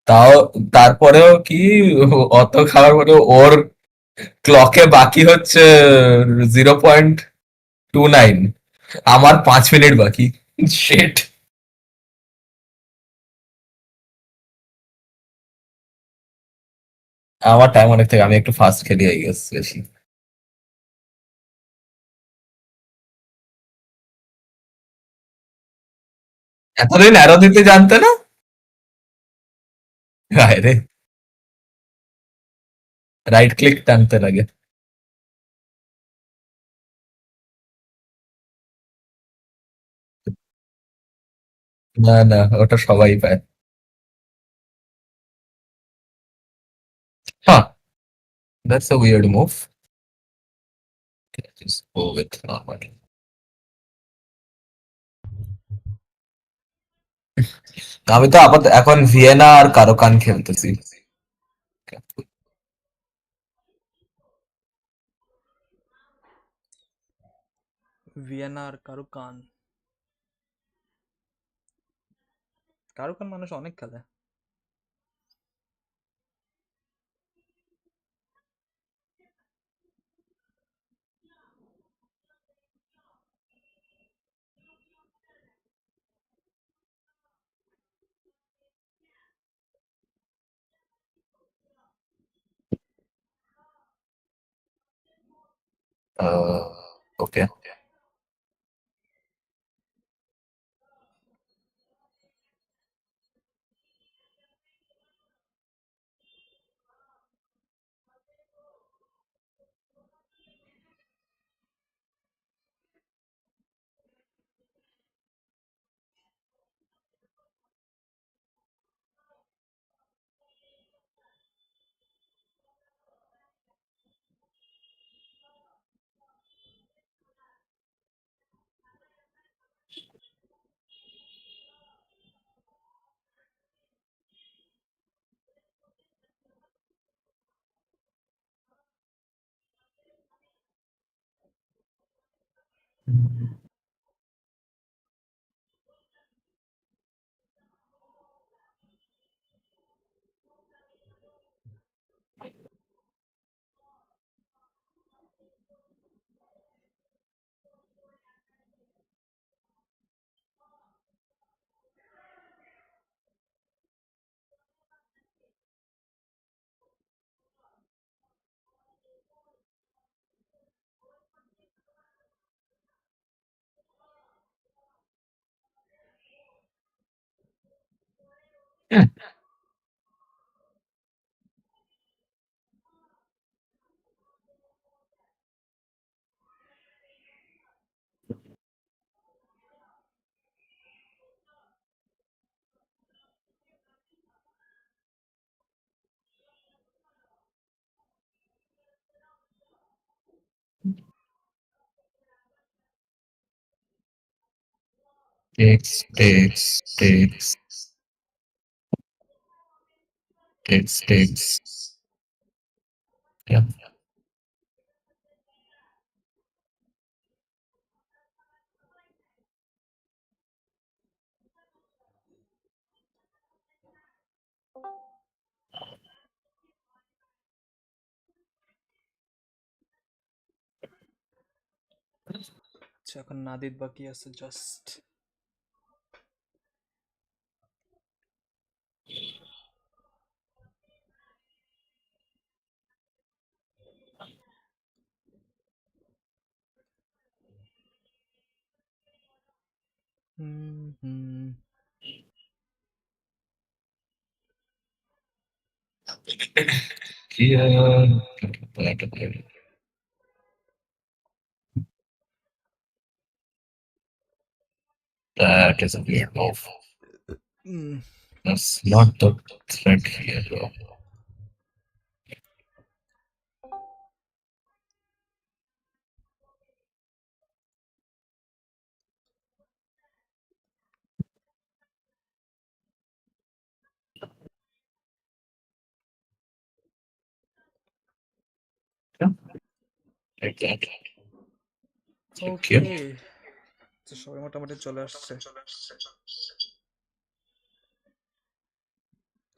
তাও তারপরেও কি অত খাওয়ার পরেও ওর ক্লকে বাকি হচ্ছে 0.29, আমার 5 মিনিট বাকি। শেট। আমার টাইম অনেক থেকে, আমি একটু ফাস্ট খেলি আই গেস বেশি। এতদিন অ্যারো দিতে জানতে না? হায় রে, রাইট ক্লিক টানতে লাগে। না না, ওটা সবাই পায়। হ্যাঁ, that's a weird move. Just go with normal. আমি তো আপাতত এখন ভিয়েনা আর কারোকান খেলতেছি। ভিয়েনা আর কারুকান। কারুকান মানুষ অনেক খেলে। ওকে। Takes, takes, takes, takes. Yeah. আচ্ছা, এখন নাদিদ বাকি আছে just. Hmm. Yeah. That is a weird move. Hmm. That's not the threat here, though. Yeah, like that. Thank you. ওকে, তো সবাই মোটামুটি চলে আসছে।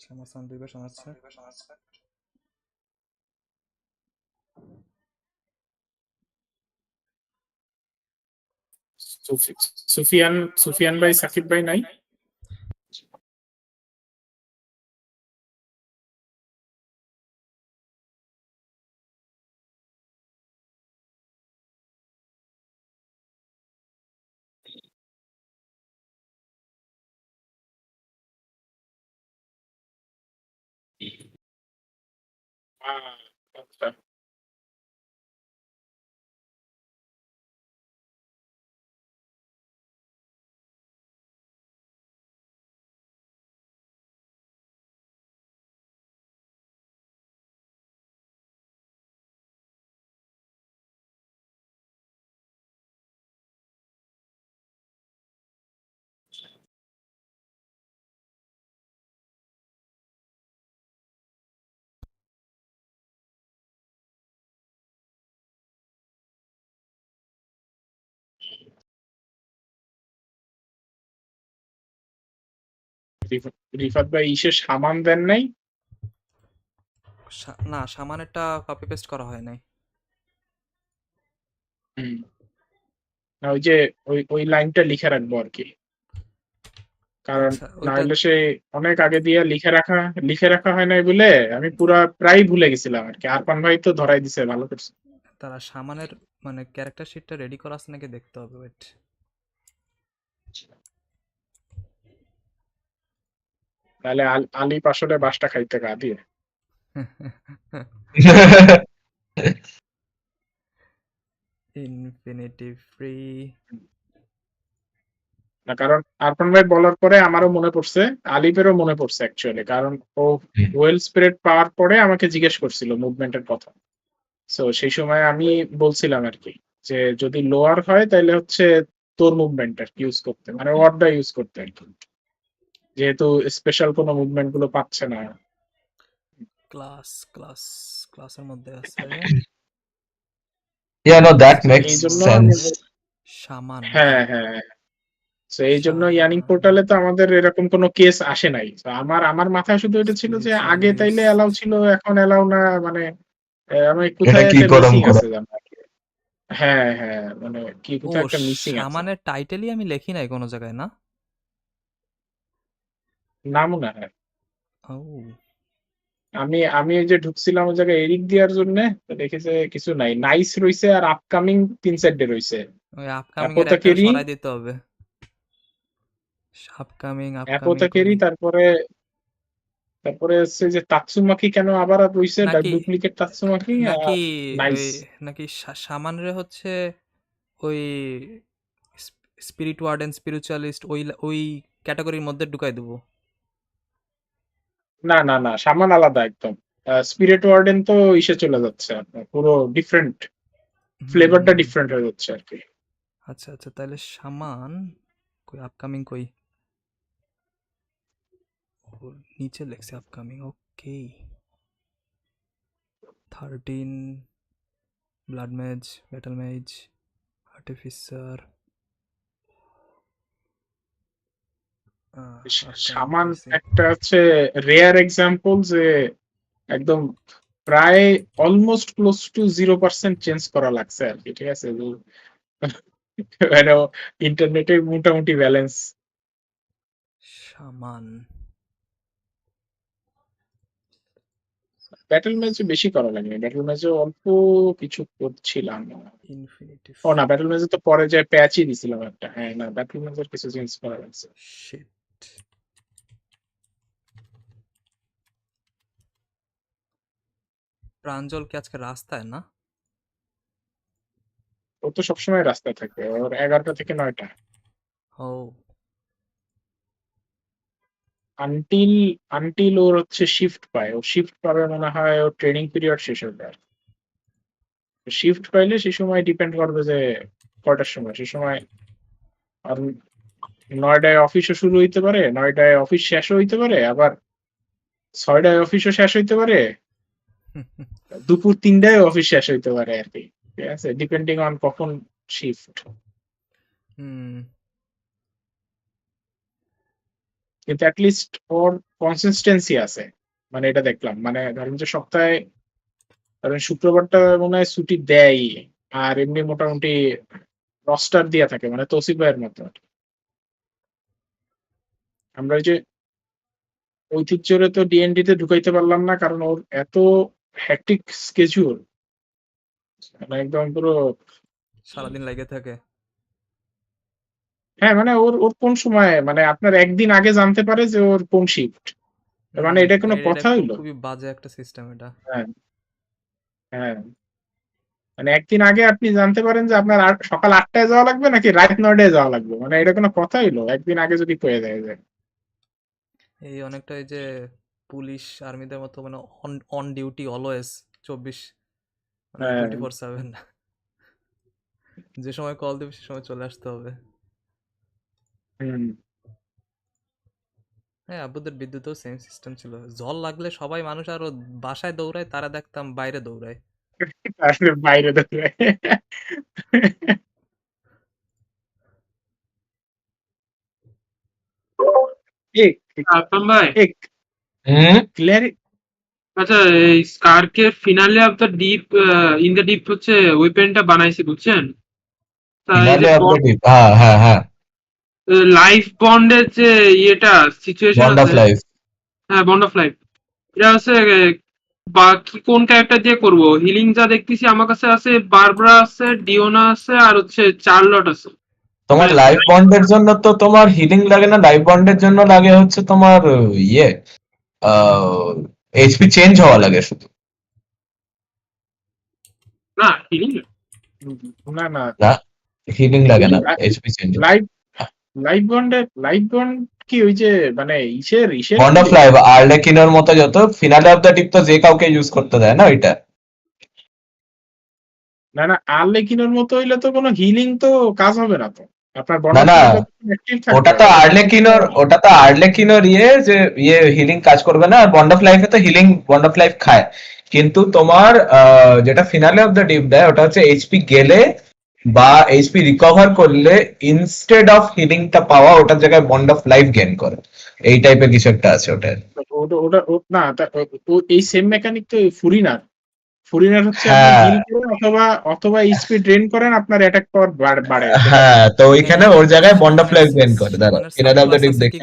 আচ্ছা, আমার সাউন্ড ভাইব্রেশন আছে। সুফিয়ান ভাই, সাকিব ভাই নাই? আচ্ছা, রিফাত ভাই ইসের সামান দেন নাই? না, সামানেরটা কপি পেস্ট করা হয় নাই। হুম। না, ওই যে ওই লাইনটা লিখে রাখবো আর কি, কারণ আচ্ছা, না ওইটা হলে সে অনেক আগে দিয়ে লিখে রাখা হয় নাই বলে আমি পুরা প্রায় ভুলে গেছিলাম আর কি। আরফান ভাই তো ধরাই দিছে, ভালো করছে। তারা সামানের মানে ক্যারেক্টার শিটটা রেডি করা আছে নাকি দেখতে হবে, ওয়েট। তাহলে আলিপ আসলে বাসটা খাইতে গা দিয়ে। Infinitive free. না, কারণ আরফান ভাই বলার পরে আমারও মনে পড়ছে, আলিপেরও মনে পড়ছে অ্যাকচুয়ালি, কারণ ও ওয়েল স্প্রেড পাওয়ার পরে আমাকে জিজ্ঞেস করছিল মুভমেন্টের কথা। সো সেই সময় আমি বলছিলাম আর কি যে যদি লোয়ার হয় তাহলে হচ্ছে তোর মুভমেন্ট আর ইউজ করতে, মানে ওয়ার্ডটা ইউজ করতে আর কি, যেহেতু স্পেশাল কোনো মুভমেন্ট গুলো পাচ্ছে না। ক্লাসের মধ্যে আছে Yeah, no, that এই makes জন্য আমি, sense. সামান না? হ্যাঁ হ্যাঁ, তো এই জন্য ইয়ানিং সামান পোর্টালে তো আমাদের এরকম কোনো কেস আসে নাই। তো আমার মাথায় শুধু এটা ছিল যে আগে তাইলে স্পিরিচুয়ালিস্ট। অ্যালাউ ছিল, এখন অ্যালাউ না, মানে আমি এটা কোথায় কি একটা কলম মিসিং করা? আছে জানো। হ্যাঁ হ্যাঁ, মানে কি ও, কোথায় একটা মিসিং আছে। সামানের টাইটেলই আমি লিখি নাই কোনো জায়গায়, না? না মনে হয়। ও, আমি আমি ওই যে ঢুকছিলাম ওই জায়গায় এডিট দেওয়ার জন্য, দেখেছে কিছু নাই, নাইস রইছে আর আপকামিং 3-4 রইছে। ওই আপকামিং এর একটা অ্যাপোথেকেরি, সরাই দিতে হবে। আপকামিং কই? অ্যাপোথেকেরি, তারপরে তারপরে হচ্ছে যে তাতসুমাকি কেন আবার রইছে, নাকি ডুপ্লিকেট তাতসুমাকি নাকি আর নাইস। ওই নাকি সামানরে হচ্ছে ওই স্পিরিট ওয়ার্ডেন স্পিরিচুয়ালিস্ট ওই ক্যাটাগরির মধ্যে ঢুকাই দেবো। না না না, সামান আলাদা একদম। স্পিরিট ওয়ার্ডেন তো ইসে চলে যাচ্ছে আপনার, পুরো ডিফারেন্ট, ফ্লেভারটা হুম। ডিফারেন্ট হয়ে যাচ্ছে আর কি। আচ্ছা আচ্ছা, তাহলে সামান কই, আপকামিং কই? ওর নিচে লেখছে আপকামিং, ওকে। 13 ব্লাড ম্যাজ, ব্যাটল ম্যাজ, আর্টিফিসার, আপকামিং সামান পাইছি। একটা হচ্ছে রেয়ার এক্সাম্পল যে একদম প্রায় অলমোস্ট ক্লোজ টু 0% চেঞ্জ করা লাগছে আর কি, ঠিক আছে। মানে ইন্টারনেটের মোটামুটি ব্যালেন্স। সামান ব্যাটল ম্যাচে বেশি করা লাগে, ব্যাটল ম্যাচে অল্প কিছু করছিলাম। ইনফিনিটিভ ও না, ব্যাটল ম্যাচে তো পরে যায় প্যাচই দিছিলাম একটা। হ্যাঁ না, ব্যাটল ম্যাচের কিছু চেঞ্জ করা লাগছে। শিট। প্রাঞ্জল কি আজকে রাস্তায়, না? ও তো সবসময় রাস্তায় থাকে, ওর 11টা থেকে 9টা। ও, আনটিল আনটিল ওর হচ্ছে শিফট পায়, ও শিফট পাবে মনে হয় ওর ট্রেনিং পিরিয়ড শেষ হবে। শিফট পাইলে সে সময় ডিপেন্ড করবে যে কয়টার সময়, সে সময় আর 9টায় অফিসও শুরু হইতে পারে, 9টায় অফিস শেষও হইতে পারে, আবার 6টায় অফিসও শেষ হইতে পারে, দুপুর 3টায় অফিস শেষ হইতে পারে আর কি। ঠিক আছে, ডিপেন্ডিং অন কখন শিফট। হুম। কিন্তু অ্যাটলিস্ট ওর কনসিস্টেন্সি আছে, মানে এটা দেখলাম, মানে ধরেন যে সপ্তাহে ধরেন শুক্রবারটা মনে হয় ছুটি দেয়, আর এমনি মোটামুটি রস্টার দিয়া থাকে, মানে তৌসিফ ভাইয়ের মতো। আমরা ওই যে ঐতিহ্যরে তো ডিএনডি তে ঢুকাইতে পারলাম না, কারণ ওর এত হ্যাকটিক স্কেজুল, মানে একদম পুরো। সারাদিন লেগে থাকে। হ্যাঁ, মানে ওর ওর কোন সময়, মানে আপনার একদিন আগে জানতে পারে যে ওর কোন শিফট, মানে এটা কোনো এটা কথা হইলো? খুবই বাজে একটা সিস্টেম এটা। হ্যাঁ, হ্যাঁ, মানে একদিন আগে আপনি জানতে পারেন যে আপনার সকাল 8টায় যাওয়া লাগবে নাকি রাত 9টায় যাওয়া লাগবে, মানে এটা কোনো কথা হইলো একদিন আগে যদি কয়ে দেয় যে। এই অনেকটা এই যে পুলিশ আর্মিদের মতো, মানে অন ডিউটি অলওয়েজ 24, মানে হ্যাঁ, 24/7, যে সময় কল দেবে সে সময় চলে আসতে হবে। হুম। হ্যাঁ, আব্বুদের বিদ্যুতেও সেম সিস্টেম ছিল। জল লাগলে সবাই মানুষ আরো বাসায় দৌড়ায়, তারা দেখতাম বাইরে দৌড়ায়। আসলে বাইরে দেখলে এক আরফান ভাই, এক হুম ক্লিয়ারি। আচ্ছা, এই স্কার্কের finale of the deep, in the deep হচ্ছে ওয়েপেনটা বানাইছি, বুঝছেন? তা এই যে ফিনালে অফ দ্য ডিপ, হ্যাঁ হ্যাঁ হ্যাঁ, লাইফ বন্ডের যে ইয়েটা সিচুয়েশন বন্ড অফ আছে, লাইফ। হ্যাঁ বন্ড অফ লাইফ, এটা হচ্ছে বাকি কোন ক্যারেক্টার দিয়ে করব? হিলিং যা দেখতেছি আমার কাছে আছে, বারবারা আছে, ডিওনা আছে, আর হচ্ছে চার্লট আছে। তোমার মানে লাইফ বন্ডের জন্য তো তোমার হিলিং লাগে না, লাইফ বন্ডের জন্য লাগে হচ্ছে তোমার ইয়ে এইচপি চেঞ্জ হওয়া লাগে শুধু। না হিলিং না, না, না, হিলিং লাগে না, HP change. Live live bond কি ওই যে মানে ইসের ইসের বন্ড অফ লাইফ আর্লেকিনের মতো, যত ফিনালে অফ দ্য ডিপ তো যে কাউকে ইউজ করতে দেয় না ওইটা। না, না, আর্লেকিনের মতো হইলে তো কোনো হিলিং তো কাজ হবে না তো, আপনার বন্ড না অফ না, লাইফ অ্যাক্টিভ থাকবে। ওটা তো আর্লেকিনোর ইয়ে, যে ইয়ে হিলিং কাজ করবে না, আর বন্ড অফ লাইফে তো হিলিং বন্ড অফ লাইফ খায়। কিন্তু তোমার যেটা ফিনালে অফ দ্য ডিপ দেয় ওটা হচ্ছে এইচপি গেলে বা এইচপি রিকভার করলে ইনস্টেড অফ হিলিংটা পাওয়া, ওটার জায়গায় বন্ড অফ লাইফ গেইন করে। এই টাইপের কিছু একটা আছে ওটা। ওটা ওটা না, এই সেম মেকানিক তো ফুরিনার। ফুরিনার হচ্ছে আপনি হ্যাঁ হিল করেন অথবা অথবা স্পিড ড্রেন করেন, আপনার অ্যাটাক পাওয়ার বাড়ে সেটা। হ্যাঁ, তো ওইখানে ওর জায়গায় বন্ড অফ লাইফ গেইন করে। দাঁড়া, সামানের finale of the subclass deep আছে কি দেখি। কি?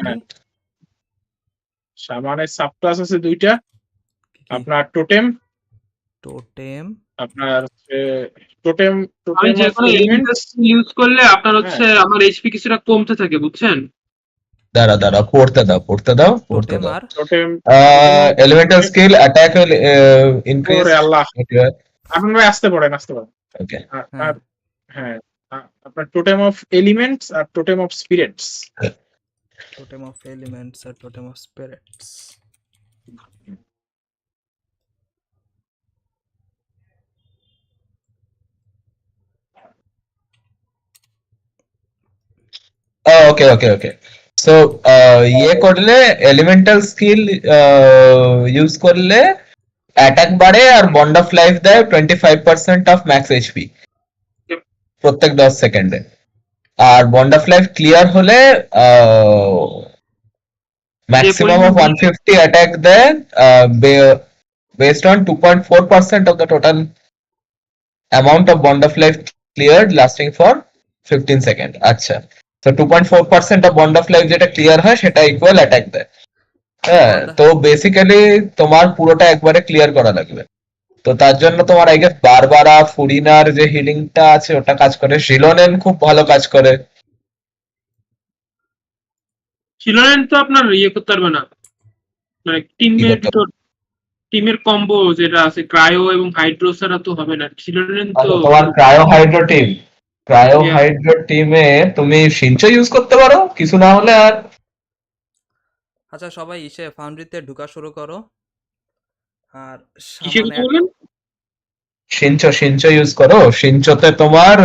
সামানের সাব ক্লাস আছে দুইটা, কি কি? আপনার টোটেম, টোটেম। আপনার হচ্ছে টোটেম আমি টোটেম যে অফ কোনো এলিমেন্টাল এলিমেন্টস। ইউজ করলে আপনার হচ্ছে হ্যাঁ, আমার এইচপি কিছুটা কমতে থাকে, বুঝছেন? দাঁড়া দাঁড়া, পড়তে দাও পড়তে দাও পড়তে টোটেম দাও। আর totem totem of Elemental skill attack will increase ওরে আল্লাহ, at your. আপনার ভাই আসতে পড়েন, আসতে পড়েন। Okay. হ্যাঁ, আর হ্যাঁ, আপনার টোটেম অফ এলিমেন্টস আর totem of spirits. Totem of elements আর totem of spirits. Oh, okay. So ইয়ে করলে এলিমেন্টাল স্কিল ইউজ করলে অ্যাটাক বাড়ে আর বন্ড অফ লাইফ দেয় 25% অফ ম্যাক্স এইচপি প্রত্যেক 10 সেকেন্ডে। আর বন্ড অফ লাইফ ক্লিয়ার হলে ম্যাক্সিমাম অফ 150 অ্যাটাক দেয়, based on 2.4% of the total amount of bond of life cleared lasting for 15 seconds. আচ্ছা, তো 2.4% of bond of life যেটা clear হয় সেটা ইকুয়াল অ্যাটাক দেয়। হ্যাঁ, তো বেসিক্যালি তোমার পুরোটা একবারে ক্লিয়ার করা লাগবে। তো তার জন্য তোমার আই গেস বারবারা ফুরিনার যে হিলিংটা আছে ওটা কাজ করে, শিলোনেন খুব ভালো কাজ করে। শিলোনেন তো আপনার ইয়ে করতে পারবে না, মানে টিমের করতে ভিতর টিমের কম্বো যেটা আছে ক্রায়ো এবং হাইড্রো ছাড়া তো হবে না। শিলোনেন তো আচ্ছা, তোমার ক্রায়োহাইড্রো টিমে তুমি সিনচো ইউজ করতে পারো কিছু না হলে। আর আচ্ছা, সবাই ফাউন্ড্রিতে ঢুকা শুরু করো। আর কিসে সামান কথা বলেন? সিনচো ইউজ করো। সিনচোতে তোমার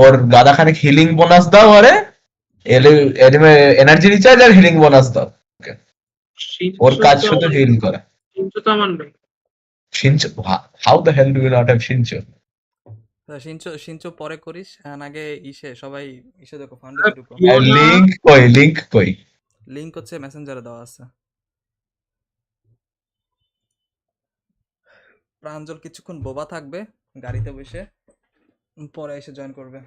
ওর গাদাখানিক হিলিং বোনাস দাও, আরে এনার্জি রিচার্জ আর হিলিং বোনাস দাও। ওর কাজ শুধু হিল করা। সিনচো তো আমার নেই। সিনচো, how the hell do you not have সিনচো? সিনচো পরে করিস, আগে সবাই দেখো, ফাউন্ড্রিতে ঢুকো। লিংক কই? লিঙ্ক হচ্ছে মেসেঞ্জারে দেওয়া আছে। প্রাঞ্জল কিছুক্ষণ বোবা থাকবে গাড়িতে বসে, পরে এসে জয়েন করবে।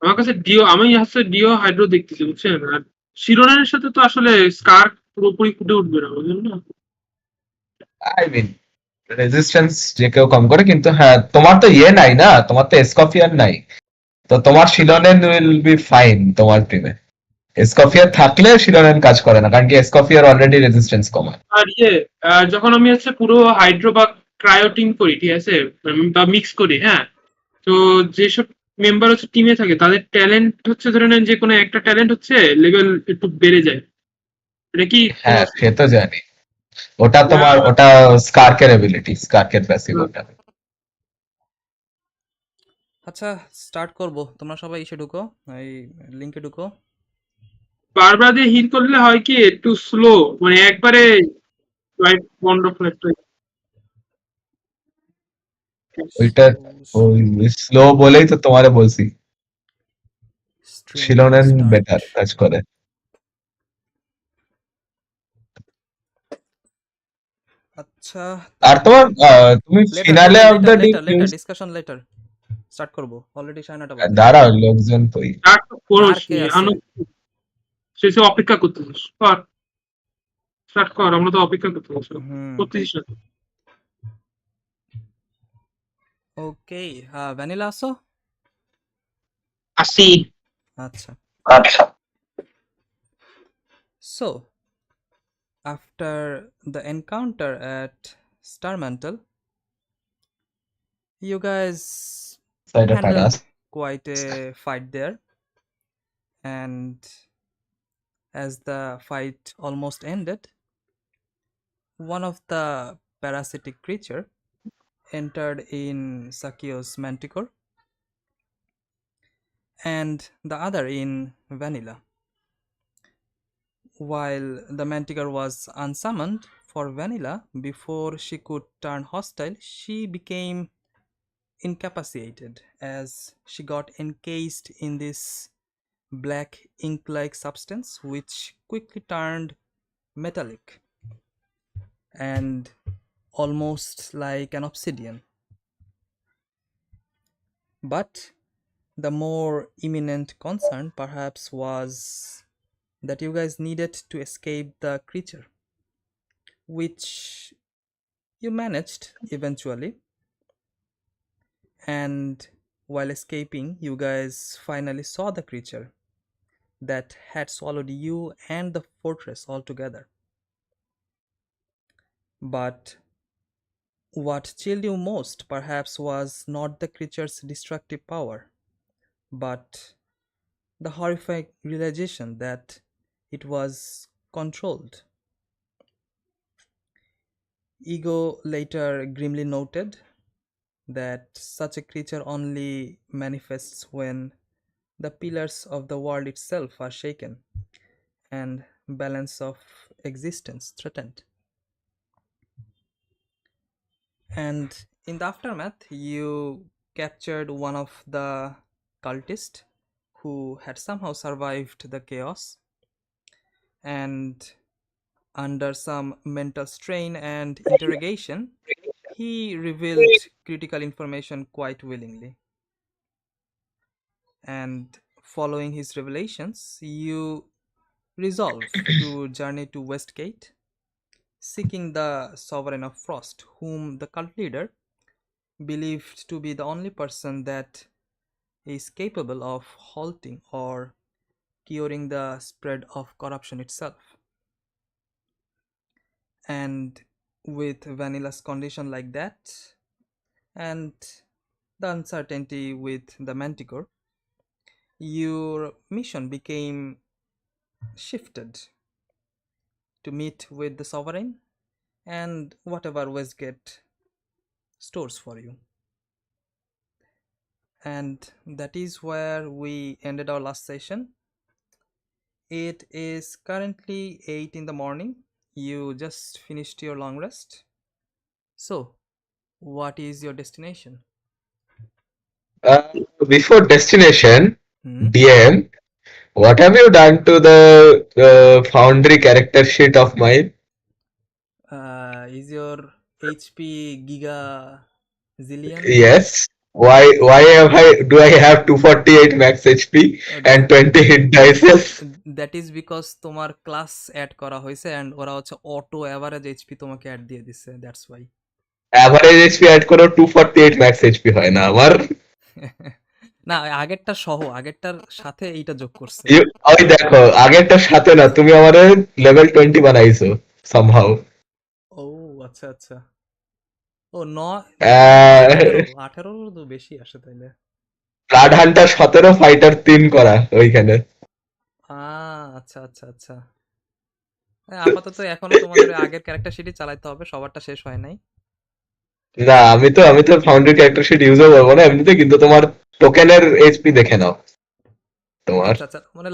আমার কাছে আমি হচ্ছে ডিও হাইড্রো দেখতেছি বুঝছেন, আর শিরোনামের সাথে তো আসলে স্কার পুরোপুরি ফুটে উঠবে না, বুঝলেন না? আই মিন রেজিস্ট্যান্স যে কেউ কম করে, কিন্তু হ্যাঁ তোমার তো ইয়ে নাই না, তোমার তো এসকফিয়ার নাই, তো তোমার শিলোনেন উইল বি ফাইন তোমার টিমে। এসকফিয়ার থাকলে শিলোনেন কাজ করে না, কারণ কি এসকফিয়ার অলরেডি রেজিস্ট্যান্স কমায়। আর যখন আমি হচ্ছে পুরো হাইড্রো বা ক্রায়োটিন করি, ঠিক আছে, বা মিক্স করি, হ্যাঁ, তো যেসব মেম্বার হচ্ছে টিমে থাকে তাদের ট্যালেন্ট হচ্ছে, ধরে নেন যে কোনো একটা ট্যালেন্ট হচ্ছে লেভেল একটু বেড়ে যায়, এটা কি কোনো হ্যাঁ সে তো জানি, ওটা তোমার আহ, ওটা স্কার্কের এবিলিটি, স্কার্কের প্যাসিভ ওটা। আচ্ছা স্টার্ট করব, তোমরা সবাই এসে ঢুকো, এই লিঙ্কে ঢুকো। বারবার দিয়ে হিল করলে হয় কি একটু স্লো, মানে একবারে লাইট বন্ধ ফ্ল্যাট। ওইটা ওই স্লো বলেই তো তোমারে বলছি, স্ট্রিম শিলোনেন স্টার্ট। বেটার কাজ করে। আচ্ছা আর তোমার তাহলে তুমি letter finale letter of the letter deep letter letter news, discussion letter start করব, অলরেডি 9:30 বাজে। দাঁড়াও লোকজন কই? আর কে আছে? শেষে অপেক্ষা করতেছিস কর, স্টার্ট কর, আমরা তো অপেক্ষা করতেছিস হুম, করতেছিস না। ওকে। হ্যাঁ, ভ্যানিলা আসো। আসি। আচ্ছা, আচ্ছা so after the encounter at Star Mantle, you guys সাইডে টাকা handled আছে। quite a fight there, and as the fight almost ended, one of the parasitic creature entered in Sakio's manticore and the other in Vanilla. While the manticore was unsummoned for Vanilla before she could turn hostile, she became incapacitated as she got encased in this black ink-like substance which quickly turned metallic and almost like an obsidian. But the more imminent concern perhaps was that you guys needed to escape the creature, which you managed eventually. And while escaping, you guys finally saw the creature that had swallowed you and the fortress altogether. But what chilled you most perhaps was not the creature's destructive power, but the horrifying realization that it was controlled. Ego later grimly noted that such a creature only manifests when the pillars of the world itself are shaken and balance of existence threatened. And in the aftermath, you captured one of the cultists who had somehow survived the chaos, and under some mental strain and interrogation, he revealed critical information quite willingly. And following his revelations, you resolve to journey to Westgate, seeking the Sovereign of Frost, whom the cult leader believed to be the only person that is capable of halting or curing the spread of corruption itself. And with Vanilla's condition like that, and the uncertainty with the Manticore, your mission became shifted to meet with the Sovereign and whatever Westgate stores for you. And that is where we ended our last session. It is currently 8 in the morning. You just finished your long rest. So, what is your destination? Before destination, Hmm? DM, what have you done to the Foundry character sheet of mine? Is your HP Giga Zillion? Yes. Why have do I have 248 max HP Uh, and 20 hit dices? that is because তোমার class add করা হয়েছে and ওরা হচ্ছে auto average HP তোমাকে add দিয়ে দিছে, that's why. Average HP add করো 248 max HP হয় না আমার। না, আগেরটা সহ, আগেরটার সাথে এইটা যোগ করছে। ওই দেখো আগেরটার সাথে না, তুমি আমারে লেভেল 20 বানাইছো সামহাউ। ও আচ্ছা আচ্ছা। ও 18 তো বেশি আসে তাইলে। ব্লাড হান্টার 17, ফাইটার 3 করা ওইখানে। আচ্ছা আচ্ছা আচ্ছা। আপাতত এখনো তোমাদের ওই আগের ক্যারেক্টার শিটই চালাইতে হবে, সবারটা শেষ হয় নাই। না আমি তো ফাউন্ডারি ক্যারেক্টার শিট ইউজও করবো না এমনিতে, কিন্তু তোমার টোকেনের এইচপি দেখে নাও তোমার। আচ্ছা আচ্ছা, মানে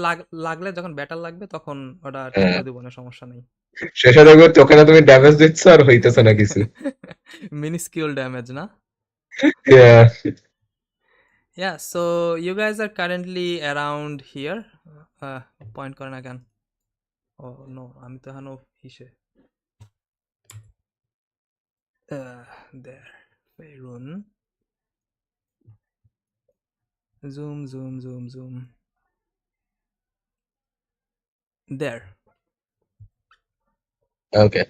লাগলে যখন ব্যাটাল লাগবে তখন ওটা ঠিক হ্যাঁ, করে দিব, না সমস্যা নেই। শেষে দেখবে টোকেনে তুমি ড্যামেজ দিচ্ছ আর হইতেছে না কিছু। মিনিস্কিউল ড্যামেজ না? Yeah. Yeah, so you guys are currently around here. Point করে না কেন? ও নো, আমি তো এখনো হিসে there. Faerun. Zoom. There. Okay.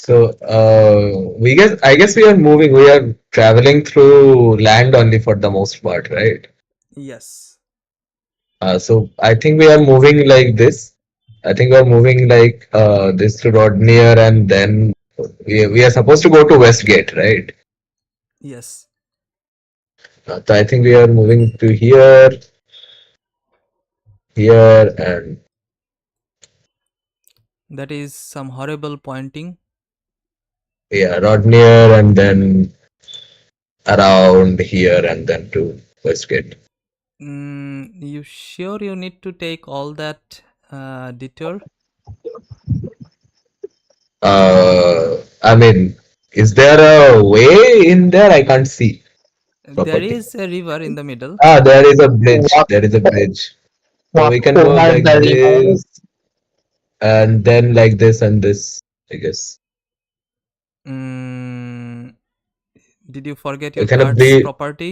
So, I guess we are moving. We are traveling through land only for the most part, right? Yes. So I think we are moving like this. I think we are moving like this to Rodney, and then we are supposed to go to Westgate, right? Yes. So I think we are moving to here, and That is some horrible pointing. yeah, Rodney, and then around here, and then to Westgate. You sure you need to take all that detour? I mean, is there a way in there? I can't see There properly. is a river in the middle. There is a bridge. There is a bridge. So we can go like this, and then like this and this, I guess. Did you forget your এখানে card's property?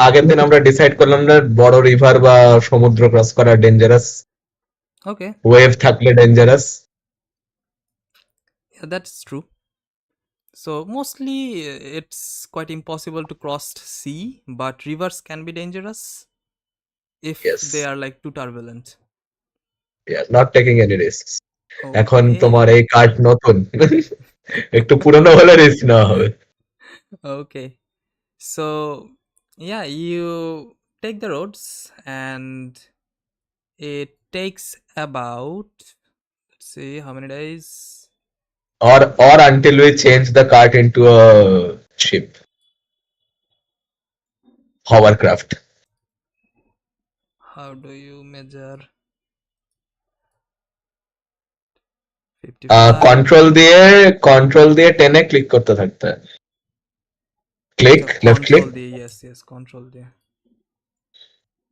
আগের দিন আমরা decide করলাম না বড় river বা সমুদ্র cross করা ডেঞ্জারাস, Okay, ওয়েভ থাকলে dangerous. yeah, that's true. So mostly it's quite impossible to cross sea, but rivers can be dangerous if Yes. they are like too turbulent. Yeah, not taking any risks. এখন Okay. তোমার এই card নতুন, একটু পুরনো হলে risk নেওয়া হবে। Okay. So yeah, you take the roads and it takes about, let's see how many days. Or until we change the cart into a ship, hovercraft. How do you measure? 55. Control দিয়ে টেনে click করতে থাকতে হয়। Click, left click, Control D, yes, control D.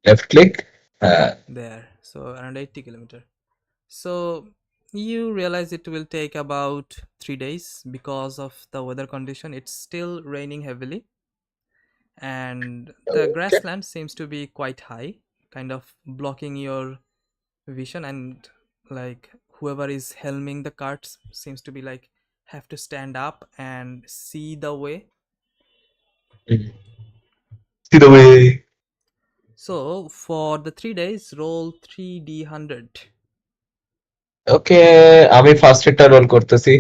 Left click. There. So around 80 kilometer. So you realize it will take about 3 days because of the weather condition. It's still raining heavily, and the grassland seems to be quite high, kind of blocking your vision, and like whoever is helming the carts seems to be like have to stand up and see the way. See the way. So for the 3 days, roll 3d100. ওকে, আমি first এটা role করতেছি।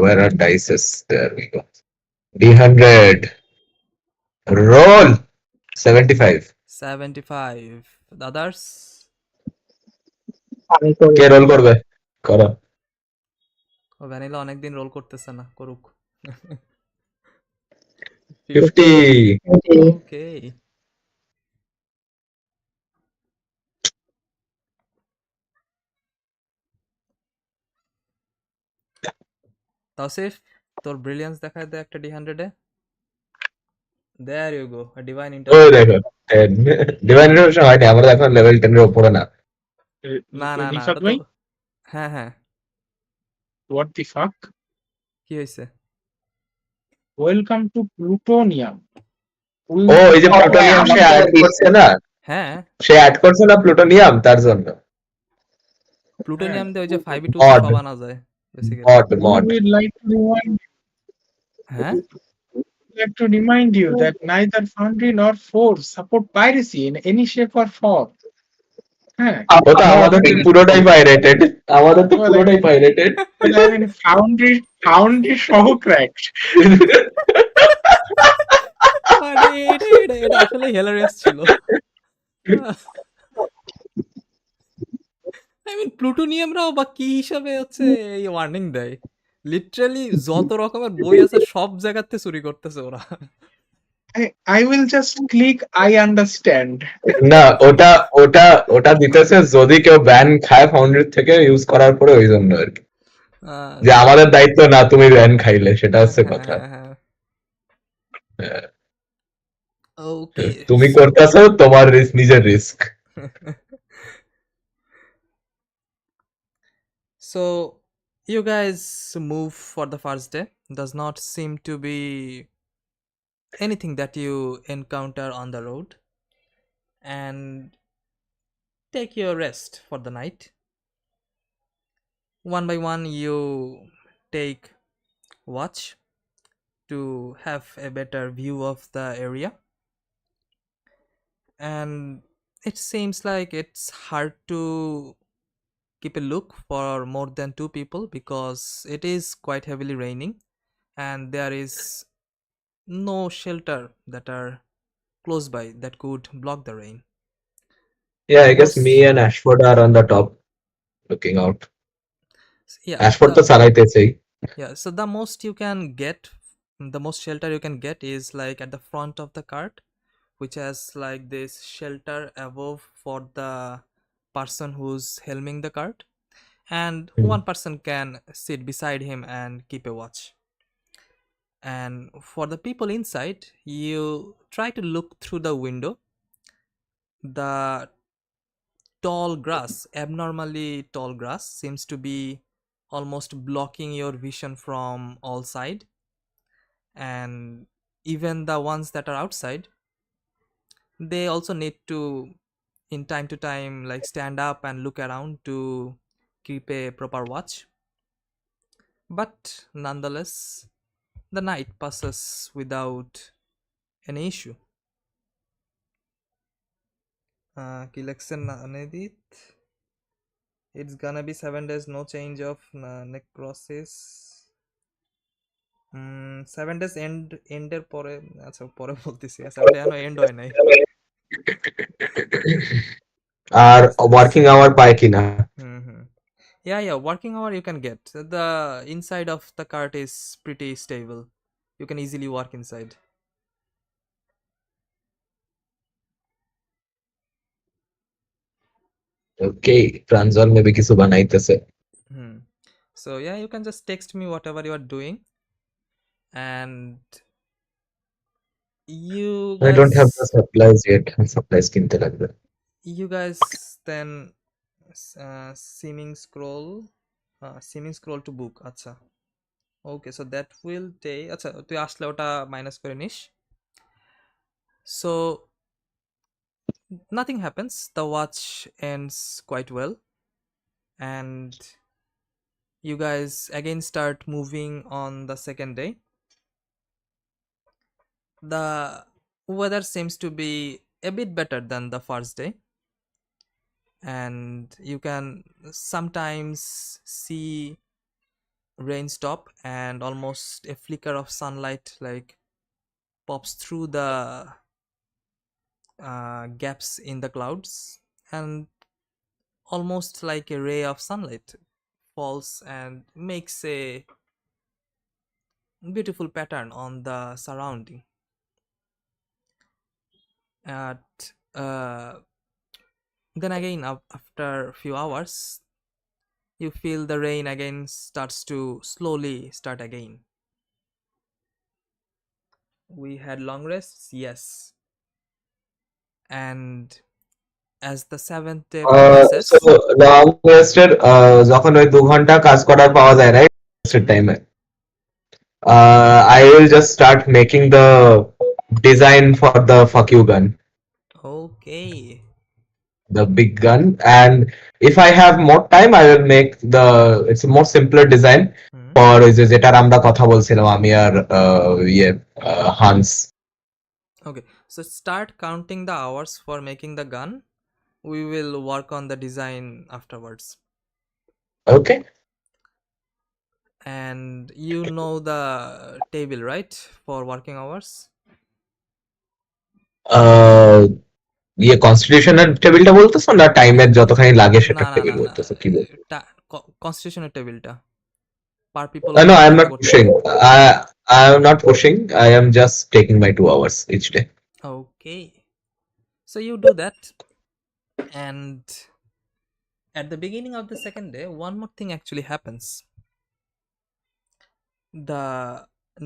Where are dices? There we go. D100. Roll 75. 75. The others? K role করবে? করো। Vanilla অনেকদিন role করতেছে না, করুক। 50. Okay. Tawsif, তোর ব্রিলিয়ান্স দেখায় দে একটা D100-এ। There you go, a divine ওই intervention. দেখো 10 ডিভাইন ইন্টারভেনশন হয়নি, আমরা এখন লেভেল 10 এর উপরে না। না না না, রিফাত ওটা তো ভাই, হ্যাঁ হ্যাঁ, হোয়াট দি ফাক, কি হয়েছে? Welcome to plutonium. ও এই যে প্লুটোনিয়াম সে অ্যাড করছে না, হ্যাঁ, সে অ্যাড করছে না প্লুটোনিয়াম, তার জন্য প্লুটোনিয়াম দিয়ে ওই যে 5e2 মড বানানো যায় basically. Mod mod We would হ্যাঁ, like to remind you that neither Foundry nor Force support piracy in any shape or form. হ্যাঁ, ওটা আমাদের তো পুরোটাই পাইরেটেড, আমাদের তো Well, I পুরোটাই mean, পাইরেটেড। Foundry সহ cracked. মানে এটা এটা এটা আসলে হিলারিয়াস ছিল। আই মিন প্লুটোনিয়ামরাও বা কি হিসাবে হচ্ছে এই ওয়ার্নিং দেয়, লিটারালি যত রকমের বই আছে সব জায়গাতে চুরি করতেছে ওরা। I will just click I understand. না ওটা ওটা ওটা দিতেছে যদি কেউ ব্যান খায় ফাউন্ডার থেকে ইউজ করার পরে, ওই জন্য আর কি, যে আমাদের দায়িত্ব না তুমি ব্যান খাইলে, সেটা হচ্ছে হ্যাঁ কথা। হ্যাঁ হ্যাঁ, ওকে। তুমি করতেছো তোমার নিজের risk. So you guys move for the first day. Does not seem to be anything that you encounter on the road, and take your rest for the night. One by one you take watch to have a better view of the area, and it seems like it's hard to keep a look for more than two people because it is quite heavily raining and there is no shelter that are close by that could block the rain. Yeah, The I guess most me and Ashford are on the top looking out. yeah Ashford তো the চালাইতেছেই। yeah so the most you can get, the most shelter you can get is like at the front of the cart, which has like this shelter above for the person who's helming the cart, and one person can sit beside him and keep a watch. And for the people inside, you try to look through the window. The tall grass, abnormally tall grass, seems to be almost blocking your vision from all side, and even the ones that are outside, they also need to in time to time like stand up and look around to keep a proper watch. But nonetheless, the night passes without any issue. কি লেখছেন না Anedit? It's gonna be 7 days, no change of necrosis. 7 days এন্ডের পরে, আচ্ছা পরে বলতেছি, 7 day এখনো and হয় নাই। আর ওয়ার্কিং আওয়ার পায় কিনা? Yeah, working hour you can get. The inside of the cart is pretty stable. You can easily work inside. Okay, Pranjal maybe কিছু বানাইতেছে। So yeah, you can just text me whatever you are doing, and you I don't have the guys supplies yet. Supplies কিনতে লাগবে। then seeming scroll to book. আচ্ছা, okay, so that will take, আচ্ছা তুই আসলে ওটা minus করে নিস। So nothing happens, the watch ends quite well, and you guys again start moving on the second day. The weather seems to be a bit better than the first day, and you can sometimes see rain stop and almost a flicker of sunlight like pops through the gaps in the clouds, and almost like a ray of sunlight falls and makes a beautiful pattern on the surrounding. At then again, after a few hours, you feel the rain again starts to slowly start again. We had long rests, yes. And as the seventh day So progresses, long rested যখন ওই 2 ঘন্টা কাজ করার পাওয়া যায় right টাইমে I will just start making the design for the fuck you gun, okay. the big gun, and if I have more time I will make it's a more simpler design Hmm. for ওই যে যেটার আমরা কথা বলছিলাম আমি আর Hans. Okay, so start counting the hours for making the gun. We will work on the design afterwards. Okay. And you know the table, right, for working hours? কনস্টিটিউশনের টেবিলটা বলতেছো না টাইমের যতখানি লাগে সেটা না না টেবিল না না বলতেছো কি বলছো? কনস্টিটিউশনের টেবিলটা পার পিপল No, কত I am কি not করতে pushing. হবে। I am not pushing. I am just taking my 2 hours each day. Okay, so you do that, and at the beginning of the second day one more thing actually happens. The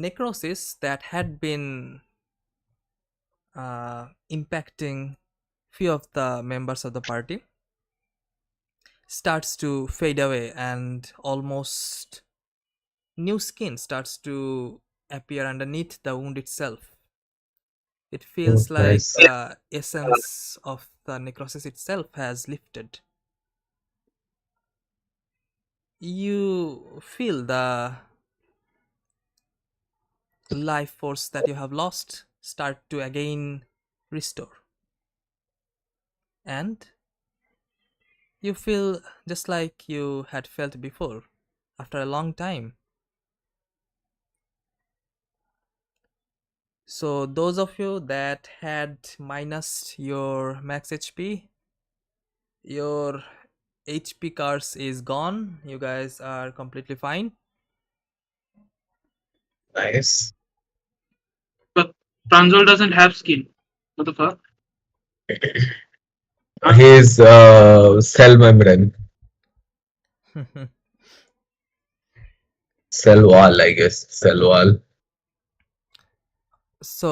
necrosis that had been impacting few of the members of the party starts to fade away, and almost new skin starts to appear underneath the wound itself. It feels like Nice. the essence of the necrosis itself has lifted. You feel the life force that you have lost start to again restore. And you feel just like you had felt before after a long time. So those of you that had minus your max HP, your HP curse is gone. You guys are completely fine. Nice. But Pranjal doesn't have skin. What the fuck? His cell membrane, cell wall, I guess, cell wall. So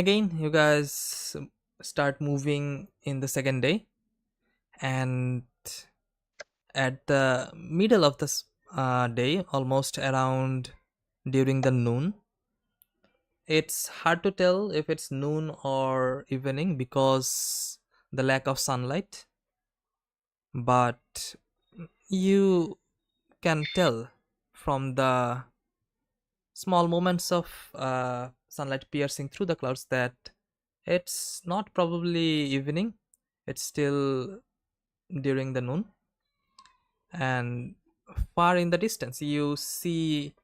again, you guys start moving in the second day, and at the middle of this day, almost around during the noon, it's hard to tell if it's noon or evening because the lack of sunlight, but you can tell from the small moments of sunlight piercing through the clouds that it's not probably evening, it's still during the noon. And far in the distance you see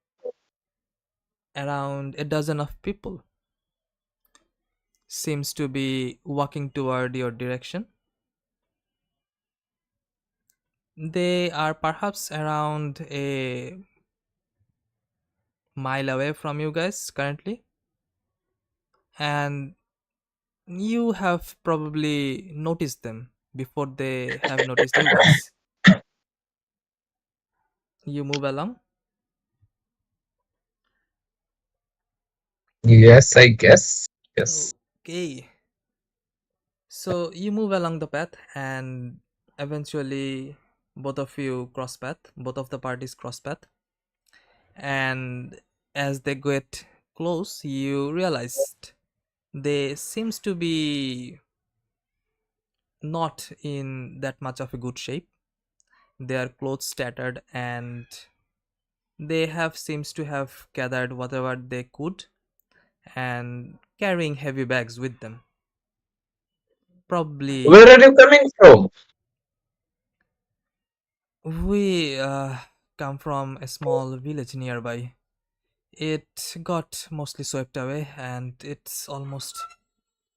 around a dozen of people seems to be walking toward your direction. They are perhaps around a mile away from you guys currently, and you have probably noticed them before they have noticed you guys. You move along. Yes, I guess. Yes. Okay, so you move along the path, and eventually both of you cross path, both of the parties cross path, and as they get close you realized they seems to be not in that much of a good shape. Their clothes tattered, and they have seems to have gathered whatever they could and carrying heavy bags with them, Where probably. are you coming from? We come from a small village nearby. It got mostly swept away, and it's almost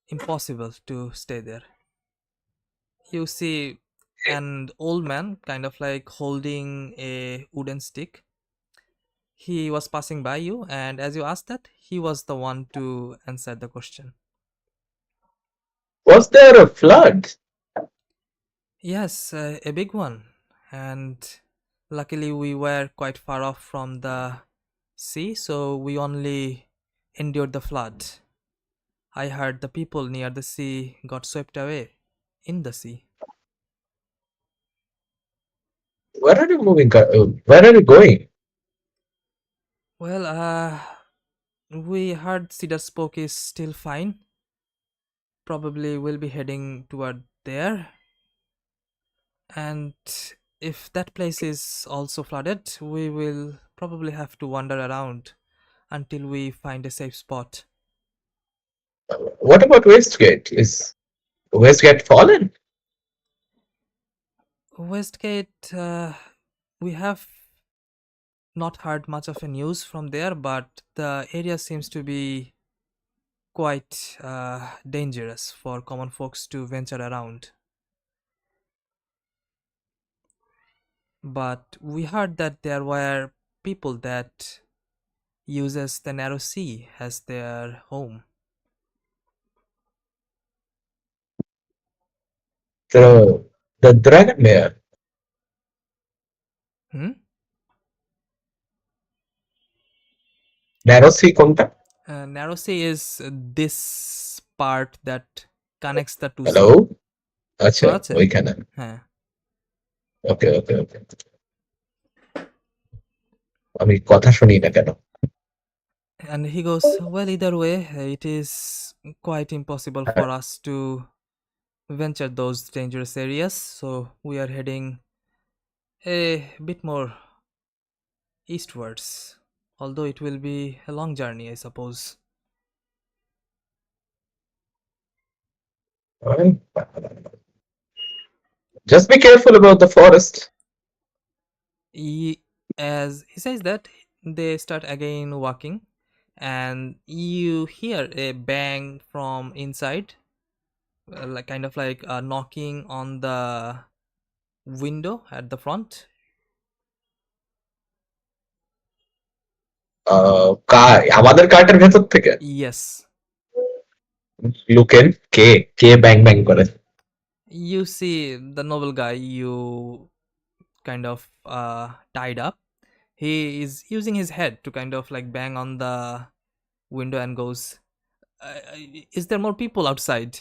impossible to stay there. You see an old man kind of like holding a wooden stick. He was passing by you, and as you asked that, he was the one to answer the question. Was there a flood? Yes, a big one. And luckily, we were quite far off from the sea, so we only endured the flood. I heard the people near the sea got swept away in the sea. Where are you moving? Where are you going? Well, we heard Cedar Spoke is still fine. Probably we'll be heading toward there. And if that place is also flooded, we will probably have to wander around until we find a safe spot. What about Westgate? Is Westgate fallen? Westgate, we have not heard much of a news from there, but the area seems to be quite dangerous for common folks to venture around. But we heard that there were people that uses the narrow sea as their home. The Dragon Mayor. Hmm? Narrow Sea কোনটা? Narrow sea is this part that connects the two Hello? sea. আচ্ছা শোনা যাচ্ছে? ওইখানে। হ্যাঁ। ওকে ওকে ওকে। আমি কথা শুনি না কেন? And he goes, well, either way, it is quite impossible for us to venture those dangerous areas, so we are heading a bit more eastwards, although it will be a long journey, I suppose. Just be careful about the forest. As he says that, they start again walking, and you hear a bang from inside, like kind of like knocking on the window at the front. আমাদের কার্টের ভেতর থেকে Yes, লুকেন কে কে ব্যাং ব্যাং করে? you see the noble guy you kind of tied up. He is using his head to kind of like bang on the window and goes, is there more people outside?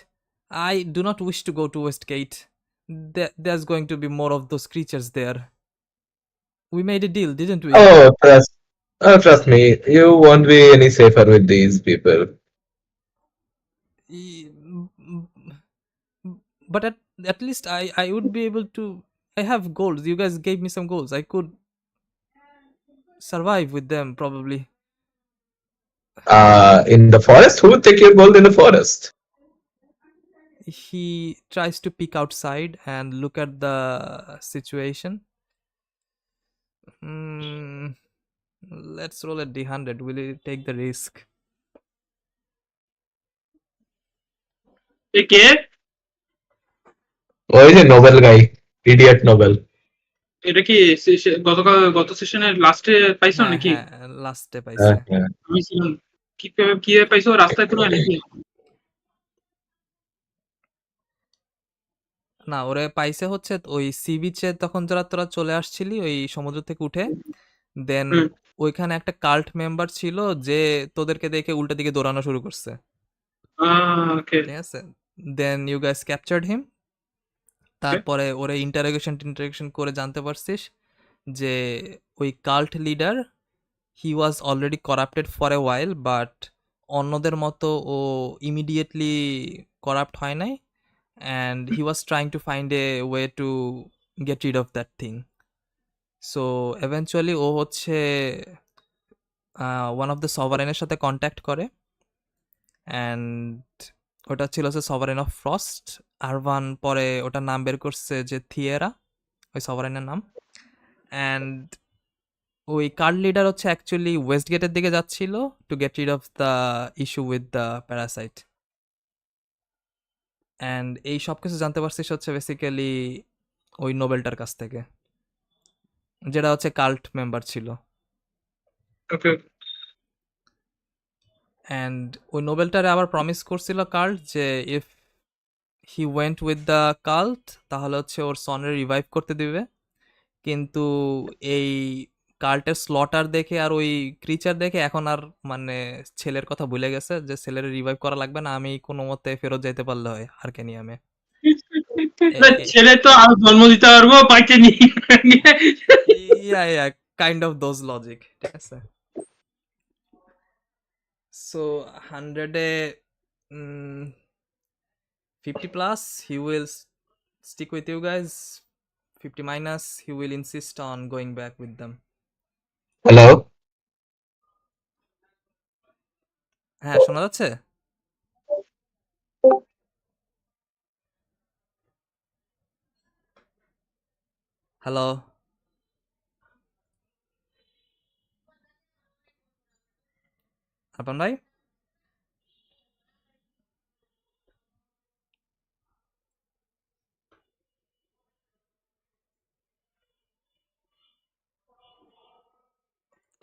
I do not wish to go to Westgate. There's going to be more of those creatures there. We made a deal, didn't we? Trust me, you won't be any safer with these people. But at least I would be able to. I have goals. You guys gave me some goals. I could survive with them probably. In the forest? Who would take your gold in the forest? He tries to peek outside and look at the situation. Let's roll a d100. Will you take the risk? এ কে? ওই যে Nobel গাই, idiot Nobel. এটা কি গত সেশনের লাস্টে পাইছো হ্যাঁ নাকি? হ্যাঁ লাস্টে পাইছে। আমি ছিলাম কিভাবে পাইছো? রাস্তায় কোনো নাকি? না, ওরে পাইছে হচ্ছে ওই সি বিচে তখন তোরা চলে আসছিলি ওই সমুদ্র থেকে উঠে, দেন ওইখানে একটা কাল্ট মেম্বার ছিল যে তোদেরকে দেখে উল্টা দিকে দৌড়ানো শুরু করছে। ঠিক আছে, দেন ইউ গাইস ক্যাপচার্ড হিম। তারপরে ওরে ইন্টারোগেশন করে জানতে পারছিস যে ওই cult leader he was already corrupted for a while, but অন্যদের মতো ও ইমিডিয়েটলি করাপ্ট হয় নাই, and he was trying to find a way to get rid of that thing. So eventually ও হচ্ছে one of the sovereign-এর সাথে contact করে, and ওটা ছিল হচ্ছে সভারেন অফ ফ্রস্ট। আরভান পরে ওটার নাম বের করছে যে থিয়েরা, ওই সভারেনের নাম। অ্যান্ড ওই কার্ড লিডার হচ্ছে অ্যাকচুয়ালি ওয়েস্ট গেটের দিকে যাচ্ছিল to get rid of the issue with the Parasite. And এই সব কিছু জানতে পারছিস হচ্ছে বেসিক্যালি ওই নোবেলটার কাছ থেকে, যেটা হচ্ছে কাল্ট মেম্বার ছিল। অ্যান্ড ওই নোবেলটারে আবার প্রমিস করছিল কাল্ট যে if he went with the cult তাহলে হচ্ছে ওর সনের রিভাইভ করতে দিবে, কিন্তু এই কার্টের স্লটার দেখে আর ওই ক্রিচার দেখে এখন আর মানে ছেলের কথা ভুলে গেছে যে ছেলের রিভাইভ করা লাগবে না, আমি কোনো মতে ফেরত যাইতে পারলে হয় আর্কেনিয়ামে। না, ছেলে তো আরো জন্ম দিতে পারবো পাইতে নিয়ে yeah yeah kind of those logic, ঠিক আছে। সো 100-এ 50 plus he will stick with you guys, 50 minus he will insist on going back with them. Hello? হ্যাঁ, শোনা যাচ্ছে? হ্যালো? আপন ভাই?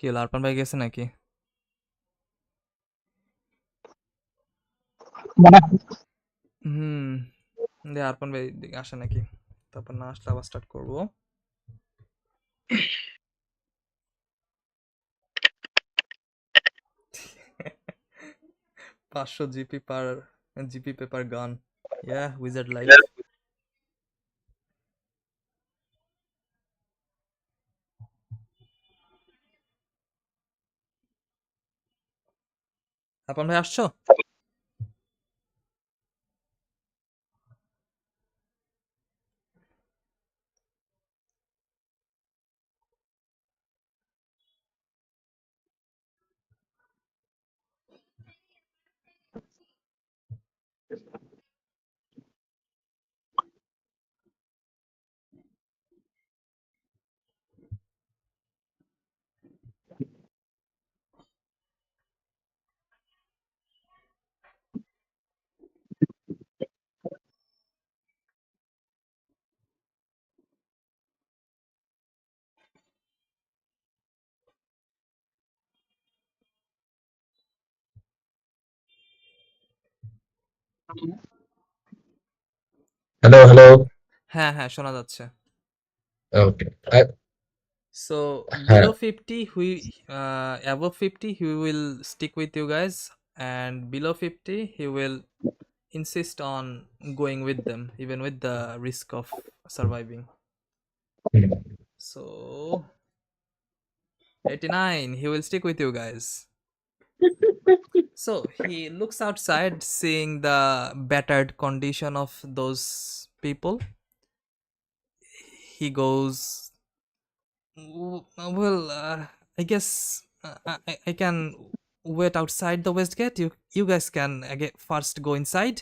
কি হলো, আরপান ভাই গেছে নাকি? হুম, আরপান ভাই এদিকে আসে নাকি? তারপর না আসলে আবার স্টার্ট করবো। 500 জিপি পেপার গান, ইয়া উইজার্ড লাইফ। আপন ভাই আসছো? Hello, hello. হ্যাঁ হ্যাঁ শোনা যাচ্ছে। Okay. So হ্যাঁ, below 50 above 50 he will stick with you guys, and below 50 he will insist on going with them even with the risk of surviving. So 89 he will stick with you guys. So he looks outside seeing the battered condition of those people. He goes, well, I guess I can wait outside the west gate. You guys can again first go inside,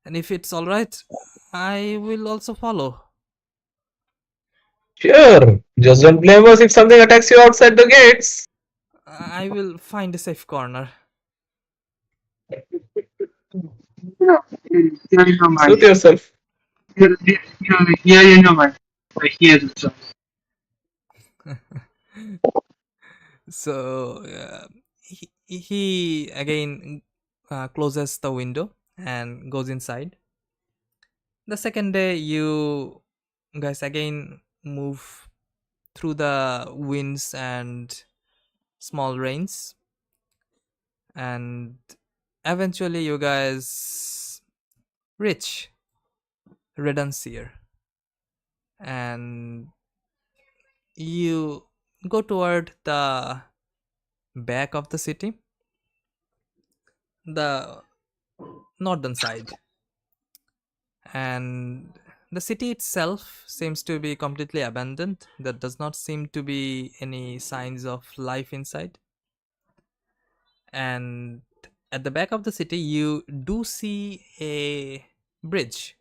and if it's all right, I will also follow. sure. Just don't blame us if something attacks you outside the gates. I will find a safe corner. No, here in your mind. Suit yourself. Here in your mind. Here is the So he again closes the window and goes inside. The second day, you guys again move through the winds and small rains, and eventually you guys reach Redenseer, and you go toward the back of the city, the northern side, and the city itself seems to be completely abandoned. There does not seem to be any signs of life inside. And at the back of the city, you do see a bridge,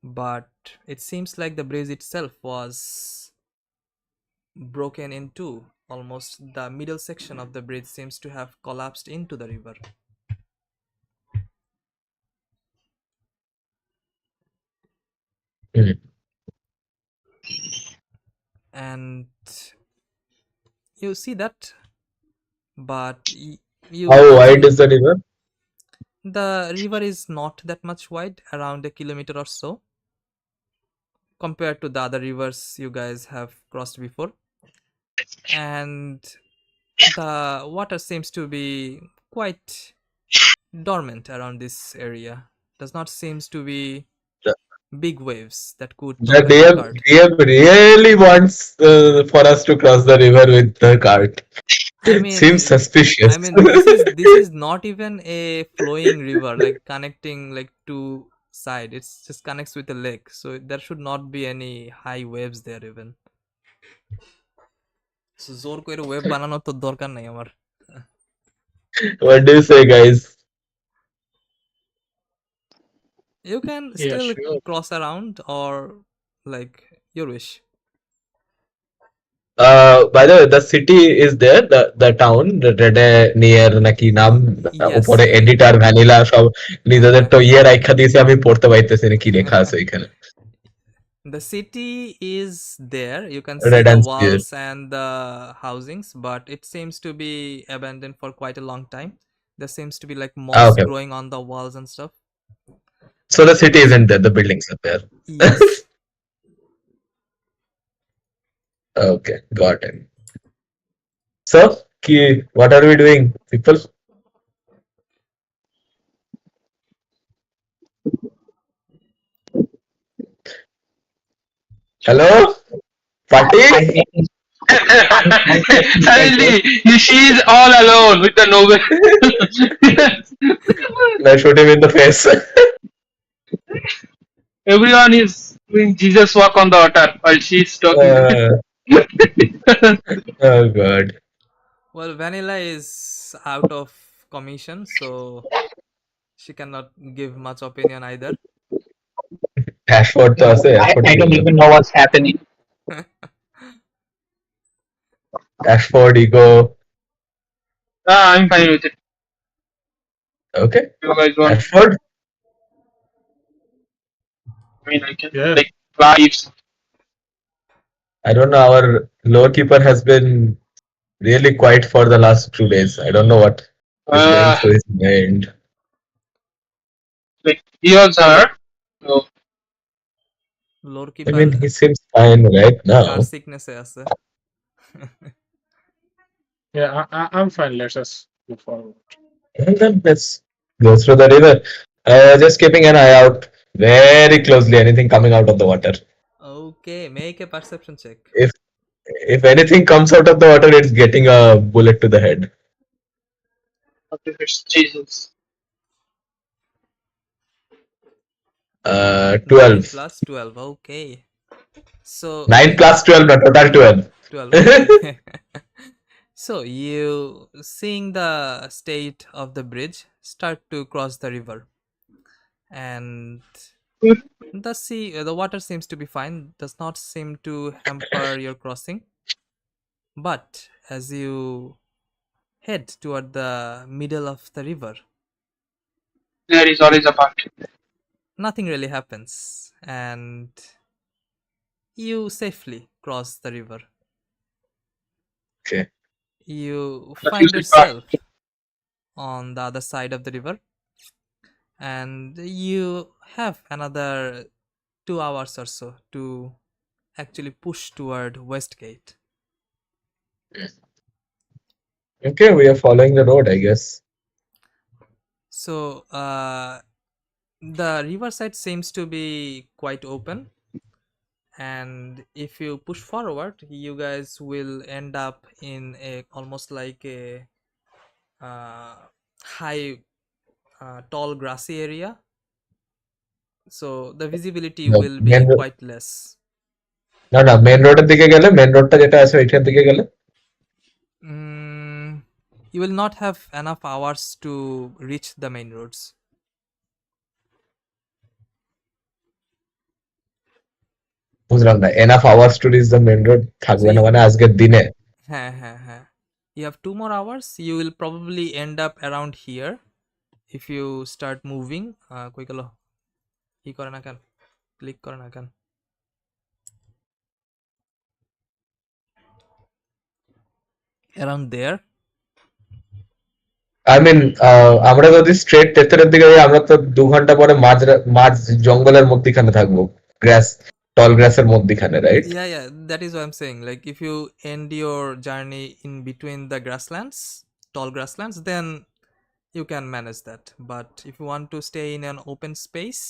but it seems like the bridge itself was broken in two. Almost the middle section of the bridge seems to have collapsed into the river. And you see that, but you How also wide is the river? the river is not that much wide, around a kilometer or so, compared to the other rivers you guys have crossed before. and the water seems to be quite dormant around this area. Does not seems to be big waves that could The topple your cart. DM really wants for us to cross the river with the cart. I mean, Seems suspicious. this is not even a flowing river like connecting like two side. It's just connects with a lake, so there should not be any high waves there even. So জোর করে web বানানোর তো দরকার নাই আমার। What do you say, guys? You can Yeah, still sure. cross around or like your wish. By the way, the city is there, the town, near নাকি নাম Yes, উপরে এডিটর ভ্যানিলা সব নিজেদের তো ইয়ে রাখা দিয়েছে, আমি পড়তে পাইতেছি না কি লেখা আছে এখানে। the city is there. You can Red see the and spear. walls and the housings, but it seems to be abandoned for quite a long time. There seems to be like moss Okay. growing on the walls and stuff. So the city isn't there, the buildings are there. Yes. Okay, got it. So, what are we doing, people? Hello? Party? Suddenly, she is all alone with the novel. I shoot him in the face. Everyone is doing Jesus walk on the water while she is talking. Oh god. Well, Vanilla is out of commission, so she cannot give much opinion either. Ashford তো আছে, Ashford I don't even know what's happening. Ashford, Ego. I'm fine with it. Okay. You guys want? Ashford? I mean, I can Yeah. like lives. I don't know, our lore keeper has been really quiet for the last 2 days. I don't know what is going through his mind. Like he also hurt. So Lore I keeper mean, he seems fine right now. car sickness এ আছে। Yeah, I'm fine. Let's just go forward. And then let's go through the river. Just keeping an eye out very closely, anything coming out of the water. Okay, make a perception check. If anything comes out of the water, it's getting a bullet to the head. it's Jesus. 9 12. plus 12. Okay. So 9 plus 12, no, total 12. 12. Okay. So you seeing the state of the bridge start to cross the river, and the water seems to be fine, does not seem to hamper your crossing, but as you head toward the middle of the river, There is always a part. nothing really happens and you safely cross the river. Okay. You But find you said yourself on the other side of the river, and you have another 2 hours or so to actually push toward Westgate. Okay, we are following the road, I guess. So the riverside seems to be quite open, and if you push forward, you guys will end up in a almost like a high tall grassy area, so the visibility No, will be quite less. না main রোডের দিকে গেলে, main রোডটা যেটা আছে ওইখান দিকে গেলে You will not have enough hours to reach the main roads. বুঝলাম না, enough hours to reach the main road থাকবে না মানে আজকের দিনে? হ্যাঁ, you have 2 more hours. You will probably end up around here if you start moving. কই গেল? কি করে না কেন? ক্লিক করে না কেন? Around there. আই মিন আমরা যদি স্ট্রেট তেতরের দিকে যাই, আমরা তো 2 ঘন্টা পরে মাঝ জঙ্গলের মধ্যখানে থাকবো, গ্রাস tall grasser মধ্যিখানে, right? Yeah, that is what I'm saying. Like if you end your journey in between the grasslands, tall grasslands, then you can manage that. But if you want to stay in an open space,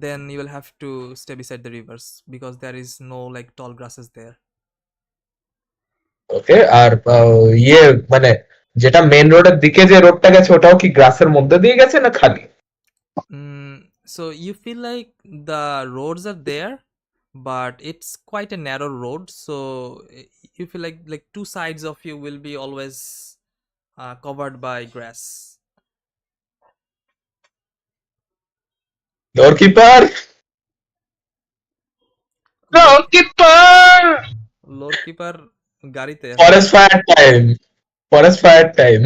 then you will have to stay beside the rivers because there is no like tall grasses there. ওকে, আর ইয়ে মানে যেটা main রোডের দিকে যে রোডটা গেছে ওটাও কি গ্রাসের মধ্যে দিয়ে গেছে না খালি? So you feel like the roads are there, but it's quite a narrow road. So you feel like two sides of you will be always covered by grass. ডোরকিপার, Lord keeper গাড়িতে এখন। Forest fire time, forest fire time.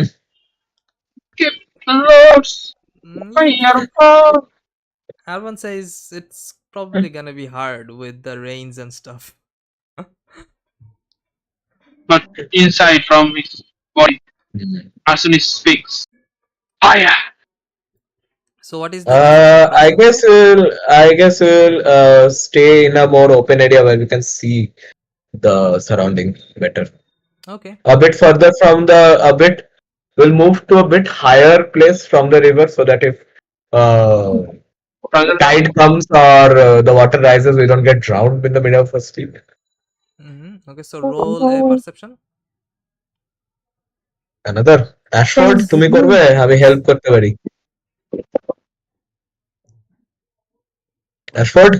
Alban says it's probably gonna be hard with the rains and stuff. But inside from his body, as soon as he speaks, fire. So what is the decision, I Rajan? guess we'll stay in a more open area where we can see the surrounding better. Okay. A bit further from we'll move to a bit higher place from the river so that if tide comes or the water rises, we don't get drowned in the middle of a street. Okay, so roll a perception. Another Ashford, তুমি করবে, আমি help করতে পারি। Ashford,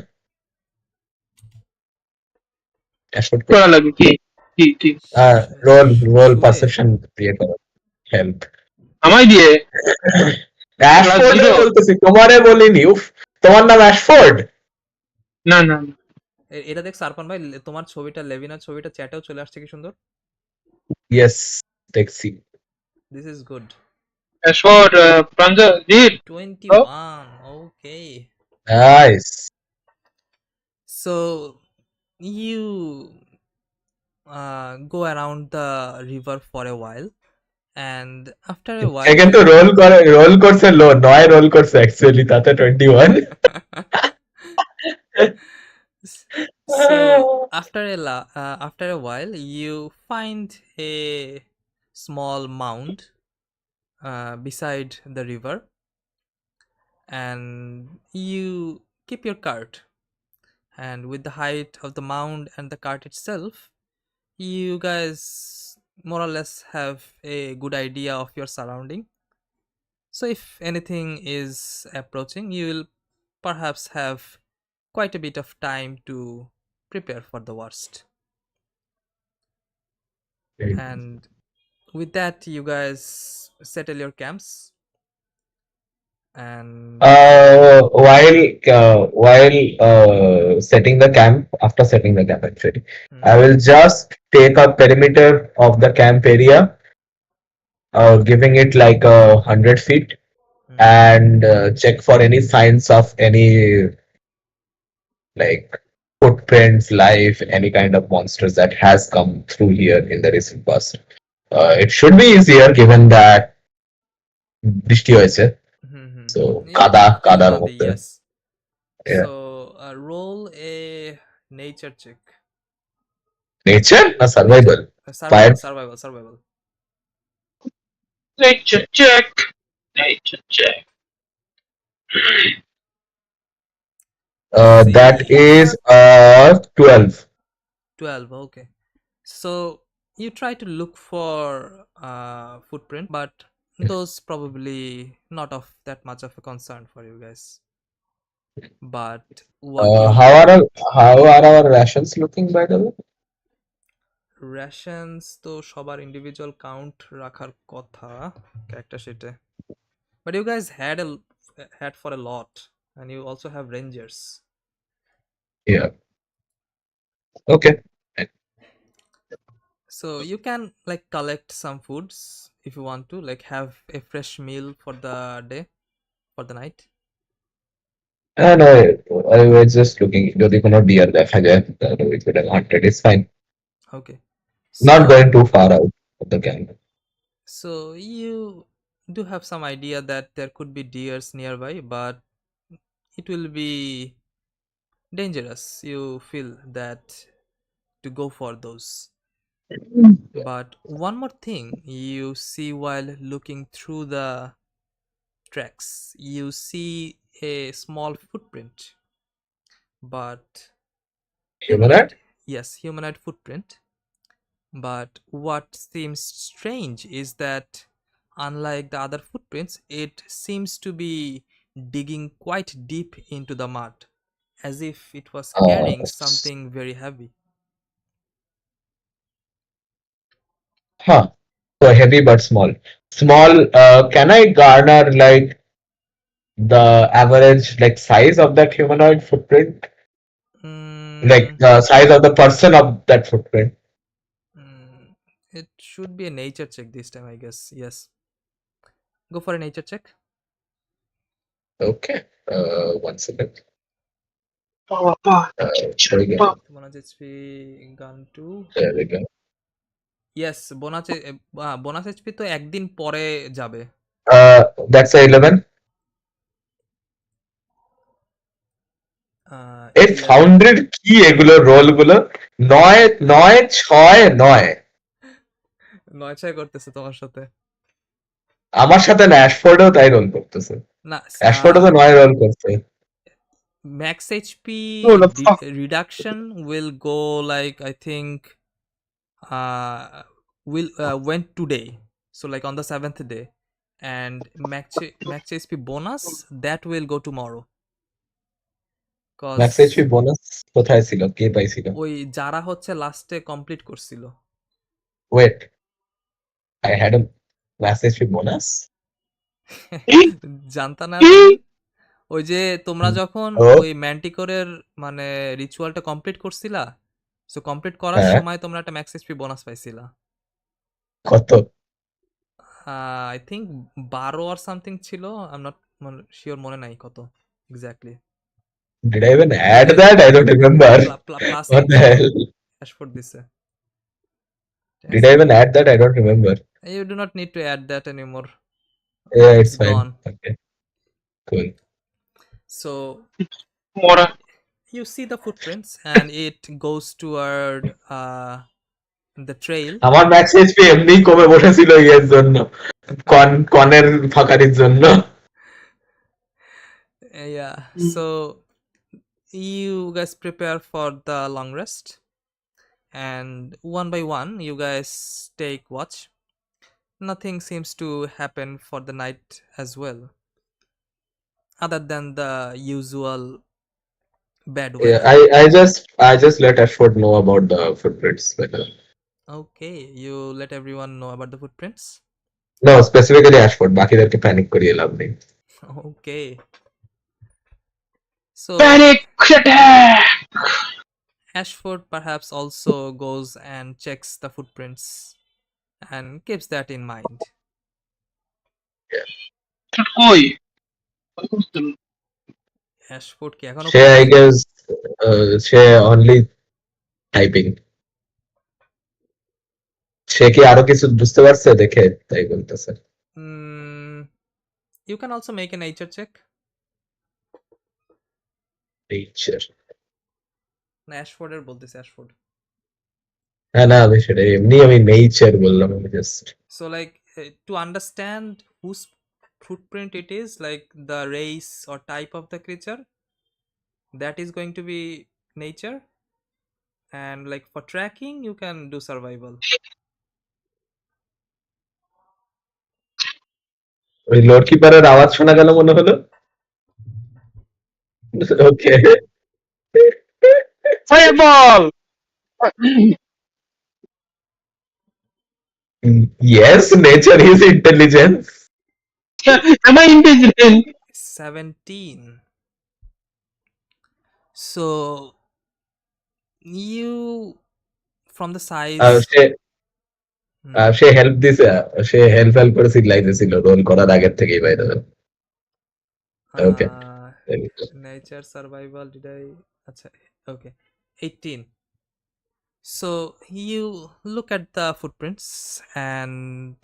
Ashford করা লাগবে কি roll শুয়ে। perception দিয়ে করো, help. আমায় দিয়ে অ্যাশফোর্ড zero? বলতেছি, তোমারে বলিনি। উফ, তোমার নাম অ্যাশফোর্ড? না না এটা দেখ সারপান ভাই, তোমার ছবিটা, লেভিনার ছবিটা চ্যাটেও চলে আসছে, কি সুন্দর। ইয়েস, দেখছি। This is good. as for Pranjal did 21. Okay. Nice. So you go around the river for a while, and after a while কিন্তু রোল করছে লো, 9 রোল করছে অ্যাকচুয়ালি, তাতে 21। so after a while you find a small mound beside the river, and you keep your cart, and with the height of the mound and the cart itself, you guys more or less have a good idea of your surrounding. So if anything is approaching, you will perhaps have quite a bit of time to prepare for the worst. And with that, you guys settle your camps. And while setting the camp, after setting the camp actually, I will just take a perimeter of the camp area, giving it like 100 feet, and check for any signs of any like footprints, life, any kind of monsters that has come through here in the recent past. It should be easier given that বৃষ্টি হয়েছে, so কাদার নদী, মধ্যে। yes. Yeah. So roll a nature check. Nature না survival? Survival. nature check. That is 12. 12. Okay. So you try to look for footprint, but those probably not of that much of a concern for you guys. But what you How are our rations looking, by the way? rations তো সবার individual count রাখার কথা character sheet A, but you guys had for a lot, and you also have rangers. Yeah. Okay. So you can like collect some foods if you want to, like have a fresh meal for the day, for the night. No, I was just looking. যদি কোনো deer দেখা যায়, তাহলে we could have hunted. It's fine. Okay. Not So going too far out of the camp. so you do have some idea that there could be deers nearby, but it will be dangerous. You feel that to go for those. But one more thing you see while looking through the tracks, you see a small footprint, but Humanoid? humanoid. Yes, humanoid footprint. But what seems strange is that, unlike the other footprints, it seems to be digging quite deep into the mud, as if it was Uh, carrying something very heavy. huh. So heavy but small. Small, can I garner like the average like size of that humanoid footprint? Like Mm, the size of the person of that footprint? mm, it should be a nature check this time, I guess. Yes. Go for a nature check. Okay. 1 second. There we go. Bonus HP gun 2. There we go. Yes, bonus HP তো একদিন পরে যাবে। That's a 11. এই 11 ফাউন্ড্রির কি এগুলো role গুলো? 9 9 6 9 9-6 করতেছে তোমার সাথে। আমার সাথে না, অ্যাশফোর্ডও তাই রোল করতেছে। না, অ্যাশফোর্ডও তো 9 রোল করছে। max Oh, HP the fuck? reduction will go like, I think, will went today, so like on the 7th day, and max HP bonus that will go tomorrow, max cause HP bonus কোথায় ছিল? কে পাইছিল? ওই যারা হচ্ছে লাস্টে complete করছিল। Wait, I had a max HP bonus? জানতা না এতদিন? ওই যে তোমরা যখন ও ওই ম্যান্টিকোরের মানে রিচুয়ালটা কমপ্লিট করছিলা, সো কমপ্লিট করার হ্যাঁ, সময় তোমরা একটা ম্যাক্স এইচপি বোনাস পাইছিলা। কত? আই থিঙ্ক 12 অর সামথিং ছিল। আই এম নট শিওর, মনে নাই কত এক্স্যাক্টলি। Did I even ওই add যে that? I don't remember. Plus What 8 the ছিল, hell? অ্যাশফোর্ড দিছে। Did I even add that? I don't remember. You do not need to add that anymore. Yeah, It's it's fine. gone. Okay, cool. So Mora. you see the footprints and it goes toward the trail. আমার max HP এমনি কমে বসেছিল ইয়ের জন্য, কনের ফাঁকারির জন্য। Yeah, so you guys prepare for the long rest, and one by one you guys take watch. Nothing seems to happen for the night as well, other than the usual bad Yeah, weather. I just let Ashford know about the footprints. Okay, you let everyone know about the footprints. No, specifically Ashford. বাকিদেরকে panic করিয়ে লাভ নেই। Okay, so Panic attack! Ashford perhaps also goes and checks the footprints and keeps that in mind. কই? Ashford কি এখনো সে I করতেছে? guess সে only typing. সে কি আরো কিছু বুঝতে পারছে দেখে তাই বলতেছে। You can also make a nature check. Nature. না, অ্যাশফোর্ডের বলতেছে, অ্যাশফোর্ড। হ্যাঁ না, আমি সেটাই এমনি আমি নেচার বললাম, আমি just. So like to understand whose footprint it is, like the race or type of the creature, that is going to be nature, and like for tracking you can do survival. ওই Lord কিপারের আওয়াজ শোনা গেল মনে হলো। ওকে। Fireball! Yes, nature is intelligence. Am I intelligent? 17. So you, from the size, say say help দিছে, সে help help করে সিগলাইতেছিল role করার আগের থেকেই বাইরে। ওকে, nature survival, did I, acha, okay, 18. So you look at the footprints and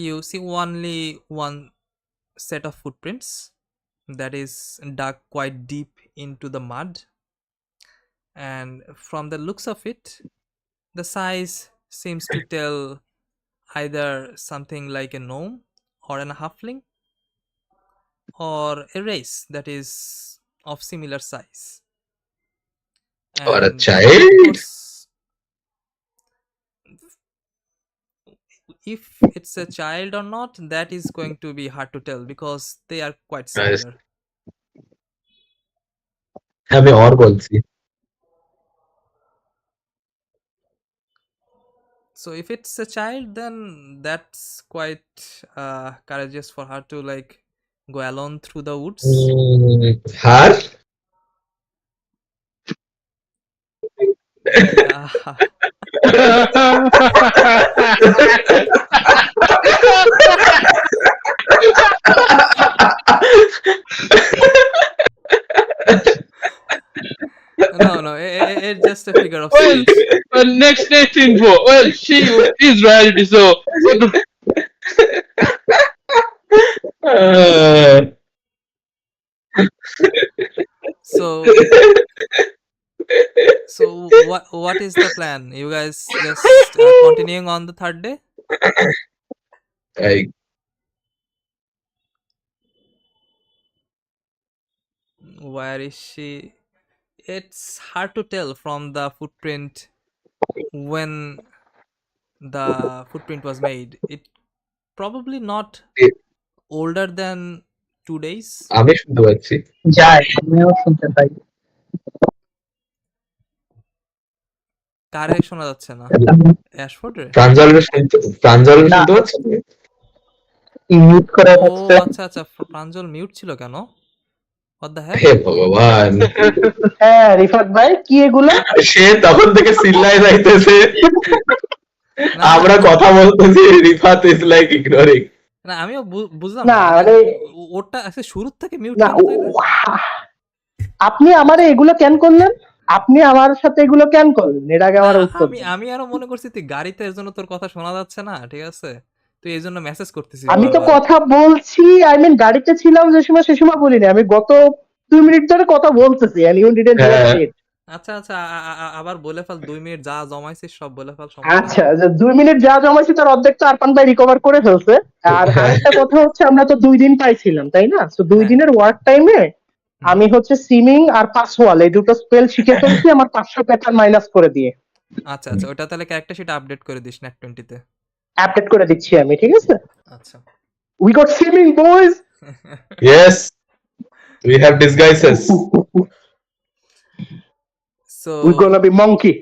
you see only one set of footprints, that is dug quite deep into the mud, and from the looks of it, the size seems to tell either something like a gnome or an halfling, or a race that is of similar size. Or a And of child? course, if it's a child or not, that is going to be hard to tell because they are quite Nice. similar. আমি और বলছি So if it's a child, then that's quite courageous for her to like go alone through the woods. Her Yeah. No, it's just a figure of Well, speech. next info. Well, she is reality, so what the So what is the plan? You guys just continuing on the third day? I Where is she? It's hard to tell from the footprint when the footprint was made. It probably not older than 2 days. আমি শুনতে পাচ্ছি যায় আমিও শুনতে পাই কারে শোনা যাচ্ছে না? অ্যাশফোর্ডের? প্রাঞ্জলের শুনতে না। পাচ্ছেন মিউট করা ও হচ্ছে আচ্ছা, প্রাঞ্জল মিউট ছিল কেন? What the heck? হে ভগবান হ্যাঁ রিফাত ভাই কি এগুলো সে তখন থেকে চিল্লায় যাইতেছে না, আমরা কথা বলতেছি রিফাত ইজ লাইক ইগনোরিং না আমিও বুঝলাম না, না। মানে ওটা শুরু থেকে মিউট না কেন তাইলে? আপনি আমারে এগুলো কেন করলেন আপনি আমার সাথে এগুলো কেন করলেন এর আগে আমার উত্তর দেন। আমি আরো মনে করছি তুই গাড়িতে এর জন্য তোর কথা শোনা যাচ্ছে না, ঠিক আছে? তুই এই জন্য মেসেজ করতেছিস আমি তো বারবার। কথা বলছি আই মিন গাড়িতে ছিলাম যে সময় সে সময় বলিনি আমি গত 2 মিনিট ধরে কথা বলতেছি and you didn't hear it আচ্ছা আবার বলে ফেল, 2 মিনিট যা জমাইছিস সব বলে ফেল, সমস্যা নেই। আচ্ছা যে 2 মিনিট যা জমাইছি তার অর্ধেক তো আরপান ভাই রিকভার করে ফেলছে আর আরেকটা কথা হচ্ছে আমরা তো 2 দিন পাইছিলাম তাই না তো 2 হ্যাঁ। দিনের ওয়ার্ক টাইমে আমি হচ্ছে সিমিং আর পাসওয়াল এই দুটো স্পেল শিখে ফেলছি আমার 500 প্যাটার্ন মাইনাস করে দিয়ে আচ্ছা ওটা তাহলে ক্যারেক্টার শিট আপডেট করে দিস নেট 20 তে। আপডেট করে দিচ্ছি আমি ঠিক আছে আচ্ছা। We got seeming boys yes we have disguises So we gonna be monkey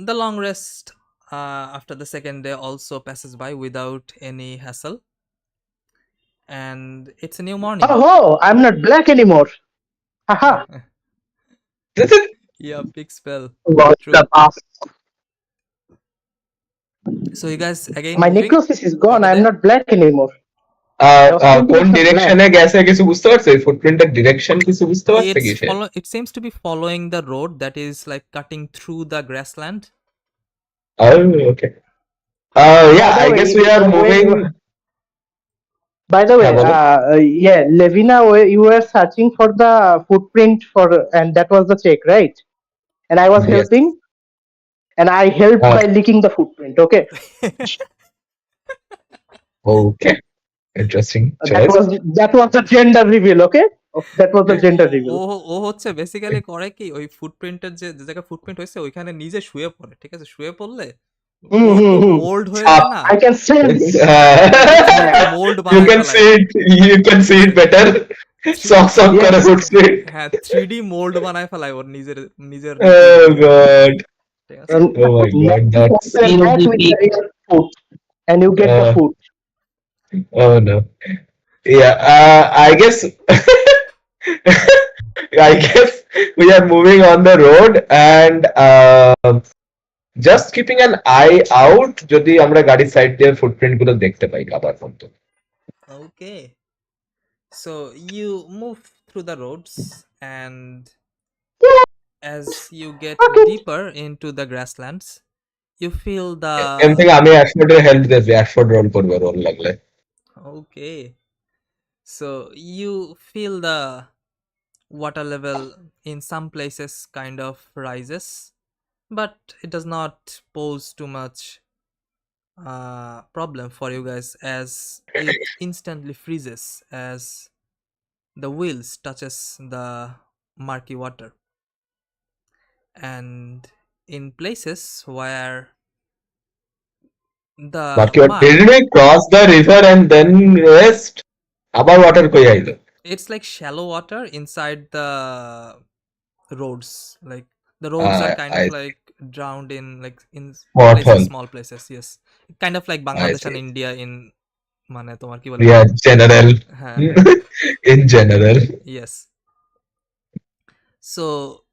the long rest after the second day also passes by without any hassle, and it's a new morning. Oh, I'm not black anymore. Haha. Yeah, big spell. What True. the fuck? So you guys again My moving necrosis is gone. over I'm there? not black anymore. কোন ডিরেকশনে গেছে কিছু বুঝতে পারছো এই ফুটপ্রিন্টের direction কিছু বুঝতে পারছে কি সে It seems to be following the road that is like cutting through the grassland. Oh, okay. Yeah, I guess we are moving. By the way, Yeah, yeah, Levina, you were searching for the footprint for, and that was the check, right? And I was Yes. helping, and I helped Ah. by licking the footprint. Okay, Okay. Interesting that choice. was the gender reveal. Okay, that was the gender reveal. ও হচ্ছে basically করে কি ওই ফুটপ্রিন্টের যে জায়গায় footprint হয়েছে ওইখানে নিজে শুয়ে পড়ে, ঠিক আছে? শুয়ে পড়লে মোল্ড হয়ে যায় না, I can sense. Mould You বানায় can ফেলায়। see it. You can see it better. Sok করে footprint. হ্যাঁ 3D মোল্ড বানায় ফেলায় ওর নিজের Oh God. ঠিক আছে? Oh my God. That's. That with the real foot, and you get the foot. Oh no. Yeah. I guess. I guess we are moving on the road and just keeping an eye out যদি আমরা গাড়ির side দিয়ে footprint গুলো দেখতে পাই আবার মতো Okay. So you move through the roads, and as you get deeper into the grasslands, you feel the um থেকে আমি অ্যাশফোর্ডের হেল্প দেব অ্যাশফোর্ড রোল করবে রোল লাগলে okay. So you feel the water level in some places kind of rises, but it does not pose too much problem for you guys, as it instantly freezes as the wheels touches the murky water. And in places where the বাকি mud, didn't we cross the river and then rest? আবার water কই আইলো? it's like shallow water inside the roads, like the roads are kind of I like drowned in, like in places, pothole. small places, yes, kind of like I Bangladesh and see. India in, মানে তোমার কি বলে, Yeah, general. হ্যাঁ হ্যাঁ, In general. yes. So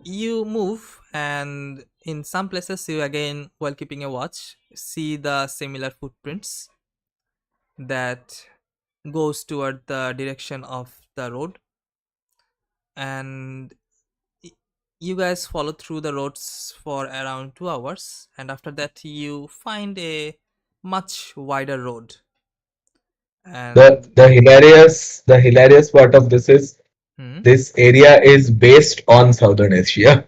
you move, and in some places you again, while keeping a watch, see the similar footprints that goes toward the direction of the road. And y- you guys follow through the roads for around 2 hours, and after that you find a much wider road. The And the hilarious part of this is hmm? this area is based on Southern Asia.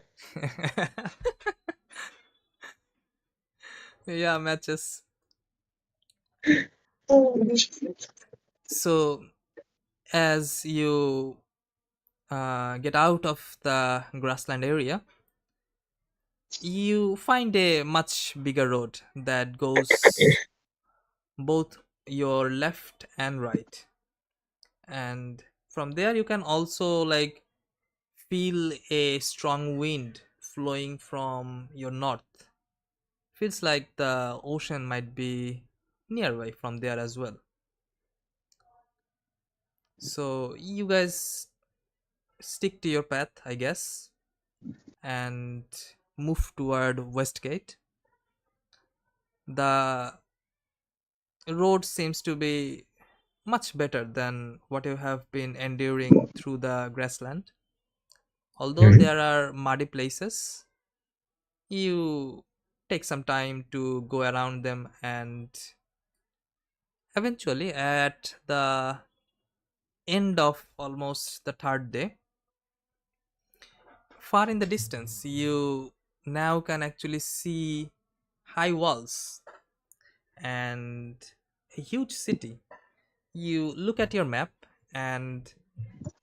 Yeah, matches. So as you get out of the grassland area, you find a much bigger road that goes both your left and right. And from there you can also like feel a strong wind flowing from your north. Feels like the ocean might be nearby from there as well. So you guys stick to your path, I guess, and move toward Westgate. The road seems to be much better than what you have been enduring through the grassland. Although Mhm. there are muddy places, you take some time to go around them, and eventually, at the end of almost the third day, far in the distance, you now can actually see high walls and a huge city. You look at your map, and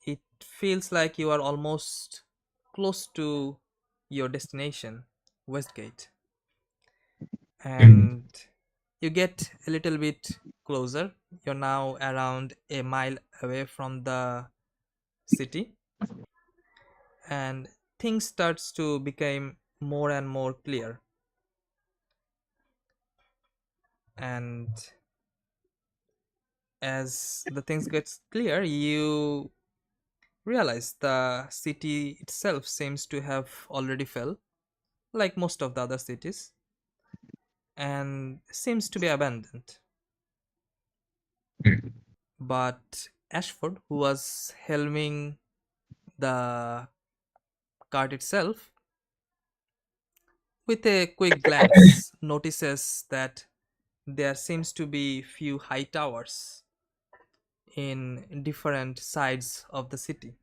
it feels like you are almost close to your destination, Westgate. Mm. And you get a little bit closer. You're now around a mile away from the city, and things starts to become more and more clear. And as the things gets clear, you realize the city itself seems to have already fell, like most of the other cities, and seems to be abandoned. Mm. But Ashford, who was helming the cart itself, with a quick glance, notices that there seems to be few high towers in different sides of the city,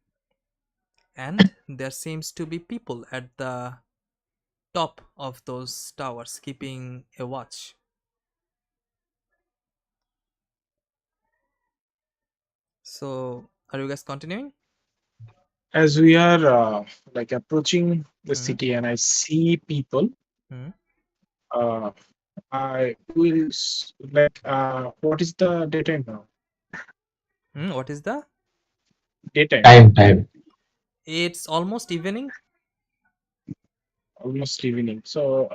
and there seems to be people at the top of those towers keeping a watch. So, are you guys continuing? As we are like approaching the Hmm. city and I see people, Hmm. uh, I will like what is the daytime now? Hmm. What is the? Daytime, Time. It's almost evening. almost evening. So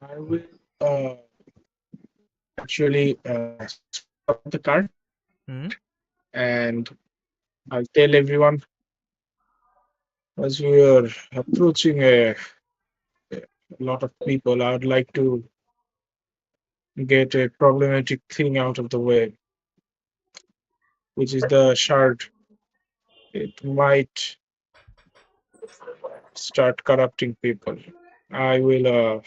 I will uh, actually stop the car Hmm. and I'll tell everyone as we are approaching a lot of people. I'd like to get a problematic thing out of the way, which is the shard. It might start corrupting people. I will.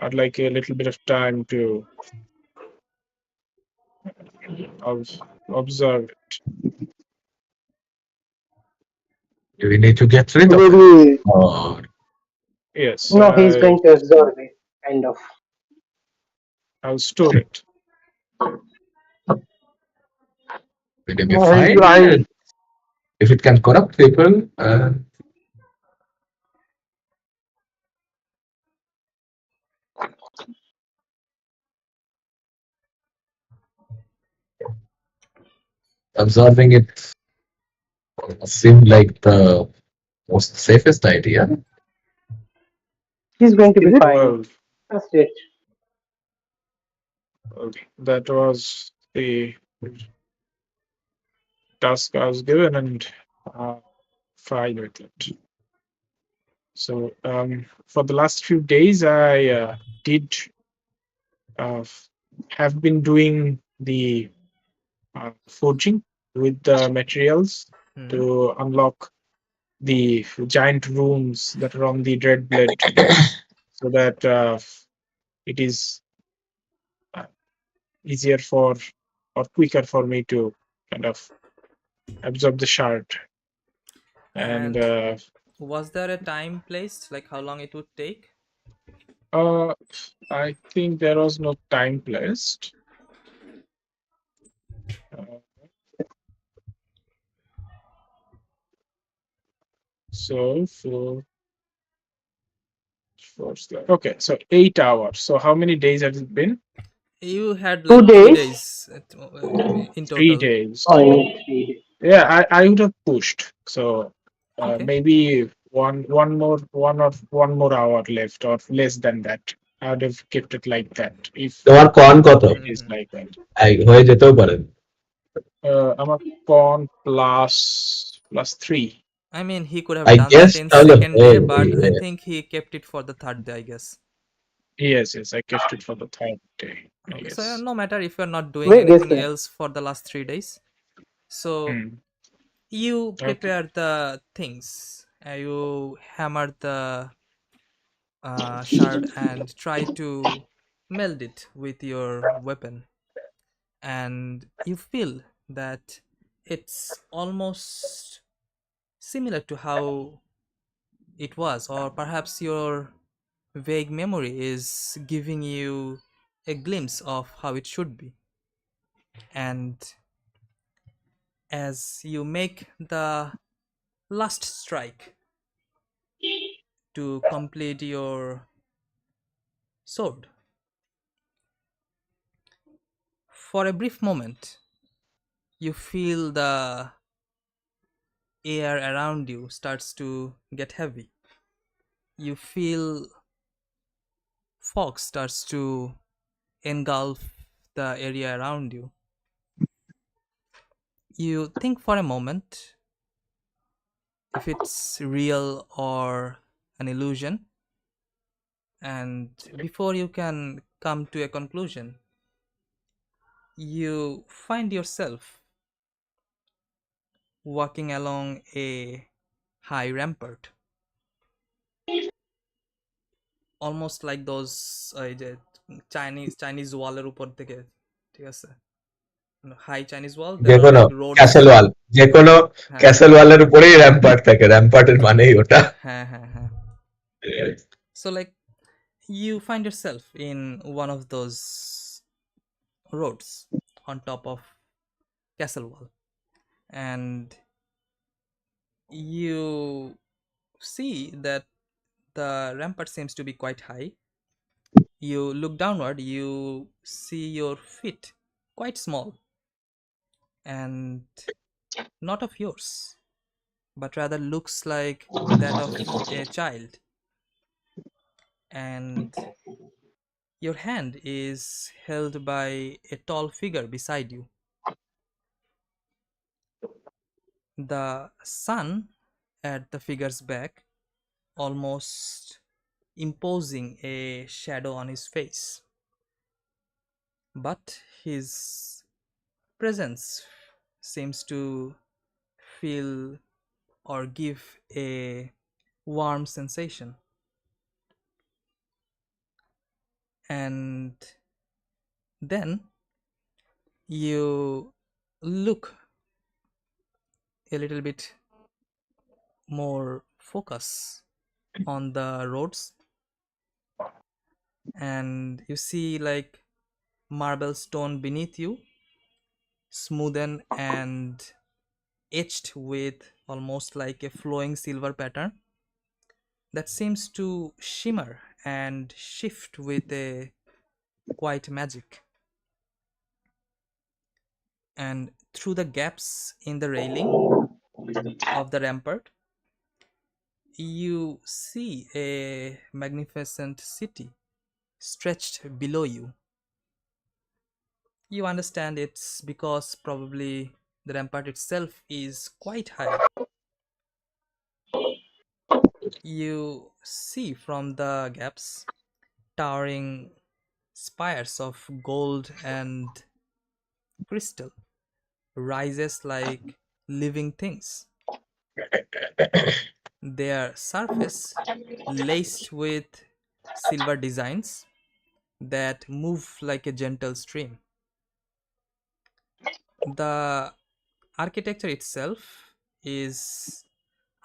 I'd like a little bit of time to observe it. Do we need to get rid of it? Maybe Or Yes, no, he's going to absorb it, kind of. I'll store it. will it be No, he's fine? lying. If it can corrupt people, absorbing it seemed like the most safest idea. He's going to be fine. Well, Trust it. that was the task I was given, and fine with it. So for the last few days, I did have been doing the forging with the materials to unlock the giant rooms that are on the Dreadblade, so that it is easier for or quicker for me to kind of absorb the shard. And was there a time placed, like how long it would take? I think there was no time placed. So okay, so 8 hours. So how many days has it been? You had 2 like 3 days. days in 3 total. days. Oh, in 3 days. Yeah, I would have pushed. So Okay. maybe one more hour left, or less than that. I would have kept it like that if তোমার কন কত? it is like that. হয়ে যেতেও পারে। আমার con plus 3. I mean, he could have I done guess that in তাহলে second day, হয়ে but I যাবে। think he kept it for the third day, I guess. Yes, I kept it for the third day, I Okay, guess. so no matter if you're not doing Wait, anything listen. else for the last 3 days, so you Okay. prepare the things. You hammer the shard and try to meld it with your weapon, and you feel that it's almost similar to how it was, or perhaps your vague memory is giving you a glimpse of how it should be. And as you make the last strike to complete your sword, for a brief moment you feel the air around you starts to get heavy. You feel fog starts to engulf the area around you. You think for a moment if it's real or an illusion, and before you can come to a conclusion, you find yourself walking along a high rampart, almost like those যে Chinese ওয়ালের উপর থেকে, ঠিক আছে, high Chinese ওয়াল, যে there are কোনো like roads. Castle ওয়াল, যে কোনো ক্যাসেল ওয়ালের উপরেই র্যাম্পার্ট থাকে, র্যাম্পার্টের মানেই ওটা। হ্যাঁ হ্যাঁ হ্যাঁ। So like you find yourself in one of those roads on top of castle wall, and you see that the rampart seems to be quite high. You look downward, you see your feet quite small, and not of yours, but rather looks like that of a child. And your hand is held by a tall figure beside you. The sun at the figure's back, almost imposing a shadow on his face. But his presence seems to feel or give a warm sensation. And then You look a little bit more focus on the roads, and you see like marble stone beneath you, smoothen and etched with almost like a flowing silver pattern that seems to shimmer and shift with a quiet magic. And through the gaps in the railing of the rampart, you see a magnificent city stretched below you. You understand it's because probably the rampart itself is quite high. You see from the gaps towering spires of gold and crystal rises like living things, their surface laced with silver designs that move like a gentle stream. The architecture itself is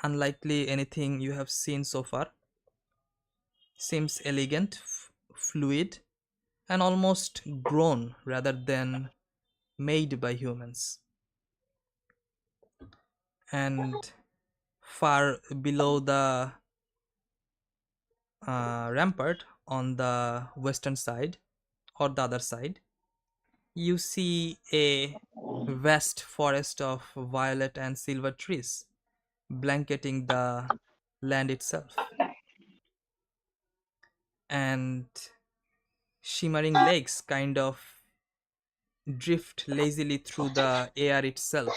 unlikely anything you have seen so far. Seems elegant, fluid, and almost grown rather than made by humans. And far below the rampart on the western side or the other side, you see a vast forest of violet and silver trees blanketing the land itself, and shimmering lakes kind of drift lazily through the air itself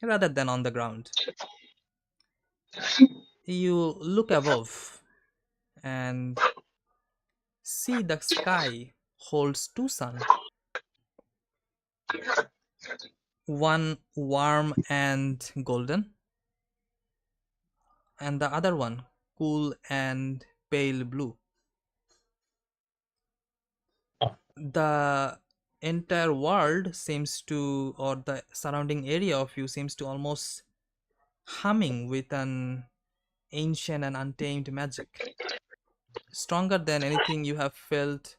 rather than on the ground. You look above and see the sky holds two suns, one warm and golden, and the other one cool and pale blue. The entire world seems to, or the surrounding area of you seems to almost humming with an ancient and untamed magic, stronger than anything you have felt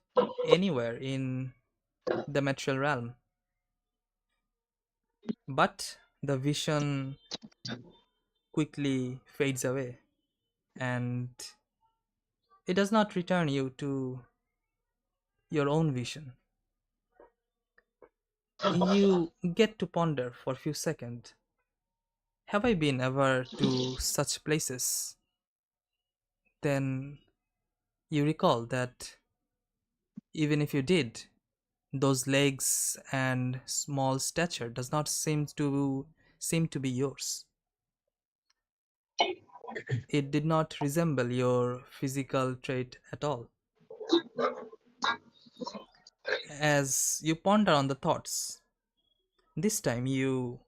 anywhere in the material realm. But the vision quickly fades away, and it does not return you to your own vision. You get to ponder for a few seconds. Have I been ever to such places? Then you recall that even if you did, those legs and small stature does not seem to be yours. It did not resemble your physical trait at all. As you ponder on the thoughts, this time you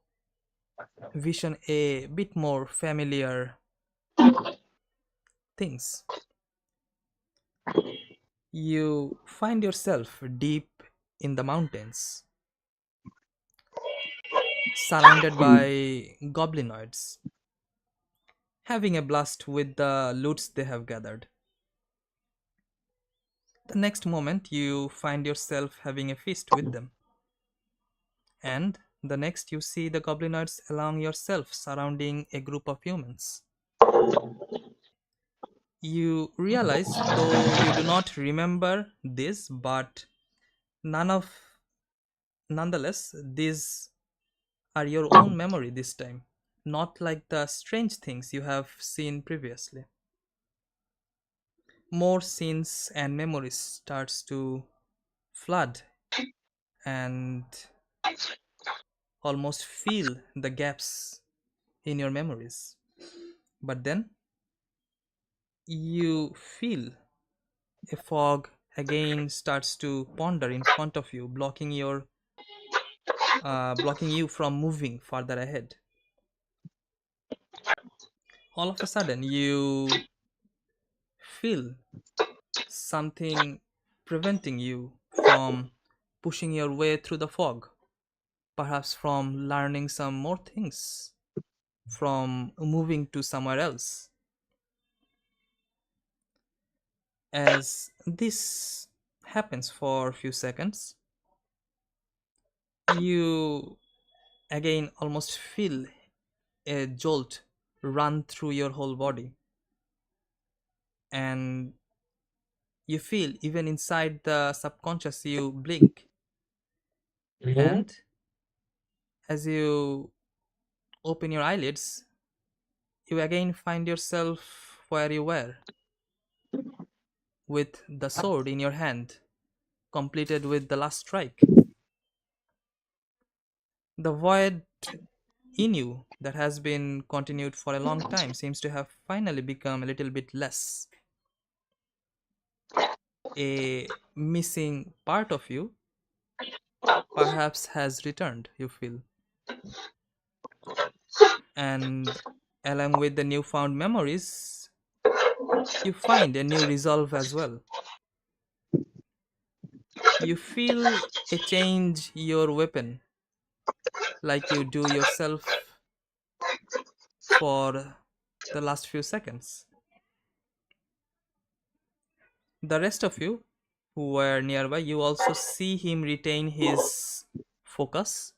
vision a bit more familiar things. You find yourself deep in the mountains, surrounded by goblinoids, having a blast with the loots they have gathered. The next moment, you find yourself having a feast with them, and the next, you see the goblinoids along yourself surrounding a group of humans. You realize, though you do not remember this, but none of nonetheless, these are your own memory this time, not like the strange things you have seen previously. More scenes and memories starts to flood and almost fill the gaps in your memories. But then you feel a fog again starts to ponder in front of you, blocking you from moving further ahead. All of a sudden, you feel something preventing you from pushing your way through the fog, perhaps from learning some more things, from moving to somewhere else. As this happens for a few seconds, you again almost feel a jolt run through your whole body, and you feel even inside the subconscious you blink, Mhm. and as you open your eyelids, you again find yourself where you were, with the sword in your hand, completed with the last strike. The void in you that has been continued for a long time seems to have finally become a little bit less. A missing part of you perhaps has returned, you feel. And along with the newfound memories, you find a new resolve as well. You feel a change your weapon, like you do yourself for the last few seconds. The rest of you who were nearby, you also see him retain his focus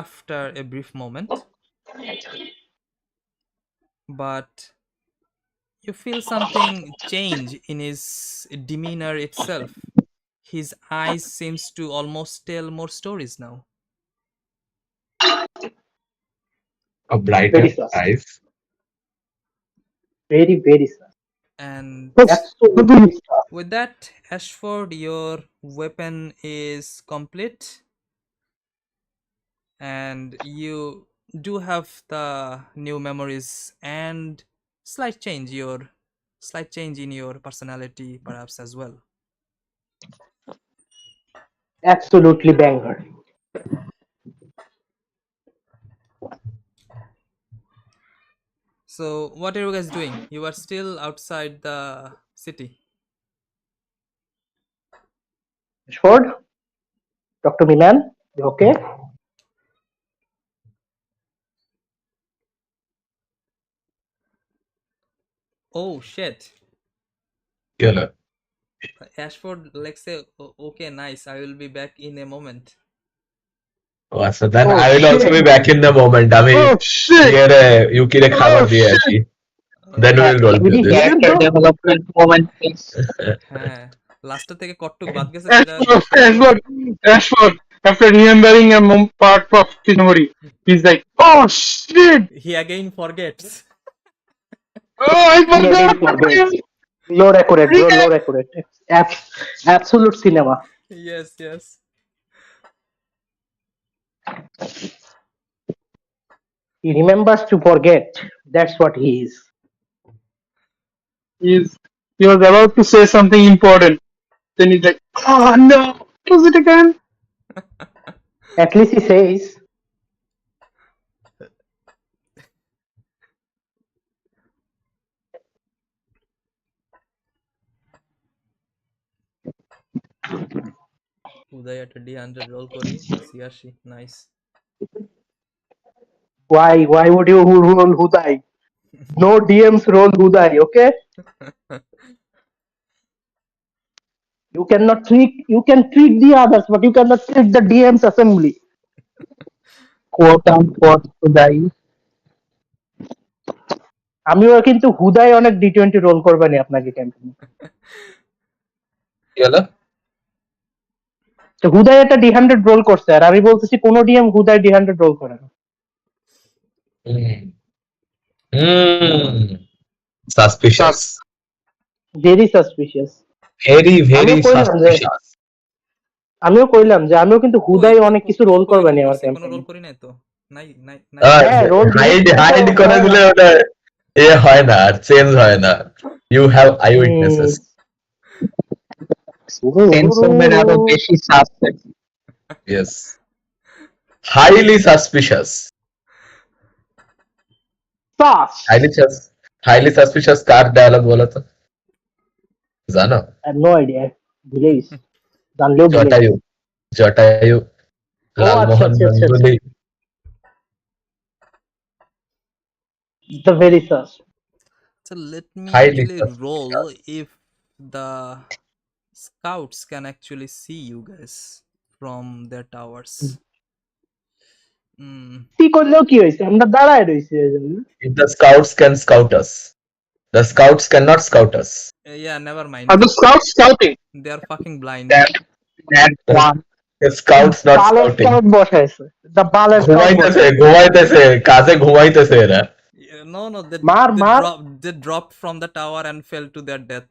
after a brief moment, but you feel something change in his demeanor itself. His eyes seems to almost tell more stories now. A Very brighter sus. eyes. Very, very sus. And Absolutely sus. with that, Ashford, your weapon is complete, and you do have the new memories and slight change in your personality perhaps as well. Absolutely banger. So what are you guys doing? You are still outside the city. Ashford, Dr. Milan, you okay? Oh shit. Yellow. Ashford like say, okay, nice, I will be back in a moment." Oh, so then Oh I will also be shit! back in the moment. আমি Oh shit! ইয়ে ইউকিরে Oh খাবার দিয়ে shit! আসি। Then we Okay. will roll Did through he this. hear it Character though? development moment, please. হ্যাঁ, লাস্টটা থেকে কটটুক বাদ গেছে সেটা Ashford, একটু বলো। Ashford, after remembering a part of his memory, he's like, "Oh shit! He again forgets. Oh, I He again forgot." forgets. Lord accurate, bro. Lord accurate. Absolute cinema. Yes, yes. He remembers to forget. That's what he is. He was about to say something important. Then he's like, "Oh no, what was it again?" At least he says, উদয় একটা D100 role করি, সিয়াশি, nice. why would you roll Hudai? No DMs roll Hudai, okay? You cannot trick, you can trick the others, but you cannot trick the DMs assembly. Quote unquote Udai. আমিও কিন্তু হুদাই অনেক D20 role করবানি আপনাকে ক্যাম্পেইনে। Yellow. তো হুদাই একটা D100 role করছে আর আমি বলতেছি কোন ডিএম হুদাই D100 রোল করে না। Hmm. Hmm. Suspicious. Very suspicious. Very, আমিও very কইলাম যে suspicious. আমিও কিন্তু কই হুদাই অনেক কিছু রোল কই করবানি রোল আমার করছি? কোনো ক্যাম্পেইনে। রোল করি নাই তো। নাই নাই নাই নাই। হ্যাঁ রোল হাইড করে দিলে ওটা এ হয় না, আর চেঞ্জ হয় না। You have eyewitnesses. সেন্সরম্যান আরো বেশি suspect. Yes, highly suspicious. Sus. Highly suspicious কার ডায়লগ বলো তো, জানো? আই হ্যাভ নো আইডিয়া, ভুলে গেছি, জানলেও ভুলে জটায়ু। গেছি। জটায়ু, ও আচ্ছা লালমোহন আচ্ছা আচ্ছা আচ্ছা, Ganguly. The very sus. So let me Highly actually roll suspicious. if the scouts can actually see you guys from their towers. কি করলেও কি হয়েছে, আমরা দাঁড়ায় রয়েছি এই জন্য। If the scouts can scout us, the scouts cannot scout us. Yeah, never mind. Are the scouts scouting? They are fucking blind. That one. The scouts not বালের scouting. স্কাউট বসাইছে, দ্য বালের স্কাউট ঘুমাইতেছে বসাইছে। ঘুমাইতেছে কাজে ঘুমাইতেছে এরা। Yeah, no, মার মার। they dropped from the tower and fell to their death.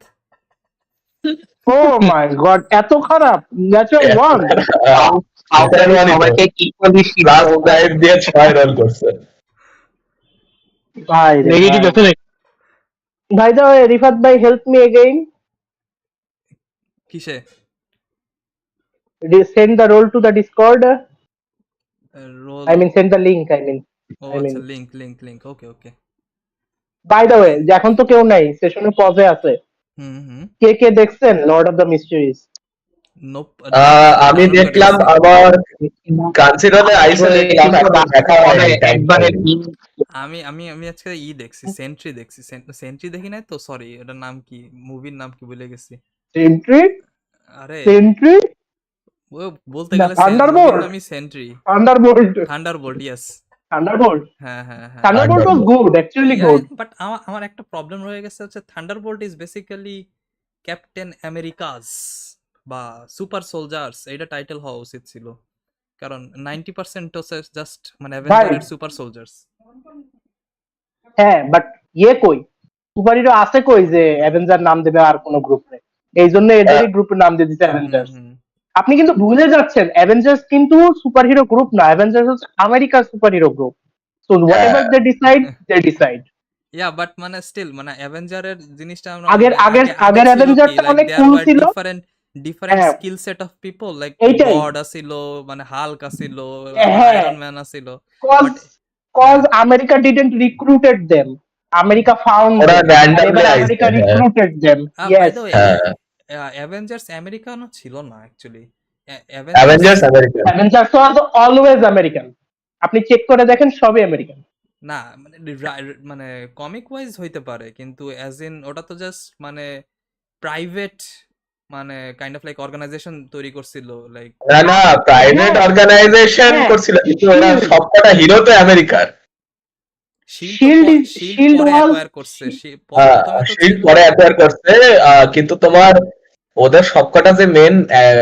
Oh my god, এত খারাপ। Natural one. Outer সবাইকে equally shield প্লাস করবে। 5 দিয়ে 6 রান করছে। ভাই রে নেগেটিভ ভাই। আছে নাকি? ভাই দা রিফাত ভাই, হেল্প মি এগেইন। কিসে? Send the role to the Discord. Roll. I mean, send the link. I mean, Oh, I আচ্ছা, mean. link. Okay. By the way, এখন তো কেউ নাই, সেশনে পজে আছে। কে কে দেখছেন Lord of the mysteries? Nope. আমি download করে দেখলাম দিছি। আবার কানসিডারে আইসে দেখলাম এখন দেখা হয় নাই টাইম একবারে আমি আজকে দেখছি, সেন্ট্রি দেখছি। সেন্ট্রি দেখি নাই তো, সরি, ওটার নাম কি, মুভির নাম কি ভুলে গেছি। সেন্ট্রি? আরে সেন্ট্রি? ও বলতে না, গেলে মুভির থান্ডারবোল্ট। নামই Sentry. Thunderbolt. Thunderbolt, yes. Thunderbolt. হ্যাঁ। Thunderbolt was good, actually good. But আমার একটা প্রবলেম রয়ে গেছে, হচ্ছে Thunderbolt is basically Captain Americas বা সুপার সোলজার্স, এটা টাইটেল হওয়া উচিত ছিল, কারণ 90% হচ্ছে জাস্ট মানে অ্যাভেঞ্জারের সুপার সোলজার্স। হ্যাঁ, বাট কই সুপারহিরো আছে কই যে অ্যাভেঞ্জার নাম দেবে আর কোন গ্রুপে? এই জন্য এদেরই গ্রুপের নাম দিয়ে দিতে অ্যাভেঞ্জার্স। আপনি কিন্তু ভুলে যাচ্ছেন, অ্যাভেঞ্জার্স কিন্তু সুপারহিরো গ্রুপ না, অ্যাভেঞ্জার্স হচ্ছে আমেরিকার superhero group. So whatever they decide. Yeah, but মানে স্টিল মানে অ্যাভেঞ্জারের জিনিসটা আমরা আগের অ্যাভেঞ্জারটা অনেক কুল ছিল। Different skill set of people, like god আছিল, মানে হাল্ক আছিল, আয়রন ম্যান আছিল, cause America didn't recruited them, America found ওরা देम, র্যান্ডমলি আমেরিকা আইছে। Recruited them. By the way, হ্যাঁ, অ্যাভেঞ্জার্স আমেরিকানো ছিল না actually. Avengers American. Avengers was always American. আপনি চেক করে দেখেন, সবই আমেরিকান। না মানে কমিক ওয়াইজ হইতে পারে, কিন্তু অ্যাজ ইন ওটা তো জাস্ট মানে প্রাইভেট, মানে কাইন্ড অফ লাইক অর্গানাইজেশন তৈরি করছিল, লাইক না প্রাইভেট অর্গানাইজেশন করছিল, কিন্তু ওরা সবকটা হিরো তো আমেরিকার। শিল্ড পরে অ্যাকোয়ার করছে, প্রথমে তো শিল্ড ছিল। পরে অ্যাকোয়ার করছে, কিন্তু তোমার ওদের সবকটা যে মেন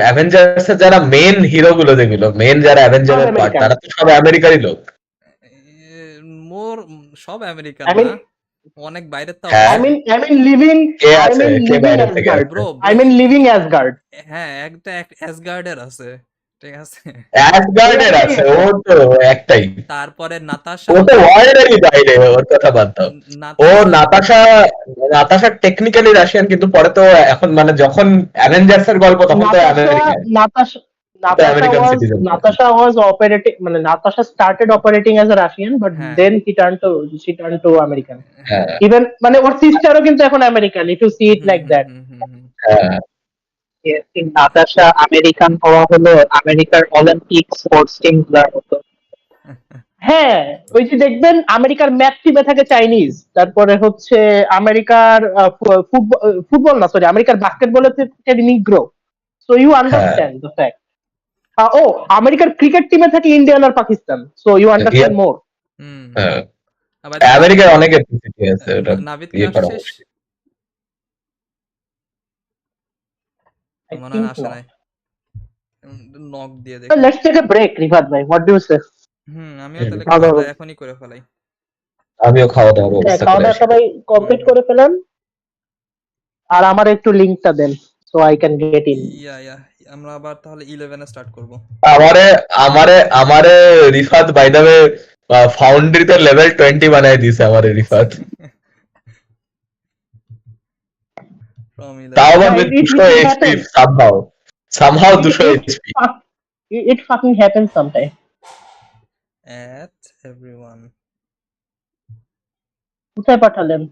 অ্যাভেঞ্জার্স এর যারা মেন হিরো গুলো, যেগুলো মেন যারা অ্যাভেঞ্জারের পার্ট, তারা তো সব আমেরিকারই লোক। মোর সব আমেরিকান না, অনেক বাইরে তো। হ্যাঁ, লিভিং অ্যাসগার্ড। হ্যাঁ, একটা অ্যাসগার্ডের আছে, ঠিক আছে। অ্যাসগার্ডের আছে, ও তো একটাই। তারপরে নাতাশা, ও তো ওয়ার্ল্ডেরই বাইরে, ওর কথা বাদ দাও। ও নাতাশা টেকনিক্যালি রাশিয়ান, কিন্তু পরে তো এখন মানে যখন অ্যাভেঞ্জার্স এর গল্প, তখন তো আমেরিকান। Natasha was operating, মানে Natasha started operating as a Russian, but then she turned to American. Even মানে ওর সিস্টারও কিন্তু এখন American, if you see it like that. Natasha American হওয়া হলো আমেরিকার অলিম্পিক স্পোর্টস টিম গুলার মতো। হ্যাঁ, ওই যে দেখবেন আমেরিকার ম্যাচ টিমে থাকে চাইনিজ, তারপরে হচ্ছে আমেরিকার ফুটবল না, সরি, আমেরিকার বাস্কেটবলে থাকে negro. So you understand the fact. ও আমেরিকার ক্রিকেট টিমে থাকে ইন্ডিয়ান আর Pakistan, so you understand more. আমেরিকার অনেক এথনিসিটি আছে, ওটা নাভিদ ইয়ে করা শেষ উচিত। মনে আসে নাই, নক দিয়ে দেখ। Let's take a break, Rifat ভাই, হোয়াট ডু ইউ সে? আমিও তাহলে খাওয়া এখনই করে ফেলাই। আমিও খাওয়া দাওয়ার ব্যবস্থা করে আসি। সবাই কমপ্লিট করে ফেলেন, আর আমার একটু লিংকটা দেন so I can get in. Yeah আমরা আবার তাহলে 11 এ স্টার্ট করব। আমারে রিফাত বাই দ্য ওয়ে ফাউন্ড্রিতে লেভেল 20 বানায় দিয়েছে আমারে রিফাত। তাও আবার with 200 HP somehow 200 HP. It fucking happens sometime. At everyone. কোথায় পাঠালেন?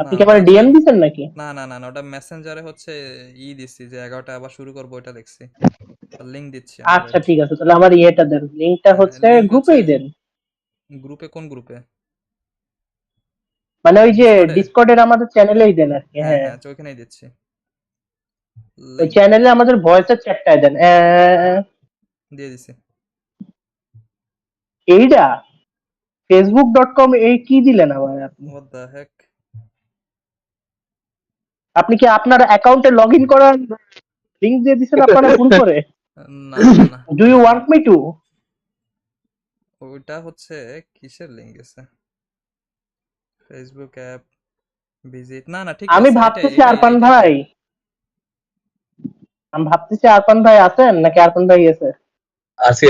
আপনি কি আমার ডিএম দিছেন নাকি? না না না না, ওটা মেসেঞ্জারে হচ্ছে দিচ্ছি যে 11টা আবার শুরু করবো, ওইটা দেখছি, লিঙ্ক দিচ্ছি আমি। আচ্ছা ঠিক আছে, তাহলে আমার ইয়েটা দেন, লিঙ্কটা হচ্ছে লিঙ্ক হচ্ছে গ্রুপেই দেন। গ্রুপে, কোন গ্রুপে? মানে ওই যে ডিসকর্ডে? ডিসকর্ডের আমাদের চ্যানেলেই দেন আর কি। হ্যাঁ হ্যাঁ, হ্যাঁ, ওইখানেই দিচ্ছি ওই লিঙ্ক, চ্যানেলে আমাদের ভয়েসের চ্যাটটায় দেন। দিয়ে দিছি। এইটা facebook.com এই কি দিলেন আমার আপনি? হোয়াট দ্য হেক? আপনি কি আপনার অ্যাকাউন্টে লগইন করার লিংক দিয়ে দিছেন আপনারা ভুল করে? না না না, do you want me to? ওইটা হচ্ছে কিসের লিঙ্ক গেছে? ফেসবুক অ্যাপ ভিজিট, না না ঠিক আমি আছে, ভাবতেছি এটাই আরফান এটাই ভাই, আমি ভাবতেছি আরফান ভাই আছেন নাকি আরফান ভাই গেছে? আসি।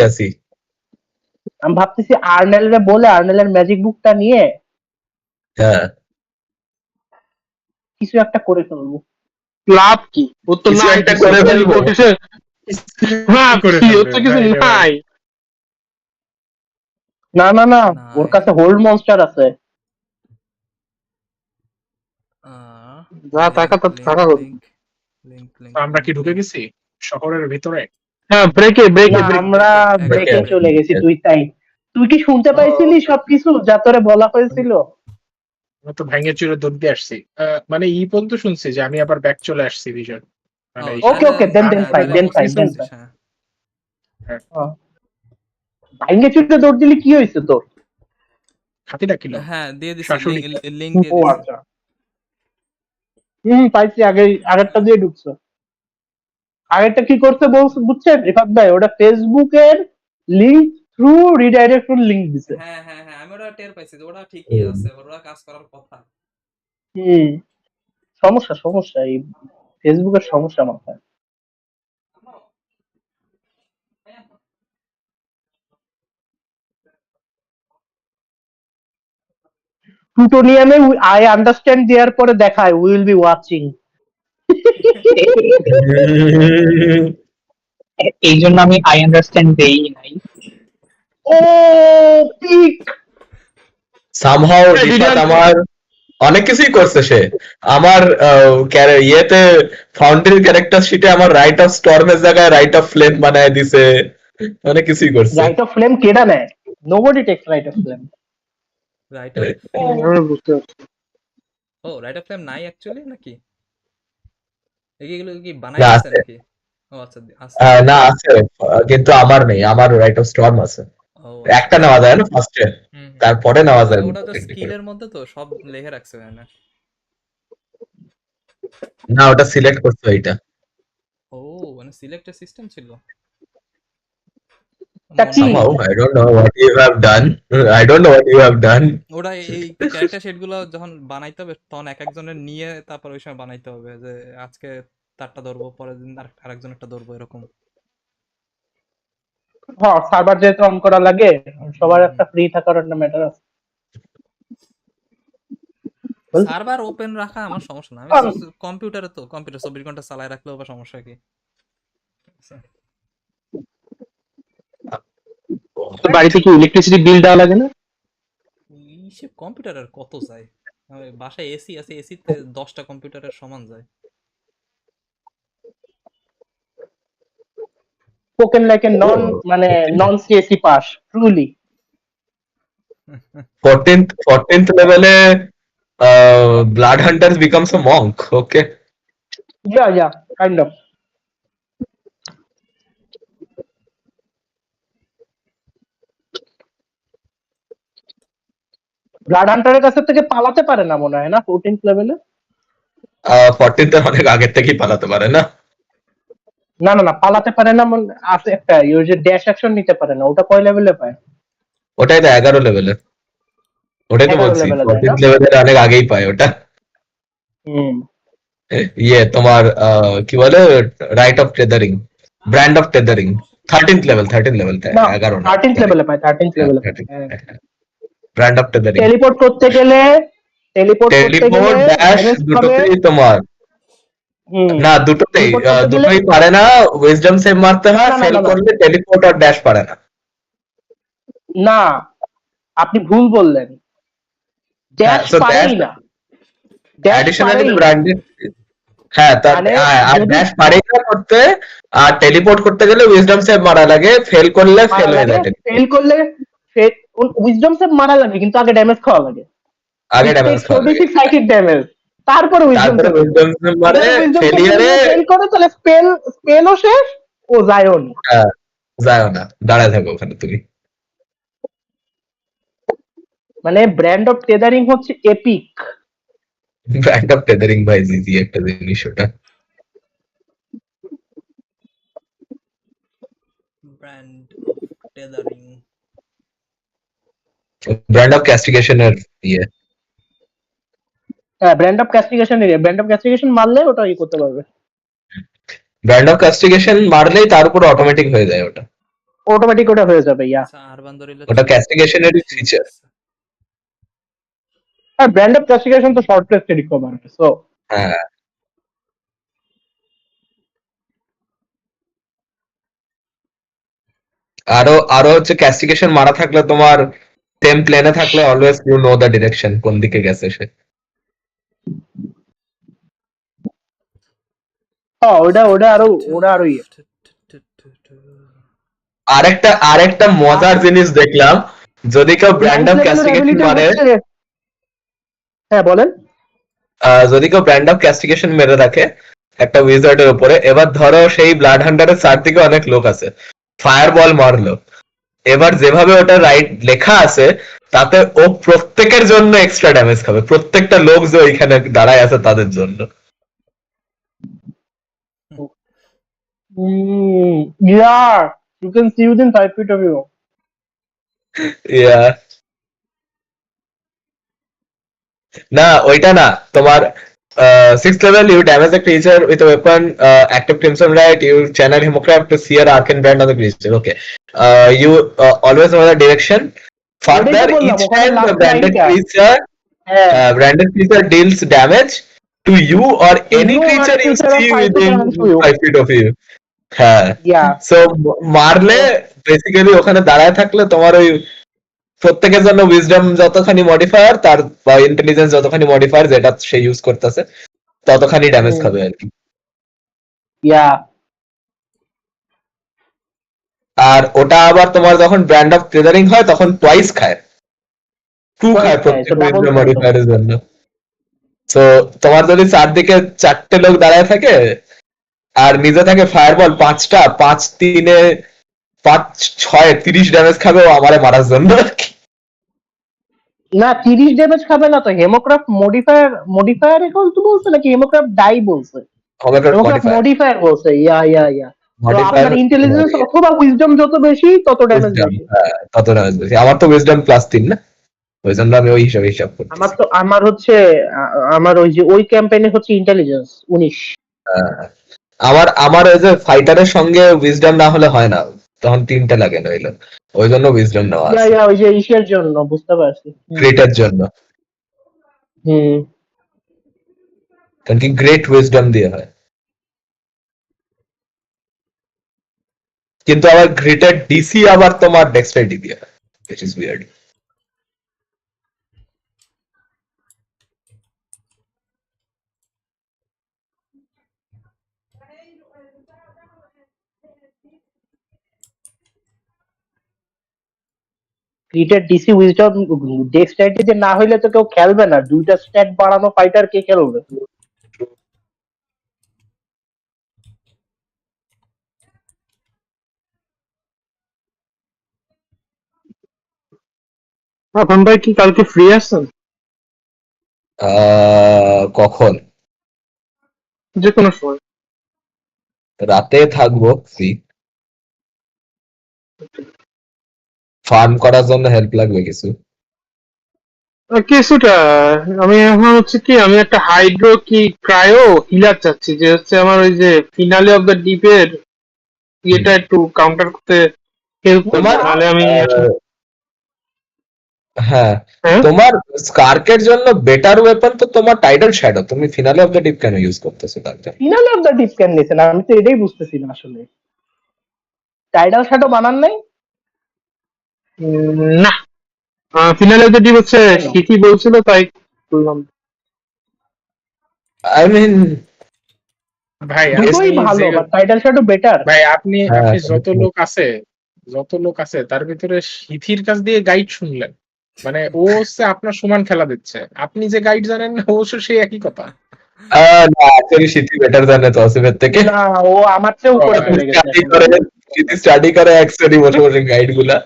আমি ভাবতেছি আর্নেলের বলে আর্নেলের ম্যাজিক বুকটা নিয়ে হ্যাঁ, কিছু একটা করে ফেলবো। লাভ কি? ও তো কিছু নাই, একটা করে ফেলবো। লাভ করে কি? ও ফেলবে তো কিছু ভাই রে ভাই। নাই। না না না, ওর নাই। কাছে হোল্ড মনস্টার আছে। যা টাকা তো টাকা করবো। লিঙ্ক লিঙ্ক লিঙ্ক আমরা কি ঢুকে গেছি শহরের ভিতরে? হ্যাঁ, ব্রেকে না আমরা ব্রেকে চলে গেছি। তুই কি শুনতে পাইছিলি সবকিছু যা তোরে বলা হয়েছিল? আমরা তো ভেঙে চুরে দৌড় দিয়ে আসছি। মানে পর্যন্ত শুনছি যে আমি আবার ব্যাক চলে আসছি ভিজন। মানে ওকে ওকে, দেন ফাইন, দেন ফাইন। ভাঙ্গে চুরে দৌড় দিলি কি হয়েছে তোর? হাতিটা কিলো হ্যাঁ দিয়ে দিছি, শাশুড়ি। লিঙ্ক দিয়ে ও দিছি। আচ্ছা, পাইছি। আগেরটা দিয়ে ঢুকছো। আগেরটা কি করছে বুঝছেন রিফাত ভাই? ওটা ফেসবুকের লিংক থ্রু রিডাইরেকশন লিংক দিছে। হ্যাঁ হ্যাঁ হ্যাঁ, আমি ওটা টের পাইছি, ওটা ঠিকই আছে, ওরা কাজ করার কথা। হুম, সমস্যা এই ফেসবুকের সমস্যা মাথায়। প্লুটোনিয়ামে আই আন্ডারস্ট্যান্ড দেওয়ার পরে দেখায় উইল বি ওয়াচিং। এই জন্য আমি আই আন্ডারস্ট্যান্ড দেই নাই। ও পিক। সামহাও রিফাত আমার অনেক কিছুই করছে সে। আমার ইয়েতে ফাউন্ডের ক্যারেক্টার শিটে আমার রাইট অফ স্টর্মের জায়গায় রাইট অফ ফ্লেম বানায় দিছে, অনেক কিছুই করছে। রাইট অফ ফ্লেম কেডা নেয়? Nobody takes rite of flame. Rite of, বুঝতে পারছি। ও রাইট অফ ফ্লেম নাই অ্যাকচুয়ালি নাকি? এগুলো কি বানাই না দিছে আছে, নাকি? ও আচ্ছা, আছে। না আছে, কিন্তু আমার নেই, আমার রাইট অফ স্টর্ম আছে। ও আচ্ছা একটা আচ্ছা। নেওয়া যায় না ফার্স্টে, হুম হুম। তারপরে নেওয়া যায় ওটা তো টেকনিক্যালি। স্কিলের মধ্যে তো সব লেখে রাখছে না? না, ওটা সিলেক্ট করতে হয় এটা। ও মানে সিলেক্টেড সিস্টেম ছিল। তা মনে কি? নাই। Somehow, I don't know what you have done. I don't know what you have done. ওরা এই ক্যারেক্টার শেড গুলো যখন বানাইতে হবে তখন এক একজনের নিয়ে তারপর ওই সময় বানাইতে হবে, যে আজকে তারটা ধরবো, পরের দিন আরেকজনেরটা ধরবো, এরকম। হ্যাঁ, সার্ভার যেহেতু অন করা লাগে, সবার হুম, একটা ফ্রি থাকার একটা ম্যাটার আছে। সার্ভার ওপেন রাখা আমার সমস্যা না, আমি কম্পিউটারে তো কম্পিউটার 24 ঘন্টা চালায় রাখলেও বা সমস্যা কি? তো বাড়িতে কি ইলেকট্রিসিটি বিল দেওয়া লাগে না? সে কম্পিউটারের কত যায়? আমার বাসায় এসি আছে, এসিতে 10টা কম্পিউটারের সমান যায়। স্পোকেন লাইক এ নন, মানে নন সিএসি পাস ট্রুলি। 14th level-এ blood hunters becomes a monk. Okay. Yeah kind of. Blood হান্টারের কাছে থেকে পালাতে পারে না মনে হয় না 14th লেভেলে? 14th-এর অনেক আগের থেকেই পালাতে পারে না। না না না, পালাতে পারে না আছে একটা, ওই যে ড্যাশ অ্যাকশন নিতে পারে না, ওটা কয় লেভেলে পায়? ওটাই তো 11 লেভেলের, ওটাই তো 11 বলছি লেভেলে দেয় না? 14th লেভেলের অনেক আগেই পায় ওটা। হুম। তোমার কি বলে, right of tethering, brand of tethering, 13th level, না, 11 না, 13th লেভেলে পায়, 13th লেভেলে পায়। Brand of tethering. টেলিপোর্ট করতে গেলে টেলিপোর্ট ড্যাশ ড্যামেজ খাবে। দুটোতেই তোমার, না দুটোতেই, টেলিপোর্ট করতে গেলে দুটোই পারে না, উইজডম সেভ মারতে হয়, না না ফেল না না করলে টেলিপোর্ট আর ড্যাশ পারে না। না, আপনি ভুল বললেন, ড্যাশ so পারেই dash না। ড্যাশ অ্যাডিশনালি পারেই ব্র্যান্ডেড, হ্যাঁ তার মানে আর যদি ড্যাশ পারেই না করতে, আর টেলিপোর্ট করতে গেলে উইজডম সেভ মারা লাগে, ফেল করলে মারা ফেল হয়ে লাগে, যায় teleport। ফেল করলে উইজডম সেভ মারা লাগে কিন্তু আগে ড্যামেজ খাওয়া লাগে। আগে ইট ড্যামেজ টেকস খাওয়া লাগে, 46 সাইকিক ড্যামেজ, তারপরে উইজডম তারপরে সেভ হবে। উইজডম সেভ মারে, এবার উইজডম সেভ যদি ফেলিয়ারে ফেল করে তাহলে স্পেলও শেষ, ও যায়ও না। যাও না, দাঁড়ায় থাকো ওখানে তুমি। মানে ব্র্যান্ড অফ টেদারিং হচ্ছে এপিক। ব্র্যান্ড অফ টেদারিং ভাই জিজি একটা জিনিস ওটা। Brand of tethering. Brand of ক্যাস্টিগেশনের ইয়ে। হ্যাঁ, brand of castigation area, brand of castigation মারলে ওটা ই করতে পারবে, ব্র্যান্ড অফ ক্যাস্টিগেশন মারলেই তার উপর অটোমেটিক হয়ে যায় ওটা। অটোমেটিক ওটা হয়ে যাবে। ইয়া, আচ্ছা, আরবান দরিলে ওটা 3 ক্যাস্টিগেশনেরই ফিচার। আছে। আর ব্র্যান্ড অফ ক্যাস্টিগেশন তো শর্ট রেস্টে রিকভার, সো হ্যাঁ, আরো আরো হচ্ছে ক্যাস্টিগেশন মারা থাকলে তোমার সেম প্লেনে থাকলে always you know the direction কোন দিকে গেছে সে। হ্যাঁ ওটা আরো ইয়ে। আরেকটা মজার জিনিস দেখলাম, যদি কেউ ব্র্যান্ড নাইন্থ অফ লেভেলের ক্যাস্টিগেশন অ্যাবিলিটি মারে, হচ্ছে, হ্যাঁ বলেন। যদি কেউ ব্র্যান্ড অফ ক্যাস্টিগেশন মেরে রাখে একটা উইজার্ডের উপরে, এবার ধরো সেই ব্লাড হান্টারের চারদিকে অনেক লোক আছে, ফায়ার বল মারলো, এবার যেভাবে ওটা রাইট লেখা আছে তাতে ও প্রত্যেকের জন্য এক্সট্রা ড্যামেজ খাবে, প্রত্যেকটা লোক যে ওইখানে দাঁড়ায় আছে তাদের জন্য। Yeah, you can see within 5 feet of you. ইয়া, না ওইটা না, তোমার six level you damage a creature with a weapon, active crimson right, you channel hemocraft to sear arcane brand on the creature. Okay, you always know the direction. ওটাই তো Further, বললাম, each ওখানে time the last branded লাইনটা। creature হ্যাঁ, branded creature deals damage to you or any you or creature you creature of see 5 feet within range to you. 5 feet of you. হ্যাঁ, Yeah. So মারলে basically ওখানে দাঁড়ায় থাকলে তোমার ওই প্রত্যেকের জন্য উইজডম যতখানি মডিফায়ার তার বা ইন্টেলিজেন্স যতখানি মডিফায়ার যেটা সে ইউজ করতেছে ততখানি ড্যামেজ খাবে আর কি। Yeah. আর ওটা আবার তোমার যখন ব্র্যান্ড অফ ট্রেজারিং হয় তখন টুয়াইস খায়, টু খায় প্রত্যেক ডাবল উইজডম খায় তো। মডিফায়ারের জন্য। তো তোমার যদি চারদিকে চারটে লোক দাঁড়ায় থাকে আর নিজে থাকে ফায়ারবল পাঁচটা, 5 3 5 6 30 ড্যামেজ খাবে ও আমারে মারার জন্য। না 30 ড্যামেজ খাবে না তো, হেমোক্রাফট মডিফায়ার এখন তো বলছে নাকি হেমোক্রাফট ডাই বলছে? হেমোক্রাফট মডিফায়ার বলছে। ইয়া তো আপনার ইন্টেলিজেন্স অথবা উইজডম যত বেশি তত ড্যামেজ বেশি। তত ড্যামেজ বেশি। আমার তো উইজডম +3 না, ওই জন্য আমি ওই হিসাব করতেছি। আমার হচ্ছে আমার ওই যে ওই ক্যাম্পেইনে হচ্ছে ইন্টেলিজেন্স 19। আমার ওই যে ফাইটারের সঙ্গে উইজডম না হলে হয় না, তখন 3টা লাগে নইলে, ওই জন্য উইজডম নেওয়া আছে। ইয়া ওই যে ইসের জন্য বুঝতে পারছি, গ্রেটের জন্য, হুম। কারণ কি গ্রেট উইজডম দিয়ে হয়, কিন্তু আবার গ্রেটের ডিসি আবার তোমার ডেক্সটারিটি দিয়ে হয়, which is weird. ক্রিটের ডিসি উইজডম ডেক্সটাইটি যে না হইলে তো কেউ খেলবে না, দুইটা স্ট্যাট বাড়ানো ফাইটার কে খেলবে? এখন ভাই কি কালকে ফ্রি আছেন? কখন? যে কোনো সময়। রাতে থাকবো ফ্রি। ফার্ম করার জন্য হেল্প লাগবে কিছু? কিছুটা। আমি এখন হচ্ছে কি, আমি একটা হাইড্রো কি ক্রায়ো হিলার চাচ্ছি, যে হচ্ছে আমার ওই যে ফিনালে অফ দ্য ডিপের ইয়েটা একটু কাউন্টার করতে হেল্প করবে, তোমার নাহলে আমি হ্যাঁ, হ্যাঁ তোমার স্কার্কের জন্য বেটার ওয়েপন তো তোমার টাইডাল শ্যাডো, তুমি ফিনালে অফ দ্য ডিপ কেন ইউজ করতেছো তার জন্য? ফিনালে অফ দ্য ডিপ কেন নিছেন? আমি তো এটাই বুঝতেছি না আসলে। টাইডাল শ্যাডো বানান নাই? না, ফিনালে অফ দ্য ডিপ হচ্ছে কেন? সিটি বলছিল তাই বললাম। I mean, ভাই দুটোই আপনি ভালো, যে বাট টাইটাল শার্টও বেটার। ভাই আপনি হ্যাঁ, আপনি যত লোক আছে তার ভিতরে সিথির কাছ দিয়ে গাইড শুনলেন, মানে ও হচ্ছে আপনার সমান খেলা দিচ্ছে, আপনি যে গাইড জানেন না ও হচ্ছে সেই একই কথা। না, actually সিটি বেটার জানে তসিফের থেকে। না, ও আমার চেয়ে উপরে হ্যাঁ, চলে গেছে স্টাডি এখন। করে, স্টাডি করে একসাথে বসে বসে গাইড গুলা।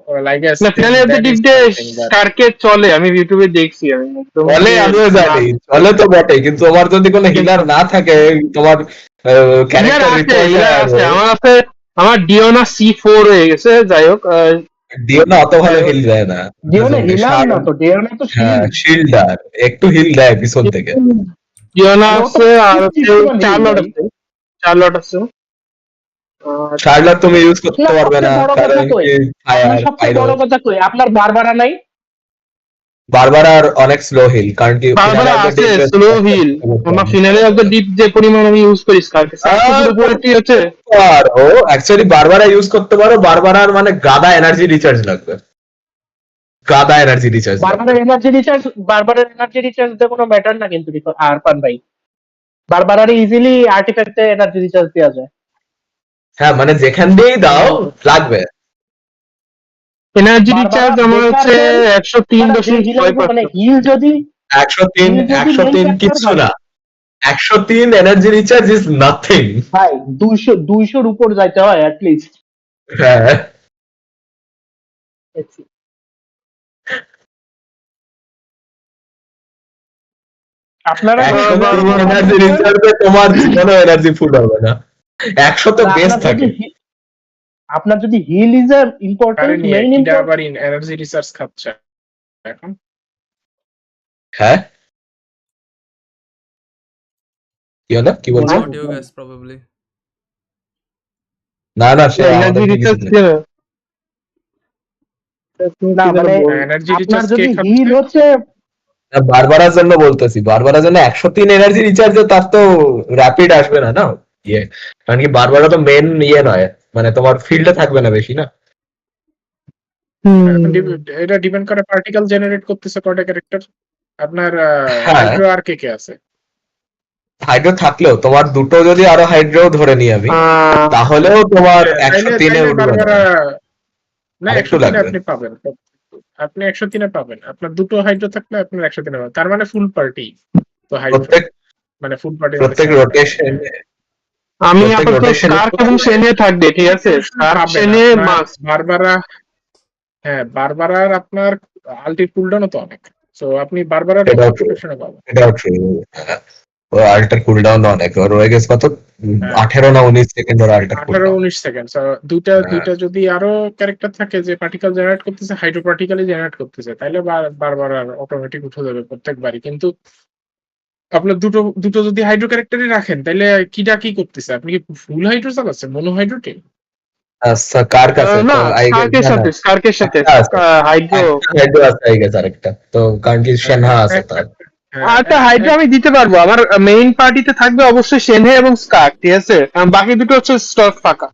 well, I guess না then finale of the that is deep day something that স্কারকে চলে, আমি ইউটিউবে দেখছি, আমি একদম বলে যে আমিও জানি, চলে তো বটে, কিন্তু তোমার যদি কোনো হিলার না থাকে, তোমার হিলার ক্যারেক্টার আছে, রিপোর্টে হিলার আছে, আমার আছে, আমার ডিওনা C4 হয়ে গেছে, যাই হোক। দিও না, অত ভালো যাই হোক, হিল দেয় না। ডিওনে হিলার না তো, ডিওনে তো হ্যাঁ, শিল্ড। শিল্ডার একটু হিল দেয় পিছন থেকে। ডিওনা মানে ও তো আছে, আর হচ্ছে 50-51 হিল চার্লট ভাই। আছে, চার্লট আছে। আর শার্লট তুমি ইউজ করতে আপনার পারবে না, সবচেয়ে বড় কথা কারণ কই, কি আপনার ফায়ার, সবচেয়ে পাইরো। বড় কথা কই, আপনার বারবারা নাই? বারবার আর অনেক স্লো হিল, কারণ কি ফিনালে বারবারা অফ দ্য আছে, ডিপ স্লো হিল। আমার ফিনালি অফ দ্য ডিপ যে পরিমাণ আমি ইউজ করি স্কারকে, স্কারকে পুরোপুরি হচ্ছে। ও অ্যাকচুয়ালি বারবারা ইউজ করতে পারো, বারবারার মানে গাদা এনার্জি রিচার্জ লাগবে, গাদা এনার্জি রিচার্জ লাগবে। বারবারের এনার্জি রিচার্জ দিয়ে কোনো ম্যাটার না কিন্তু আর পান ভাই, বারবারার ইজিলি আর্টিফ্যাক্টে এনার্জি রিচার্জ দেওয়া যায়। হ্যাঁ, মানে যেখান দিয়েই দাও লাগবে। এনার্জি বারবারা রিচার্জ আমার বেকার হচ্ছে দেন, যে হিলার মানে 103.6%। হিল যদি 103, মেইন 103 ক্যারেক্টার কিচ্ছু ভাই, না। 103 এনার্জি রিচার্জ ইজ নাথিং। ভাই 200-200-র উপর যাইতে হয় অ্যাটলিস্ট। হ্যাঁ, আপনারা যে হিলার 103 কথা এনার্জি বলছেন, রিচার্জে তোমার জীবনে এনার্জি ফুল হবে না। 100 তো না, বেস থাকে। আপনার যদি হিল ইজ আ ইম্পর্টেন্ট, কারে নিয়ে মেইন কিডা আবার ইম্পর্টেন্ট। এনার্জি রিসার্চ খাচ্ছে এখন। হ্যাঁ, কি হলো, কি বলছো? Not you guys probably. না না, সে এনার্জি আমাদেরকে কিছু রিচার্জ বলে। না মানে এনার্জি আপনার রিচার্জ কে যদি হিল খাচ্ছে? হচ্ছে, বারবারার জন্য বলতেছি, বারবারার জন্য 103 এনার্জি রিচার্জে তার তো র্যাপিড আসবে না না ইয়ে, কারণ কি বারবারা তো মেন ইয়ে নয়, মানে তোমার ফিল্ডে থাকবে না বেশি না। এখন এটা ডিপেন্ড করে পার্টিকেল জেনারেট করতেছে কয়টা ক্যারেক্টার। আপনার হ্যাঁ, হাইড্রো আর কে আছে? হাইড্রো থাকলেও তোমার দুটো যদি আরো হাইড্রো ধরে নিই আমি, তাহলেও তোমার তাইলে 103-এ তাইলে উঠবে না, বারবারা না, আরেকটু 103 লাগবে। আপনি পাবেন, আপনি 103 পাবেন। আপনার দুটো হাইড্রো থাকলে আপনার 103 পাবেন, তার মানে ফুল পার্টি তো হাইড্রো, প্রত্যেক মানে ফুল পার্টি মানে প্রত্যেক 7 রোটেশন, আমি প্রত্যেক আপাতত রোটেশনে স্কার্ক এবং সেনে থাকবে, ঠিক আছে, স্কার্ক পাবেন সেনে আপনার মাস। বারবারা। হ্যাঁ, বারবারার আপনার আলটির কুলডাউনও তো অনেক, সো আপনি বারবারার এটাও অনেক ট্রু, প্রোটেকশনে পাবেন। এটাও ট্রু। ও আল্টার কুলডাউন অনেক, ওর হয়ে গেছে কত, হ্যাঁ, 18 না 19 সেকেন্ড ওর আল্টার 18 কুলডাউন। 19 সেকেন্ড। দুইটা দুইটা যদি আরো ক্যারেক্টার থাকে যে পার্টিকেল জেনারেট করতেছে, হাইড্রো পার্টিকেলই জেনারেট করতেছে, তাহলে বারবার আর অটোমেটিক উঠে যাবে প্রত্যেকবারই। কিন্তু আপনার দুটো দুটো যদি হাইড্রো ক্যারেক্টারই রাখেন, তাহলে কিটা কি করতেছে? আপনি কি ফুল হাইড্রো চালাচ্ছেন, মোনো হাইড্রো টিম? আচ্ছা, কার কাছে না, তো আই গেস, স্কার্কের না না, সাথে, স্কার্কের সাথে একটা আছে, হাইড্রো। একটা হাইড্রো আছে আই গেস, আরেকটা তো, কারণ কি সেনহা আছে তার। আচ্ছা, হাইড্রো আমি দিতে পারবো, আমার মেইন পার্টিতে থাকবে অবশ্যই সেনে এবং স্কার্ক, ঠিক আছে, বাকি দুটো হচ্ছে স্টক ফাঁকা।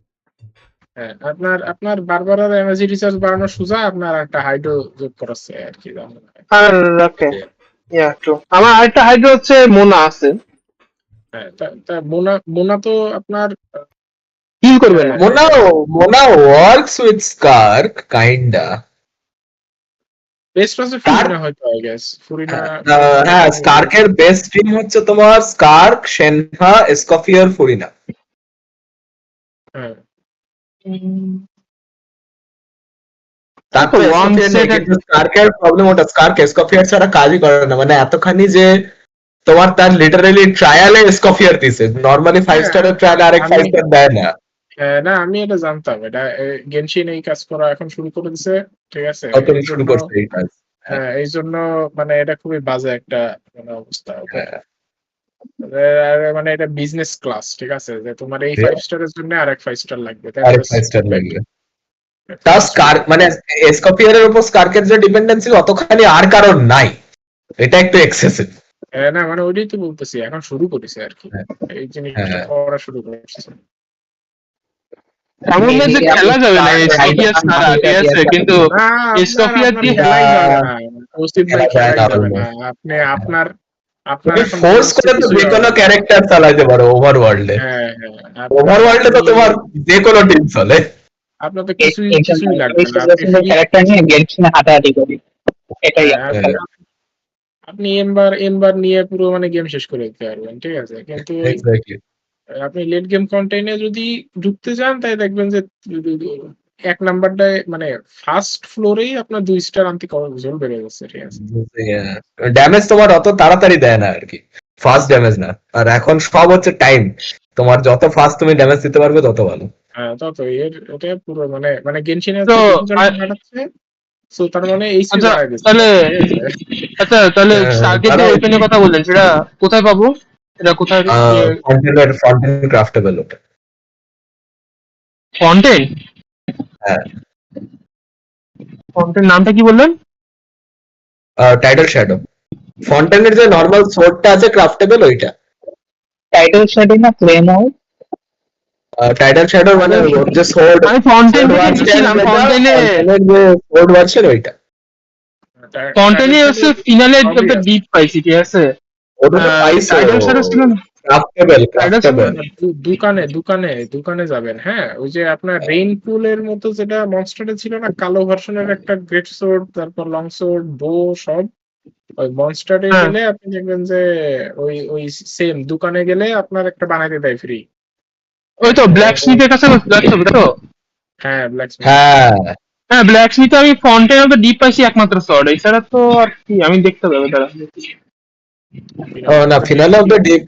হ্যাঁ, আপনার আপনার বারবারার এনার্জি রিচার্জ বাড়ানো সোজা, আপনার একটা হাইড্রো যোগ করাচ্ছে আর কি। আর ওকে, ইয়া ট্রু, আমার আরেকটা হাইড্রো হচ্ছে মোনা আছে, হ্যাঁ, তা মোনা মোনা তো আপনার হিল করবে না। Mona works with Skirk kinda. Best আছে ফুরিনা হয়তো, আই গেস ফুরিনা। হ্যাঁ, স্কার্কের বেস্ট টিম হচ্ছে তোমার স্কার্ক, সেনহা, এসকফিয়ার, ফুরিনা। হ্যাঁ, তারপর ওয়ান এসকফিয়ার নেই, সেট। কিন্তু স্কার্কের প্রবলেম ওটা, স্কার্ক এসকফিয়ার ছাড়া কাজই করে না, মানে এতখানি যে তোমার তার লিটারালি ট্রায়ালে এসকফিয়ার দিছে, নর্মালি 5 স্টারের ট্রায়ালে আরেক 5 স্টার দেয় না। না, আমি এটা জানতাম, এটা গেনশিন এই কাজ করা এখন শুরু করে দিছে, ঠিক আছে। নতুন এই শুরু জন্য করছে এই কাজ। এই জন্য মানে এটা খুবই বাজে একটা মানে অবস্থা ওদের। হ্যাঁ। মানে এটা বিজনেস ক্লাস, ঠিক আছে, যে তোমার এই হ্যাঁ। 5 স্টারের জন্য আরেক 5 স্টার লাগবে, আরেক 5 স্টার লাগবে। তাও স্কার্ক মানে এসকফিয়ারের উপর স্কার্কের যে ডিপেন্ডেন্সি অতখানি আর কারণ নাই, এটা একটু এক্সেসিভ। না মানে ওইটাই তো বলতেছি, এখন শুরু করেছে আর কি, এই জিনিসটা করা শুরু করেছে। এমন না যে খেলা যাবে না এসকফিয়ার ছাড়া, ঠিক আছে, কিন্তু না, এসকফিয়ার আপনার দিয়ে খেলাই যাবে না, ওসিফ ভাই খেলা যায় খেলাই না যাবে না। almost। আপনি আপনার আপনার তুমি এখন ফোর্স bonus করে তো কিছুই যে হবে কোনো না। ক্যারেক্টার চালাইতে পারো ওভারওয়ার্ল্ডে। হ্যাঁ হ্যাঁ আপনার ওভারওয়ার্ল্ডে তো আপনি তোমার যে কোনো টিম চলে। আপনার তো কিছুই লাগবে না, আপনি সিচুয়েশনের ফ্রি। ক্যারেক্টার নিয়ে গেম শুনে হাঁটাহাঁটি করি, এটাই হ্যাঁ আমার হ্যাঁ, খেলা। আপনি এমবার নিয়ে পুরো মানে গেম শেষ করে দিতে পারবেন, ঠিক আছে। কিন্তু ওই এক্স্যাক্টলি। আপনি লেট গেম কন্টেন্টে যদি ঢুকতে চান, তাই দেখবেন যে এক নাম্বারটায় মানে ফার্স্ট ফ্লোরেই আপনার 2 স্টার আনতে জল বেড়ে গেছে, ঠিক আছে। ড্যামেজ তোমার অত তাড়াতাড়ি দেয় না আর কি, ফাস্ট ড্যামেজ না। আর এখন সব হচ্ছে টাইম, তোমার যত ফাস্ট তুমি ড্যামেজ দিতে পারবে তত ভালো। হ্যাঁ তত এটা পুরো মানে মানে গেনশিনে তো হচ্ছে ডিফিকাল্টি বাড়াচ্ছে, সো তার মানে এইচপি আচ্ছা বাড়ায় দিচ্ছে, তাহলে ঠিক আছে। তাহলে স্কার্কের যে তারা ওয়েপেনের কথা বললেন সেটা কোথায় পাবো? এটা কোথায় ফন্টেন ক্রাফটেবল ওটা। কন্টেন্ট? হ্যাঁ, কন্টেন্ট নামটা কি বললেন? Title shadow. ফন্টেনের যে নর্মাল সোর্ডটা আছে ক্রাফটেবল ওইটা। টাইটেল শ্যাডো না ক্লেমর? টাইটাল শ্যাডো মানে ওর যে সোর্ড, আমি ফন্টেন সোর্ড থেকে ভার্সন গেছিলাম, যেটা, ফন্টেনে ফন্টেনের যে সোর্ড ভার্সন ওইটা। ফন্টেনে হচ্ছে ফিনালে সবই একটা আছে। ডিপ পাইছি, ঠিক আছে। ওটা তো পাইছো, টাইটেল শ্যাডো ছিল না? ক্রাফটেবল টাইটেল শ্যাডো ক্রাফটেবল। দোকানে যাবেন, হ্যাঁ ওই যে আপনার রেইন পুলের মতো যেটা মনস্টারে ছিল না, কালো ভার্সনের একটা গ্রেট সোর্ড, তারপর লং সোর্ড, বো, সব ওই মনস্টারে হ্যাঁ, গেলে আপনি দেখবেন যে ওই সেম দোকানে গেলে আপনার একটা বানাইতে দেয় ফ্রি। ওই তো ব্ল্যাক স্মিথের কাছে যাচ্ছে তো। হ্যাঁ ব্ল্যাক স্মিথ। হ্যাঁ, হ্যাঁ, ব্ল্যাক স্মিথে আমি ফন্টেন অফ দ্য ডিপ পাইছি একমাত্র শর্ট, এছাড়া তো আর কি আমি দেখতে পাবো তারা। না ফিনালে অফ দ্য ডিপ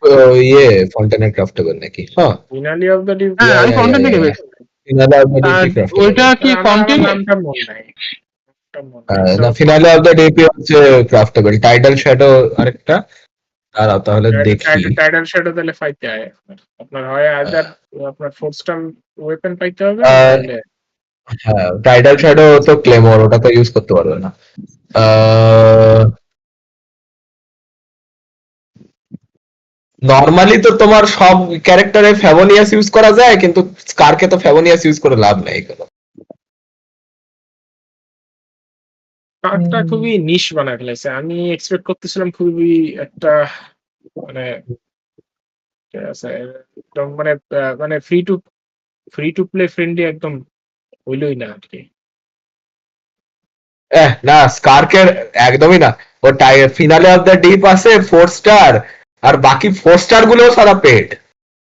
ইয়ে ফন্টেনের ক্রাফটেবল নাকি? হ্যাঁ, ফিনালি অফ দ্য ডিপ হ্যাঁ, ইয়া আমি ইয়া ইয়া ফন্টেন থেকে ইয়া পেয়েছি। ফিনালে অফ দ্য আর ডিপই ক্রাফটেবল। ওইটা কি আমার কন্টেন্ট? নামটা মনে নাই, না ফিনালে অফ দ্য ডিপই হচ্ছে ক্রাফটেবল। টাইটাল শ্যাডো আরেকটা। দাঁড়াও তাহলে দেখি। টাইটাল শ্যাডো তাহলে পাইতে হয় আপনার হয় আইদার আপনার 4 স্টার ওয়েপন পাইতে হবে, আর নাইলে হ্যাঁ, টাইটাল শ্যাডো তো ক্লেমর, ওটা তো ইউজ করতে পারবে না। নর্মালি তো তোমার সব ক্যারেক্টারে ফেভোনিয়াস ইউজ করা যায়, কিন্তু স্কারকে তো ফেভোনিয়াস ইউজ করে লাভ নেই কোনো। কার্ডটা খুবই নিশ বানায় ফেলেছে। আমি এক্সপেক্ট করতেছিলাম খুবই একটা মানে ঠিক আছে, একদম মানে মানে ফ্রি টু প্লে ফ্রেন্ডলি একদম হইলই না আর কি। না স্কারকের একদমই না। ও ফিনালে অফ দ্য ডিপ আছে 4 স্টার, আর বাকি 4 স্টার গুলো সারা পেড।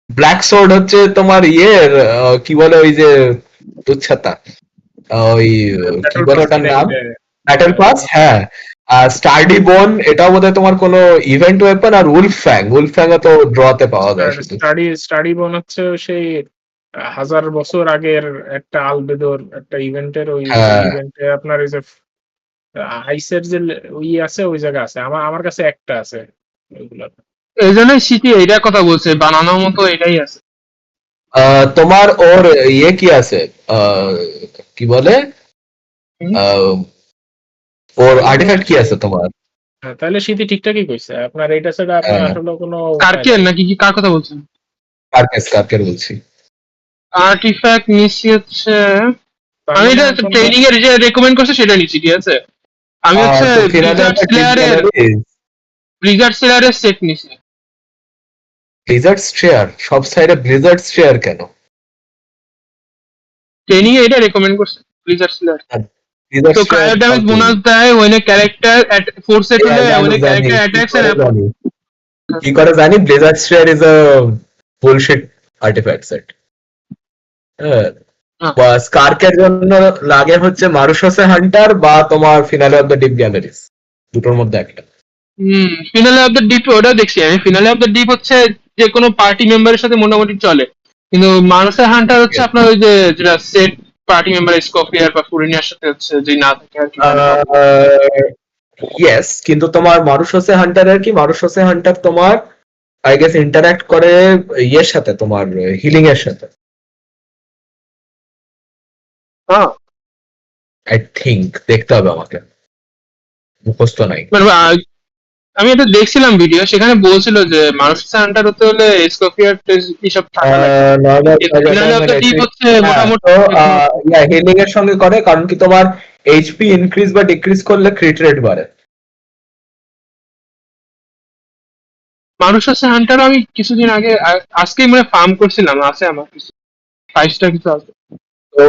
ব্ল্যাক সোর্ড হচ্ছে তোমার ইয়ের কি বলে ওই যে তুচ্ছাতা, ওই কি ব্যাটল বলে পাস ওটার কিনে নাম, নিলে ব্যাটেল পাস। হ্যাঁ, আর স্টার্ডি বোন এটাও বোধহয় তোমার কোনো ইভেন্ট ওয়েপন। আর উলফ ফ্যাং তো ড্রতে পাওয়া যায় শুধু। স্টাডি বোন হচ্ছে সেই 1000 বছর আগের একটা আলবেদোর একটা ইভেন্টের, ওই হ্যাঁ, ইভেন্টে আপনার ওই যে আইসের যে ওই আছে, ওই জায়গা আছে। আমার কাছে একটা আছে ওইগুলো। এই জন্যই সিটি এইটার কথা বলছে, বানানোর মতো এটাই আছে। তোমার ওর ইয়ে কি আছে, কি বলে, হুম। আহ, ওর এগুলো আর্টিফ্যাক্ট কি হচ্ছে আছে তোমার? তাহলে স্মৃতি ঠিকঠাকই কইছে, আপনার এইটা ছাড়া আপনার আসলে কোনো উপায় কার্কের নাই। নাকি কি, কার কথা বলছেন? কার্কের বলছি। আর্টিফ্যাক্ট নিচ্ছি হচ্ছে, তার আমি মানে এটা এখন ট্রেনিং এর যে রেকমেন্ড করছে সেটা নিচ্ছি, ঠিক আছে। আমি হচ্ছে তো ফিনালে ব্লিজার্ড একটা ডিপ স্লেয়ারের গ্যালারি, সেট নিচ্ছি। ব্লিজার্ড স্ট্রেয়ার। সব সাইডে ব্লিজার্ড স্ট্রেয়ার কেন? ট্রেনিং এ এটা রেকমেন্ড করছে, ব্লিজার্ড স্লেয়ার। ব্লিজার্ড তো স্ট্রেয়ার ক্রায়ো ড্যামেজ ফালতু। বোনাস দেয় when a character at 4 set হলে জানি when a জানি character কি attacks and করে জানি, কি করে জানি blizzard strayer is a bullshit artifact set. স্কার্কের জন্য লাগে হচ্ছে মারুশোসে হান্টার বা তোমার finale of the deep galleries, দুটোর মধ্যে একটা। ফিনালে অফ দ্য ডিপ ওটা দেখছি আমি। ফিনালে অফ দ্য ডিপ হচ্ছে যে কোনো পার্টি মেম্বারের সাথে মোটামুটি চলে, কিন্তু মানুষের হান্টার হচ্ছে আপনার ওই যে যেটা সেট পার্টি মেম্বার স্কোপিয়ার বা ফুরিনিয়ার সাথে হচ্ছে যে না থাকে আর কি। ইয়েস, কিন্তু তোমার মারুশোসে হান্টারের কি, মারুশোসে হান্টার তোমার আই গেস ইন্টারঅ্যাক্ট করে ইয়ের সাথে, তোমার হিলিং এর সাথে। হ্যাঁ, আই থিংক, দেখতে হবে আমাকে, মুখস্থ নাই। মানে আমি এটা দেখছিলাম ভিডিও, সেখানে বলছিল যে মানুষের হান্টার হতে হলে স্কোপিয়ার এসব থাকা লাগে। Normal finale of the deep হচ্ছে হ্যাঁ, মোটামুটি তো যেকোনো। হিলিং এর সঙ্গে করে, কারণ কি তোমার এইচপি ইনক্রিজ বা ডিক্রিজ করলে ক্রিট রেট বাড়ে। মানুষ আছে হান্টার আমি কিছুদিন আগে আজকেই মানে ফার্ম করছিলাম, আছে আমার কিছু 5টা কিছু আছে। তো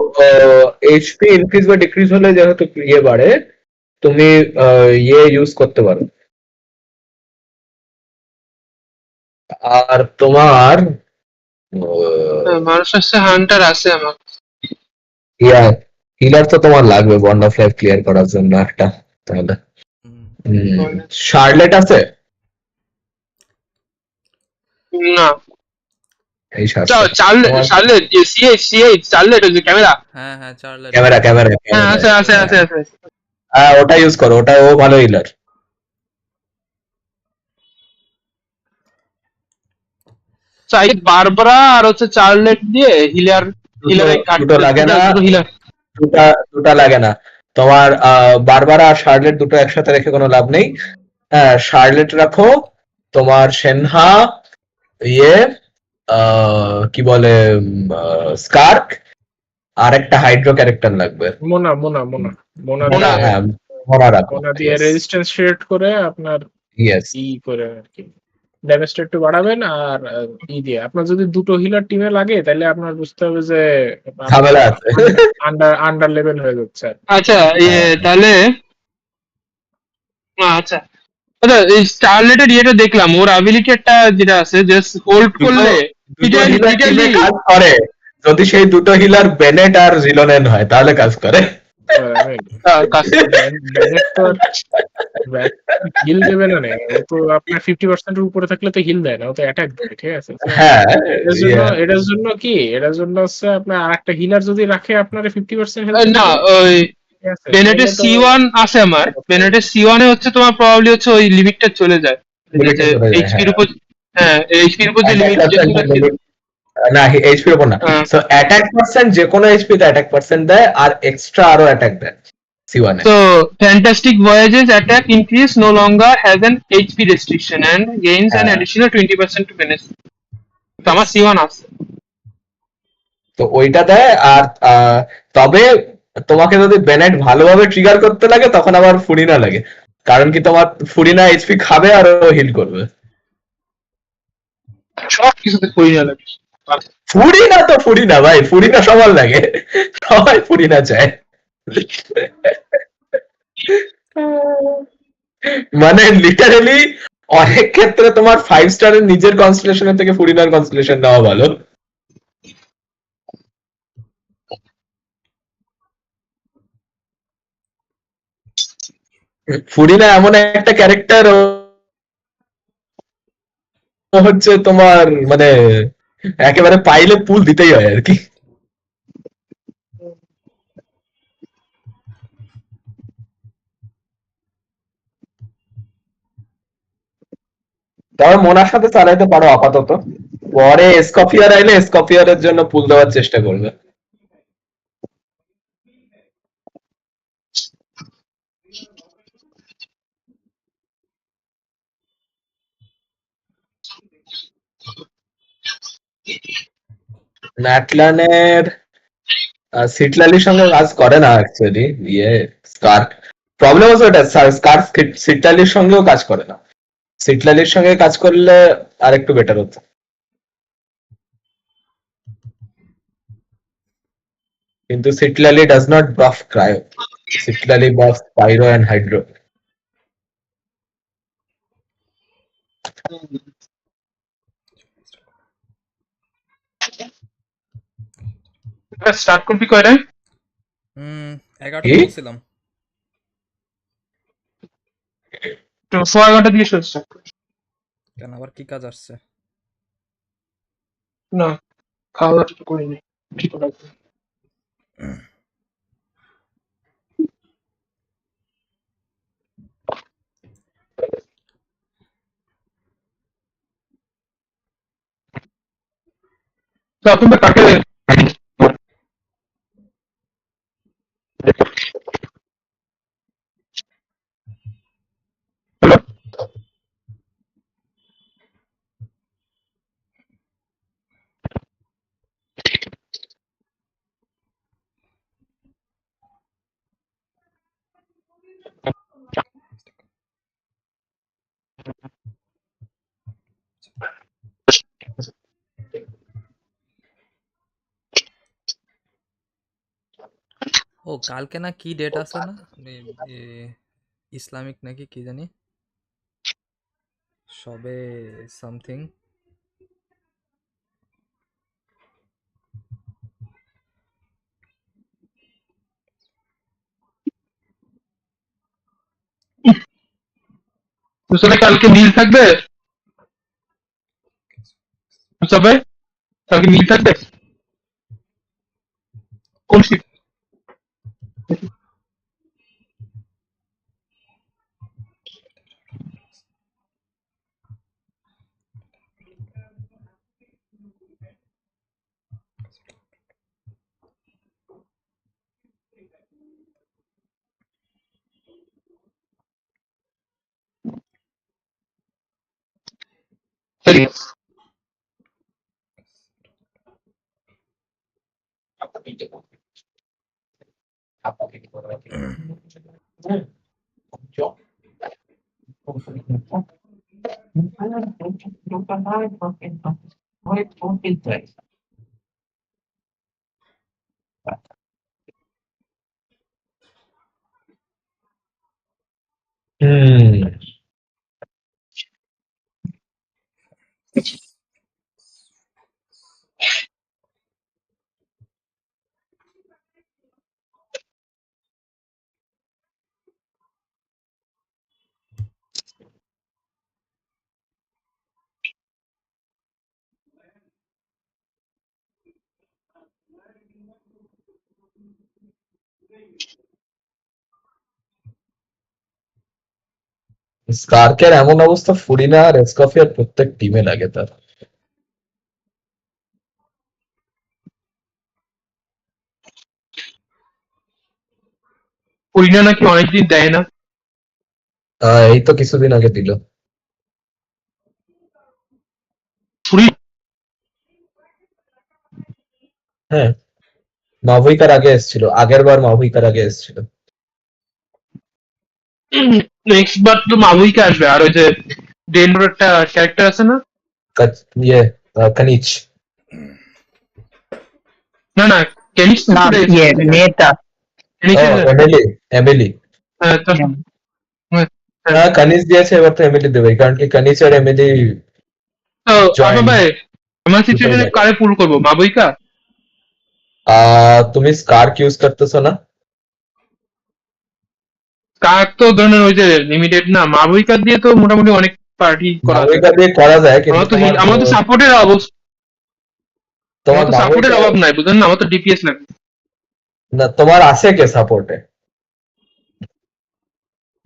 এইচপি ইনক্রিজ বা ডিক্রিজ হলে যেহেতু ইয়ে বাড়ে, তুমি ইয়ে ইউজ করতে পারো। আর তোমার মানুষ আছে হান্টার আছে আমার। ইয়া হিলার তো তোমার লাগবে বন্ড অফ লাইফ ক্লিয়ার করার জন্য একটা, তাহলে শার্লেট আছে না এই শার্লেট তোমার চার্লেট সিএইচ সিএইচ চার্লেট ওই যে ক্যামেরা। হ্যাঁ হ্যাঁ, চার্লেট ক্যামেরা আছে। ক্যামেরা হ্যাঁ ক্যামেরা আছে আছে আছে আছে। হ্যাঁ ওটা ইউজ করো, ওটা ও ভালো হিলার। বারবারা আর হচ্ছে চার্লেট দিয়ে হিলার হিলারে দুটো লাগে না, দুটো হিলার। দুটা দুটা লাগে না তোমার। বারবারা আর শার্লেট দুটো একসাথে রেখে কোনো লাভ নেই। হ্যাঁ শার্লেট রাখো, তোমার সেনহা, ইয়ে কি বলে স্কার্ক, আর একটা হাইড্রো ক্যারেক্টার লাগবে। মোনা মোনা মোনা মোনা মোনা, দিয়ে হ্যাঁ মোনা রাখো। মোনা দিয়ে রেজিস্ট্যান্স শেড করে আপনার ইয়েস ই করে আর কি ড্যামেজটা একটু বাড়াবেন। আর ই দিয়ে আপনার যদি দুটো হিলার টিমে লাগে তাহলে আপনার বুঝতে হবে যে ঝামেলা আছে। আন্ডার আন্ডার লেভেল হয়ে যাচ্ছে আর কি। আচ্ছা তাহলে আচ্ছা আচ্ছা এই স্টারলেটের ইয়েটা দেখলাম, ওর অ্যাবিলিটি একটা যেটা আছে জাস্ট হোল্ড করলে দুটো হিলার টিমে কাজ করে, যদি সেই দুটো হিলার বেনেট আর জিলোনেন হয় তাহলে কাজ করে। কাজ ব্যানেট তো হিল দেবে না নে, ও তো আপনার 50% এর উপরে থাকলে তো হিল দেয় না, ও তো অ্যাটাক দেয়। ঠিক আছে, So, হ্যাঁ এটার জন্য কি, এটার জন্য হচ্ছে আপনার আরেকটা হিলার যদি রাখে আপনার 50% হেলথ না ওই বেনেটের সি ওয়ান আছে আমার, বেনেটের সি ওয়ানে হচ্ছে তোমার প্রবাবলি হচ্ছে ওই লিমিটটা চলে যায় এইচপির উপর। হ্যাঁ এইচপির উপর যে লিমিট না এইচপির উপর না, সো অ্যাটাক পার্সেন্ট যে কোনো এইচপি তে অ্যাটাক পার্সেন্ট দেয় আর এক্সট্রা আরো অ্যাটাক দেয় C1 A. So fantastic voyages attack increase no longer has an HP restriction and gains an additional 20% to finish. তো আমার C1 আছে। তো ওইটা দেয়। আর তবে তোমাকে যদি বেনেট ভালোভাবে ট্রিগার করতে লাগে তখন আবার ফুরিনা লাগে, কারণ কি তোমার ফুরিনা এইচপি খাবে আর ও হিল করবে। সব কিছুতে ফুরিনা লাগে। ফুরিনা তো ফুরিনা ভাই, ফুরিনা সবার লাগে, সবাই ফুরিনা চায়। মানে লিটারালি অনেক ক্ষেত্রে তোমার 5 স্টারের নিজের কনস্টেলেশনের থেকে ফুরিনার কনস্টেলেশন নেওয়া ভালো। ফুরিনা এমন একটা ক্যারেক্টার হচ্ছে তোমার মানে একেবারে পাইলে পুল দিতেই হয় আর কি। তবে মোনার সাথে চালাইতে পারো আপাতত, পরে স্কপিয়ার আইলে স্কপিয়ারের জন্য পুল দেওয়ার চেষ্টা করবে। ম্যাটলানের সিটলালির সঙ্গে কাজ করে না অ্যাকচুয়ালি ইয়ে স্কার্ক। প্রবলেম হচ্ছে ওটা, স্কার্ক সিটলালির সঙ্গেও কাজ করে না। সিটলালির সঙ্গে কাজ করলে আর একটু বেটার হতো। কিন্তু Citlali does not buff cryo, Citlali buff pyro and hydro. Start করবি কয়টায়? 11টা বলছিলাম। তো 6 ঘন্টা দিয়ে স্টার্ট কেন আবার কি কাজ আসছে? না খাওয়া দাওয়া তো করিনি। ঠিক আছে তখন তো কাকে ও কালকে না কি ডেট আছে না ইসলামিক নাকি কি জানি সবে সামথিং তাহলে কালকে নীল থাকবে সবাই, কালকে নীল থাকবে কোন শিফট? স্কার্কের এমন অবস্থা, ফুরিনা আর এসকফিয়ার প্রত্যেক টিমে লাগে তার। করিনা নাকি অনেকদিন দেয় না। এই তো কিছুদিন আগে দিল। হ্যাঁ, মাভুইকার আগে এসেছিল, আগের বার মাভুইকার আগে এসেছিল। নেক্সট বার তো মামুইকে আসবে, আর ওই যে ডেনভার একটা ক্যারেক্টার আছে না, ইয়ে কানিচ। না না কেনিস তো না চলে গেছে, মেয়েটা এমিলি, এমিলি। হ্যাঁ, হ্যাঁ, কানিজ দিয়েছে, এবার তো এমিলি দেবে, কারণ কি কানিচ আর এমিলি তো আশা জয়েন্ট। ভাই আমার সিচুয়েশনে কারে পুল করবো, মাবুইকা? তুমি স্কার্ক ইউজ করতেছো না? কার তো ধরেন ওই যে লিমিটেড না, মাবুইকা দিয়ে তো মোটামুটি অনেক পার্টি করা যায়। মাভুইকা দিয়ে করা যায়, কিন্তু আমার তো সাপোর্টের অবস্থা, আমার তোমার তো সাপোর্টের মাভুইকা, অভাব নাই বুঝলেন না, আমার তো ডিপিএস লাগবে। না তোমার আছে কে সাপোর্টে?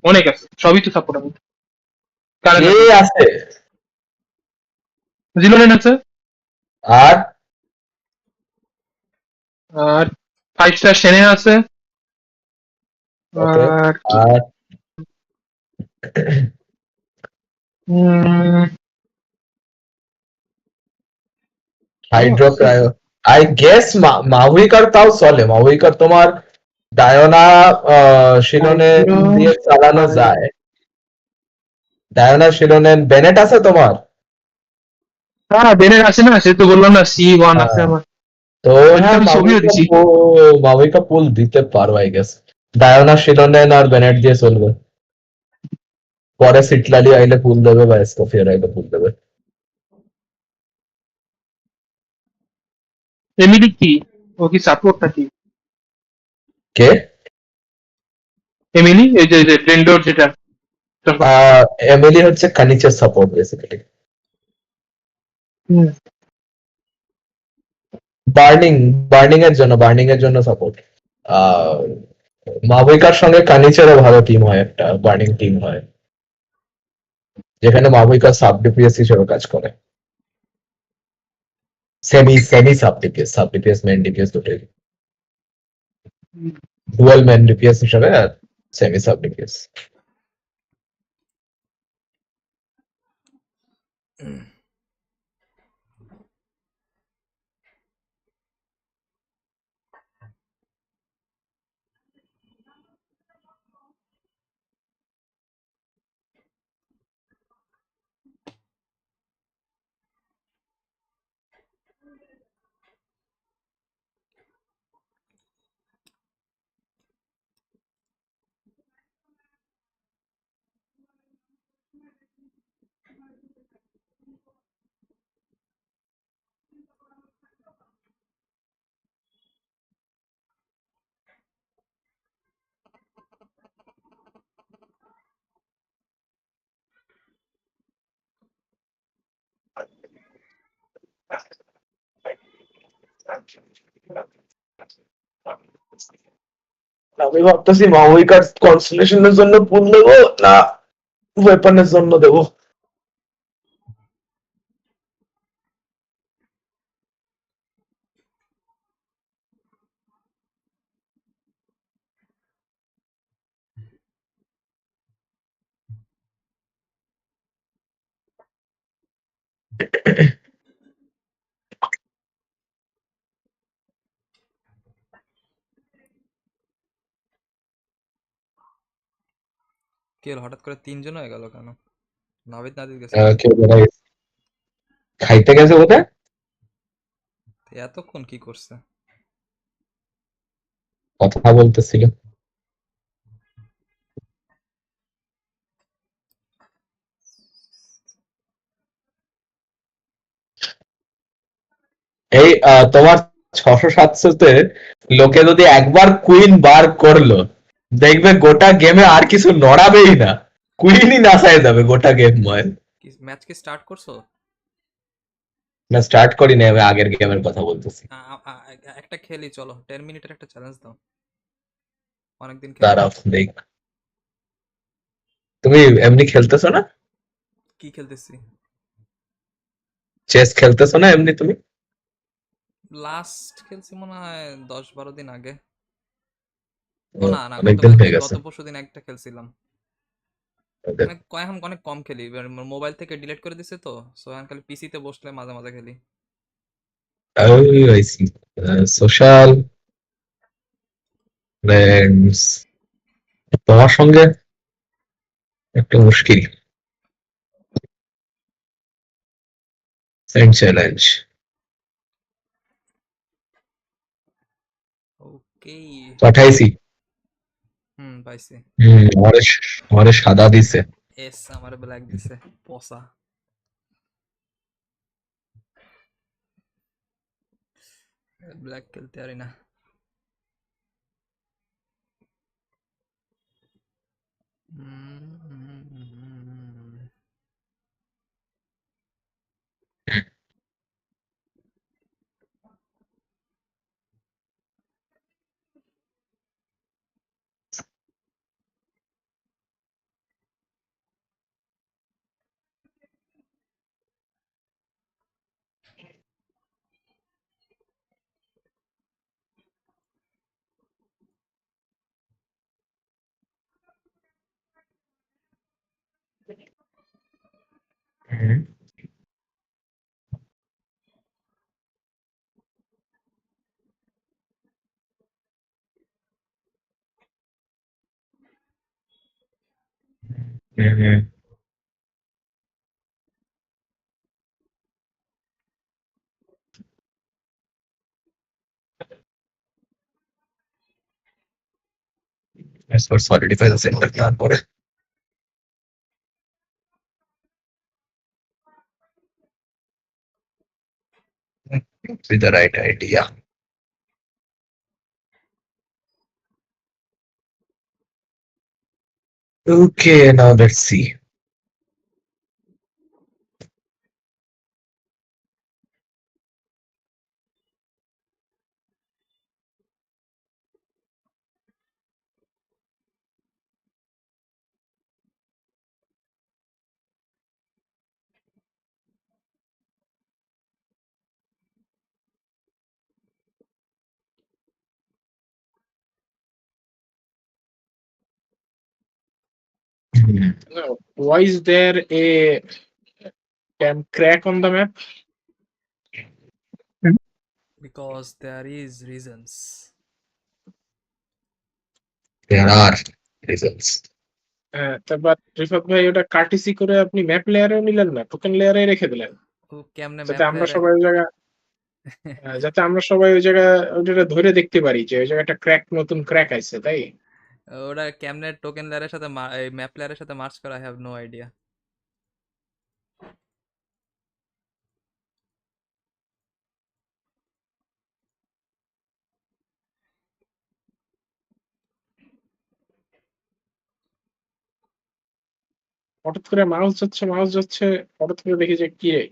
অনেক আছে, সবই তো সাপোর্ট আমার। কারে কে লাগবে? আছে? জিলোনেন আছে, আর আর 5 স্টার সেনে আছে, ওকে, আর কি আর হাইড্রো ক্রায়ো, আই গেস মাভুইকার তাও চলে। মাভুইকার তোমার ডায়োনা শিলোনে দিয়ে চালানো যায়। ডায়োনা শিলোনেন বেনেট আছে তোমার? হ্যাঁ বেনের আছে না, সে তো বললাম না C1 আছে হ্যাঁ, আমার, তো ওইদিকে হ্যাঁ আমি ছবিও দিছি। মাভুইকা পুল দিতে পারো আই গেস। ডায়োনা শিলোনেন আর বেনেট দিয়ে চলবে। পরে সিটলালি আইলে পুল দেবে বা এসকোফিয়ার আইলে পুল দেবে। এমিলি কি, ও কি সাপোর্ট নাকি? কে? এমিলি এই যে ব্লেন্ডর যেটা, এমিলি হচ্ছে কানিচের সাপোর্ট বেসিক্যালি। হুম, বার্নিং, বার্নিং এর জন্য সাপোর্ট। মাভুইকার সঙ্গে কানিচেরও ভালো টিম হয়, একটা বার্নিং টিম হয়, যেখানে মাভুইকা সাব ডিপিএস হিসেবে কাজ করে। Semi semi sub DPS main DPS দুটোই, ডুয়াল মেন ডিপিএস হিসেবে আর সেমি সাব ডিপিএস। আমি ভাবতেছি মাওয়ি কার্ড কনস্টেলেশনের জন্য পুল দেবো না ওয়েপনের জন্য দেবো। কি হলো, হঠাৎ করে 3 জন হয়ে গেল কেন? নাবিদ নাদিদ গেছে কেউ বোধহয় খাইতে গেছে বোধহয়। এতক্ষণ কি করছে? কথা বলতেছিল। এই তোমার 600-700-তে লোকে যদি একবার কুইন বার করলো, দেখবে গোটা গেমে আর কিছু নড়াবেই না, কুইনই নাসায় যাবে গোটা গেম ময়। ম্যাচ কি স্টার্ট করছো? না, স্টার্ট করি না, আমি আগের গেমের কথা বলতেছি। একটা খেলি, চলো 10 মিনিটের একটা চ্যালেঞ্জ দাও, অনেকদিন খেলি। দাঁড়াও দেখ, তুমি এমনি খেলতেছো না? কি খেলতেছি? চেস খেলতেছো না এমনি তুমি? লাস্ট খেলছি মনে হয় 10-12 দিন আগে। ও ও, না না, অনেকদিন হয়ে গত গেছে। পরশুদিন একটা খেলছিলাম। Okay. মানে এখন অনেক কম খেলি, এবার মোবাইল থেকে ডিলিট করে দিছে তো, সো এখন খালি পিসিতে বসলে মাঝে মাঝে খেলি। Oh, I see. Social friends তোমার সঙ্গে একটু মুশকিল। Send challenge okay. পাঠাইছি। পাইছি। আমারে আমারে সাদা দিছে। এস, আমার ব্ল্যাক দিছে পসা। ব্ল্যাক খেলতে পারি না। সলিডিফাই দ্য সেন্টার, তারপরে with the right idea. Okay, now let's see. Why is there a crack on the map? Because there is reasons. There are results. But Rifat ভাই, ওটা কার্টিসি করে আপনি ম্যাপ লেয়ারেও নিলেন না, টোকেন লেয়ারে রেখে দিলেন, ও কেমনে যাতে ম্যাপ আমরা লেয়ারে? সবাই ওই জায়গা যাতে আমরা সবাই ওই জায়গা ওইটা ধরে দেখতে পারি যে ওই জায়গাটা ক্র্যাক, নতুন ক্র্যাক আইছে, তাই? ওটা কেমনে টোকেন লেয়ারের সাথে ম্যাপ লেয়ারের সাথে মার্চ করা, আই হ্যাভ নো আইডিয়া। হঠাৎ করে মাউস যাচ্ছে, হঠাৎ করে দেখি যে কি রে,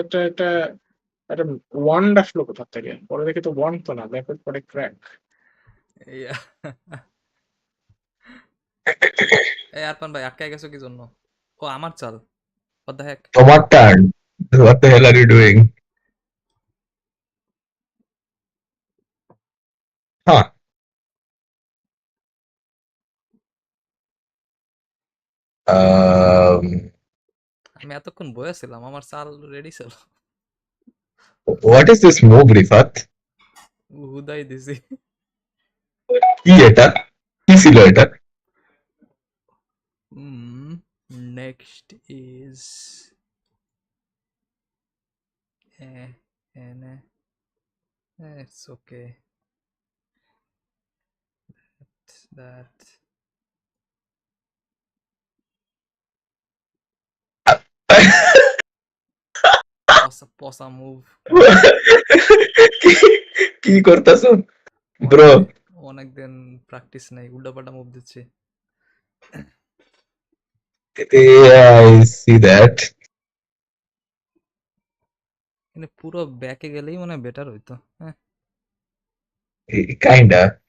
এটা এটা একটা ওয়ান্ড আসলো কোথা থেকে, পরে দেখি তো ওয়ান্ড তো না, ব্যাপক পরে ক্র্যাক। ইয়া এই আরপান ভাই আটকায় গেছো কি জন্য? ও আমার চাল। What the heck? তোমার turn. What the hell are you doing? Huh. আমি এতক্ষণ বয়েছিলাম, আমার চাল রেডি ছিল। What is this move, Rifat? হুদাই দিছি। কি এটা? কি ছিল এটা? Next is it's okay. That পসা মুভ কাইন্ড অফ। কি কি করতেছো ব্রো? অনেকদিন প্র্যাকটিস নাই, উল্টাপাল্টা মুভ দিচ্ছি। Yeah, I see that. কিন্তু পুরো ব্যাকে গেলেই মনে হয় বেটার হইতো। হ্যাঁ, Kinda.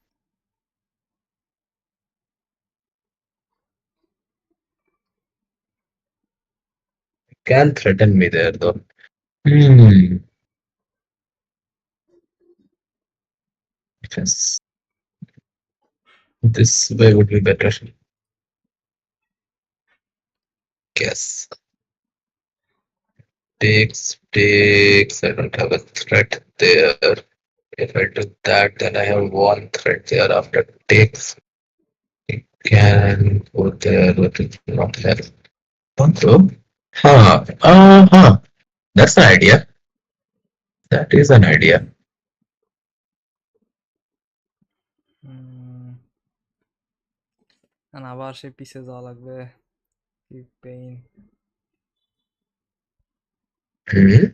Can threaten me there though. Hmm. Yes. This way would be better. Guess. Takes. I don't have a threat there. If I do that, then I have one threat there after takes. I can go there, but it will not help. Also, huh. That's an idea. That is an idea. আবার সে পিছে যাওয়া লাগবে, কি pain. Hmm.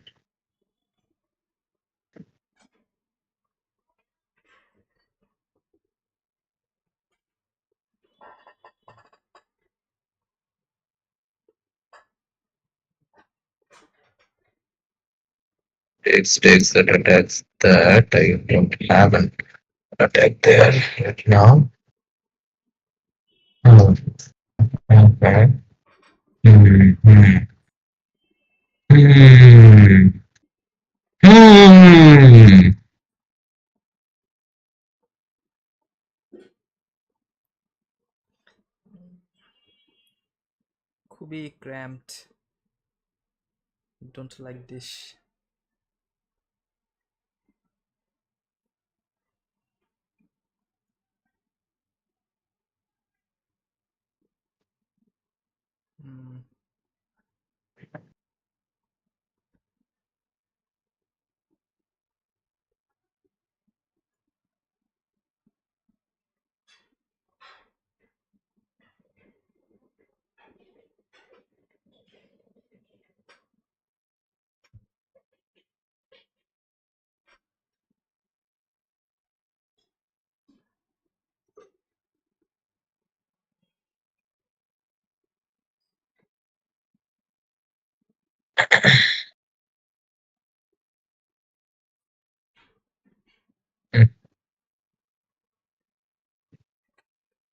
Takes that attacks that. I don't have an attack there right now. Oh, okay. Hmm. Hmm. Hmm. Hmm. খুবই cramped, don't like this.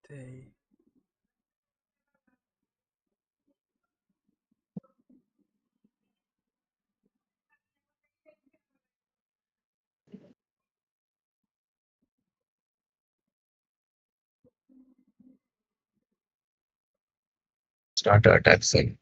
They Start attack soon.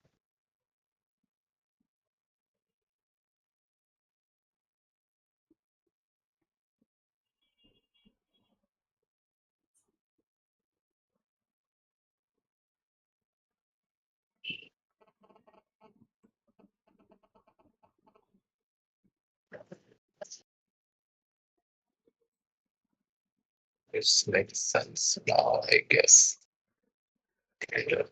This makes sense now, I guess. Kind of.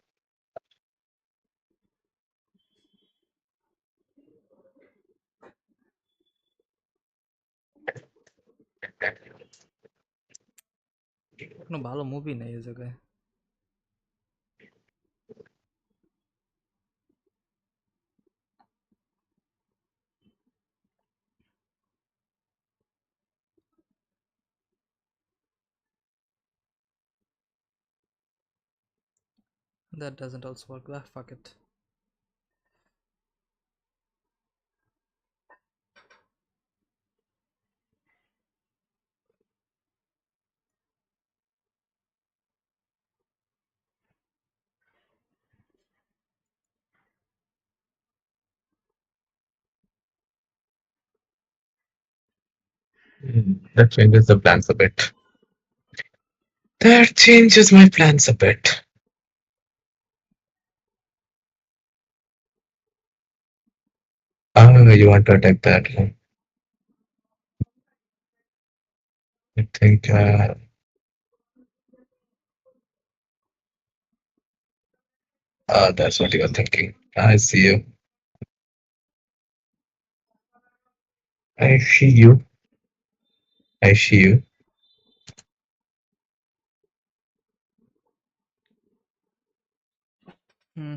কোনো ভালো movie নেই এই জায়গায়। That doesn't also work. Ah, fuck it. That changes the plans a bit. That changes my plans a bit. Oh, you want to attack that? I think that's what you're thinking. I see you. I see you. I see you. Hmm.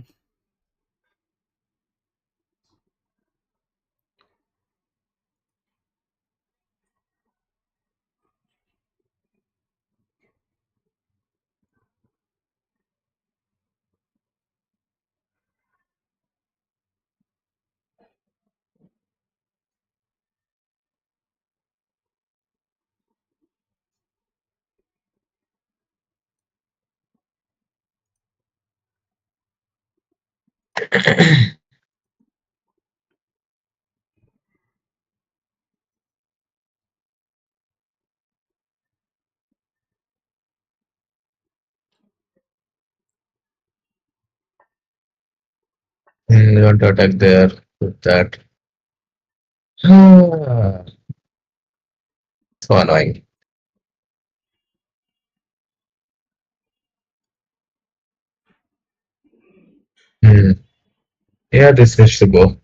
You want to attack there with that. So annoying. Hmm. Yeah, this needs to go.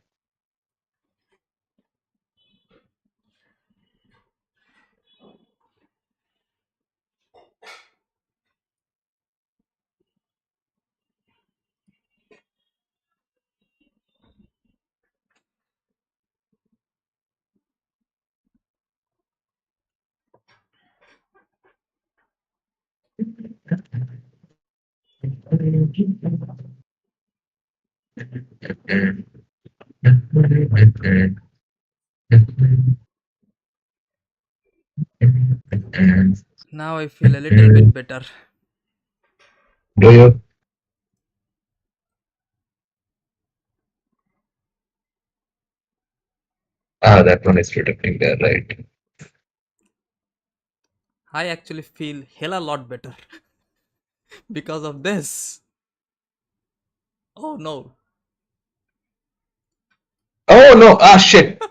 Now I feel a little bit better. Do you? Ah, that one is protecting there, right? I actually feel hella lot better because of this. Oh no. Oh no! Ah, shit!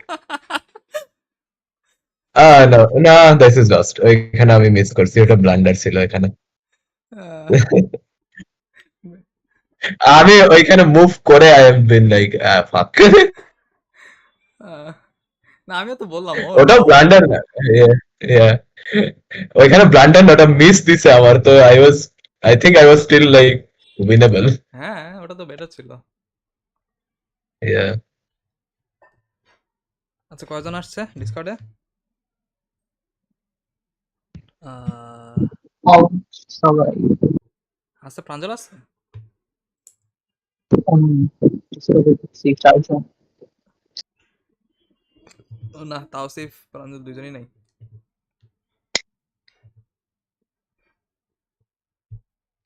No, না, this is lost. ওইখানে আমি miss করছি, ওটা blunder ছিল এখানে। Uh, আমি ওইখানে move করে I have been like, fuck. না আমিও তো বললাম ও ওটা নো। ব্লান্ডার না। Yeah, yeah. ওইখানে ব্লান্ডার না, ওটা মিস দিছে আমার, তো I think I was still like winnable. হ্যাঁ ওটা তো বেটার ছিল। Yeah. আচ্ছা কয়জন আসছে ডিসকর্ডে? সবাই আচ্ছা প্রাঞ্জল আছে? দেখছি 4 জন। ও না তাওসিফ প্রাঞ্জল দুজনেই নাই।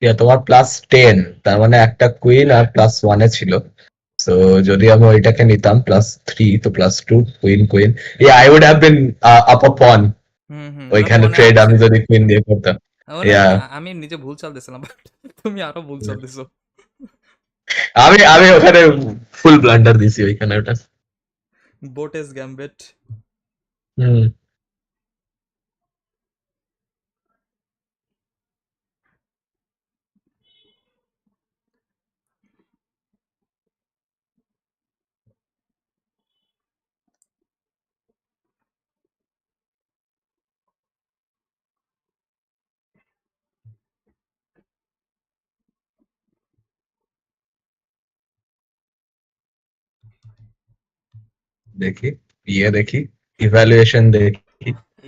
Yeah, তোমার +10, তার মানে একটা কুইন আর +1 এ ছিল। So যদি আমি ওইটাকে নিতাম +3 তো +2 queen queen. Yeah, I would have been up a pawn. আমার ওইখানে মনে ট্রেড আছে। আমি যদি কুইন দিয়ে করতাম। মানে Yeah. আমি নিজে ভুল চাল দিছিলাম বাট তুমি আরো ভুল চাল দিছো। আমি ওখানে ফুল ব্লান্ডার দিছি ওইখানে ওটা। বোটেস গ্যাম্বেট। হুম। দেখি, দেখি, ইভ্যালুয়েশন দেখি।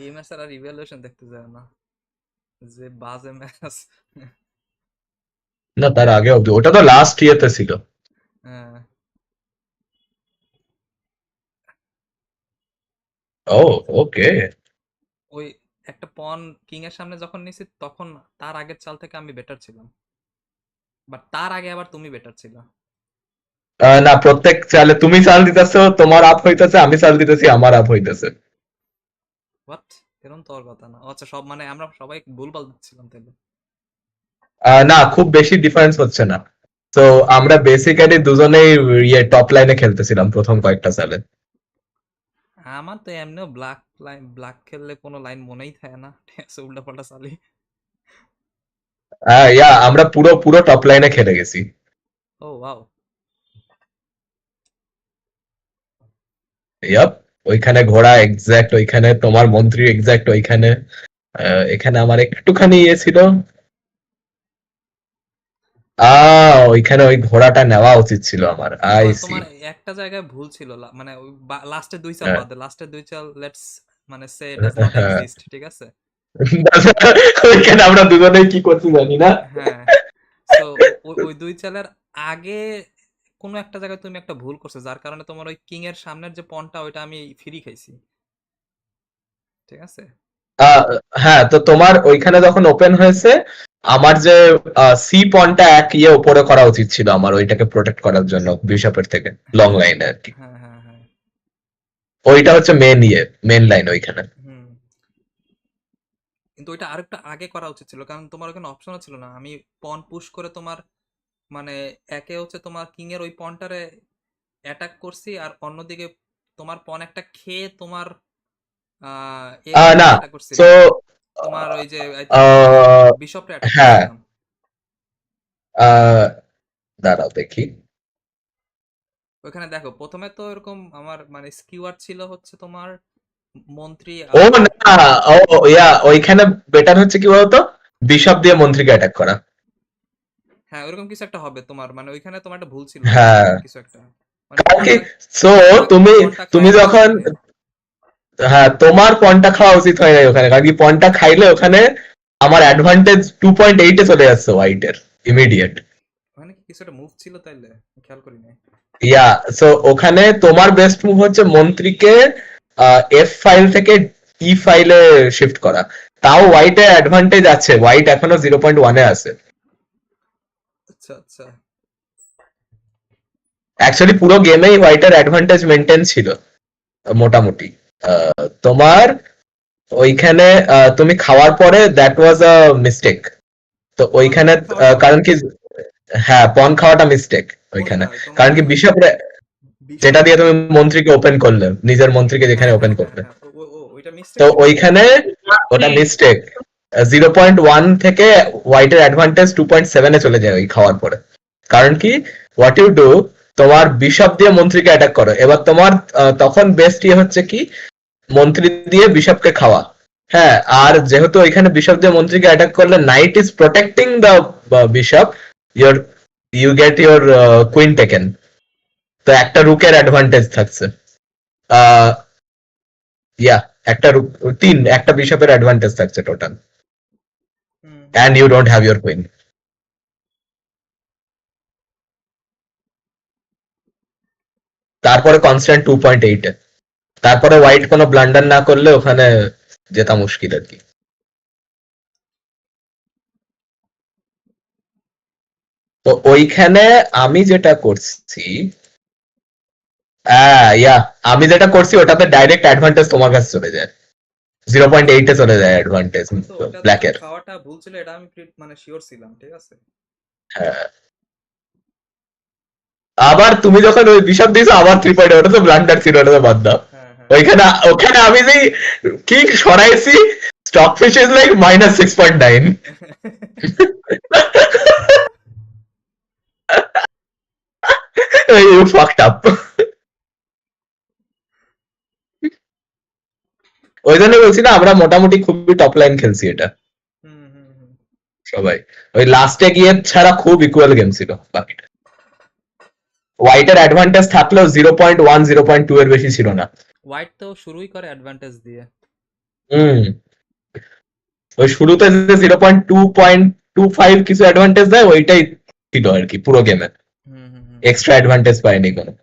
এই ম্যাচের আর ইভ্যালুয়েশন দেখতে যায় না, যে বাজে ম্যাচ। না তার আগে অব্দি, ওটা তো লাস্ট ইয়েতে ছিল। হ্যাঁ, ও ওকে। ওই একটা পন কিং এর সামনে যখন নিছি তখন তার আগের চাল থেকে আমি বেটার ছিলাম, বাট তার আগে আবার তুমি বেটার ছিল। না, প্রত্যেক চালে তুমি চাল দিতেছো, তোমার আপ হইতেছে, আমি চাল দিতেছি, আমার আপ হইতেছে। হোয়াট? এরকম তো ওর কথা না। ও আচ্ছা, সব মানে আমরা সবাই ভুলভাল দিচ্ছিলাম তাহলে। না, খুব বেশি ডিফারেন্স হচ্ছে না। তো আমরা বেসিক্যালি দুজনেই ইয়ে টপ লাইনে খেলতেছিলাম প্রথম কয়েকটা সালে। আমার তো এমনিও ব্ল্যাক লাইন, ব্ল্যাক খেললে কোনো লাইন মনেই থাকে না, ঠিক আছে, উল্টা পাল্টা চালি। ইয়া আমরা পুরো পুরো টপ লাইনে খেলে গেছি। ও ওয়াও। ইয়াপ, ওইখানে ঘোড়া এক্সাক্ট ওইখানে, তোমার মন্ত্রী এক্সাক্ট ওইখানে। এখানে আমার একটুখানি ইয়ে ছিল। ওইখানে ওই ঘোড়াটা নেওয়া উচিত ছিল আমার, আই সি। তোমার একটা জায়গায় ভুল ছিল, মানে ওই লাস্টের দুই চাল বাদে, লাস্টের দুই চাল লেটস মানে সে ডাজ নট এক্সিস্ট, ঠিক আছে। ওইখানে আমরা দুজনেই কি করছি জানি না। হ্যাঁ, সো ওই দুই চালের আগে কোনো একটা জায়গায় তুমি একটা ভুল করছো, যার কারণে তোমার ওই কিং এর সামনের যে পনটা ওইটা আমি ফ্রি খাইছি, ঠিক আছে। আহ, হ্যাঁ, তো তোমার ওইখানে যখন ওপেন হয়েছে, আমার যে সি পনটা এক ইয়ে উপরে করা উচিত ছিল আমার, ওইটাকে প্রোটেক্ট করার জন্য বিশপের থেকে লং হ্যাঁ লাইনে আর কি। হ্যাঁ হ্যাঁ হ্যাঁ। ওইটা হচ্ছে মেন ইয়ে, মেন লাইন ওইখানে। হুম, কিন্তু ওইটা আরেকটা আগে করা উচিত ছিল, কারণ তোমার ওখানে অপশনও ছিল না। আমি পন পুশ করে তোমার মানে একে হচ্ছে তোমার কিং এর ওই পনটারে অ্যাটাক করছি, আর অন্যদিকে তোমার পন একটা খেয়ে তোমার না, অ্যাটাক তো করছিলাম, তোমার ওই যে আই থিংক বিশপরে অ্যাটাক হ্যাঁ, করছিলাম। দাঁড়াও দেখি। ওইখানে দেখো, প্রথমে তো এরকম আমার মানে স্কিওয়ার ছিল হচ্ছে তোমার মন্ত্রী ও আর না, ও ইয়া ওইখানে বেটার হচ্ছে কি বলতো, বিশপ দিয়ে মন্ত্রীকে অ্যাটাক করা। হ্যাঁ, ওইরকম কিছু একটা হবে তোমার, মানে ওইখানে তোমার একটা ভুল ছিল হ্যাঁ, কিছু একটা, মানে কারণ কি, পনটা সো তুমি পনটা তুমি খায় দিছো যখন, আমাকে। হ্যাঁ, তোমার পনটা খাওয়া উচিত হয় নাই ওখানে, কারণ কি পনটা খাইলে ওখানে আমার অ্যাডভান্টেজ 2.8 এ চলে যাচ্ছে হোয়াইটের ইমিডিয়েট। ওখানে কি কিছু একটা মুভ ছিল তাইলে, খেয়াল করি নাই। ইয়া, সো ওখানে তোমার বেস্ট মুভ হচ্ছে মন্ত্রীকে এফ ফাইল থেকে ই ফাইলে শিফট করা। তাও হোয়াইটের অ্যাডভান্টেজ আছে, হোয়াইট এখনো 0.1 এ আছে। আচ্ছা আচ্ছা। অ্যাকচুয়ালি পুরো গেমেই হোয়াইটের অ্যাডভান্টেজ মেনটেন ছিল মোটামুটি। তোমার ওইখানে তুমি খাওয়ার পরে দ্যাট ওয়াজ আ মিস্টেক। তো ওইখানে পন খাওয়াটা, কারণ কি, হ্যাঁ, পন খাওয়াটা মিস্টেক ওইখানে। কোনটা তোমার কারণ কি ওই বিশপ, যেটা বিশপে? দিয়ে তুমি মন্ত্রীকে ওপেন করলে, নিজের মন্ত্রীকে যেখানে হ্যাঁ ওপেন হ্যাঁ হ্যাঁ করলে, হ্যাঁ, ওইটা মিস্টেক তো ছিল। ওইখানে ওটা মিস্টেক। 0.1 থেকে হোয়াইটের অ্যাডভান্টেজ 2.7 এ চলে যায় ওই খাওয়ার পরে। কারণ কি, হোয়াট ইউ ডু, তোমার বিশপ দিয়ে মন্ত্রীকে অ্যাটাক করো, এবার তোমার তখন বেস্ট ইয়ে হচ্ছে কি, মন্ত্রী দিয়ে বিশপকে খাওয়া। হ্যাঁ, আর যেহেতু ওইখানে বিশপ দিয়ে মন্ত্রীকে অ্যাটাক করলে knight is protecting the bishop, your you get your queen taken. তো একটা রুকের অ্যাডভান্টেজ থাকছে। আহ ইয়া, একটা একটা বিশপের অ্যাডভান্টেজ থাকছে total, hmm hmm. And you don't have your queen. তারপরে কনস্ট্যান্ট 2.8 এ, তারপরে হোয়াইট কোনো ব্লান্ডার না করলে ওখানে জেতা মুশকিল আর কি। তো ওইখানে আমি যেটা করছি, ইয়া, আমি যেটা করছি ওটাতে ডাইরেক্ট অ্যাডভান্টেজ তোমার কাছে চলে যায়, 0.8 এ চলে যায় অ্যাডভান্টেজ ওই তো ওইটা তোমার ব্ল্যাকের। খাওয়াটা ভুল ছিল, এটা আমি মানে শিওর ছিলাম, ঠিক আছে। হ্যাঁ, আবার তুমি যখন ওই বিশপ দিয়েছো আবার 3.8, ওটা তো ব্লান্ডার ছিল, ওটা তো বাদ দাও। হ্যাঁ হ্যাঁ। ওইখানে ওখানে আমি যে কি সরাইছি, stock fish is like -6.9। You fucked up. ওই জন্য বলছি না, আমরা মোটামুটি খুবই টপ লাইন খেলছি এটা হুম হুম হুম। সবাই। ওই লাস্টে গিয়ে ছাড়া খুব ইকুয়াল গেম ছিল বাকিটা। হোয়াইটের অ্যাডভান্টেজ থাকলেও 0.1 0.2 এর বেশি ছিল না। হোয়াইট তো শুরুই করে অ্যাডভান্টেজ দিয়ে। হুম, ওই শুরুতে যে 0.2.25 কিছু অ্যাডভান্টেজ দেয়, ওইটাই ছিল আর কি পুরো গেমে, হুম হুম হুম। এক্সট্রা অ্যাডভান্টেজ পায়নি কোনো।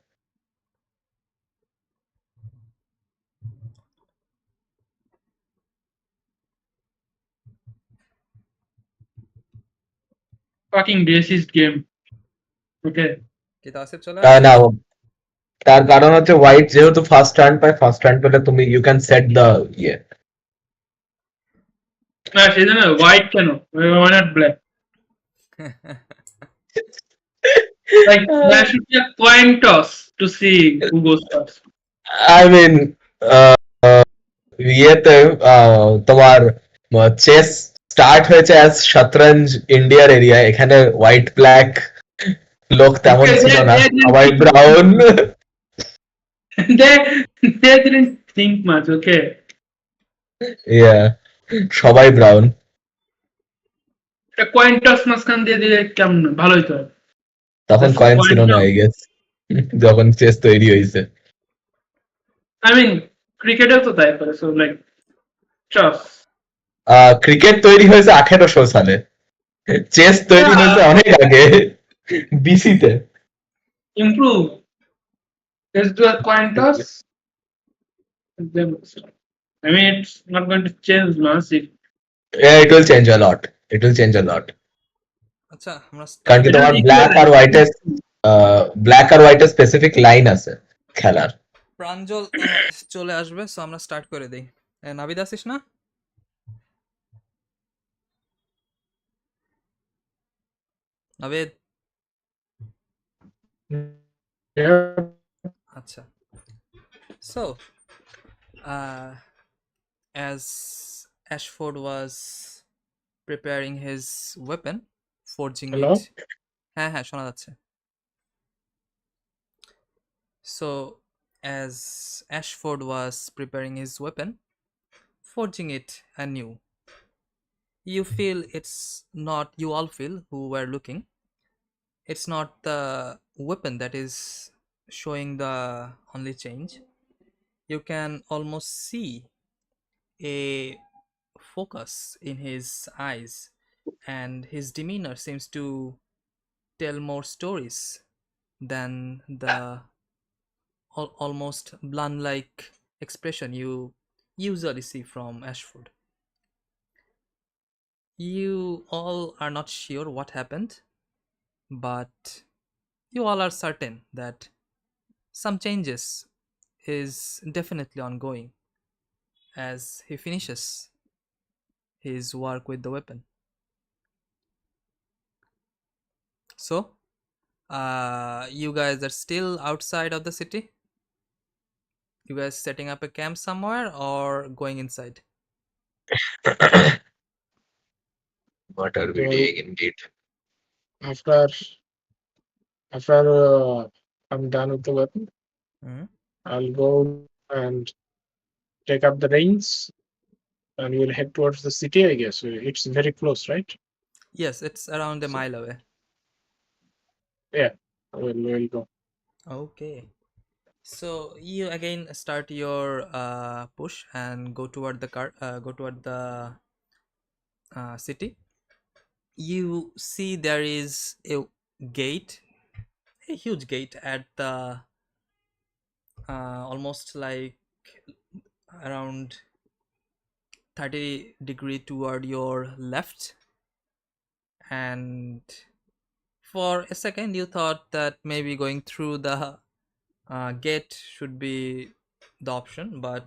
fucking racist game. Okay. কি তাসিফ চলে না আসছিস? তার কারণ হচ্ছে হোয়াইট যেহেতু ফার্স্ট টার্ন পায়, ফার্স্ট টার্ন পেলে তুমি ইউ ক্যান সেট দ্য ইয়ে। না সেজন্য হোয়াইট কেন? Why not black? Like there should be a coin toss to see who goes first. I mean ইয়েতে তোমার চেস স্টার্ট হয়েছে অ্যাজ শতরঞ্জ ইন্ডিয়ার এরিয়া, এখানে হোয়াইট ব্ল্যাক লোক তেমন Okay, ছিল না, they didn't সবাই think brown. they they didn't think much. Okay. ইয়া, সবাই ব্রাউন। একটা কয়েন টস মাঝখান দিয়ে দিলে কেমন ভালোই তো। তখন That's কয়েন coin ছিল না toss. আই গেস, যখন চেস তৈরি হয়েছে। I mean, ক্রিকেটেও তো তাই করে, so like টস। ক্রিকেট তৈরি হয়েছে 1800 সালে, চেস তৈরি হয়েছে Yeah, অনেক আগে, বিসিতে। improve. Let's do a coin toss. Then, I mean, it's not going to change much if It will change a lot, it will change a lot, আচ্ছা আমরা কারণ স্টার্ট কি it তোমার was ব্ল্যাক আর হোয়াইটের specific line আছে খেলার। প্রাঞ্জল চলে আসবে, সো আমরা স্টার্ট করে দেই। নাবিদ আসিস না? নাবিদ, Yeah. আচ্ছা। So, as Ashford was preparing his weapon, forging Hello? it. হ্যাঁ হ্যাঁ শোনা যাচ্ছে। So, as Ashford was preparing his weapon, forging it anew, you feel it's not, you all feel who were looking, it's not the weapon that is showing the only change. You can almost see a focus in his eyes, and his demeanor seems to tell more stories than the almost blunt like expression you usually see from Ashford. You all are not sure what happened, but you all are certain that some changes is definitely ongoing as he finishes his work with the weapon. So, you guys are still outside of the city? You guys setting up a camp somewhere or going inside? What are we So doing indeed? after I'm done with the weapon, Mhm. I'll go and take up the reins, and we'll head towards the city. I guess it's very close, right? Yes, it's around a So, mile away. yeah, we'll go. Okay. So you again start your push and go toward the city. You see there is a gate, a huge gate at the almost like around 30-degree toward your left, and for a second you thought that maybe going through the gate should be the option, but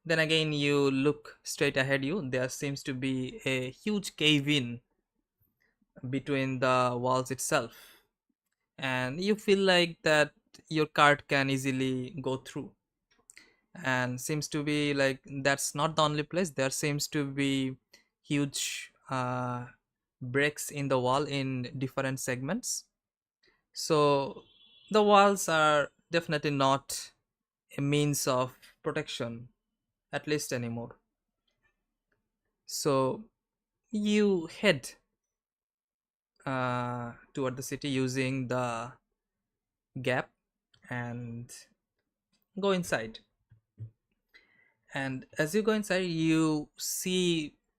then again you look straight ahead you, there seems to be a huge cave in between the walls itself, and you feel like that your cart can easily go through, and seems to be like that's not the only place, there seems to be huge breaks in the wall in different segments. So the walls are definitely not a means of protection, at least anymore. So you head toward the city using the gap and go inside. And as you go inside, you see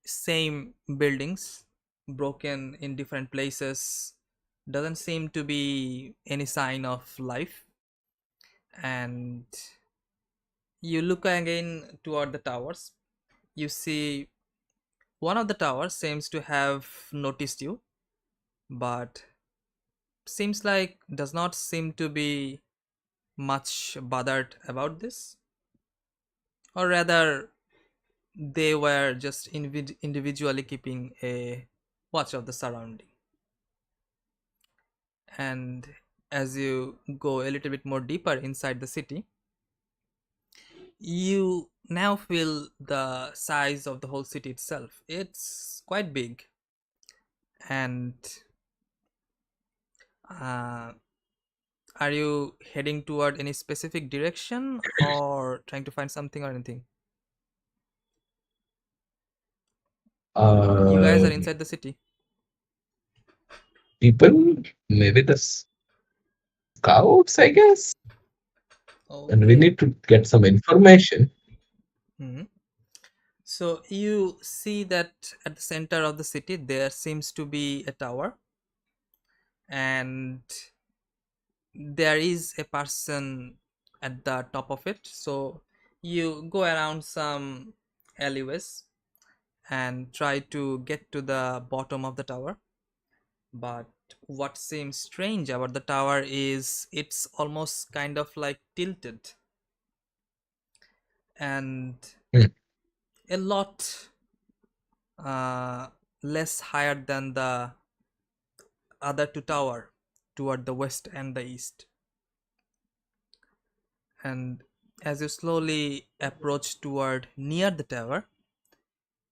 same buildings broken in different places, Doesn't seem to be any sign of life. And you look again toward the towers. You see one of the towers seems to have noticed you, but seems like does not seem to be much bothered about this, or rather they were just individually keeping a watch of the surrounding. And as you go a little bit more deeper inside the city, you now feel the size of the whole city itself. It's quite big. And uh, are you heading toward any specific direction or trying to find something or anything? You guys are inside the city. People, maybe the scouts, I guess. And we Okay. need to get some information. Mhm. So you see that at the center of the city there seems to be a tower, and there is a person at the top of it. So you go around some alleyways and try to get to the bottom of the tower. But what seems strange about the tower is it's almost kind of like tilted, and Hmm. a lot less higher than the other two tower toward the west and the east. And as you slowly approach toward near the tower,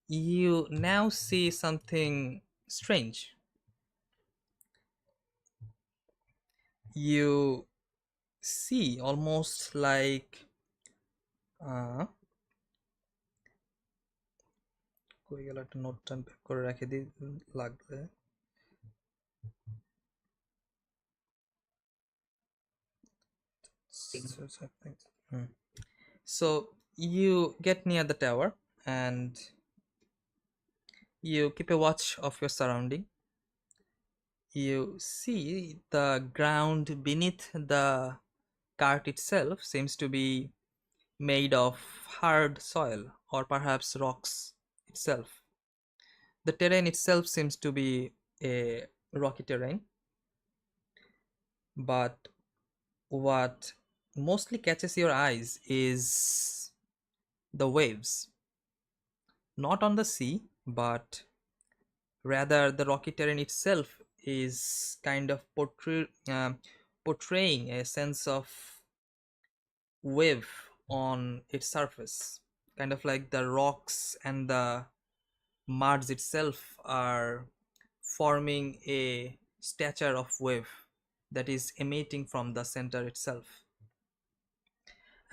you now see something strange. You see almost like uh, কই গেল একটা note করে রেখে দিই লাগবে Hmm. So you get near the tower and you keep a watch of your surrounding. You see the ground beneath the cart itself seems to be made of hard soil or perhaps rocks itself. The terrain itself seems to be a rocky terrain, but what mostly catches your eyes is the waves, not on the sea, but rather the rocky terrain itself is kind of portraying a sense of wave on its surface, kind of like the rocks and the mud itself are forming a stature of wave that is emitting from the center itself.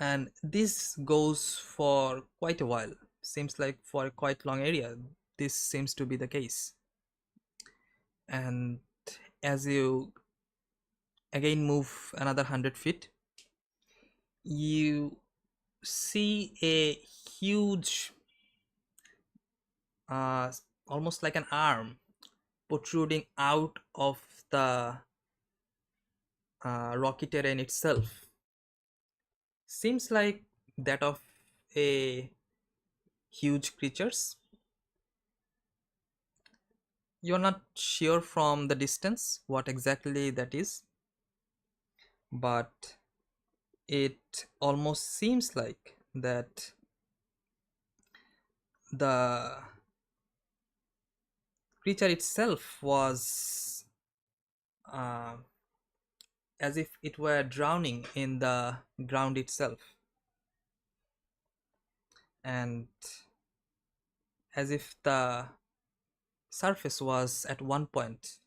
And this goes for quite a while. Seems like for a quite long area this seems to be the case. And as you again move another 100 feet, you see a huge uh, almost like an arm protruding out of the rocky terrain itself. Seems like that of a huge creatures. You're not sure from the distance what exactly that is, but it almost seems like that the creature itself was uh, as if it were drowning in the ground itself, and as if the surface was at one point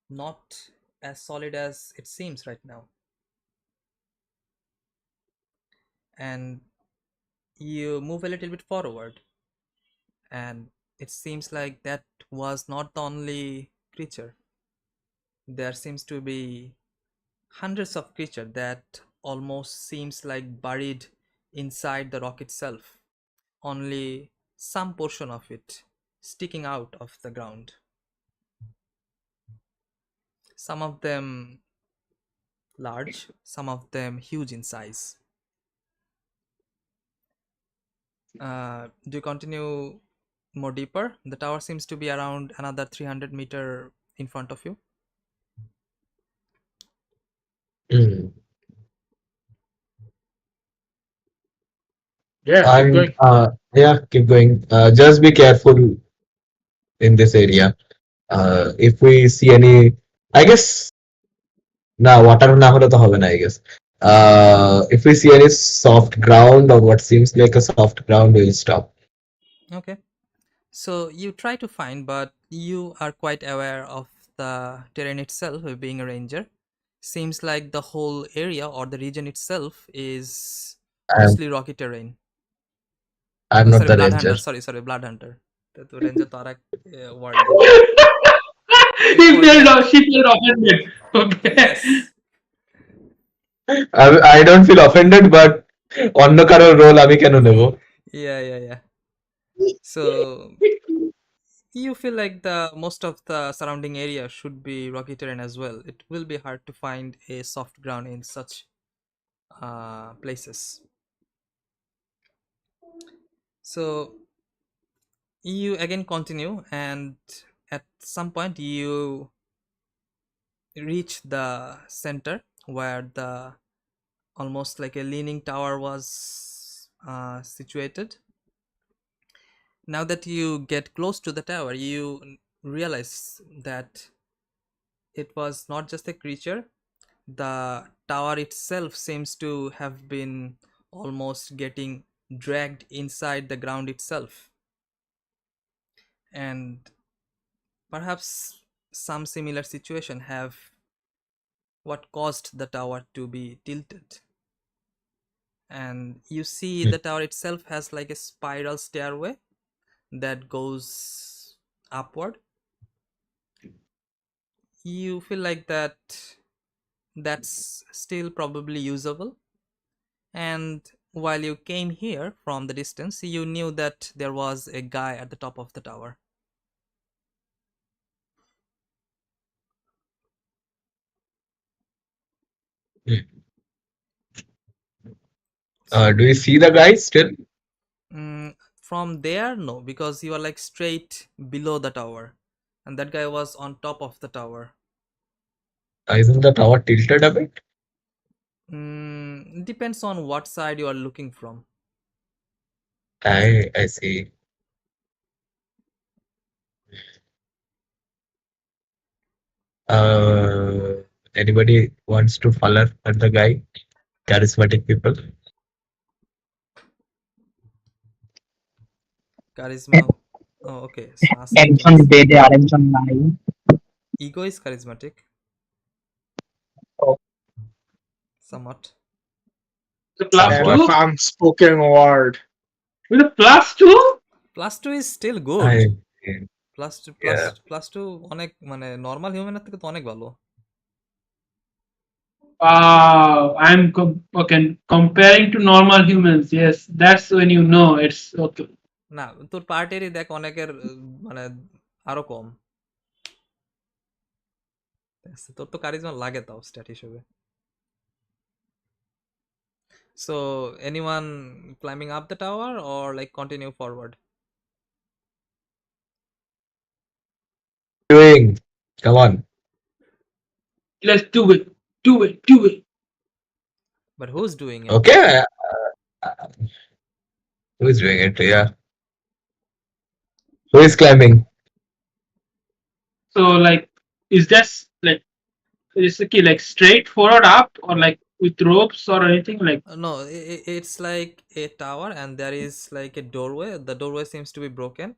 not as solid as it seems right now. And you move a little bit forward, and it seems like that was not the only creature. There seems to be hundreds of creatures that almost seems like buried inside the rock itself, only some portion of it sticking out of the ground. Some of them large, some of them huge in size. Do you continue more deeper? The tower seems to be around another 300-meter in front of you. Hmm. Yeah, keep And going. yeah, keep going. Just be careful in this area. If we see any, I guess, না water না হলে তো হবে না, I guess. If we see any soft ground or what seems like a soft ground, we'll stop. Okay. So you try to find, but you are quite aware of the terrain itself, being a ranger. Seems like the whole area or the region itself is I'm mostly rocky terrain. I'm Oh, not sorry, the blood ranger. hunter. Sorry, blood hunter. তো ranger তো আরেক word দিল। He Forget. she felt offended. Okay. Yes. I don't feel offended, but অন্য কারোর role আমি কেন নেব? Yeah. So you feel like the most of the surrounding area should be rocky terrain as well. It will be hard to find a soft ground in such places. So you again continue, and at some point you reach the center where the almost like a leaning tower was situated. Now that you get close to the tower, you realize that it was not just a creature. The tower itself seems to have been almost getting dragged inside the ground itself, and perhaps some similar situation have what caused the tower to be tilted. And you see the tower itself has like a spiral stairway that goes upward. You feel like that's still probably usable, and while you came here from the distance, you knew that there was a guy at the top of the tower. Do you see the guy still? From there, no, because you are like straight below the tower, and that guy was on top of the tower. Isn't the tower tilted a bit? Depends on what side you are looking from. I see. Anybody wants to follow at the guy? Charismatic people. Charisma. Oh, okay. So আছে একজন একজন আছে। বেডে আরেকজন নাই। Ego is charismatic. Oh. Somewhat. The plus An Somewhat. two? unspoken word. With a plus two? +2 is still good. I yeah. +2 অনেক মানে normal হিউম্যানের থেকে তো অনেক ভালো। Okay. Comparing to normal humans, yes, that's when you know it's okay. না, তোর পার্টেরই দেখ অনেকের মানে আরো কম। তোর তো কারিজমা লাগে তাও স্ট্যাট হিসেবে। So anyone climbing up the tower or like continue forward? Doing. Come on. Let's do it. But who's doing it? Okay. Who is doing it? Yeah. Who is climbing? So like, is that like, is it okay, like straight forward up or like with ropes or anything like? No, it's like a tower and there is like a doorway. The doorway seems to be broken,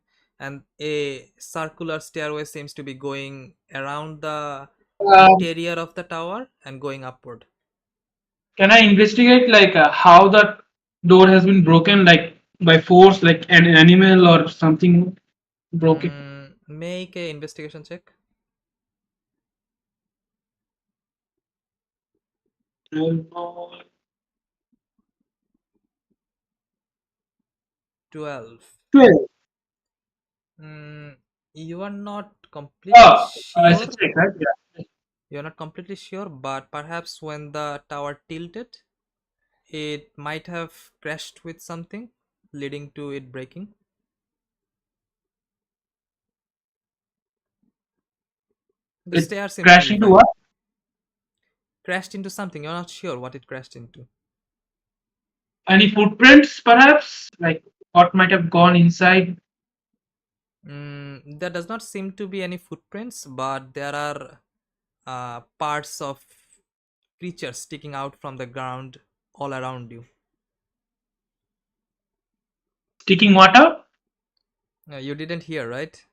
and a circular stairway seems to be going around the interior of the tower and going upward. Can I investigate like how that door has been broken, like by force, like an animal or something broke it? Make a investigation check. 12. 12. You are not completely I sure. should check, right? Yeah. You're not completely sure, but perhaps when the tower tilted, it might have crashed with something, leading to it breaking. The It stair seems to crashed be into fine. what? Crashed into something, you're not sure what it crashed into. Any footprints, perhaps? Like what might have gone inside? There does not seem to be any footprints, but there are parts of creatures sticking out from the ground all around you. Sticking water? You didn't hear, right?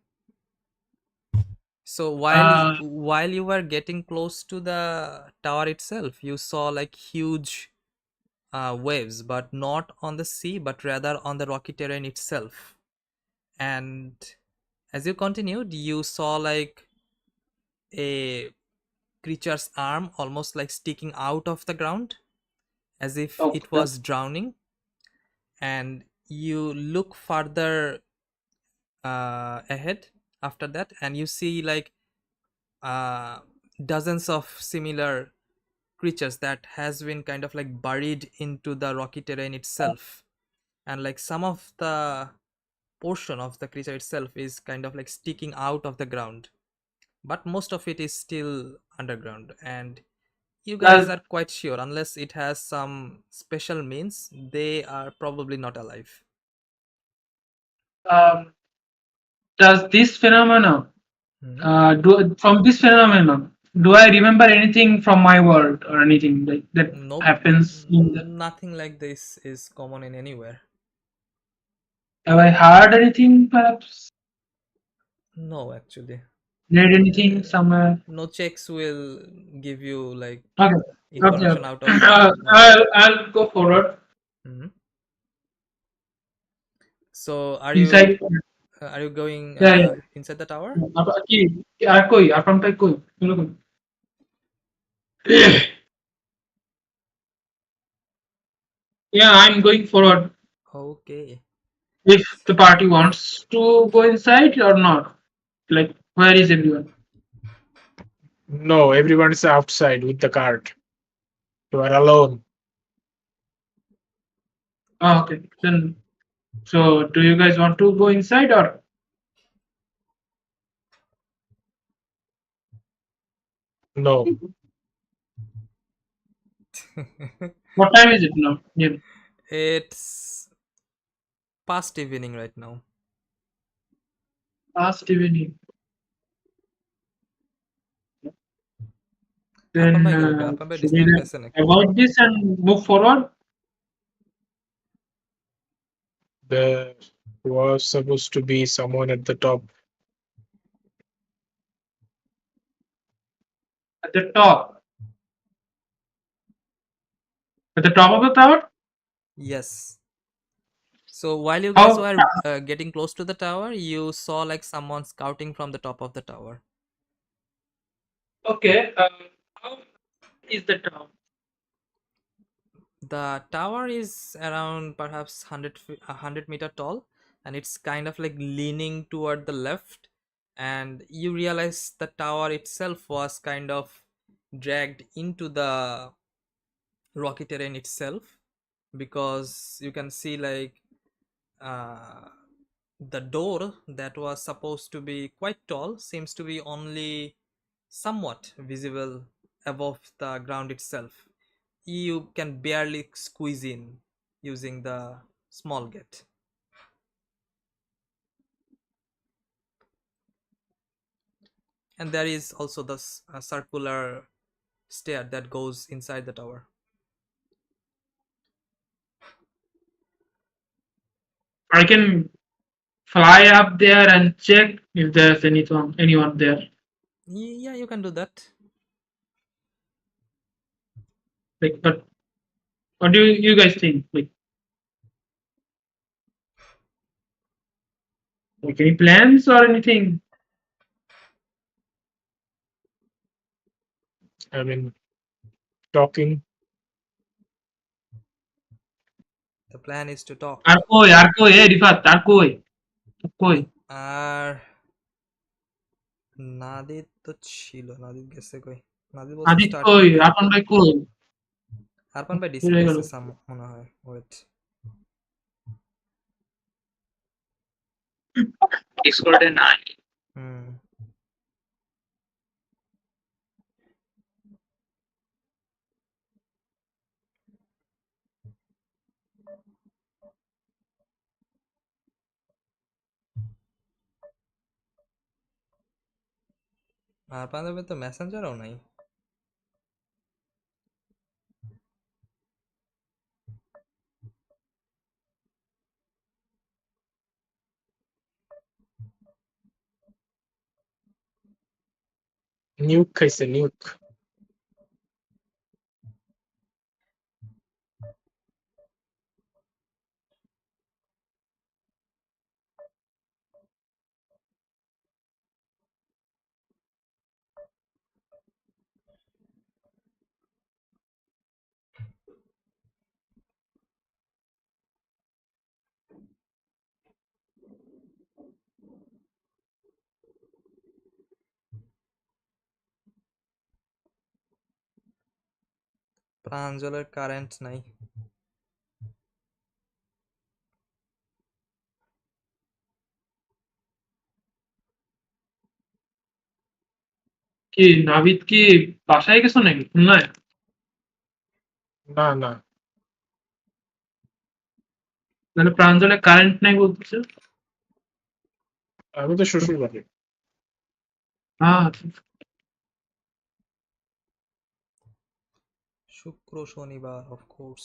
So Uh, while you were getting close to the tower itself, you saw like huge waves, but not on the sea, but rather on the rocky terrain itself. And as you continued, you saw like a creature's arm almost like sticking out of the ground as if it okay. was drowning. And you look further ahead after that, and you see like uh, dozens of similar creatures that has been kind of like buried into the rocky terrain itself, and like some of the portion of the creature itself is kind of like sticking out of the ground, but most of it is still underground. And you guys Does are quite sure, unless it has some special means, they are probably not alive. um, does this phenomenon Hmm? do from this phenomenon? Do I remember anything from my world or anything like that Nope. happens in the? Nothing like this is common in anywhere. Have I heard anything? Perhaps No, actually. read anything Uh, somewhere? no checks will give you like Okay. Okay. information Okay. out of nowhere. I'll go forward Mhm. So inside. are you going Yeah. Yeah. inside the tower? কি আর কই আপনারটাই কই শুনো কই yeah, I'm going forward Okay. if the party wants to go inside or not. Like, where is everyone? No, everyone's outside with the cart. You are alone. Oh, okay. Then, so do you guys want to go inside or No. what time is it now? Yeah, It's past evening right now. past evening. Apa Then, bhai gelo ke? Apa bhai should we disconnect like kaise naki? avoid this and move forward? There was supposed to be someone at the top. At the top. At the top of the tower? Yes. So while you guys How? were getting close to the tower, you saw like someone scouting from the top of the tower. Okay. How is the tower? The tower is around perhaps 100 meter tall, and it's kind of like leaning toward the left. And you realize the tower itself was kind of dragged into the rocky terrain itself, because you can see like uh, the door that was supposed to be quite tall seems to be only somewhat visible above the ground itself. You can barely squeeze in using the small gate. And there is also the circular stair that goes inside the tower. I can fly up there and check if there's anyone there. Yeah, you can do that. Like, but what do you guys think? Like any plans or anything? I mean, talking. The plan is to R talk. কই আর কই এ রিফাত আর কই কই আর নাদিদ তো ছিল, নাদিদ গেছে কই? নাজিব বলছে Adit starting কই, এ আরফান ভাই কই? আরপান ভাই চলে গেল। ডিসপ্লে মনে হয়, ওয়েট। ডিসকর্ডে নাই। হুম, আরপান ভাই তো মেসেঞ্জারও নাই। নিউক খাইছে নিউক। প্রাঞ্জলের কারেন্ট নাই। কি নাভিদ কি বাসায় গেছো নাকি খুলনায়? না না, তাহলে প্রাঞ্জলে কারেন্ট নাই বলতেছে। আমি তো শ্বশুর বাড়ি। আচ্ছা। শুক্র শনিবার অফকোর্স।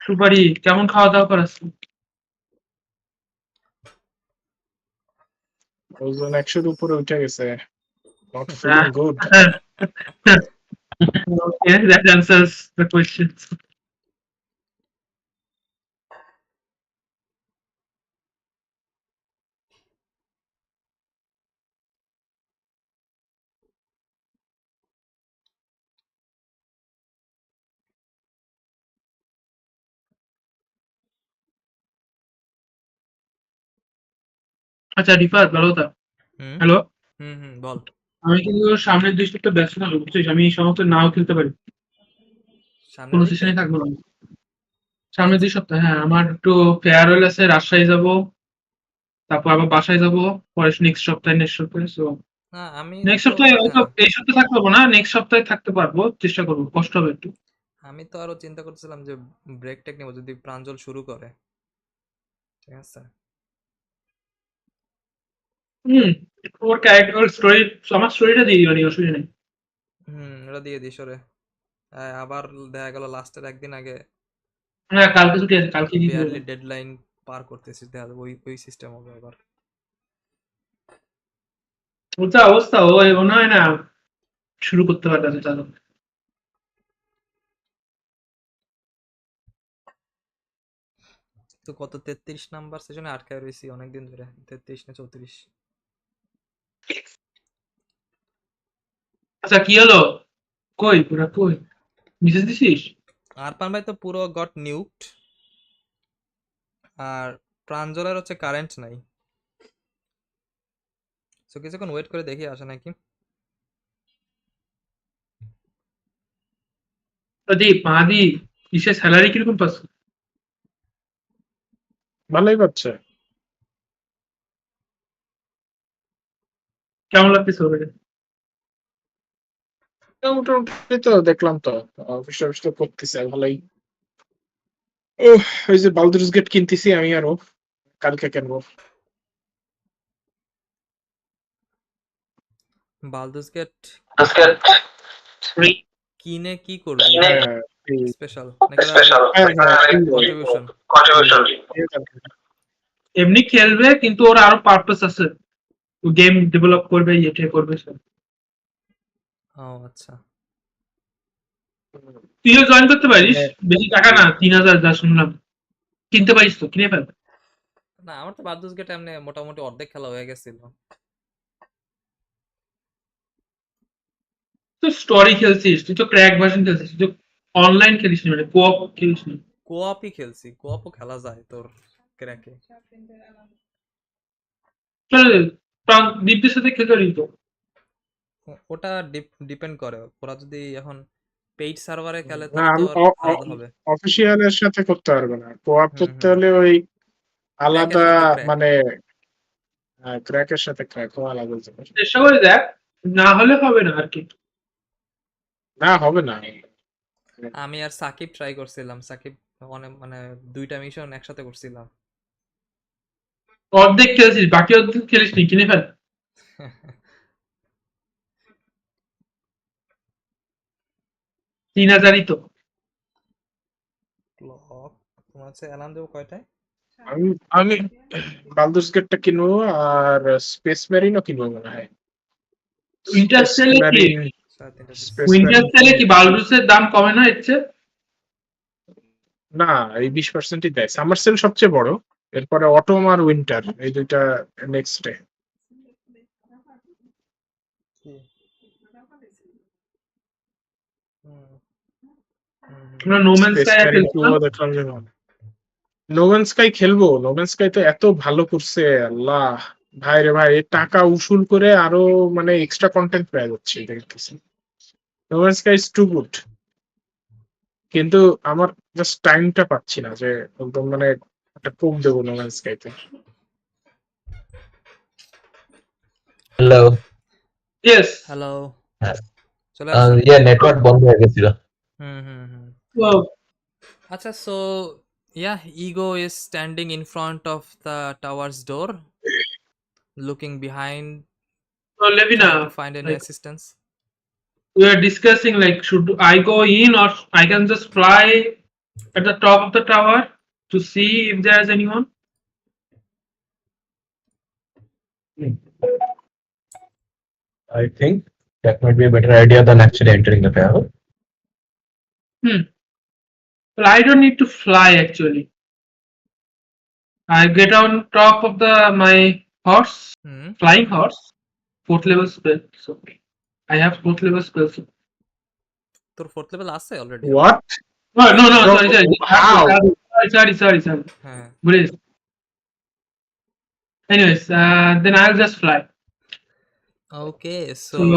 সুপারি কেমন খাওয়া দাওয়া করাচ্ছে? ওজন 100-র উপরে উঠে গেছে। Not feeling good. Okay, that answers the question. আচ্ছা রিফাত ভালো কথা। হুম হ্যালো, হুম হুম বল। আমি কিন্তু সামনের 2 সপ্তাহ ব্যস্ত থাকবো বুঝছিস, আমি এই সমস্ত নাও খেলতে পারি, সামনের কোনো উইকে সেশনে থাকবো না। কি সামনের আছে? 2 সপ্তাহ, হ্যাঁ আমার একটু ফেয়ারওয়েল আছে, রাজশাহী যাব, তারপর আবার বাসায় যাব, পরে নেক্সট সপ্তাহে সো না আমি নেক্সট তো সপ্তাহে হয়তো হ্যাঁ, এই সপ্তাহে থাকতে পারবো না, নেক্সট সপ্তাহে থাকতে পারবো, চেষ্টা করবো, কষ্ট হবে একটু। আমি তো আরো চিন্তা করছিলাম যে ব্রেক টেক নেবো যদি প্রাঞ্জল শুরু করে, ঠিক আছে। হুম, ওর ক্যারেক্টার, ওর স্টোরি, আমার স্টোরিটা দিয়ে দিবানি, অসুবিধা নেই। ওটা দিয়ে দিস ওরে। আবার দেখা গেল লাস্টের একদিন আগে হ্যাঁ কালকে ছুটি আছে, কালকে দিয়ে দিবে। বিয়ারলি ডেডলাইন পার করতেছিস, দেখা যাবে ওই ওই সিস্টেম হবে এবার। ওর যা অবস্থা, ও মনে হয় না শুরু করতে পারবে না চালু। তো কত 33 নাম্বার সেশনে আটকায় রয়েছি অনেকদিন ধরে, 33 না 34। আচ্ছা কি হলো, কই পুরা কই, মেসেজ দিছিস? আরপান ভাই তো পুরো গট নিউকড, আর প্রাঞ্জলের হচ্ছে কারেন্ট নাই। সো কিছুক্ষণ ওয়েট করে দেখি আসে নাকি। প্রদীপ মাহাদি, কিসের স্যালারি কিরকম পাচ্ছ? ভালোই পাচ্ছে। কেমন লাগতেছে ওর? মোটামুটি তো দেখলাম তো, অফিস টফিস তো করতেছে ভালোই। ও, ওই যে বালদুরস গেট কিনতেছি আমি আরো, কালকে কিনবো। বালদুস গেট আজকে কিনে কি করবি? হ্যাঁ স্পেশাল নাকি ওরা আরেক হ্যাঁ হ্যাঁ, কন্ট্রিবিউশন? এমনি খেলবে কিন্তু ওর আরো পারপাস আছে, ও গেম ডেভেলপ করবে, ইয়ে করবে সব। ও আচ্ছা। তুইও জয়েন করতে পারিস, কিনে বেশি টাকা না, 3,000 যা শুনলাম, কিনতে পারিস তো, কিনে ফেল। না আমার তো বালদুস গেট এমনি মোটামুটি অর্ধেক খেলা হয়ে গেছিল। তুই স্টোরি খেলছিস, তুই তো ক্র্যাক ভার্সন খেলছিস, তুই তো অনলাইন খেলিস না, মানে কোঅপ খেলিস না। কোঅপই খেলছি, কোঅপও খেলা যায় তোর ক্র্যাকে। চল দীপদের সাথে খেলতে পারি তো। ওটা ডিপেন্ড করে, ওরা যদি এখন পেইড সার্ভারে খেলে না, তাহলে তো আর আলাদা হবে। অফিসিয়ালের সাথে করতে পারবে না, কোঅপ হুম করতে হুম হলে ওই ক্র্যাকের আলাদা, সাথে ক্র্যাক। মানে ক্র্যাকের সাথে ক্র্যাক ও আলাদা জিনিস। চেষ্টা করে দেখ, না হলে হবে না আর কি। না হবে না। আমি আর সাকিব ট্রাই করছিলাম, সাকিব অনেক মানে 2টা মিশন একসাথে করছিলাম। অর্ধেক খেলেছিস, বাকি অর্ধেক খেলিস নি, কিনে ফেল। 3000ই তো। ক্লক তোমার হচ্ছে অ্যালার্ম দেবো কয়টায়? আমি আমি বালদুর্স গেটটা কিনবো আর স্পেস মেরিনও কিনবো মনে হয়। উইন্টার স্পেস সেলে কি মেরিন, 3:30 স্পেস উইন্টার মেরিন সেলে কি বালরুসের দাম কমে না এর চেয়ে? না, এই 20%ই দেয়। সামার সেল সবচেয়ে বড়, এরপরে অটোম আর উইন্টার, এই দুইটা নেক্সট ডে। কি? হুম হুম হুম। আমরা নোম্যান স্পেস স্কাই মেরিন খেলবো 2 না? ও দেখলাম যে নোম্যান স্কাই খেলবো। নোম্যান স্কাই তো এত ভালো করছে, আল্লাহ ভাই রে ভাই, এই টাকা উসুল করে আরো মানে এক্সট্রা কন্টেন্ট পেয়ে যাচ্ছে দেখতেছি। নোম্যান স্কাই ইজ টু গুড, কিন্তু আমার জাস্ট টাইমটা পাচ্ছি না যে একদম মানে একটা কোপ দেবো নোম্যান স্কাইতে। হ্যালো। ইয়েস। হ্যালো, হ্যাঁ, চলে আসছো? নেটওয়ার্ক বন্ধ হয়ে গেছিল। হুম হুম হুম। ও আচ্ছা, so yeah, Ego is standing in front of the tower's door, looking behind, Levina, trying to find any like assistance. we are discussing, like should I go in or I can just fly at the top of the tower to see if there's anyone? I think that might be a better idea than actually entering the tower. Well, I don't need to fly actually. I get on top of my horse, Hmm. flying horse, 4th level spell. So I have 4th level spells. তোর 4th level আছে already? What? Oh, no, bro, sorry. How? Sorry. হ্যাঁ। Please. Anyways, then I'll just fly. Okay, So so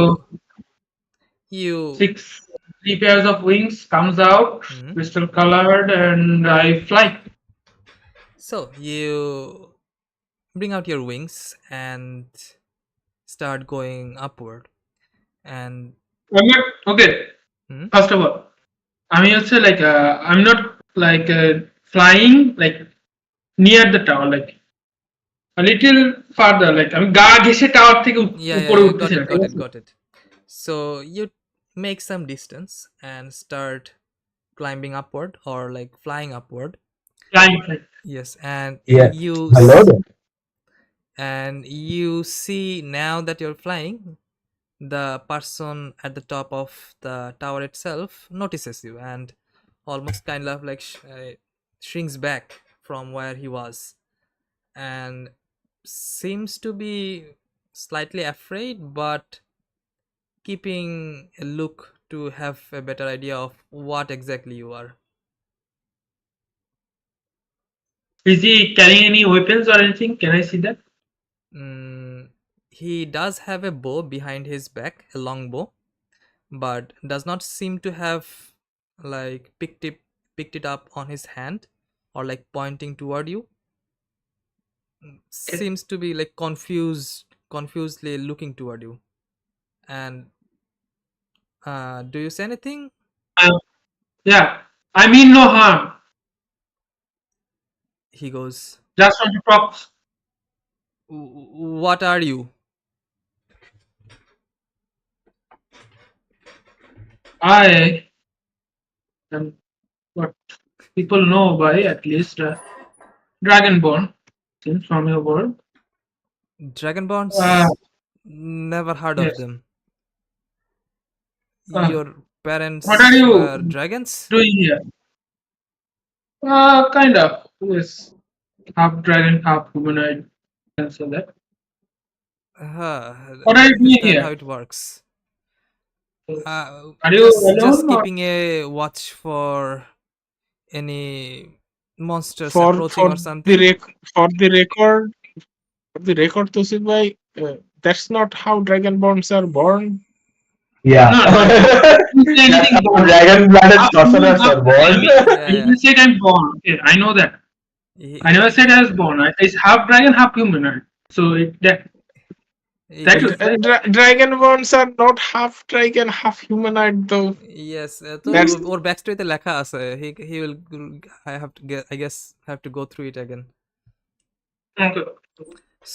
you 3 pairs of wings comes out, Hmm. crystal colored, and I fly. So you bring out your wings and start going upward, and Okay. Hmm? First of all, I'm not like flying like near the tower, like a little farther, like আমি গা ঘেসে tower থেকে উপরে yeah, উঠতেছি না, ঠিক আছে? got it. So you make some distance and start climbing upward or like flying upward. Flying. Yes, and Yeah. you Hello s- there. and you see now that you're flying, the person at the top of the tower itself notices you and almost kind of like shrinks back from where he was, and seems to be slightly afraid, but keeping a look to have a better idea of what exactly you are. Is he carrying any weapons or anything? Can I see that? He does have a bow behind his back, a long bow, but does not seem to have like picked it up on his hand or like pointing toward you. Seems to be like confusedly looking toward you. And do you say anything? Yeah, I mean no harm. He goes, Just want to talk. what are you? I am what people know by at least Dragonborn, since from your world. Dragonborns? Never heard of Yes. them. Uh, Your parents what are you were dragons? doing here? Kind of. Yes. Half dragon, half humanoid. Can say that. What are you Is doing that how here? it works? Are you Just alone or? keeping a watch for any monsters For approaching or the something. for the record, Tosif bhai, that's not how dragonborns are born. Yeah. No, no, you say That's anything how born. dragon-blooded Half human, sorcerers half. are I born. mean, I Yeah, didn't say I'm born. Okay, I know that. he, I never said I was born. It's half dragon, half humanoid. So that he was that. Dragonborns are not half dragon, half humanoid though. yes, তো That's ওর ব্যাকস্টোরিতে লেখা আছে, he will, I have to get, I guess have to go through it again. Okay.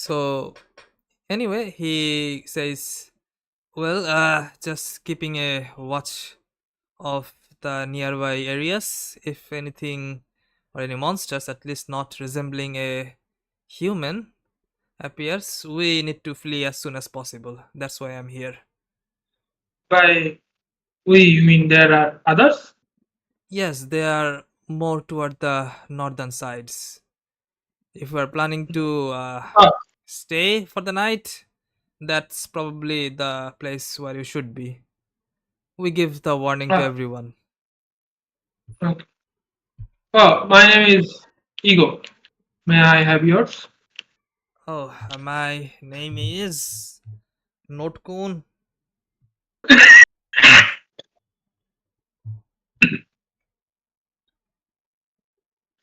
So anyway, he says, well, just keeping a watch of the nearby areas. If anything or any monsters, at least not resembling a human, appears, we need to flee as soon as possible. That's why I'm here. By we, you mean there are others? Yes, they are more toward the northern sides. If we are planning to Oh, stay for the night, that's probably the place where you should be. We give the warning to oh, everyone. okay. Oh, my name is Ego. May I have yours? Oh, my name is Notkun.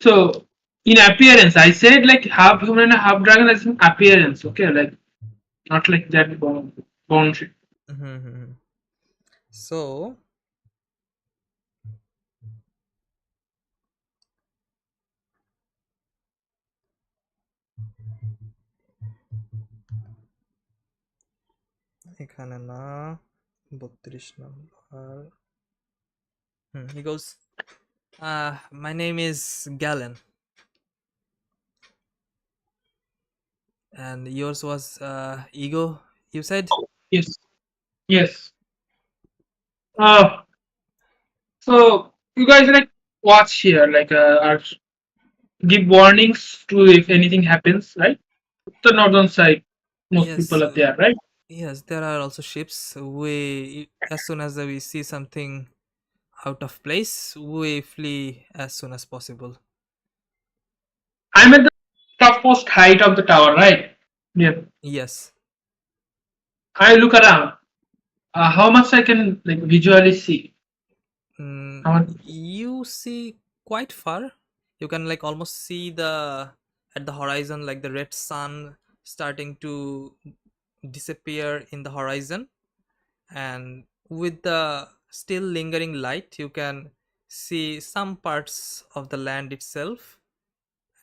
So, in appearance, I said like half human and half dragon as in appearance. Okay, like not like that born shit. So, এখানে না 32 number. He goes, my name is Galen, and yours was Ego, you said? Yes, yes. Uh, so you guys like watch here, like are give warnings to if anything happens, right? The northern side, most Yes, people are there, right? yes, there are also ships. We, as soon as we see something out of place, we flee as soon as possible. I'm at the topmost height of the tower, right? Yeah. Yes. I look around. How much I can like visually see? How much? You see quite far. You can like almost see the at the horizon, like the red sun starting to disappear in the horizon, and with the still lingering light, you can see some parts of the land itself,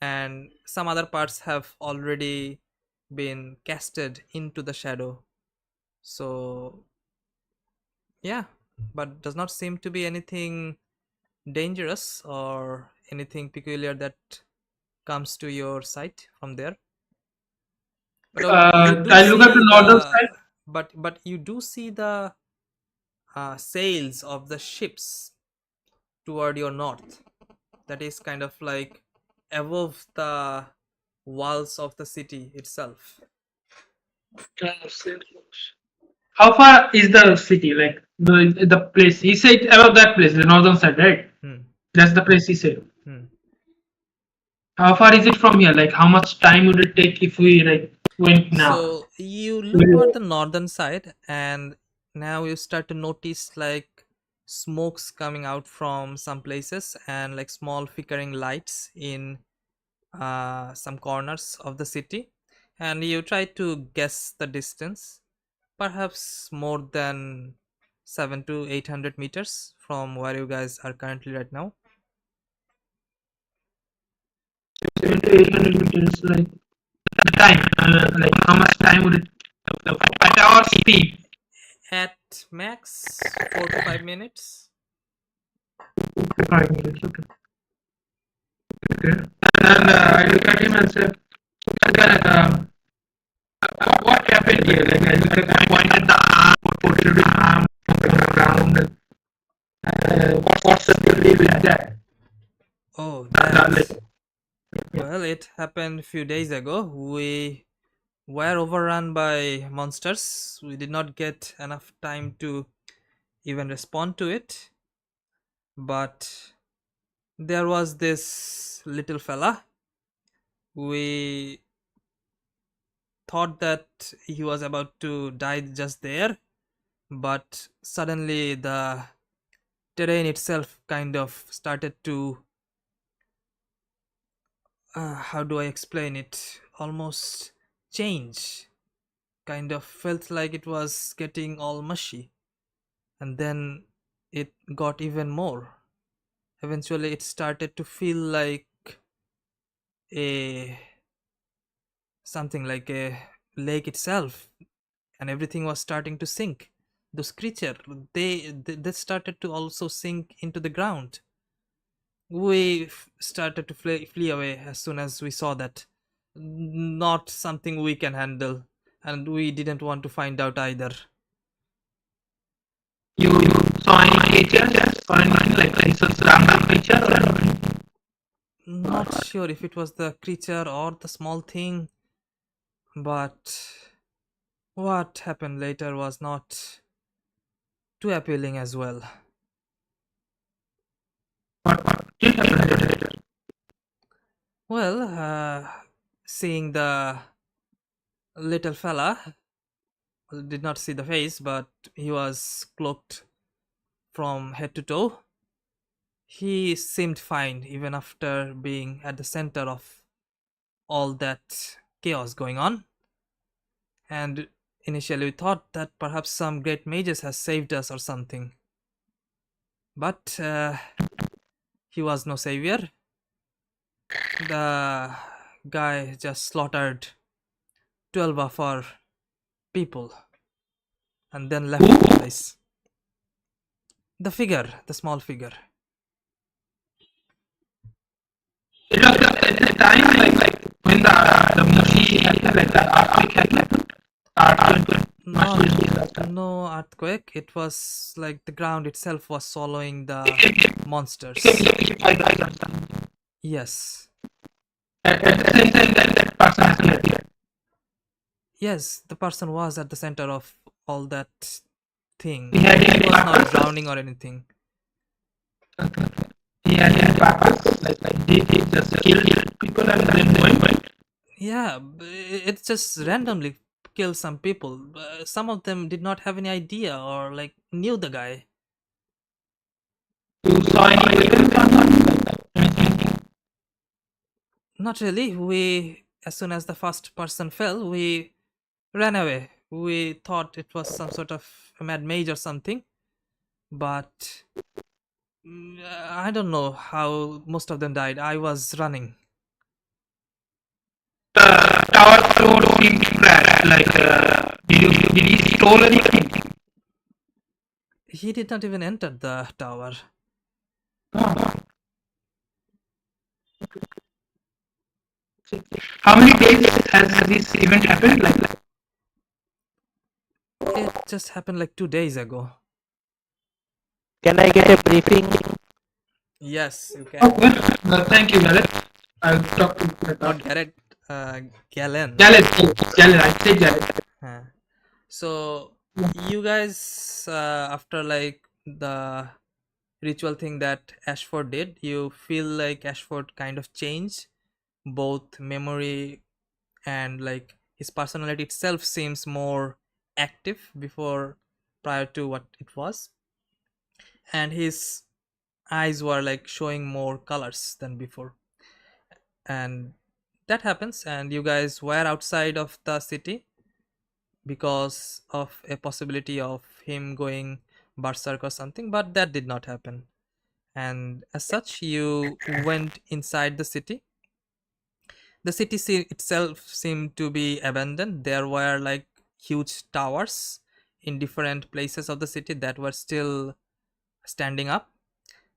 and some other parts have already been casted into the shadow. So yeah, but does not seem to be anything dangerous or anything peculiar that comes to your sight from there. But you do I look at see the northern the, side. but you do see the sails of the ships toward your north. That is kind of like above the walls of the city itself. How far is the city? Like the place? He said about that place, the northern side, right? Hmm. That's the place he said. Hmm. How far is it from here? Like how much time would it take if we like went now? So you look toward the northern side, and now you start to notice like smokes coming out from some places and like small flickering lights in some corners of the city. And you try to guess the distance, perhaps more than 7 to 800 meters from where you guys are currently right now. 7 to 800 meters, like the time, like how much time would it at our speed? At max 4 to 5 minutes. 5 minutes, okay. Okay. And I look at him and say, what happened here? Like I look at, I pointed the arm, portrayed arm on the ground. What's the deal with that? Oh, Like, that. Well, it happened a few days ago. We were overrun by monsters. We did not get enough time to even respond to it. But there was this little fella. We thought that he was about to die just there, but suddenly the terrain itself kind of started to how do I explain it? Almost change. Kind of felt like it was getting all mushy, and then it got even more. Eventually, it started to feel like a something like a lake itself, and everything was starting to sink. Those creature, they started to also sink into the ground. We started to flee away as soon as we saw that. Not something we can handle, and we didn't want to find out either. You saw any creature? Saw anything like this was random creature or Not sure if it was the creature or the small thing, but what happened later was not too appealing as well. what did happen later? Well, seeing the little fella, did not see the face, but he was cloaked from head to toe. He seemed fine even after being at the center of all that chaos going on. And initially we thought that perhaps some great mages has saved us or something. But he was no savior. The guy just slaughtered 12 of our people and then left the place. The figure, the small figure. It was at the time like when the mushy happened, like the earthquake happened. No earthquake. It was like the ground itself was swallowing the monsters. Yes. At the same time that person appeared. Yes, the person was at the center of all that thing. He had He any was not purpose. drowning or anything. He had any purpose. Like did he just kill people and then went? Yeah, it just randomly killed some people. Some of them did not have any idea or like knew the guy. You saw any weapons or not? Anything? Not really. We, as soon as the first person fell, we ran away. We thought it was some sort of a mad mage or something, but I don't know how most of them died. I was running. The tower floor seemed crashed. Like did he stole anything? He did not even enter the tower. How many days has this event happened? Like It just happened like 2 days ago. Can I get a briefing? Yes, you oh, can. well, thank you, Gareth. I'll talk to Not Garrett, Galen. Gareth, I said Gareth. Huh. So you guys, after like the ritual thing that Ashford did, you feel like Ashford kind of changed both memory and like his personality itself seems more active before prior to what it was, and his eyes were like showing more colors than before. And that happens, and you guys were outside of the city because of a possibility of him going berserk or something, but that did not happen. And as such, you went inside the city. The city itself seemed to be abandoned. There were like huge towers in different places of the city that were still standing up,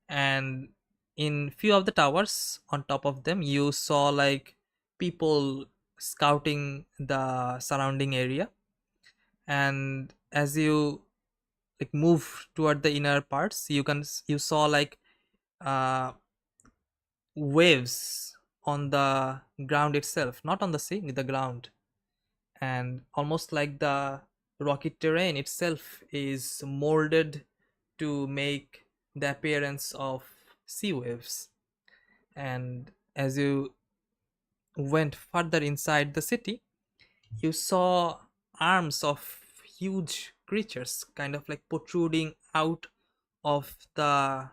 and in few of the towers on top of them you saw like people scouting the surrounding area. And as you like move toward the inner parts, you saw like uh waves on the ground itself, not on the sea, the ground. And almost like the rocky terrain itself is molded to make the appearance of sea waves. And as you went further inside the city, you saw arms of huge creatures kind of like protruding out of the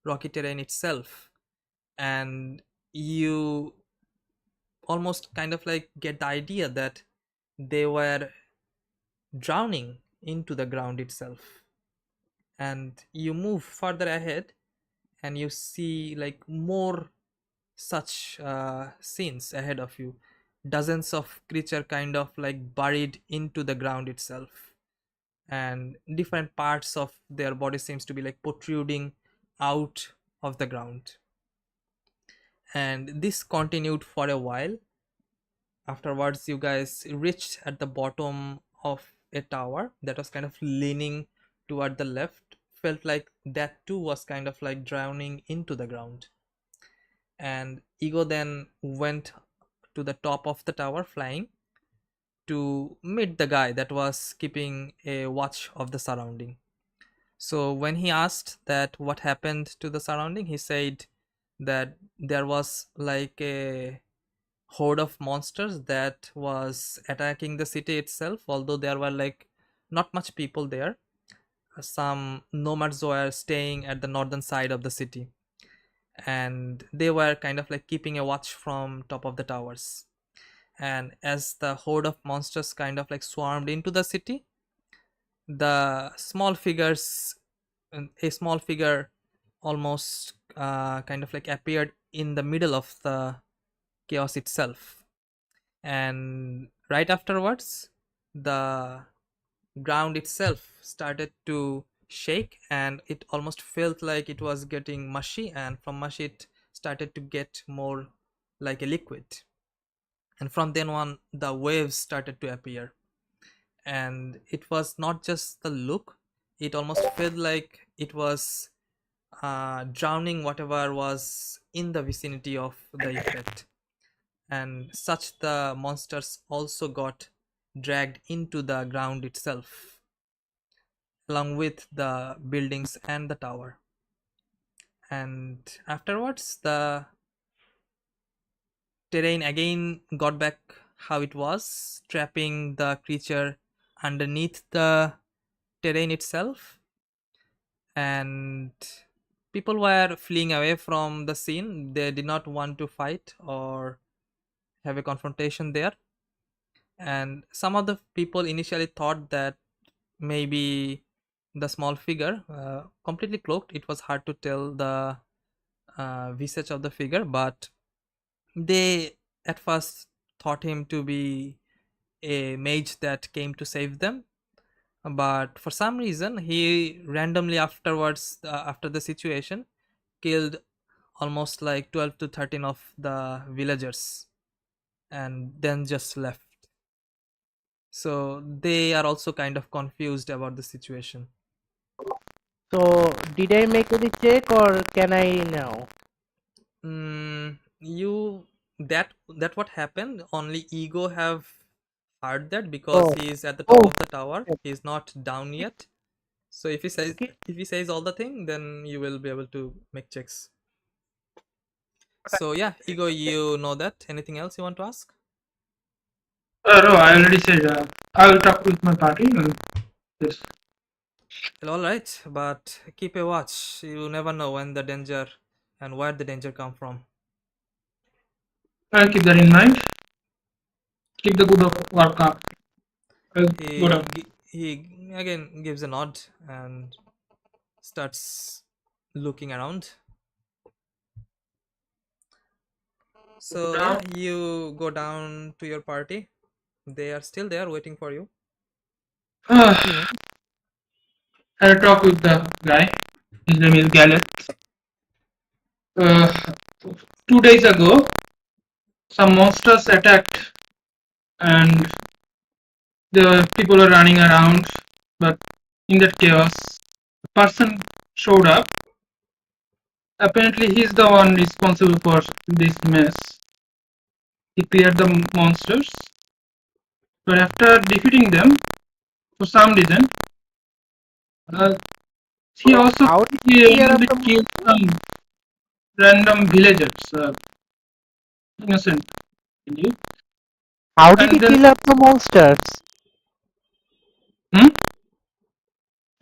rocky terrain itself, and you almost kind of like get the idea that they were drowning into the ground itself. And you move further ahead and you see like more such scenes ahead of you. Dozens of creature kind of like buried into the ground itself, and different parts of their body seems to be like protruding out of the ground. And this continued for a while. Afterwards, you guys reached at the bottom of a tower that was kind of leaning toward the left. Felt like that too was kind of like drowning into the ground. And Ego then went to the top of the tower flying to meet the guy that was keeping a watch of the surrounding. So when he asked that what happened to the surrounding, he said that there was like a horde of monsters that was attacking the city itself, although there were like not much people there. Some nomads were staying at the northern side of the city, and they were kind of like keeping a watch from top of the towers. And as the horde of monsters kind of like swarmed into the city, the small figures, a small figure almost kind of like appeared in the middle of the chaos itself. And right afterwards, the ground itself started to shake, and it almost felt like it was getting mushy, and from mushy it started to get more like a liquid. And from then on, the waves started to appear, and it was not just the look, it almost felt like it was drowning whatever was in the vicinity of the effect. And such the monsters also got dragged into the ground itself, along with the buildings and the tower. And afterwards, the terrain again got back how it was, trapping the creature underneath the terrain itself. And people were fleeing away from the scene. They did not want to fight or have a confrontation there. And some of the people initially thought that maybe the small figure, completely cloaked, it was hard to tell the visage of the figure, but they at first thought him to be a mage that came to save them. But for some reason, he randomly afterwards, after the situation, killed almost like 12 to 13 of the villagers and then just left. So they are also kind of confused about the situation. So did I make any check or can I now? You that what happened, only Ego have heard that because Oh, he is at the top oh, of the tower. He is not down yet. So if he says okay. all the thing, then you will be able to make checks. So yeah, Ego, you know that. Anything else you want to ask? No, I already said I will talk with my party. Yes. Well, all right, but keep a watch. You never know when the danger and where the danger come from. I'll keep that in mind. Keep the good work up. I'll go down. He again gives a nod and starts looking around. So yeah, you go down to your party. They are still there waiting for you. I had a talk with the guy. His name is Gallet. 2 days ago, some monsters attacked, and the people were running around. But in that chaos, a person showed up. Apparently, he's the one responsible for this mess. He cleared the monsters, but after defeating them, for some reason, he also How did he clear up the killed some random villagers, innocent. How did And he then, kill up the monsters?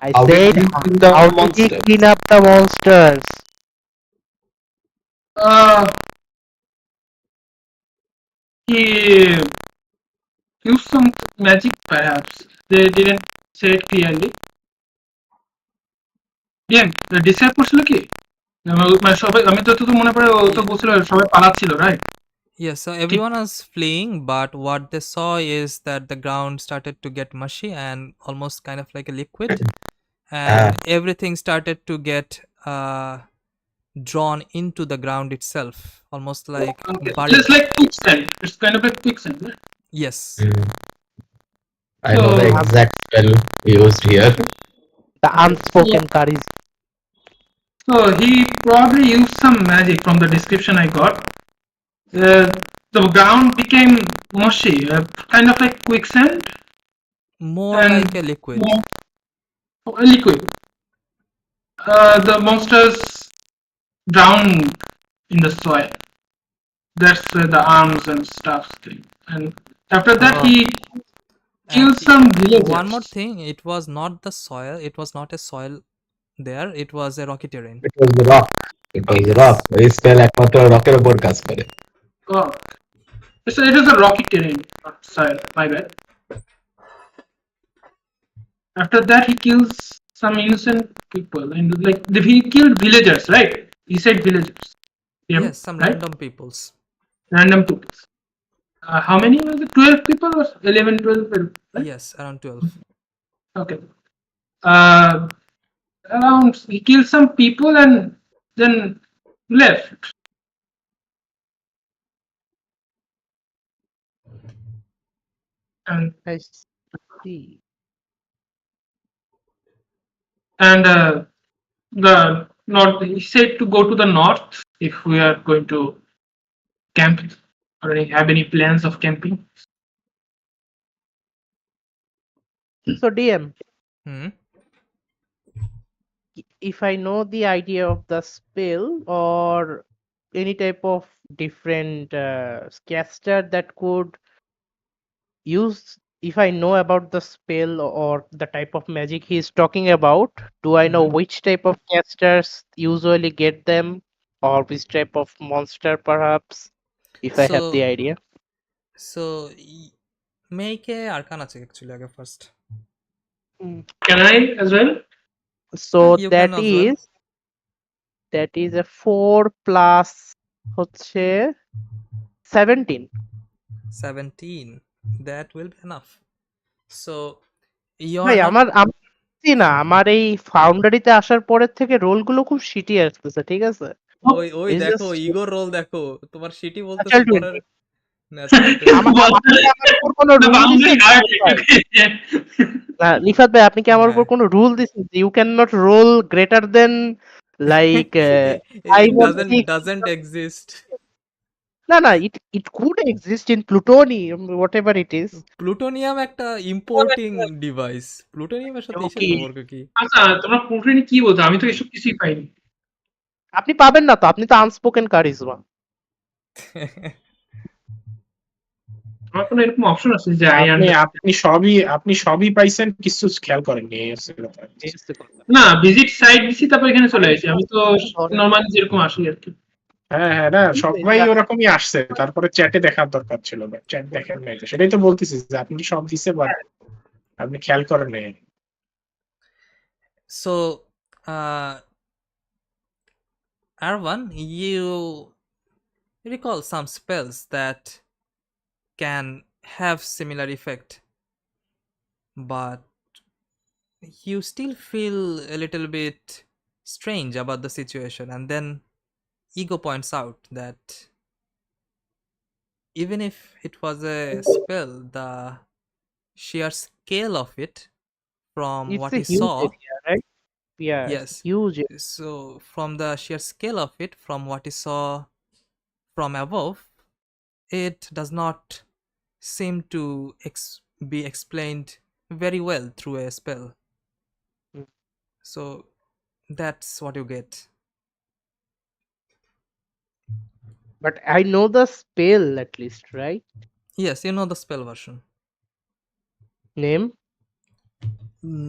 I How did said, he kill the how did he monster? clean up the monsters? He used some magic, perhaps. They didn't say it clearly. Yeah, decide করছিল কি মানে সবাই আমি তো মনে পড়ে ও তো বলছিল সবাই পালাচ্ছিল right Yes, so everyone was fleeing, but what they saw is that the ground started to get mushy and almost kind of like a liquid, and everything started to get drawn into the ground itself, almost like buried. It's like quicksand. It's kind of like quicksand. Right? Yes. I know the exact spell used here. The unspoken charisma. So he probably used some magic from the description I got. The ground became mushy, kind of like quicksand. More And like a liquid. A liquid. The monsters drowned in the soil. That's where the arms and stuff came. And after that, he killed some villagers. One more thing, it was not the soil, it was not a soil there, it was a rocky terrain. It was the rock. It was the rock. এই spell একমাত্র রকের উপর কাজ করে। Oh. So it is a rocky terrain, not soil. My bad. After that, he kills some innocent people, and like he killed villagers, right? He said villagers. Yes, some right? random peoples. Random peoples. How many was it? 12 people or 11, 12? Right? Yes, around 12. Okay. Around he killed some people and then left. And I see. and the north. He said to go to the north if we are going to camp or have any plans of camping. So DM, Hmm. if I know the idea of the spell or any type of different caster that could use, if I know about the spell or the type of magic he's talking about, do I know which type of casters usually get them, or which type of monster perhaps, if I have the idea? So make a arcana check actually again first. Can I as well? So You that can as well. is a 4 plus হচ্ছে 17. 17. That will be enough. So you ভাই are not আমার আমি বুঝছি না, আমার এই ফাউন্ডারিতে আসার পরের থেকে রোলগুলো খুব শিটি আসতেছে, ঠিক আছে? ওই It's দেখো just ইগোর রোল দেখো তোমার সিটি বলতেছে natural পরের 20. ন্যাচারাল আপনি কি আমার উপর কোনো The রুল boundary দিছেন hard রিফাত ভাই? education. না, রিফাত ভাই আপনি কি আমার উপর হ্যাঁ কোনো রুল দিছেন যে you can not roll greater than like it 5 or doesn't 6? doesn't exist. না না, it could exist in plutonium whatever it is. Plutonium একটা ইম্পোর্টিং ডিভাইস প্লুটোনিয়ামের সাথে এসের Okay. সম্পর্ক কি? আচ্ছা তোমরা পুরোটাই কি বলছো আমি তো এসব কিছুই পাইনি আপনি পাবেন না তো, আপনি তো আনস্পোকেন কারিজমা। আমার কোনো এরকম অপশন আছে যে আপনি সবই পাইছেন, কিছু খেয়াল করেননি, এই হচ্ছে কথা। না ভিজিট সাইট দিছি তারপর এখানে চলে আসি আমি তো নরমালি যেরকম আসি আর কি হ্যাঁ না সবাই ওরকমই আসছে, তারপরে চ্যাটে দেখার দরকার ছিল, বাট চ্যাট দেখেন নাই, তো সেটাই তো বলতেছি যে আপনি সব দিছে বাট আপনি খেয়াল করেন নাই। So Arvan, you recall some spells that can have similar effect, but you still feel a little bit strange about the situation, and then Ego points out that even if it was a spell, the sheer scale of it from It's what a he huge saw, area, right? Yeah, yes, huge. so from the sheer scale of it, from what he saw from above, it does not seem to be explained very well through a spell. So that's what you get. But I know the spell at least, right? Yes, you know the spell version. Name?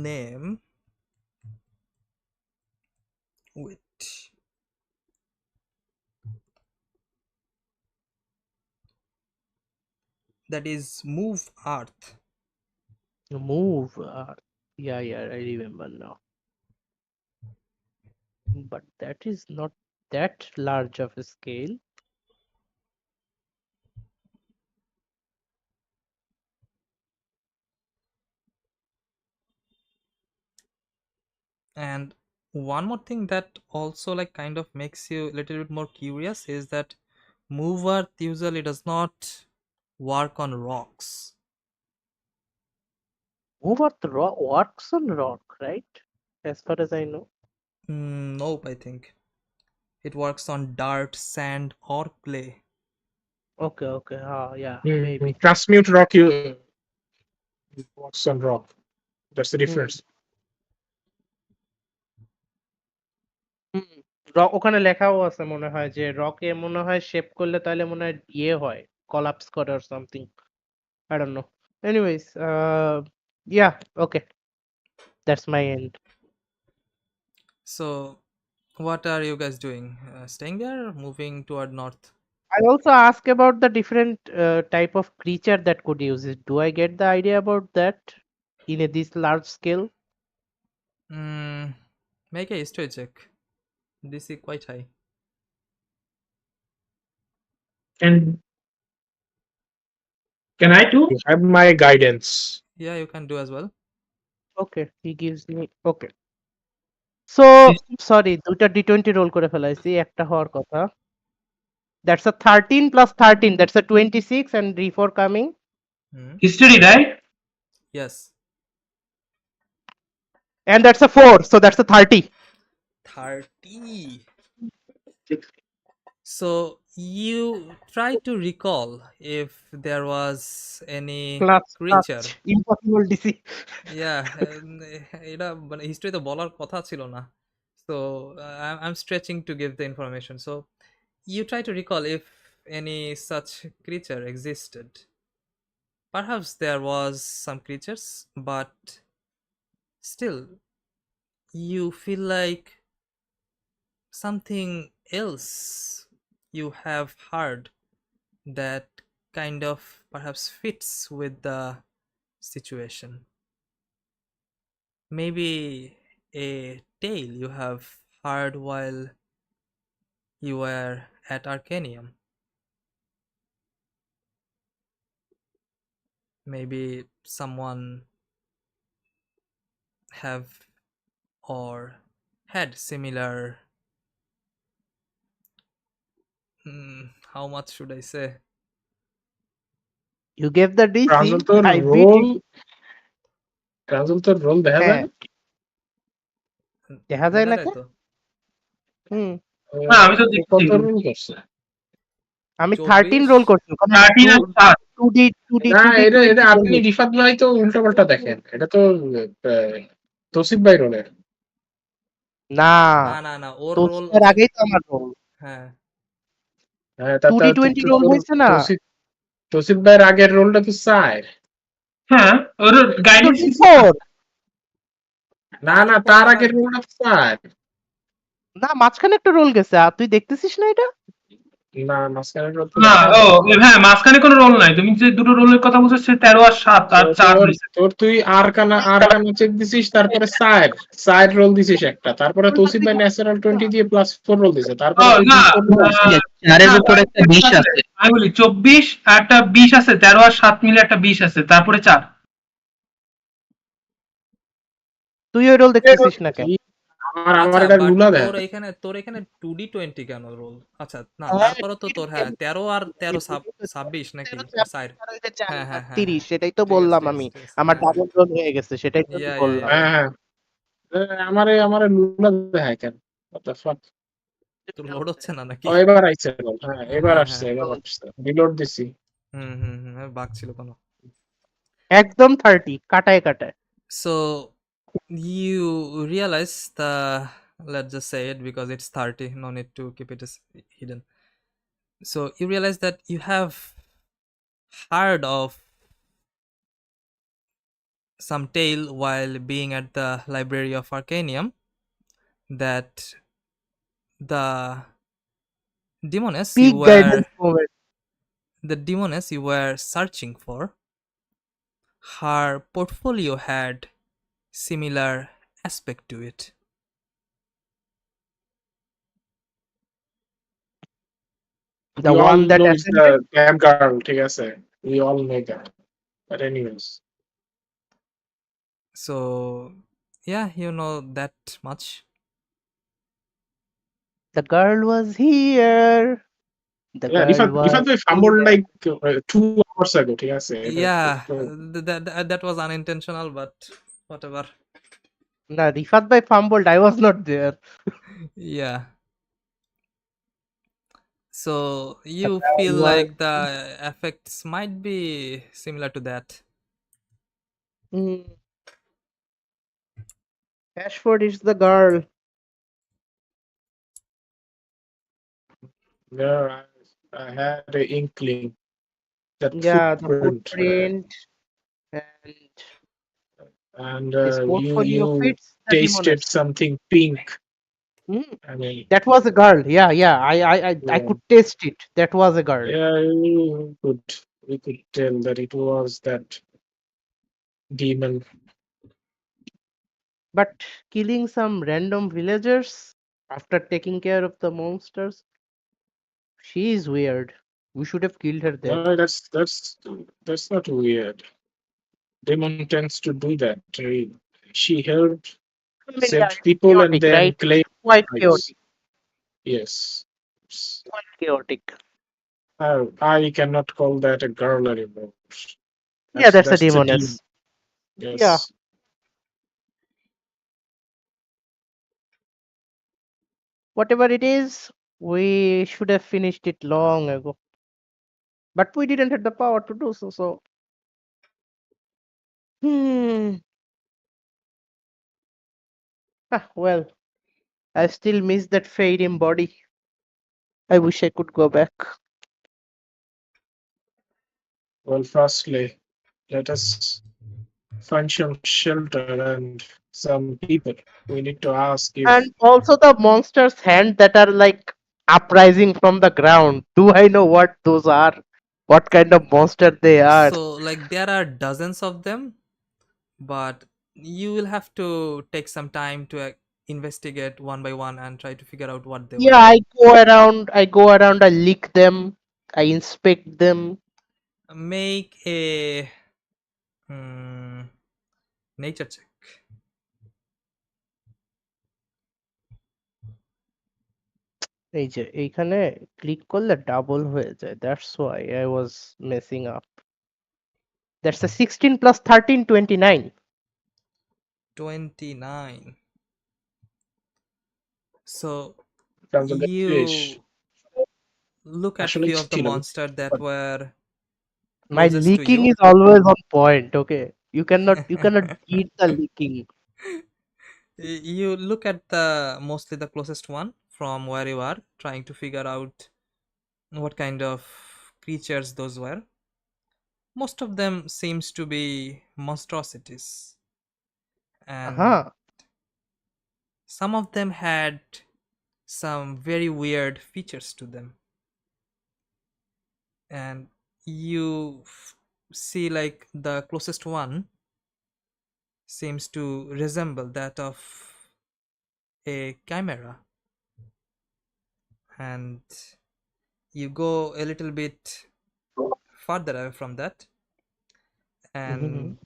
Name. Wait. That is move Earth. Move. Yeah, I remember now. But that is not that large of a scale. And one more thing that also like kind of makes you a little bit more curious is that move Earth usually does not work on rocks. Move Earth works on rock, right? As far as I know. Nope, I think it works on dirt, sand, or clay. Okay. Yeah, maybe. Transmute rock you works on rock. That's the hmm, difference. হুম। ওখানে লেখাও আছে মনে হয় যে রকে মনে হয় shape করলে তাহলে মনে হয় ইয়ে হয় কলাপস করে or something. I don't know. Anyways, yeah, okay. That's my end. So what are you guys doing? Staying there or moving toward north? I also ask about the different type of creature that could use it. Do I get the idea about that in this large scale? Make a history check. DC quite high. Can I too? You have my guidance. Yeah, you can do as well. Okay, he gives me okay. So sorry, দুইটা D20 role করে ফেলাইছি একটা হওয়ার কথা. That's a 13 plus 13. That's a 26 and D4 coming. History, right? Yes. And that's a 4. So that's a 30. 30. So you try to recall if there was any Plus creature. impossible DC. Yeah, এটা মানে হিস্ট্রিতে বলার কথা ছিল না. So I'm stretching to give the information. So you try to recall if any such creature existed. Perhaps there was some creatures, but still you feel like something else you have heard that kind of perhaps fits with the situation. Maybe a tale you have heard while you were at Arcanium. Maybe someone have or had similar how much should I say? You gave the DC. রাজল তোর I beat role you. রাজল তোর role দেখা যায় হ্যাঁ, না? দেখা যায় দেখা না যায় কে? তো? হুম। না, আমি তো ও দেখছি কত এগুলো। রোল করছে? আমি 13 24 রোল করছি। 13 আর 7 না, এটা 2D20 আপনি রিফাত ভাই তো উল্টো পাল্টা দেখেন। এটা তো তৌসিফ ভাই রোলের। না, না ওর রোল তোর আগেই তো আমার রোল। হ্যাঁ হ্যাঁ, তা 2D20 রোল হয়েছে না? তৌসিফ ভাইয়ের আগের রোলটা তো 4। হ্যাঁ, ওর তো গাইডেন্স D4 না, তারপর তার আবার আগের রোলটা 4। না, মাঝখানে একটা রোল গেছে। আর তুই দেখতেছিস না এটা? না, মাঝখানে রোল তো না, দেখা ও যায়। হ্যাঁ, মাঝখানে কোনো রোল নাই। তুমি যে দুটো রোলের কথা বলছো সে 13 আর 7 আর 4 হয়েছে। তোর তুই আরকানা চেক দিছিস, তারপরে 4 রোল দিছিস একটা, তারপরে তৌসিফ ভাই ন্যাচারাল 20 দিয়ে +4 রোল দিছে, তারপরে তুই না, D4 রোল দিছিস। 4-এর না, উপরে একটা 20 আছে। আমি বলি 24 আর একটা 20 আছে, 13 আর 7 মিলে একটা 20 আছে, তারপরে 4। তুই ওই রোল দেখতেছিস না কেন? আমার আচ্ছা এটা বাট রুলা দেয়। তোর এখানে 2D20 কেন রোল? আচ্ছা না হ্যাঁ, তারপরে তো তোর 13 আর 13 26 নাকি 4? হ্যাঁ 30 সেটাই তো ঠিক আছে বললাম ঠিক আমি। আছে ঠিক আছে আমার হ্যাঁ ডাবল রোল হয়ে গেছে সেটাই তো ইয়া বললাম। হ্যাঁ, আমারে রুলা দেয় কেন? What the fuck? তোর লোড হচ্ছে না নাকি? এবার আইছে রোল। হ্যাঁ, এবার হ্যাঁ আসছে। রিলোড দিছি। বাগ ছিল কোনো। একদম 30 কাটায়। So you realize let's just say it because it's 30, no need to keep it as hidden. So you realize that you have heard of some tale while being at the library of Arcanium that the demoness you Peak guidance were moment. searching for, her portfolio had similar aspect to it. The We all one that know it's ascended. the damn girl, ঠিক আছে? We all know that. But anyways, So, yeah, you know that much. The girl was here. The yeah, girl Rifat was ভাই fumbled here. like 2 hours ago, ঠিক আছে? Yeah, তো that was unintentional, but whatever. Nah, Rifat bhai fumbled. I was not there. Yeah. So The you feel girl was. like the effects might be similar to that. Mm, Ashford is the girl. yeah, I had an inkling that Yeah, the footprint, footprint and and his you portfolio you fits the tasted demoness. something pink. Mm, I mean, that was a girl. Yeah, yeah. I yeah, could taste it. That was a girl. yeah, we could tell that it was that demon. But killing some random villagers after taking care of the monsters, she is weird. We should have killed her dead. No, that's not weird. Demon tends to do that. She helped, I mean, yeah, saved it's people, and chaotic, then right? claimed Quite rights. chaotic. Yes. Quite chaotic. I cannot call that a girl anymore. Yeah, that's a That's a demon. demoness. Yeah, Yes. whatever it is, we should have finished it long ago. But we didn't have the power to do so. So, hmm. Well, I still miss that Fairim body. I wish I could go back. Well, firstly, let us find some shelter and some people. We need to ask if And also the monsters' hand that are like uprising from the ground. Do I know what those are? What kind of monster they are? So, like, there are dozens of them, but you will have to take some time to investigate one by one and try to figure out what they Yeah, were. I go around, I lick them, I inspect them. Make a hmm, nature check. এই যে এইখানে click করলে double হয়ে যায়, that's why I was messing up. That's a 16 plus 13, 29. 29. So তাহলে বেশ you look at আসলে few of the ছিল monster that were My closest to leaking you. is always on point. Okay, you cannot beat the leaking. You look at the mostly the closest one from where you are, trying to figure out what kind of creatures those were. Most of them seems to be monstrosities, and Uh-huh. some of them had some very weird features to them. And you see, like, the closest one seems to resemble that of a chimera, and you go a little bit further away from that, Mm-hmm. and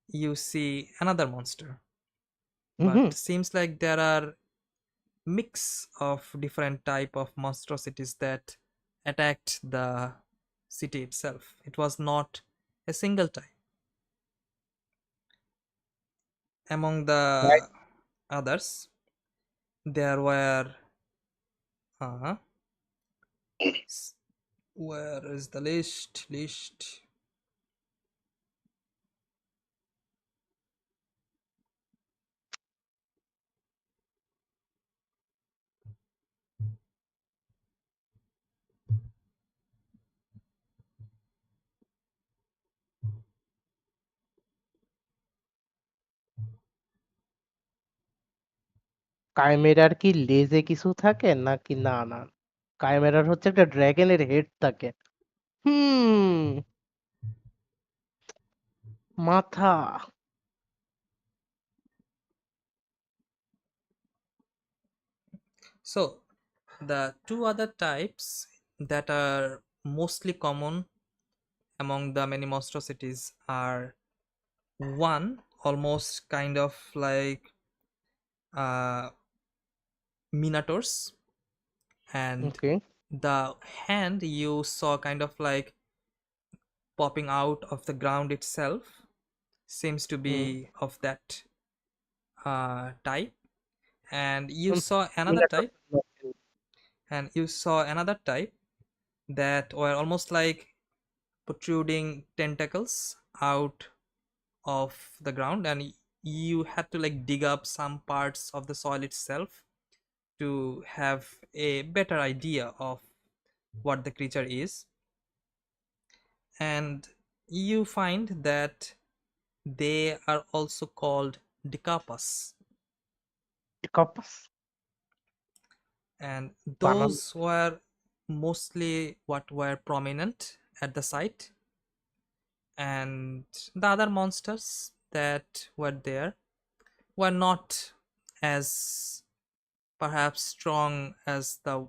you see another monster, but Mm-hmm. seems like there are mix of different type of monstrosities that attacked the city itself. It was not a single type. Among Right. the others, there were uh, where is the list? কাইমেরার কি লেজে কিছু থাকে নাকি না না কাইমেরার হচ্ছে একটা ড্রাগনের হেড থাকে হুম মাথা So, the two other types that are mostly common among the many monstrosities are one, almost kind of like uh, minotaurs, and okay the hand you saw kind of like popping out of the ground itself seems to hmm be of that type. And you hmm, saw another Minotaur type, that were almost like protruding tentacles out of the ground, and you had to like dig up some parts of the soil itself to have a better idea of what the creature is. And you find that they are also called Decapas, কপাস and বানান those were mostly what were prominent at the site. And the other monsters that were there were not as perhaps strong as the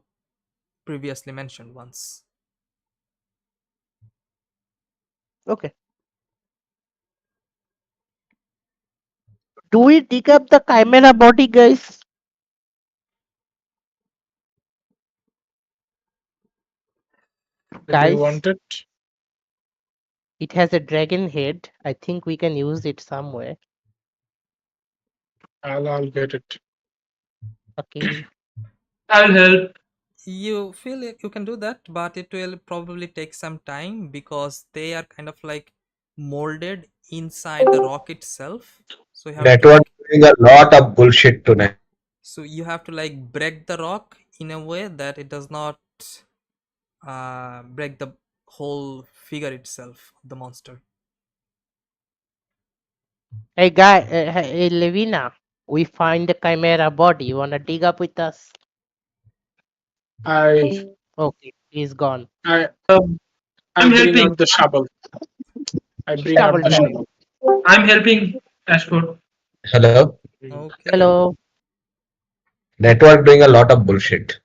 previously mentioned ones. Okay do we dig up the chimera body guys Do you guys want it? it has a dragon head I think we can use it somewhere I'll get it. okay I'll help. You feel you can do that, but it will probably take some time because they are kind of like molded inside the rock itself. So you have to Network like doing a lot of bullshit tonight. break the rock in a way that it does not break the whole figure itself of the monster. hey guy hey Levina we find the chimera body you wanna dig up with us I okay he's gone I Um, I I'm bring helping. out the shovel. I bring out shovel the time shovel. I'm helping, Ashford. Hello? Okay. hello Network doing a lot of bullshit.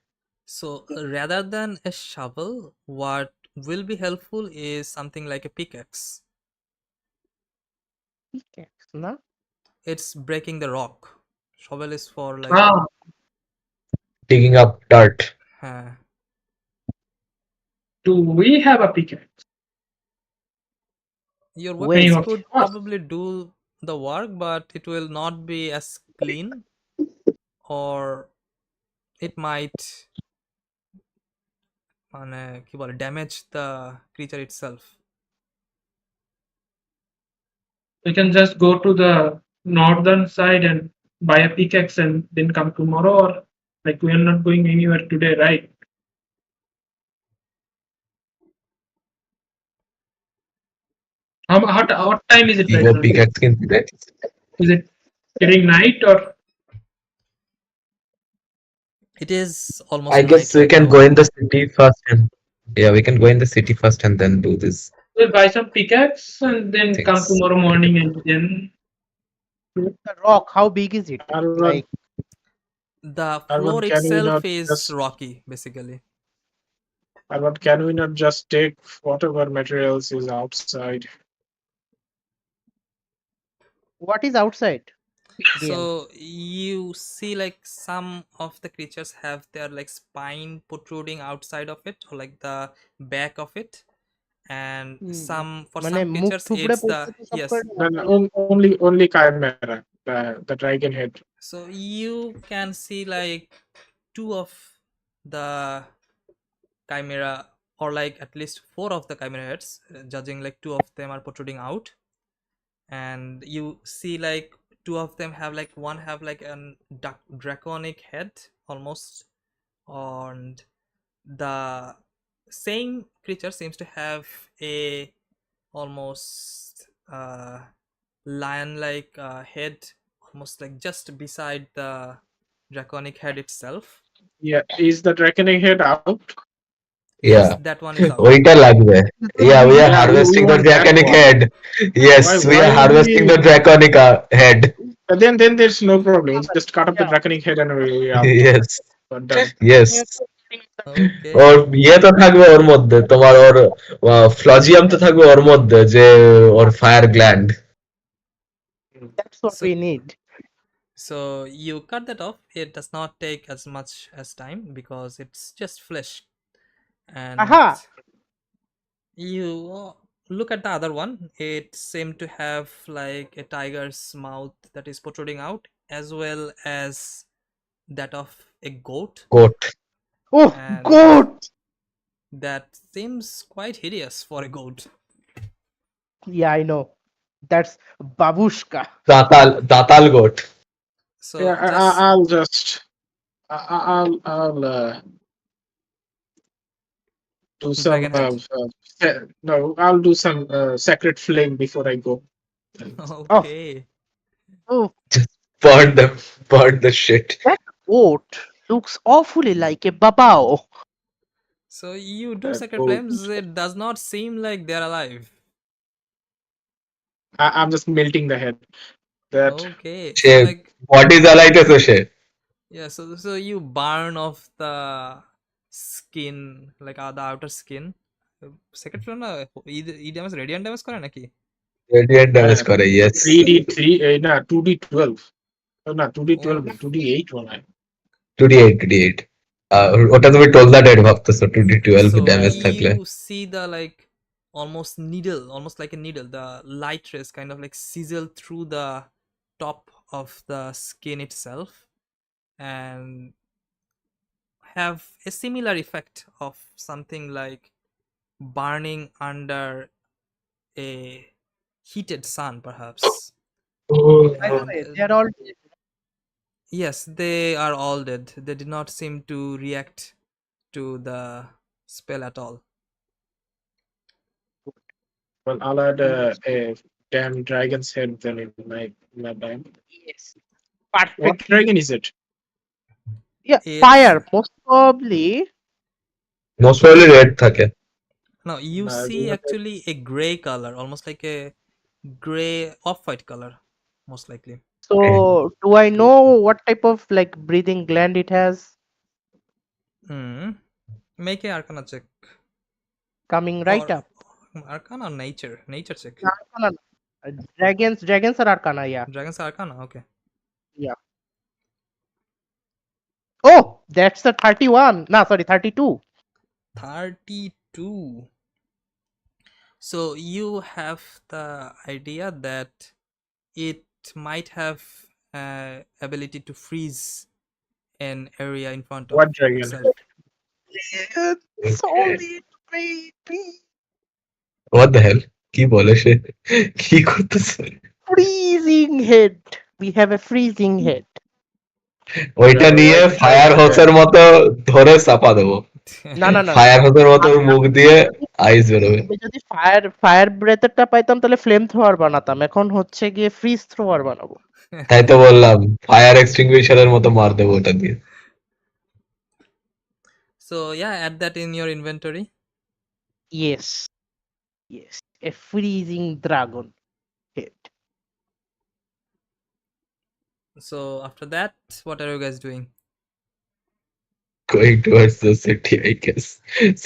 So rather than a shovel, what will be helpful is something like a pickaxe. pickaxe না It's breaking the rock. Shovel is for like Ah, Digging up dirt. uh, do we have a pickaxe? your wait weapons Anyway, could probably do the work, but it will not be as clean, or it might কি বলে, damage the creature itself. we can just go to the northern side and buy a pickaxe and then come tomorrow, or like we are not going anywhere today, right? What time is it right Ego now? pickaxe কিনতে Is it getting night or It is almost I night guess we right can now. go in the city first and yeah, we can go in the city first and then do these we'll buy some pickaxe and then come things. tomorrow morning and then the rock how big is it Arvan, like The Arvan, floor can we itself not is just rocky, basically. Arvan, can we not just take whatever materials is outside? what is outside DM So you see like some of the creatures have their like spine protruding outside of it, or like the back of it, and hmm, some, for মানে some মুখ creatures থুবড়ে it's পড়ছে the, তো সব yes. করে No, no, only Chimera, the dragon head. So you can see like two of the chimera, or like at least four of the chimera heads, judging like two of them are protruding out, and you see like two of them have like, one have like an draconic head almost, and the same creature seems to have a almost lion like head, almost like just beside the draconic head itself. Yeah, is the draconic head out? Yes, Yeah, that one is out. ওইটা লাগবে. Yeah, we are Yeah, we harvesting the want that draconic one. head. Yes, Why we why are would harvesting we? the draconic head. Then there's no problem. We just cut off the draconic head and we out. Yes, We're done. yes. Okay. ওর ইয়ে তো থাকবে ওর মধ্যে, তোমার ওর ফ্লজিয়াম তো থাকবে ওর মধ্যে, যে ওর fire gland. That's what So we need. so you cut that off. It does not take as much as time because it's just flesh. And Aha! you look at the other one. It seemed to have like a tiger's mouth that is protruding out, as well as that of a goat, coat. Oh, and goat! that seems quite hideous for a goat. Yeah, I know. That's babushka. দাতাল goat. So Yeah, just I'll just I'll do some dragon head. no, I'll do some sacred flame before I go. Okay. Oh, burn them, burn the shit. that goat looks awfully like a babao. So you do That sacred goat. flames. It does not seem like they're alive. I'm just melting the head. That Okay. সে So like body জ্বালাইতেছে সে। yeah. So you burn off the skin, like the outer skin. Sacred flame না ই damage radiant damage করে নাকি? Radiant damage করে, yes. 2d12. না 2d12 Oh. 2d8 মনে হয়। 2d8 ওটা তুমি টোলদা ডেড ভাবতেছো, 2d12 So ড্যামেজ থাকলে। you see the like almost needle, almost like a needle. The light rays kind of like sizzle through the top of the skin itself and have a similar effect of something like burning under a heated sun, perhaps. By the And way, they're all dead. yes, they are all dead. They did not seem to react to the spell at all. Well, I'll add a damn dragon's head then in my bag. Yes. What Perfect. dragon is it? Yeah, It's fire. Most probably. Most probably red থাকে। no, you Nah, see actually a gray color, almost like a gray off-white color, most likely. So, do I know what type of like breathing gland it has? Hmm. Make a Arcana check. Coming right Or up. Arcana or nature? Nature check. Arcana. Dragons are Arcana, yeah. Dragon's Arcana, okay. Yeah. Oh, that's the 31. No, sorry, 32. 32. So you have the idea that it might have ability to freeze an area in front of What dragon? itself. Solid, baby. What the hell, কি বলে সে, কি করতেছে? Freezing head. We have a freezing head. ওইটা নিয়ে White fire dragon হোসের head. মতো ধরে চাপা দেবো। না না না ফায়ার হোসের মতো ওর মুখ দিয়ে আইস বেরোবে। আমি যদি ফায়ার ব্রেথেরটা পাইতাম তাহলে ফ্লেম থ্রোয়ার বানাতাম, এখন হচ্ছে গিয়ে ফ্রিজ থ্রোয়ার বানাবো। তাই তো বললাম, ফায়ার এক্সটিংগুইশারের মতো মার দেবো ওটা দিয়ে। So yeah, add that in your inventory. Yes, yes, a freezing dragon head. So after that, what are you guys doing? Going towards the city, I guess.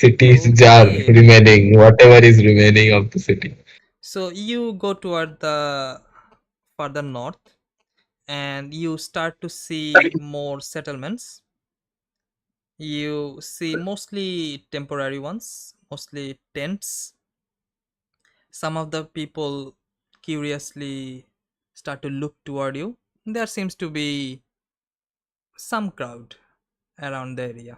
City is jar Okay. remaining, whatever is remaining of the city. So you go toward the further north and you start to see more settlements. You see mostly temporary ones, mostly tents. Some of the people curiously start to look toward you. There seems to be some crowd around the area.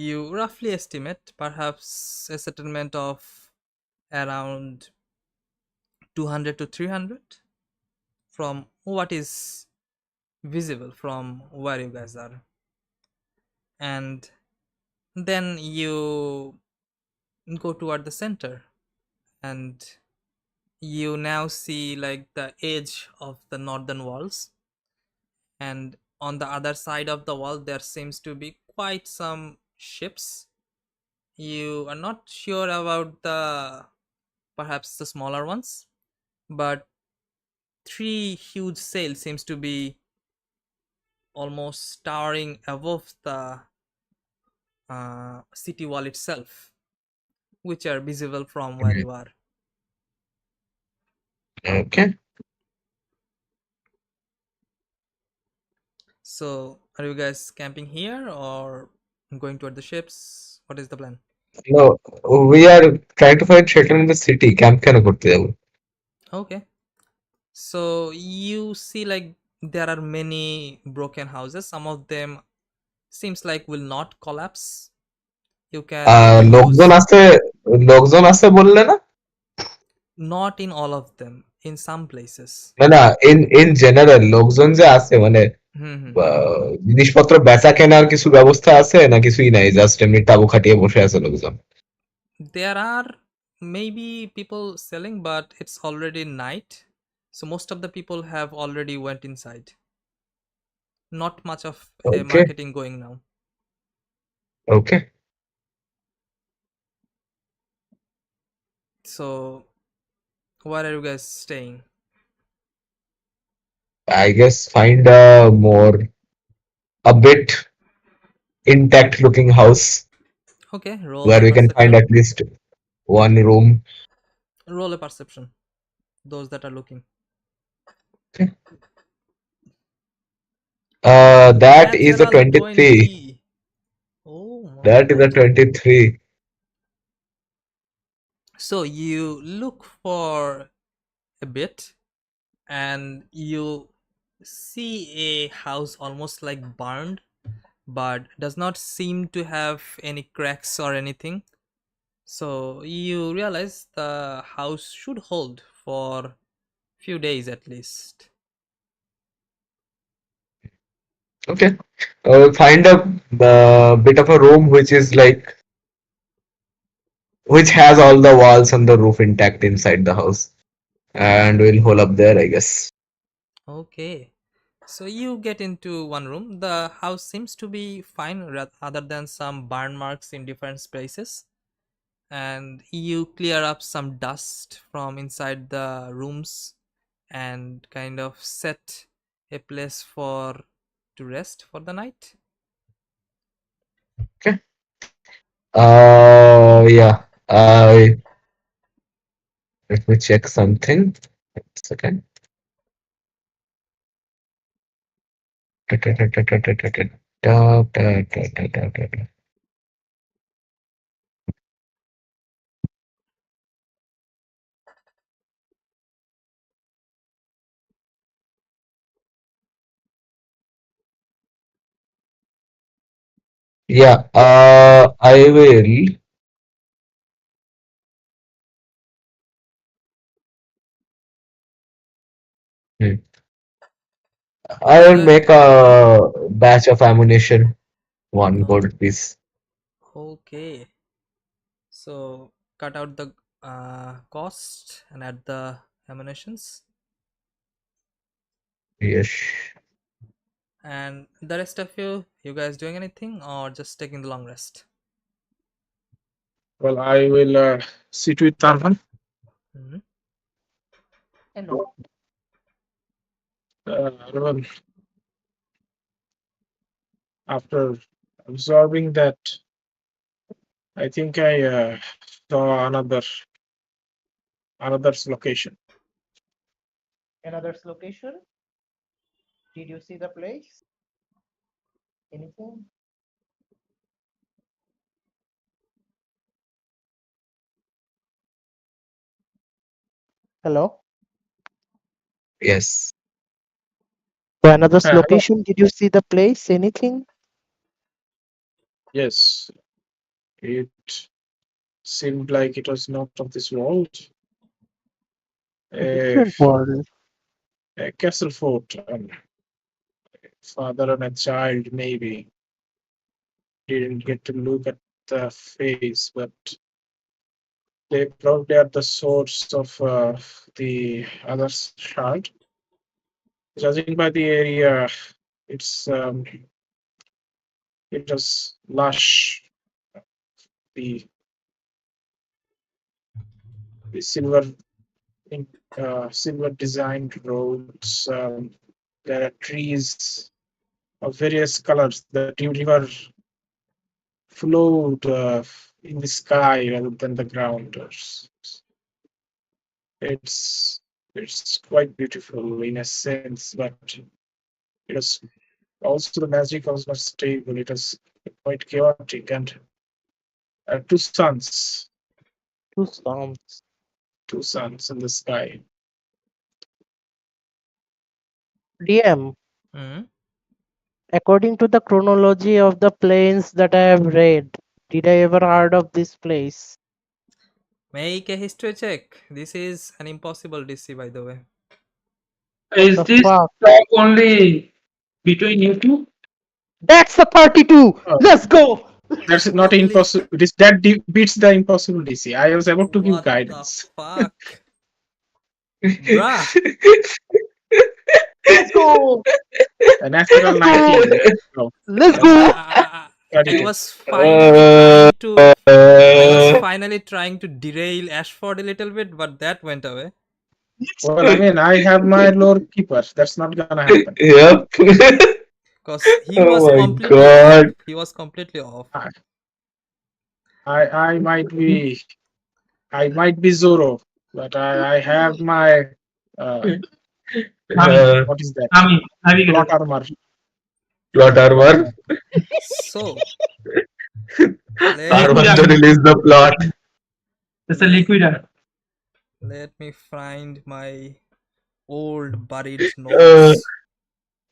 You roughly estimate perhaps a settlement of around 200 to 300 from what is visible from where you guys are. And then you go toward the center and you now see like the edge of the northern walls, and on the other side of the wall there seems to be quite some ships. You are not sure about the perhaps the smaller ones, but three huge sails seems to be almost towering above the city wall itself, which are visible from where you are. Okay. So, are you guys camping here or going toward the ships? What is the plan? No, we are trying to find shelter in the city. Camp কেন করতে যাবো? Okay. So, you see, like, there are many broken houses. Some of them seems like will not collapse. You can use লোকজন আছে বললে না? not in all of them, in some places. না, in general লোকজন যে আছে মানে হুম হুম জিনিসপত্র বেচা কেনার কিছু ব্যবস্থা আছে না কিছুই নাই, জাস্ট এমনি তাঁবু খাটিয়ে বসে আছে লোকজন? There are maybe people selling, but it's already night, so most of the people have already went inside. Not much of a okay, marketing going now. Okay. So where are you guys staying? I guess find a bit intact looking house Okay, roll where a we can find perception. at least one room. Roll a perception, those that are looking. That is a Natural 23. 20. Oh my That is a god. 23. So you look for a bit and you see a house almost like burned, but does not seem to have any cracks or anything. So you realize the house should hold for few days at least. Okay. Find a bit of a room which has all the walls and the roof intact inside the house, and we'll hole up there, I guess. Okay, so you get into one room. The house seems to be fine other than some burn marks in different places, and you clear up some dust from inside the rooms and kind of set a place for to rest for the night. Okay. Yeah. Let me check something. Second. Yeah. I will. Hmm. I So will make a batch of ammunition, one oh, gold piece. okay, so cut out the cost and add the ammunitions, Yes. and the rest of you guys doing anything or just taking the long rest? Well, I will sit with Tanhan. Mhm. Hello. Well, after absorbing that, I think I saw another's location. Another's location. Did you see the place? Anything? Hello. Yes. Another's Hello. location. Did you see the place? Anything? Yes, it seemed like it was not of this world. A A, different world. a castle fort. Father and a child maybe didn't get to look at the face, but they probably are the source of the other shard. Judging by the area, It's it was lush. The silver silver designed roads. There are trees of various colors. The river flowed in the sky rather than the ground. It's it's quite beautiful in a sense, but it was also the magic was not stable. It was quite chaotic, and two suns, Two songs. two suns in the sky. DM, Hmm? according to the chronology of the planes that I have read, did I ever heard of this place? Make a history check. This is an impossible DC, by the way. Is The this fuck? talk only between you two? That's the 32. Oh, Let's go. that's not Holy, impossible. That beats the impossible DC. I was about to give what the guidance. fuck? Bruh. Let's go. A natural Let's 19. go. Let's go. Let's That's go. I 32. was finally trying to Uh, derail Ashford a little bit, but that went away. Well, I mean, I have my lore keeper. That's not gonna happen. yep. Because he was Oh my completely off. god. He was completely off. I might be Zoro, but I have my Uh, what is that? Navigator. Plot armor. plot armor. So, Armor let to me, release the plot. It's a liquid. let me find my old buried Uh, notes.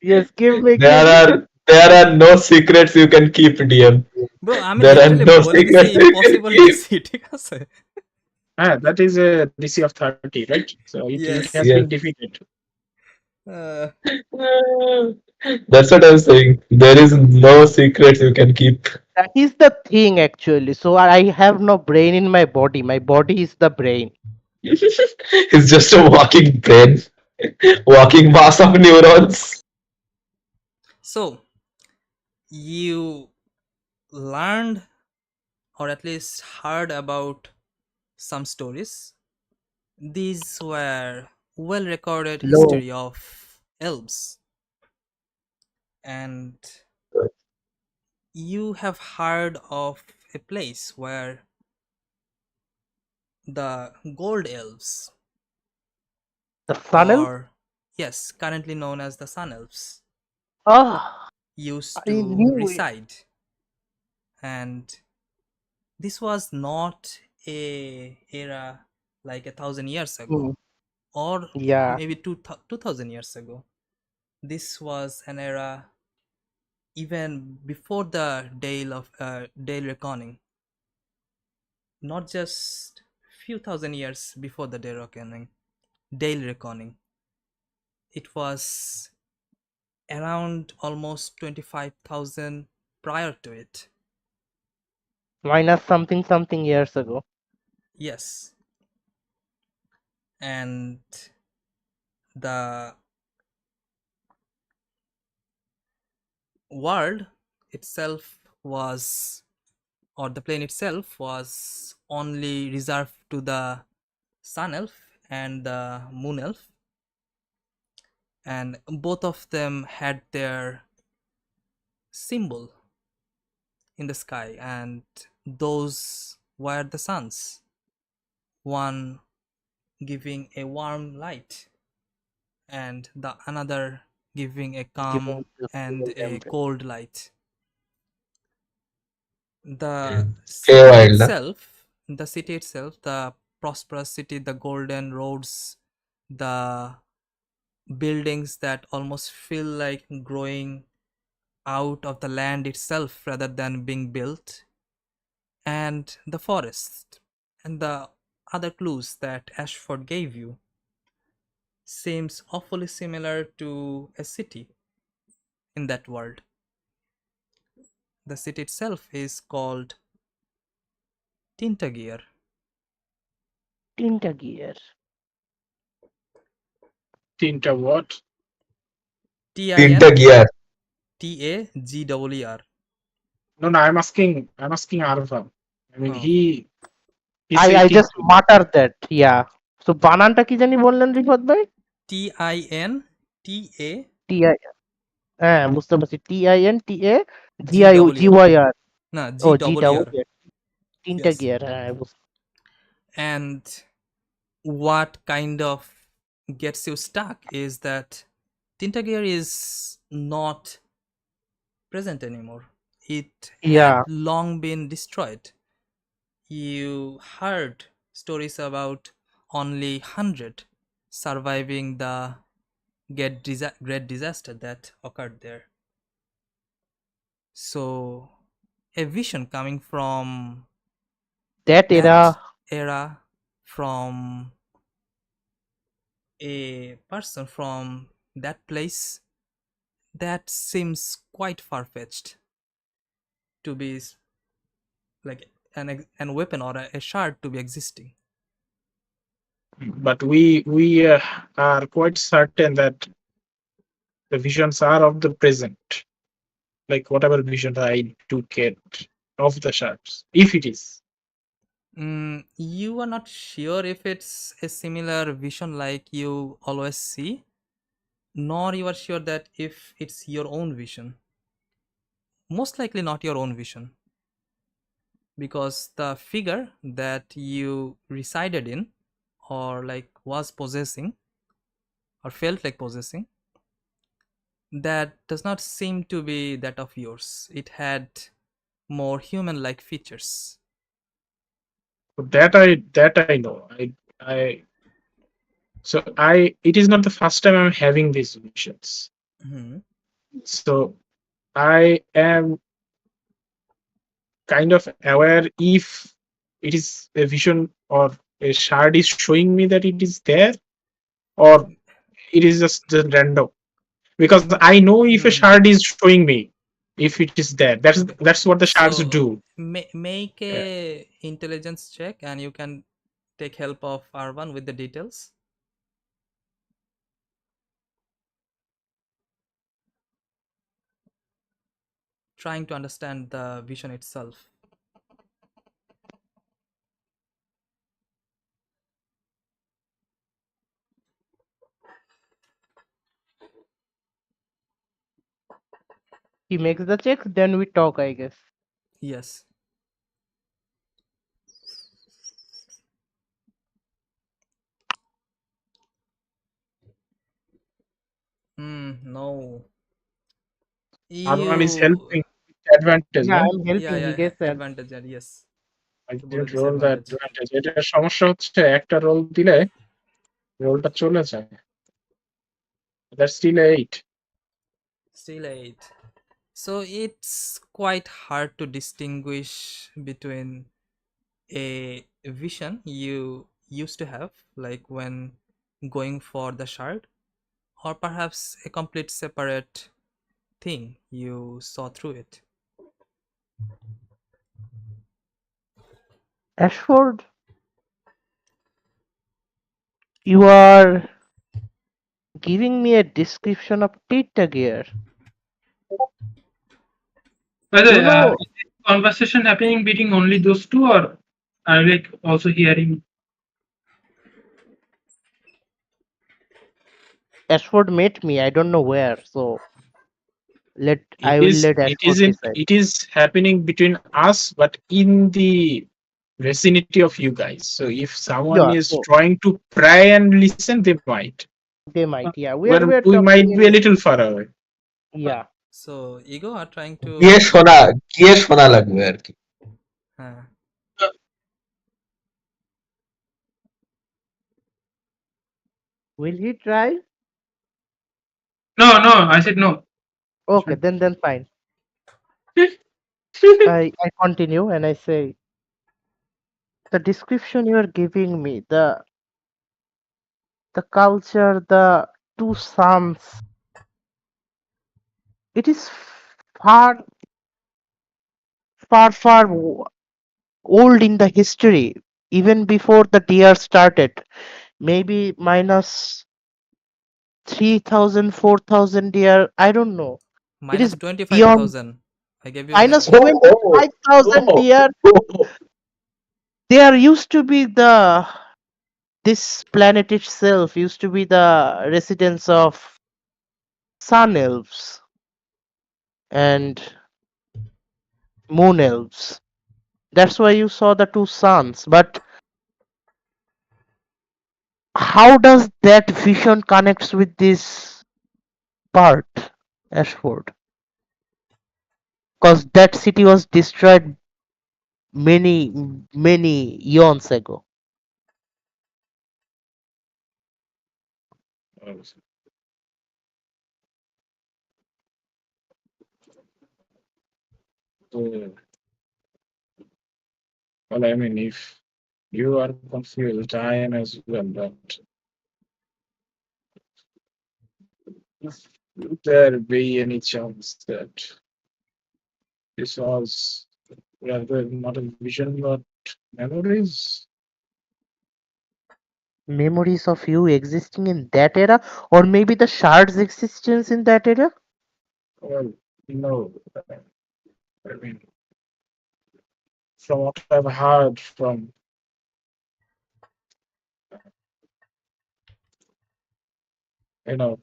Yes, give me. there are no secrets you can keep, DM. Bro, আমি There are literally no বলে secrets দিছি you can impossible keep. DC, ঠিক আছে? That is a DC of 30, right? So it Yes. has Yes. been defeated. Uh, That's what I'm saying. There is no secrets you can keep. That is the thing actually. So I have no brain in my body. My body is the brain. It's just a walking brain, walking mass of neurons. so, you learned or at least heard about some stories. These were well recorded Low. history of elves, and you have heard of a place where the gold elves, The sun elf? or yes, currently known as the sun elves, Ah, used I to knew it. reside. And this was not a era like 1,000 years ago, Hmm. or Yeah. maybe 2,000 years ago. This was an era even before the Dale reckoning, not just few thousand years before the Dale reckoning. It was around almost 25,000 prior to it. Minus something years ago. Yes. And the world itself was, or the plane itself was only reserved to the sun elf and the moon elf, and both of them had their symbol in the sky, and those were the suns, one giving a warm light and the another giving a calm and a cold light. The city Wild, na? itself, the prosperous city, the golden roads, the buildings that almost feel like growing out of the land itself rather than being built, and the forest and the other clues that Ashford gave you seems awfully similar to a city in that world. The city itself is called Tintagir. Tintagir. Tinta what? Tin Tinta gear. TAGER. No, no, I'm asking Arvan. I mean, Oh, he I said I just Tinto. mutter that. Yeah. So বানানটা কি জানি বললেন রিফাত ভাই? TINTA TI হ্যাঁ বুঝতে পারছি। TINTA GWR. GYR No, ও জি double GWR. তিনটা Yes. Gear হ্যাঁ বুঝতে And what kind of gets you stuck is that Tintagear is not present anymore. It had Yeah. long been destroyed. You heard stories about only 100 surviving the great disaster that occurred there. So, a vision coming from That that era era, from a person from that place, that seems quite far-fetched to be like an weapon or a shard to be existing. But we are quite certain that the visions are of the present, like whatever vision I do get of the shards, if it is. You are not sure if it's a similar vision like you always see, nor you are sure that if it's your own vision. Most likely not your own vision, because the figure that you resided in, or like was possessing, or felt like possessing, that does not seem to be that of yours. It had more human-like features. That I know. It is not the first time I'm having these visions. Mhm. So I am kind of aware if it is a vision or a shard is showing me that it is there, or it is just random. Because I know if a Mhm. shard is showing me if it is there. That's what the shards So do. make Yeah. a intelligence check, and you can take help of R1 with the details. Trying to understand the vision itself. he makes the checks, then we talk, I guess. Yes. No. Arman is You. helping with advantage, Yeah, no? I'm Yeah, helping. He yeah, gets that. advantage. Yes. I তো বলে didn't দিছে roll the advantage. advantage. এটার সমস্যা হচ্ছে একটা role দিলে রোলটা চলে যায়। That's still 8. Still 8. So it's quite hard to distinguish between a vision you used to have, like when going for the shard, or perhaps a complete separate thing you saw through it. Ashford, you are giving me a description of Tita gear. By the You way, know, is this conversation happening between only those two, or are you like also hearing? Ashford met me. I don't know where. So It I will is let it Ashford isn't decide. it is happening between us, but in the vicinity of you guys. So if someone Yeah, is so trying to pry and listen, they might. they might. Yeah, Where we are we talking might be a in. little far away. Yeah. So ego are trying to. গিয়ে শোনা লাগবে আর কি। uh, Will he try? No, no, I said no. Okay, then fine. I continue and I say the description you are giving me, the culture, the two sons, it is far old in the history, even before the DR started. Maybe minus 3,000, 4,000 year. I don't know. Minus is 25,000. I gave you a minus hint. 25,000, dear. There used to be this planet itself used to be the residence of sun elves and moon elves. That's why you saw the two suns. But how does that vision connects with this part, Ashford? Because that city was destroyed many eons ago. Well, I mean, if you are confused, I am as well. But would there be any chance that this was rather not a vision but memories? Memories of you existing in that era, or maybe the shard's existence in that era? Well, no. I mean, from what I've heard from you know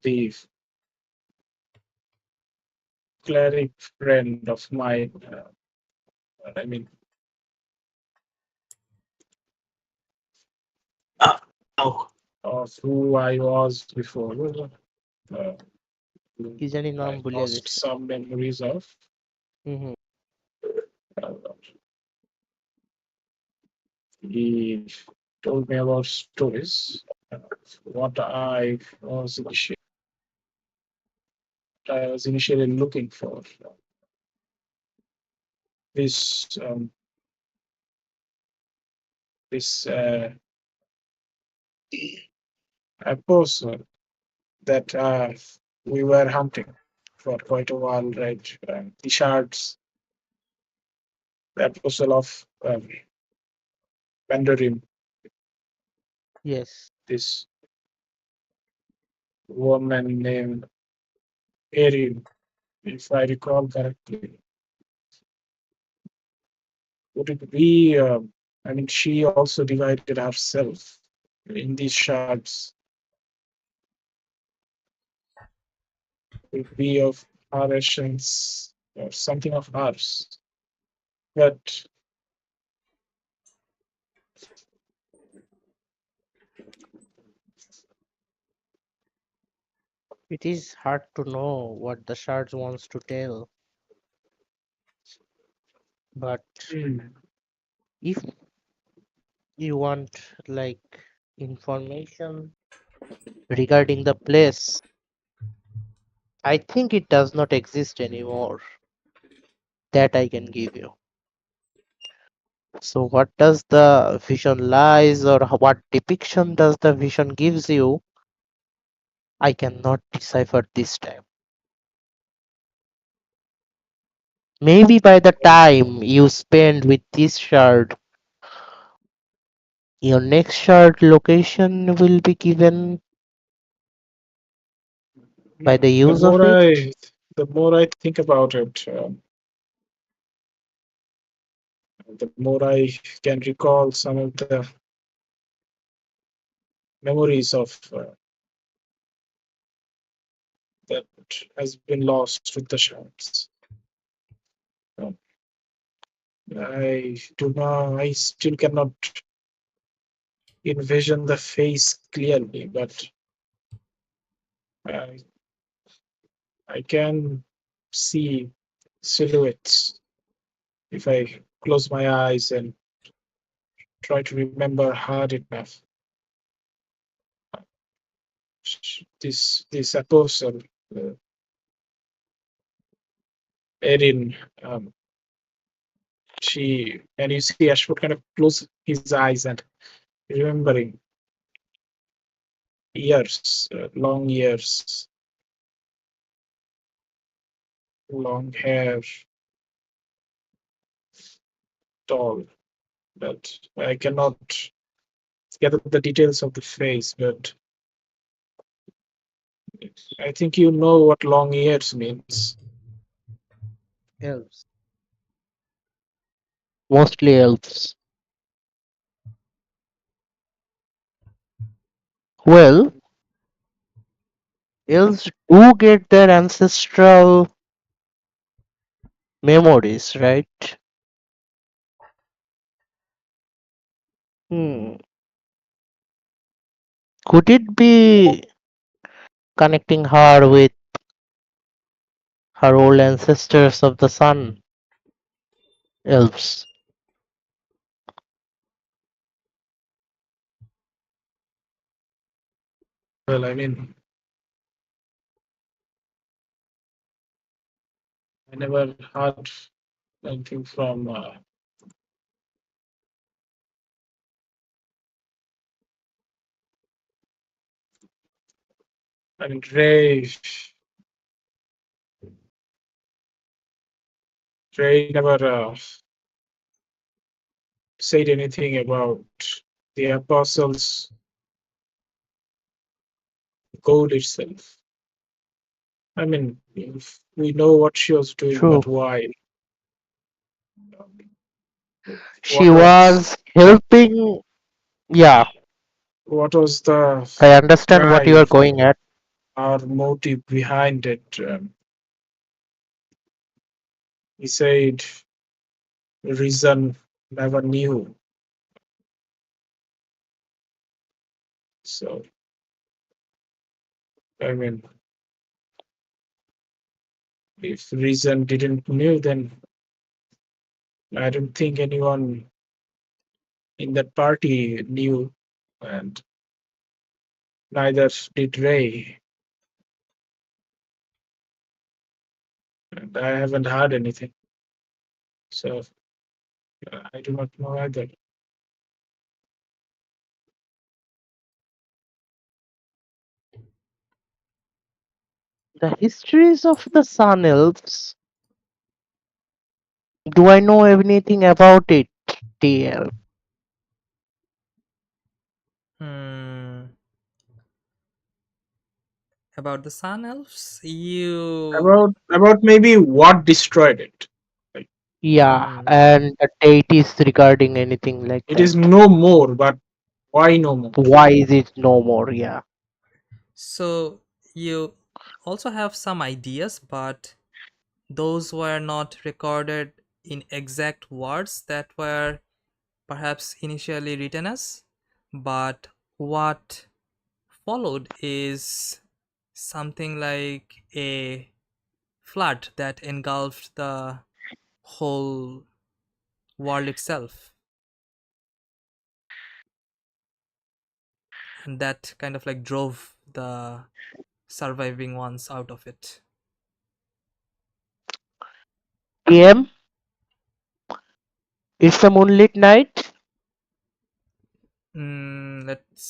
the cleric friend of mine, I mean, of who I was before. Uh, কি জানি নাম I ভুলে lost গেছি। some memories of. Hmm. Uh, he told me about stories. What I was initially looking for. This this apostle that we were hunting for quite a while, right? The shards, the apostle of Mandarin, Yes. this woman named Erin, if I recall correctly. Would it be? I mean, she also divided herself in these shards. Would it be of her essence or something of hers? But It is hard to know what the shards wants to tell, but if you want like information regarding the place, I think it does not exist anymore. That I can give you. So what does the vision lies, or what depiction does the vision gives you? I cannot decipher this time. Maybe by the time you spend with this shard, your next shard location will be given by the the use of more it. I think about it, the more I can recall some of the memories of that has been lost with the shards. I still cannot envision the face clearly, but I, I can see silhouettes if I close my eyes and try to remember hard enough. This apostle, Erin, and you see Ashford kind of close his eyes and remembering years, long years, long hair, tall. But I cannot gather the details of the face, but I think you know what long ears means. Elves. Mostly elves. Well, elves do get their ancestral memories, right? Hmm. Could it be connecting her with her old ancestors of the sun, elves? Well, I mean, I never heard anything from I mean, Ray never said anything about the apostles' goal itself. I mean, if we know what she was doing, True. but why? She What was was helping. Yeah, the I understand what you are drive going at. or motive behind it? He said reason never knew. So I mean, if reason didn't knew, then I don't think anyone in that party knew, and neither did Ray. And I haven't heard anything, so I do not know either. The histories of the Sun Elves. Do I know anything about it, TL? Hmm. About the Sun Elves, you. About maybe what destroyed it. Like, Yeah, Hmm. and the deities regarding anything like it that. is no more, but why no more? Why is it no more? Yeah. So you also have some ideas, but those were not recorded in exact words that were perhaps initially written as. But what followed is something like a flood that engulfed the whole world itself, and that kind of like drove the surviving ones out of it. PM, it's a moonlit night. Let's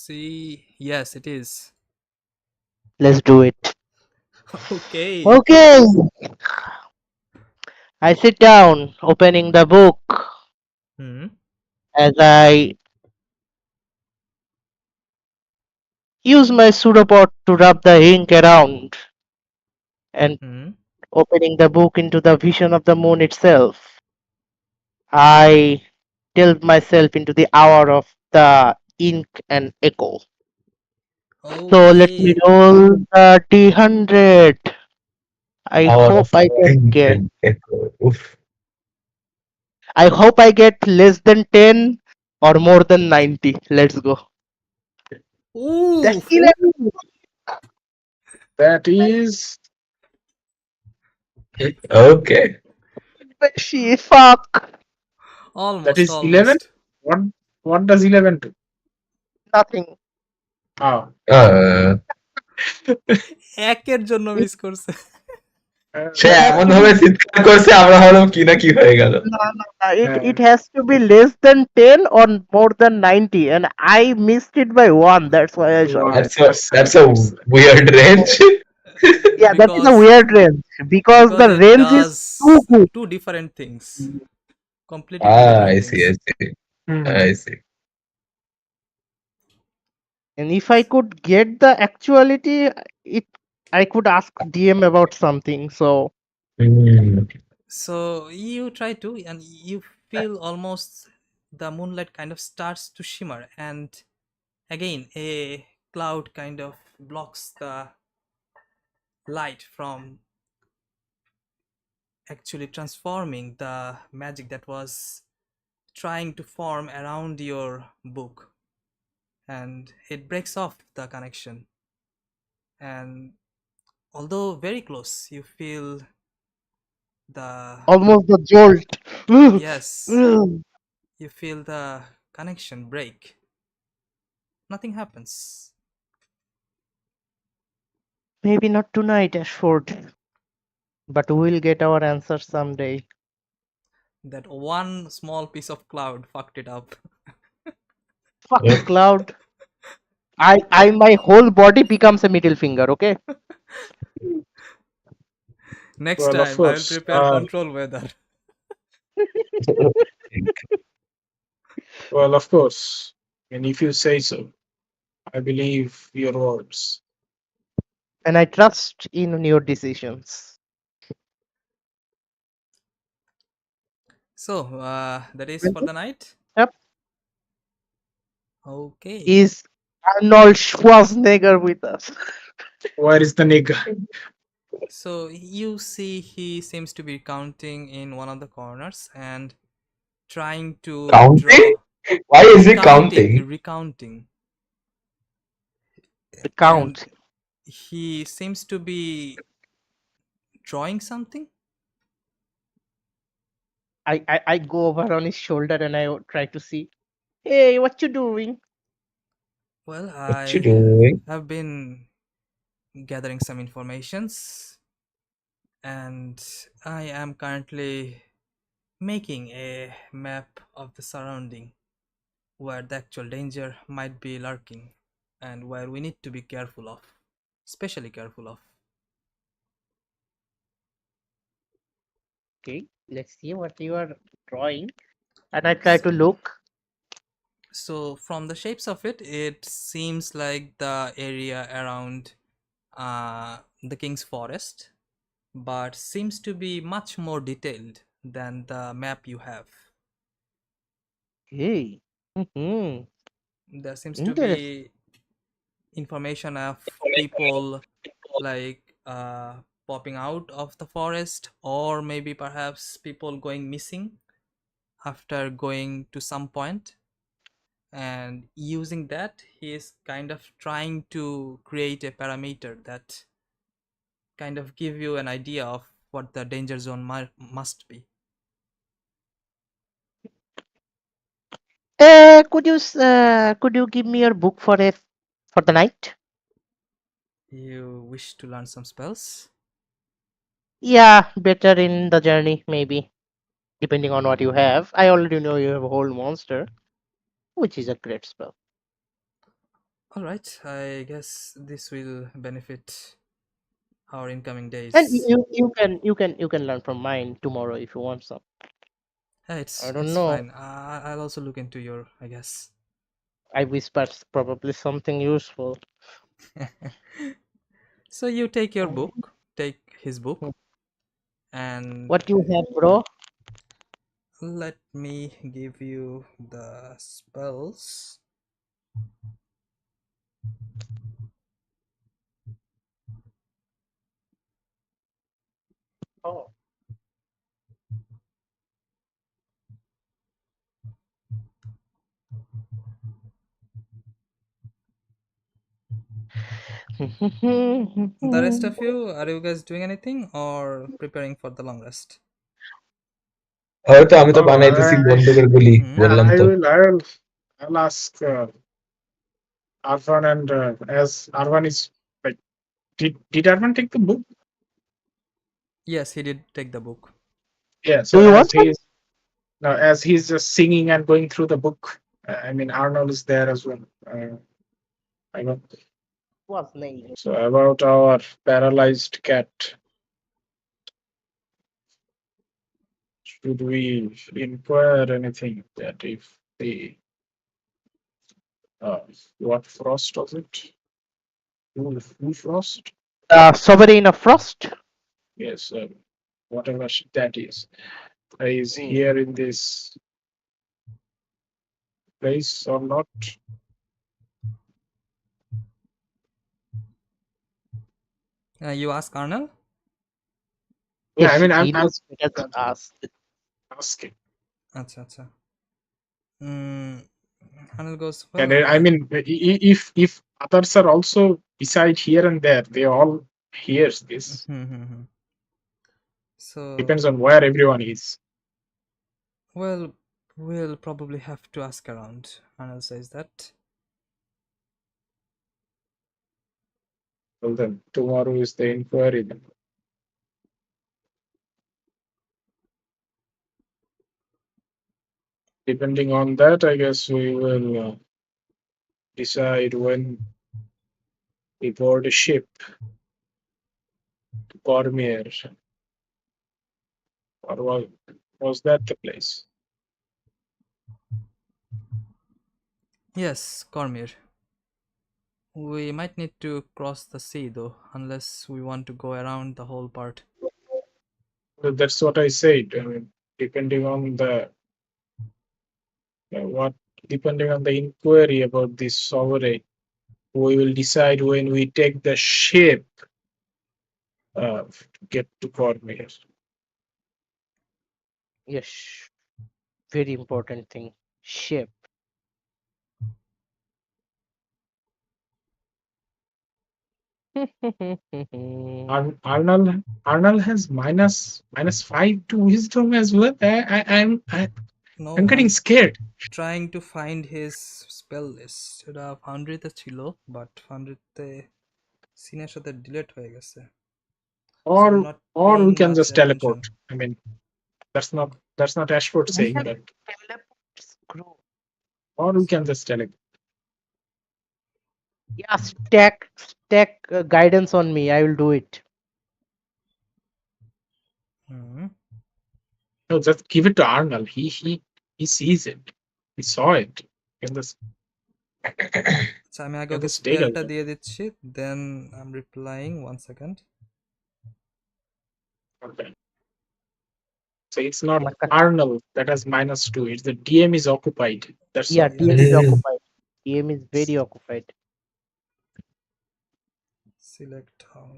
see. Yes, it is. Let's do it. Okay. Okay. I sit down, opening the book Hmm. as I use my pseudopod to rub the ink around and Hmm. opening the book into the vision of the moon itself. I delve myself into the hour of the ink and echo. So let me Okay. roll the D100. I Hour hope of I can think get. and echo. Oof. I hope I get less than 10 or more than 90. Let's go. Ooh. That's 11. That is Okay. But she fuck. that Almost, is 11. almost. What does 11 do? Nothing. Ah, Uh, একের জন্য miss করছে। সে It has এমন to be. ভাবে চিৎকার করছে আমরা ভাবলাম কি না কি হয়ে গেল No, no, no. It uh, has to be less than 10 or more than 90. And I missed it by 1. That's why I shouted. one. that's a weird range. Yeah, that is a because weird range. Because because the it range is too does good. two different things. Completely two Ah, different I see, I things. see. Hmm. I see. And if I could get the actuality, I could ask DM about something. So So you try to, and you feel almost the moonlight kind of starts to shimmer, and again a cloud kind of blocks the light from actually transforming the magic that was trying to form around your book, and it breaks off the connection. And although very close, you feel the almost the jolt. yes, you feel the connection break. Nothing happens. Maybe not tonight, Ashford, but we'll get our answer someday. That one small piece of cloud fucked it up. Fuck cloud. My whole body becomes a middle finger. Okay. Next Well, of time I will course. prepare control weather. Well, of course. And if you say so, I believe your words. And I trust in your decisions. So that is for the night. Yep. Okay. Is Arnold Schwarzenegger with us? Where is the nigga? So you see he seems to be counting in one of the corners and trying to Counting? draw, Why is he recounting, counting? recounting. The And count. he seems to be drawing something. I go over on his shoulder and I try to see. Hey, what you doing? Well, What you I doing? have been gathering some informations, and I am currently making a map of the surrounding where the actual danger might be lurking and where we need to be careful of, especially careful of. Okay, let's see what you are drawing. And I try to look. So from the shapes of it, it seems like the area around the King's Forest, but seems to be much more detailed than the map you have. Hey. Hmm. There seems to Interesting. be information of people like popping out of the forest, or maybe perhaps people going missing after going to some point, and using that he is kind of trying to create a parameter that kind of give you an idea of what the danger zone must be. Could you give me your book for the night? You wish to learn some spells? Yeah, better in the journey, maybe. Depending on what you have. I already know you have a whole monster, which is a great spell. All right, I guess this will benefit our incoming And days. you can learn from mine tomorrow if you want some. I don't It's know. fine. I'll also look into your, I guess. I whispered probably something useful. So you take your book, take his book, and What you have, bro? let me give you the spells. Oh. The rest of you, are you guys doing anything or preparing for the long rest? হয়তো আমি তো Oh, বানাইতেছি বন্দুকের গুলি Hmm? yeah, বললাম তো I'll ask Arvan, and as Arvan is like, did Arvan take the book? Yes, he did take the book. Yeah. Do So you want some? as he's just singing and going through the book, I mean Arnold is there as well. I know. Was named. So about our paralyzed cat, should we inquire anything that if the What frost was it? Full frost? Sovereign of Frost. Yes, whatever that is here in this place or not? You ask Arnel? Yeah, I mean, he I'm knows better than us. asking. Acha, acha. Arnel goes, And well, I mean, if others are also beside here and there, they all hears this. So, Depends on where everyone is. well, we'll probably have to ask around. Arnel says that. Well, then tomorrow is the inquiry. Then. Depending on that, I guess we will decide when we board a ship to Cormier. Or was that the place? Yes, Cormir. We might need to cross the sea though, unless we want to go around the whole part. Well, that's what I said. I mean, depending on the what, depending on the inquiry about this sovereign, we will decide when we take the ship to get to Cormier. Yes, very important thing. Ship. Arnold has -5 to wisdom as well. No, I'm getting I'm scared. trying to find his spell list. এটা 100 ছিল, but 100 সিনের সাথে delete হয়ে গেছে. So I'm not Or we paying can much just attention. teleport. I mean, that's not Ashford saying that. Or we can just teleport. Yeah, stack guidance on me. I will do it. No, just give it to Arnold. He sees it. He saw it. In this. আচ্ছা আমি আগে Yeah, okay this data. স্পেলটা দিয়ে দিচ্ছি, then I'm replying. 1 second. Okay. So it's not Arnold that has -2. It's the DM is occupied. That's Yeah, all. DM is occupied. DM is very occupied. Select how.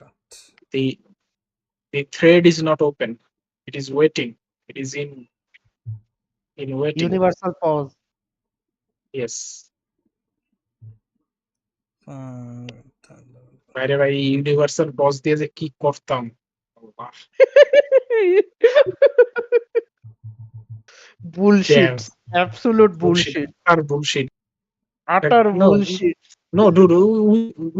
Cut. The thread is not open. It is waiting. It is in waiting. Universal pause. Yes. তাহলে বাইরে বাইরে universal বস দিয়ে যে কি করতাম Bullshit. Damn. Absolute bullshit. Utter bullshit. Utter No, bullshit. no, dude.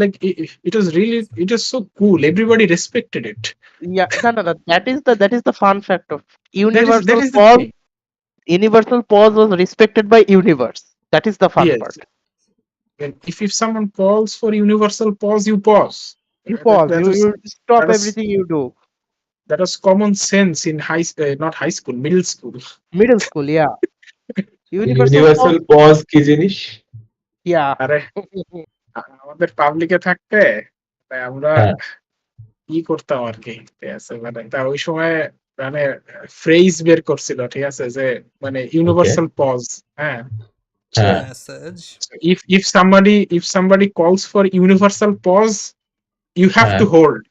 Like it was really, it was so cool. Everybody respected it. Yeah, no. That is the fun fact of That universal is the pause. thing. Universal pause was respected by universe. That is the fun Yes. part. And if someone calls for universal pause, you pause. You pause. That You stop that was- everything you do. That was common sense in not high school, middle school. Middle school, yeah. Universal pause, pause কি জিনিস? yeah. আরে আমাদের পাবলিকে থাকতে তাই আমরা হ্যাঁ। কি করতাম আর কি, ঠিক আছে, মানে তা ওই সময় মানে ফ্রেজ বের করছিল, ঠিক আছে, যে মানে ইউনিভার্সাল পজ। হ্যাঁ, হ্যাঁ। message. if somebody calls for universal pause, you have to hold.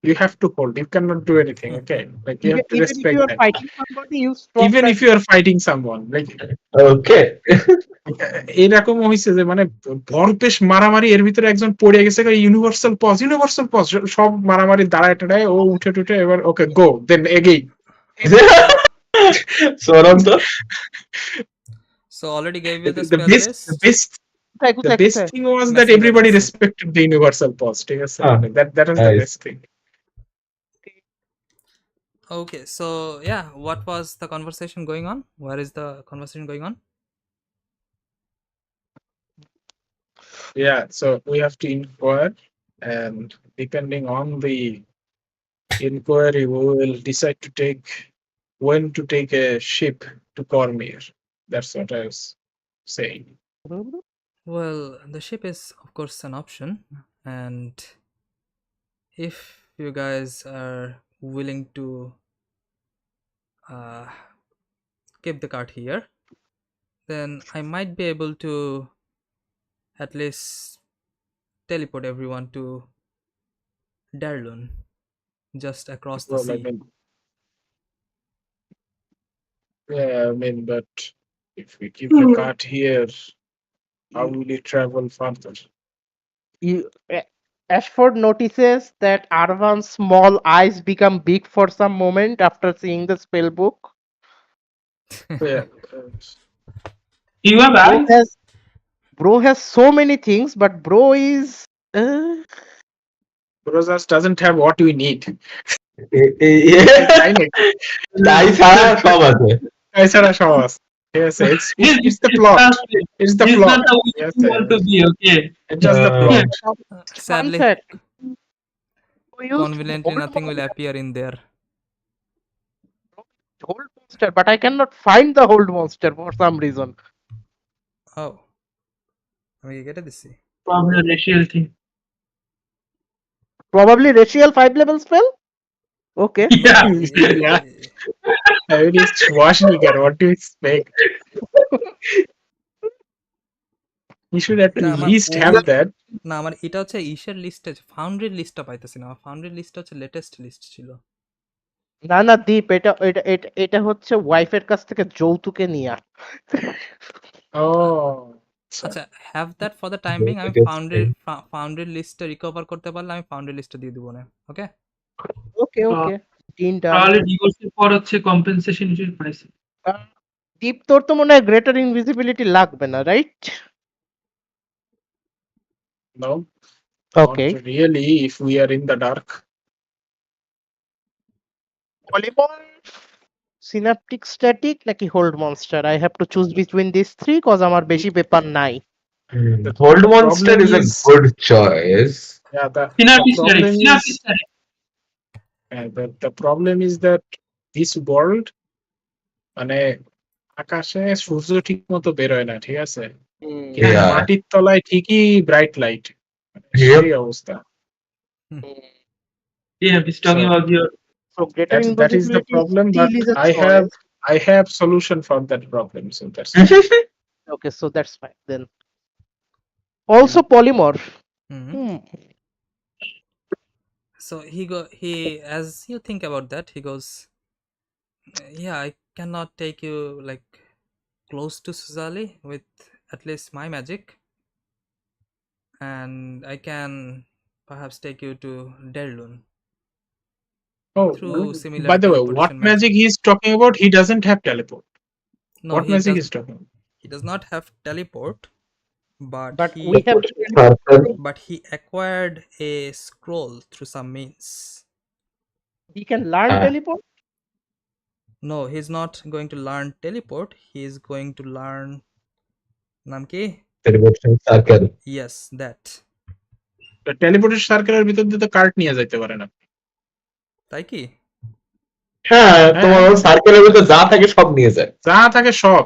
You have to hold. You cannot do anything. Okay, like you have to Even if respect you are that. fighting somebody, you stop. Even if you are fighting someone, like ওকে। এরকম হয়েছে যে মানে ভরপেশ মারামারি, এর ভিতরে একজন পড়ে গেছে, ইউনিভার্সাল পজ, সব মারামারি দাঁড়ায় টাড়ায়, ও উঠে টুটে এবার ওকে গো দেন এগেইন। সরম তো। So already gave you the The spell best, list. the best thing was that Messenger everybody আছে। respected the universal pause. ঠিক আছে, that was the Nice. best thing. Okay, so yeah, what was the conversation going on? Where is the conversation going on? Yeah, so we have to inquire, and depending on the inquiry, we will decide to take when to take a ship to Cormier. That's what I was saying? Well, the ship is, of course, an option, and if you guys are willing to uh, keep the card here, then I might be able to at least teleport everyone to Darlun, just across the Well, I sea. mean, yeah, I mean, but if we keep the cart here, how will we travel further? Ashford notices that Arvan's small eyes become big for some moment after seeing the spell book. Yeah, You have eyes? Bro has so many things, but bro is Brozas doesn't have what we need. তাই নাকি? তাই ছাড়া সব আছে এছাড়া সব আছে। ঠিক আছে, it's the plot. It's the He's plot. not the way Yes, you want to be, okay? it's just the plot. Sadly, Fun fact. We used conveniently, Hold nothing will Monster, appear in there. Hold Monster, but I cannot find the Hold Monster for some reason. Oh, we get this. Probably a racial thing. Probably racial 5 level spell? Okay. Yeah. Yeah, I mean, it's Schwarzenegger. What do you expect? You should at না আমার least ওই have that. না আমার এটা হচ্ছে ইসের লিস্টে ফাউন্ডারি লিস্টটা পাইতেছি না ফাউন্ডারি লিস্ট হচ্ছে লেটেস্ট লিস্ট ছিল না না দীপ এটা হচ্ছে ওয়াইফের কাছ থেকে যৌতুকে নিয়া Oh, আচ্ছা have that for the time being আমি ফাউন্ডারি লিস্টটা রিকভার করতে পারলে আমি ফাউন্ডারি লিস্টটা দিয়ে দিব না ওকে ওকে ওকে ডিন ডান তাহলে ডিভোর্সের পর হচ্ছে কম্পেনসেশন হিসেবে পাইছে। দীপ তোর তো মনে হয় গ্রেটার ইনভিজিবিলিটি লাগবে না right no, okay not really. If we are in the dark. Volleyball synaptic static নাকি hold monster I have to choose between this three cause আমার বেশি পেপার নাই Hold Monster problem is a is- good choice. Yeah, the Synaptic problem static, is synaptic static. the problem is that this world মানে আকাশে সূর্য ঠিক মতো বেরোয় না, ঠিক আছে, কিন্তু Yeah. মাটির তলায় ঠিকই ব্রাইট লাইট, Yep. সেই অবস্থা। Yeah, he's talking So- about your So greater That is the invisibility problem, still but is a I choice. have solution for that problem, so that's Okay, so that's fine then. Also polymorph. Hmm. so he as you think about that he goes yeah I cannot take you like close to Suzali with at least my magic and I can perhaps take you to Derlun Oh, through similar by the way, what teleportation magic he is talking about? He doesn't have teleport. no What he magic does is talking about? he does not have teleport but he We have but he acquired a scroll through some means. he can learn Ah. teleport. No, he's not going to learn teleport. He is going to learn Namki. Teleportation circle. Yes, that. The teleportation সার্কেলের ভিতর দিয়ে তো cart নিয়ে যাইতে পারে না। তাই কি? হ্যাঁ তোমার সার্কেলের ভিতর যা থাকে সব নিয়ে যায় যা থাকে সব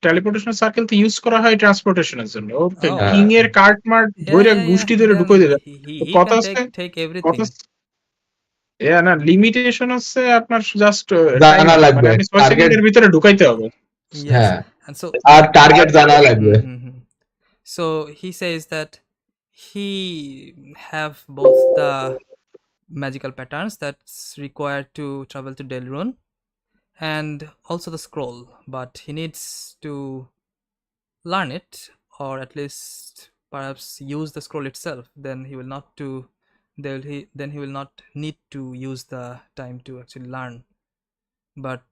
টেলিপোর্টেশন সার্কেল তো ইউজ করা হয় ট্রান্সপোর্টেশনের জন্য। ও Oh. কিং এর কার্ট মার্ট ধরে গুষ্টি ধরে Then ঢুকিয়ে দিলে he কত can আছে take কত everything. না লিমিটেশন হচ্ছে আপনার জাস্ট জানা লাগবে আপনি 6 টার্গেট সেকেন্ডের ভিতরে ঢুকাইতে হবে। Yes. হ্যাঁ And so আর টার্গেট জানা লাগবে So he says that he have both the magical patterns that's required to travel to Delrun and also the scroll, but he needs to learn it or at least perhaps use the scroll itself. Then he will not need to use the time to actually learn. But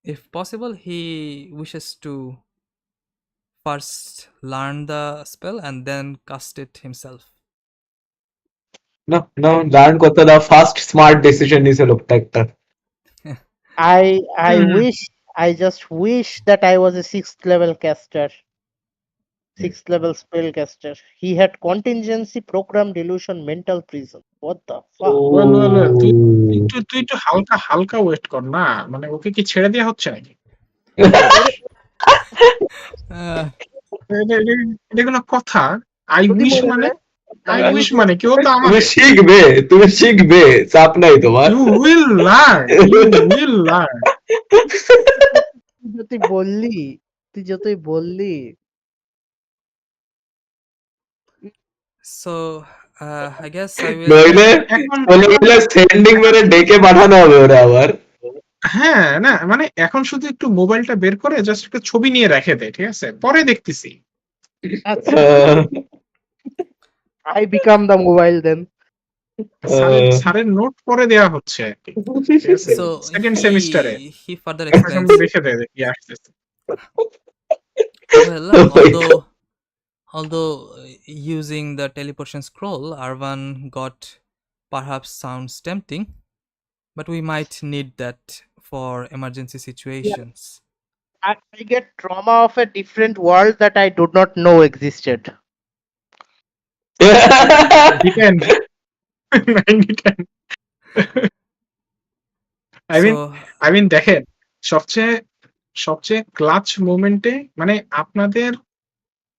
if possible, he wishes to first learn the spell and then cast it himself. না learn করতে দাও first smart decision নিছে লোকটা একটা I wish I just wish that I was a 6th level caster. 6th level spell caster. He had contingency, program delusion, mental prison. What the fuck? Well, তুই একটু হালকা হালকা wait কর না, মানে ওকে কি ছেড়ে দেওয়া হচ্ছে নাকি? Uh, এটা কোনো কথা? আই যদি উইশ মরে মানে? যায় আই তাহলে উইশ তো মানে কেউ তো তুমি আমাকে শিখবে চাপ নাই তোমার। You will learn, you will learn. তুই যতই বললি তুই যতই বললি so I guess I will. নইলে এখন চলে এখন গেলে সেন্ডিং এখন মেরে ডেকে পাঠানো হবে ওরা আবার। হ্যাঁ, না মানে এখন শুধু একটু মোবাইলটা বের করে জাস্ট একটা ছবি নিয়ে রেখে দেয়, ঠিক আছে? পরে দেখতেছি। আচ্ছা আহ, আই বিকাম দ্য মোবাইল দেন। স্যারের নোট পরে দেওয়া হচ্ছে আর কি, ঠিক আছে? So সেকেন্ড সেমিস্টারে he further এখন explains. রেখে দেয় কি আসতেছে। Well, although using the teleportation scroll, Arvan got perhaps sounds tempting, but we might need that for emergency situations. I get trauma of a different world that I did not know existed. 90-10 90-10 I mean So I mean দেখেন, সবচেয়ে সবচেয়ে clutch মোমেন্টে মানে আপনাদের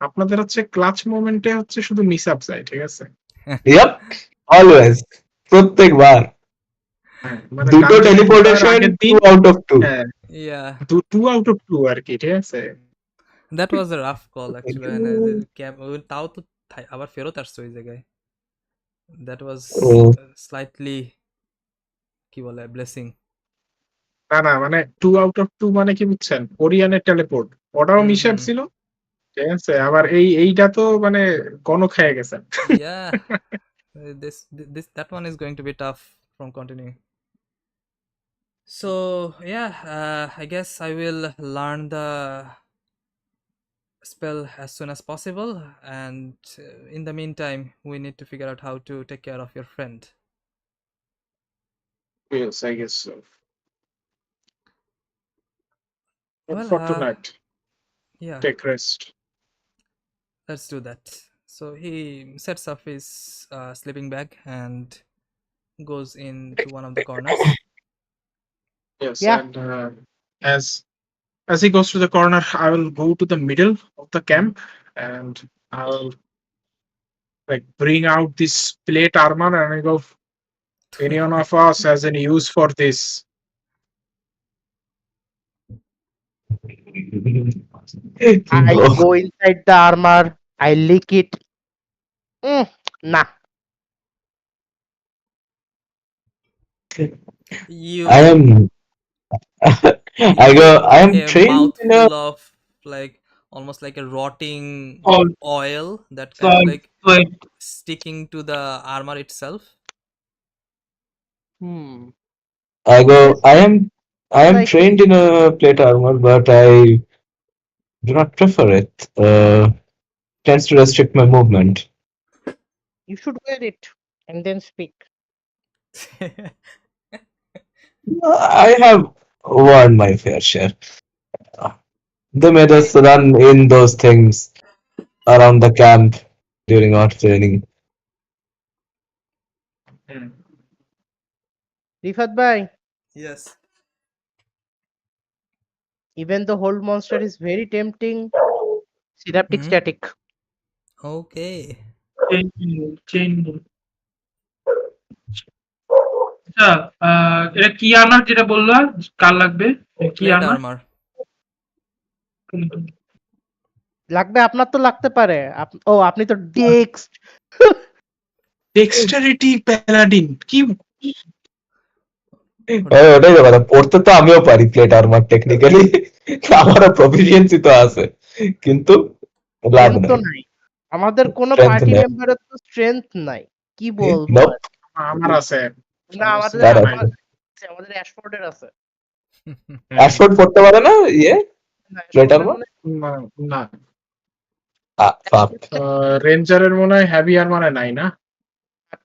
আপনাদের হচ্ছে clutch মোমেন্টে হচ্ছে শুধু মিস আপ যায়, ঠিক আছে? ইয়াপ, অলওয়েজ, প্রত্যেকবার হ্যাঁ, মানে দুটো গান শেষ হওয়ার টেলিপোর্টেশন আগের 2 দিন, আউট অফ 2। হ্যাঁ, yeah, 2 আউট অফ 2 আর কি, ঠিক আছে? that was a rough call actually. And cab তাও তো আবার ফেরত আসছে ওই জায়গায়. That was slightly কি বলে ব্লেসিং. না না মানে 2 আউট অফ 2 মানে কি বুঝছেন? ওরিয়ানের টেলিপোর্ট ওটাও মিস আপ ছিল, ঠিক আছে? আবার এইটা তো মানে গণ খেয়ে গেছেন। Yeah, that one is going to be tough from continuing. So yeah, I guess I will learn the spell as soon as possible, and in the meantime we need to figure out how to take care of your friend. Yes, I guess so. Well, For tonight, yeah, take rest. let's do that. So he sets up his sleeping bag and goes into one of the corners. Yes, Yeah. and as he goes to the corner, I will go to the middle of the camp and I'll like bring out this plate armor and I go, anyone of us has any use for this? I go inside the armor, I lick it. Nah. You I am I you go get I am a trained in a mouthful of like almost like a rotting All oil that kind of side like side. sticking to the armor itself. I go Yes. I am Like trained in a plate armor, but I do not prefer it. Tends to restrict my movement. you should wear it and then speak. I have worn my fair share. They made us run in those things around the camp during our training. Rifat bhai, Yes. even the whole monster is very tempting. Synaptic static. Okay. Chain আচ্ছা, এটা কি আনার যেটা বললা কার লাগবে কি Plate আনার armor. লাগবে আপনার তো লাগতে পারে। ও আপনি তো ডেক্স। Dexterity paladin কি ওটাই তো কথা, পড়তে তো আমিও পারি প্লেট আর্মার টেকনিক্যালি, আমারও প্রফিসিয়েন্সি তো আছে, কিন্তু লাভ স্ট্রেংথ তো নাই, নাই। আমাদের কোনো Strength পার্টি নেই। মেম্বারের তো স্ট্রেংথ নাই। কি বলবো Nope, আর? আমার আছে? না আমাদের কার আছে? আমাদের অ্যাশফোর্ডের আছে। অ্যাশফোর্ড পড়তে পারে না ইয়ে না, প্লেট অ্যাশফোর্ডের আর্মার? মনে না, ফাক। রেঞ্জারের মনে হয় হ্যাভি আর্মারে নাই না?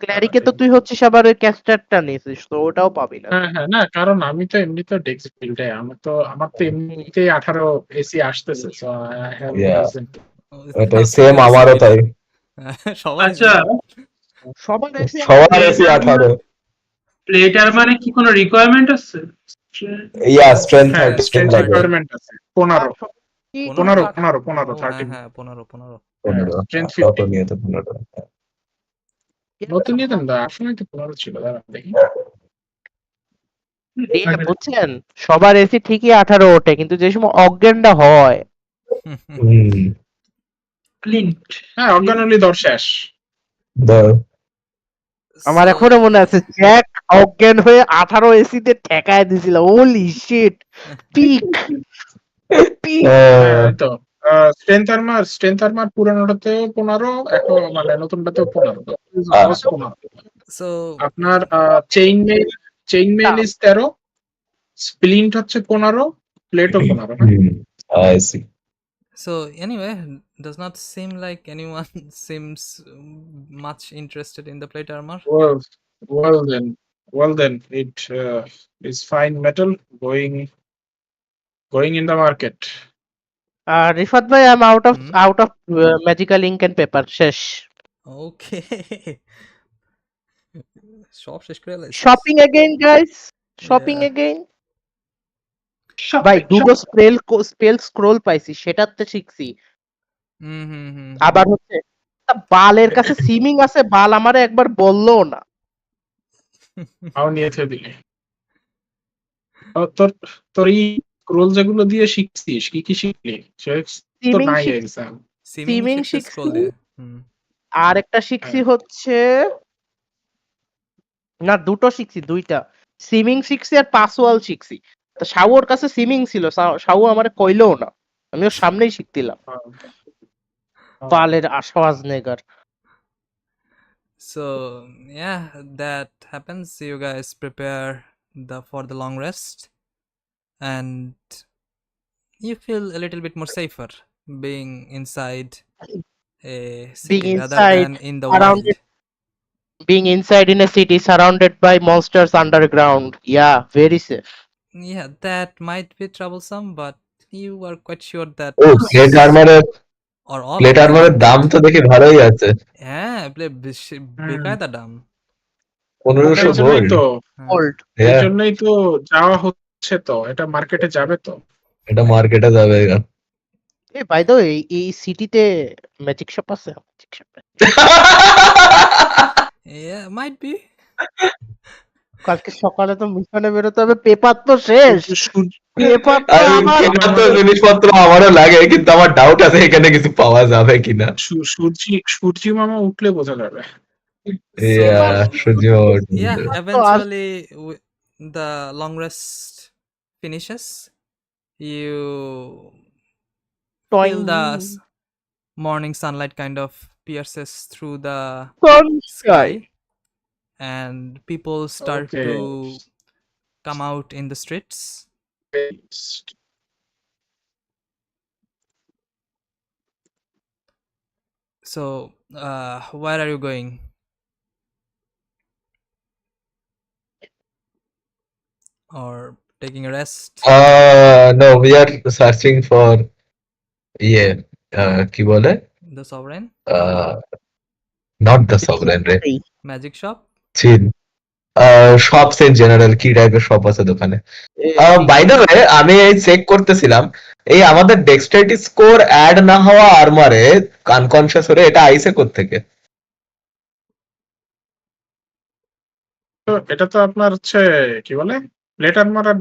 ক্ল্যারিকে তো তুই হচ্ছিস আবার ওই ক্যাস্টারটা নিয়েছিস তো ওটাও পাবি না। হ্যাঁ হ্যাঁ, না কারণ আমি তো এমনি তো ডেক্স বিল্ডে, আমার তো এমনিতেই 18 এসি আসতেছে, so I have no Yeah, reason. ওটাই তাহলে সেম আমারও সুবিধা। তাই, সবারই আচ্ছা সবার এসে সবার এসি 18। প্লেটার মানে কি কোনো রিকোয়ারমেন্ট আছে ইয়া স্ট্রেংথ হ্যাঁ, 13 স্ট্রেংথ লাগে। রিকোয়ারমেন্ট আছে 15। পনেরো থার্ড- পনেরো পনেরো ও হ্যাঁ 13 হ্যাঁ 15 স্ট্রেংথ কত 15 নিয়ে তো 15 নতুন নিয়ে দেন আসলে তো 15 ছিল দাঁড়া দেখি বুঝছেন সবার এসি ঠিকই 18 ওঠে কিন্তু যে সময় অজ্ঞানটা হয় হুম ক্লিন্ট হ্যাঁ অজ্ঞান হলে দর শেষ দাও আমার So, এখনো মনে আছে জ্যাক অজ্ঞান হয়ে 18 এসিতে ঠেকায় দিছিল হোলি শিট পিক পিক হ্যাঁ এই তো স্ট্রেংথ আর্মার পুরানোটাতেও 15 এখন মানে নতুনটাতেও 15 আহ, 15 so আপনার চেইন মেইল ইজ 13 স্প্লিন্ট হচ্ছে 15 প্লেটও 15 হ্যাঁ হুম I see. So anyway, does not seem like anyone seems much interested in the plate armor. well well then it is fine metal going in the market Rifat ভাই I am Hmm? Out of magical ink and paper শেষ Okay. সব শেষ করে লাইছিস। Shopping again guys shopping Yeah. Again ভাই দুটো spell scroll পাইছি সেটাতে শিখছি হুম। আবার হচ্ছে বালের কাছে সিমিং আছে বাল আমারে একবার বললো না আও নিয়ে থেকে দিলে তোর তোর এই স্ক্রোল যেগুলো দিয়ে শিখছিস কি কি শিখলি সে তো সিমিং নাই শিখ এক্সাম সিমিং সিমিং শিখছে স্ক্রল শিখছি দিয়ে। হুম। আর একটা শিখছি হ্যাঁ। হচ্ছে না দুটো শিখছি দুইটা সিমিং শিখছি আর পাসওয়াল শিখছি তো শাওর কাছে সিমিং ছিল শাও আমারে কইলো না আমি ওর সামনেই শিখতিলাম বালের আশওয়াজ নেগার So yeah, that happens. You guys prepare for the long rest, and you feel a little bit more safer being inside a city rather inside, than in the surrounded- wild. being inside in a city surrounded by monsters underground. Yeah, very safe. Yeah, that might be troublesome, but you are quite sure that ও most plate আর্মারের or all plate of them are আর্মারের দাম dead. তো দেখি ভালোই আছে হ্যাঁ বেকায়দা দাম। 1500 এই জন্যই গোল্ড তো হ্যাঁ। Old. এই জন্যই তো যাওয়া হচ্ছে তো এটা মার্কেটে যাবে তো এটা মার্কেটে যাবে এই বাই দ্য এই সিটিতে ম্যাজিক শপ আছে magic shop Yeah, might be. কালকে সকালে তো মিশনে বেরোতে হবে পেপার তো শেষ পেপার তো I mean, আমার কেনার তো জিনিসপত্র আমারও লাগে কিন্তু আমার ডাউট আছে এখানে কিছু পাওয়া যাবে কিনা সূর্যি মামা উঠলে বোঝা যাবে Yeah, সূর্য Yeah, তো eventually the long rest finishes. You feel the morning sunlight kind of pierces through the sky, and people start Okay. to come out in the streets. So, where are you going? Or taking a rest? No, we are searching for কি বলে The sovereign? not the sovereign রে Magic shop? Chill shops in general কি টাইপের shop আছে দোকানে by the way আমি এই check করতেছিলাম এই আমাদের ডেক্সটারিটি স্কোর অ্যাড না হওয়া আর্মারে আনকনসিয়াস হয়ে এটা আইসে কোত্থেকে তো এটা তো আপনার হচ্ছে কি বলে প্লেট আর্মার আর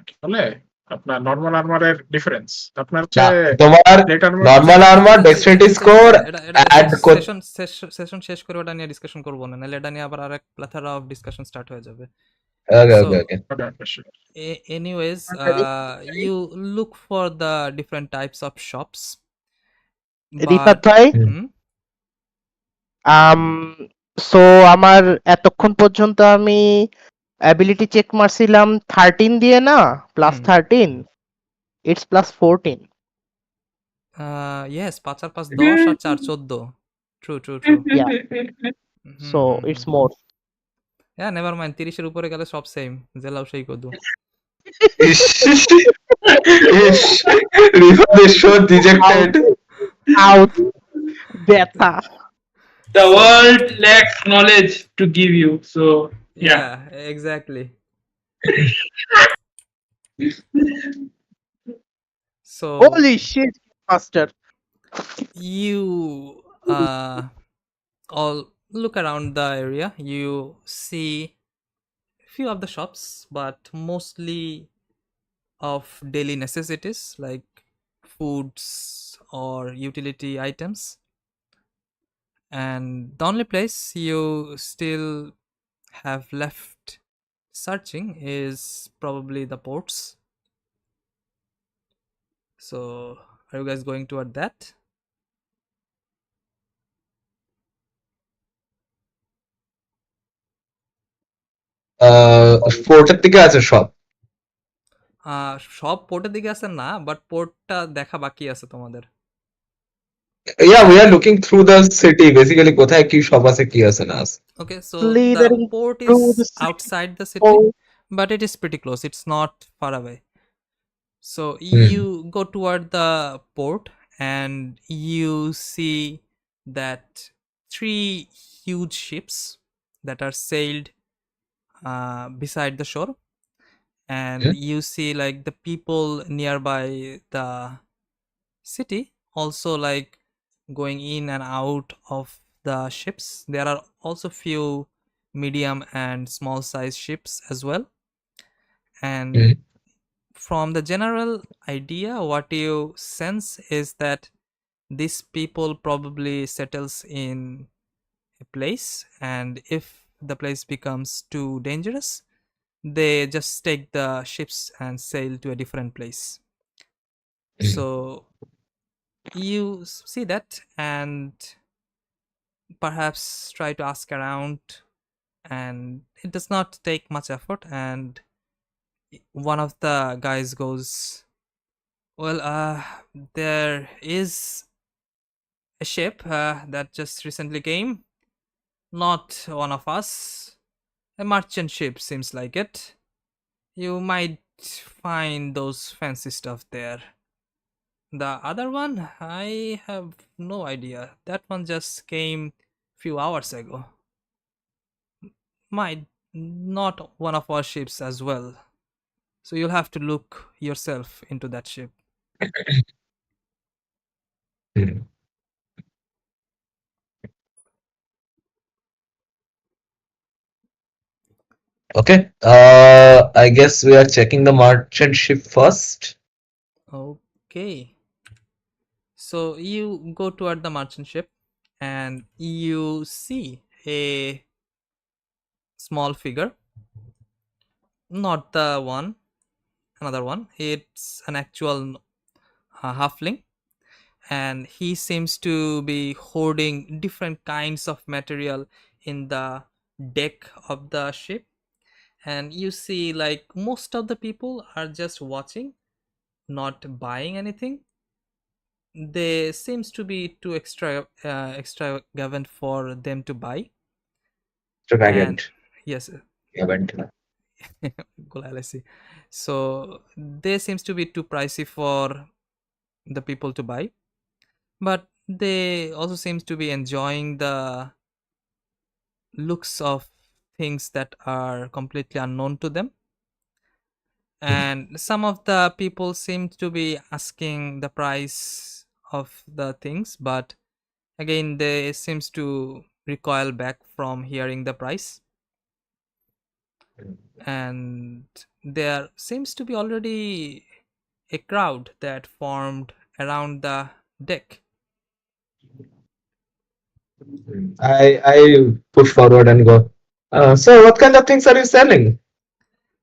কি বলে আপনার নরমাল আর্মারের ডিফারেন্স আপনার হচ্ছে তোমার plate armour normal armour dexterity score add session শেষ করে ওটা নিয়ে ডিসকাশন করব না নাহলে এটা নিয়ে আবার আরেক প্লাথারা অফ ডিসকাশন স্টার্ট হয়ে যাবে ওকে So, okay anyways, you look for the different types of shops. Rifat But ভাই hmm? সো আমার এতক্ষণ পর্যন্ত আমি অ্যাবিলিটি চেক মারছিলাম 13 দিয়ে না প্লাস 13 ইটস প্লাস 14 Yes, 5 আর 5 10 আর 4 14. True. Yeah. So it's more Yeah, never mind. 30 এর উপরে গেলে সব সেম জেলাও সেই কদু ডিজেক্টেড আউট ব্যথা The world lacks knowledge to give you. So yeah. Yeah, exactly. So Holy shit, master. you all look around the area. You see few of the shops, but mostly of daily necessities like foods or utility items. And the only place you still have left searching is probably the ports. So are you guys going toward that? ফোর্টের দিকে আছে সব। সব পোর্টের দিকে আছে না, but পোর্টটা দেখা বাকি আছে তোমাদের। Yeah, we are looking through the city. Basically, কোথায় কি সব আছে কি আছে না আছে। Okay, so the Slithering port through the is city. outside the city, Oh, but it is pretty close. It's not far away. So hmm, you go toward the port and you see that three huge ships that are sailed beside the shore, and hmm, you see like the people nearby the city also like going in and out of the ships. There are also few medium and small size ships as well. And hmm, from the general idea, what you sense is that these people probably settles in a place, and if the place becomes too dangerous, they just take the ships and sail to a different place. Hmm, So you see that and perhaps try to ask around, and it does not take much effort. And one of the guys goes, well, there is a ship that just recently came. Not one of us. A merchant ship seems like it. You might find those fancy stuff there. The other one, I have no idea. That one just came few hours ago. Might not one of our ships as well. So you'll have to look yourself into that ship. Hmm. Okay. I guess we are checking the merchant ship first. Okay. So you go toward the merchant ship and you see a small figure. Not the one, another one. It's an actual halfling, and he seems to be hoarding different kinds of material in the deck of the ship. And you see like most of the people are just watching, not buying anything. They seems to be too extravagant for them to buy. And Extravagant. yes, Event. Gulal, I see. So they seems to be too pricey for the people to buy, but they also seems to be enjoying the looks of things that are completely unknown to them. And some of the people seem to be asking the price of the things, but again they seems to recoil back from hearing the price. And there seems to be already a crowd that formed around the deck. I push forward and go. So, what kind of things are you selling?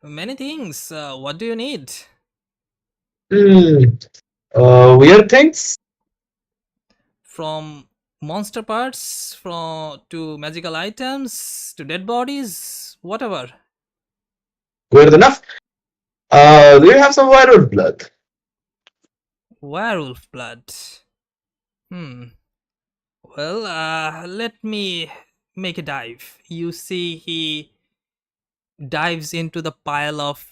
Many things. What do you need? Hmm. Weird things. From monster parts, from to magical items, to dead bodies, whatever. Weird enough. Do you have some werewolf blood? Werewolf blood. Hmm. Well, let me make a dive. You see, he dives into the pile of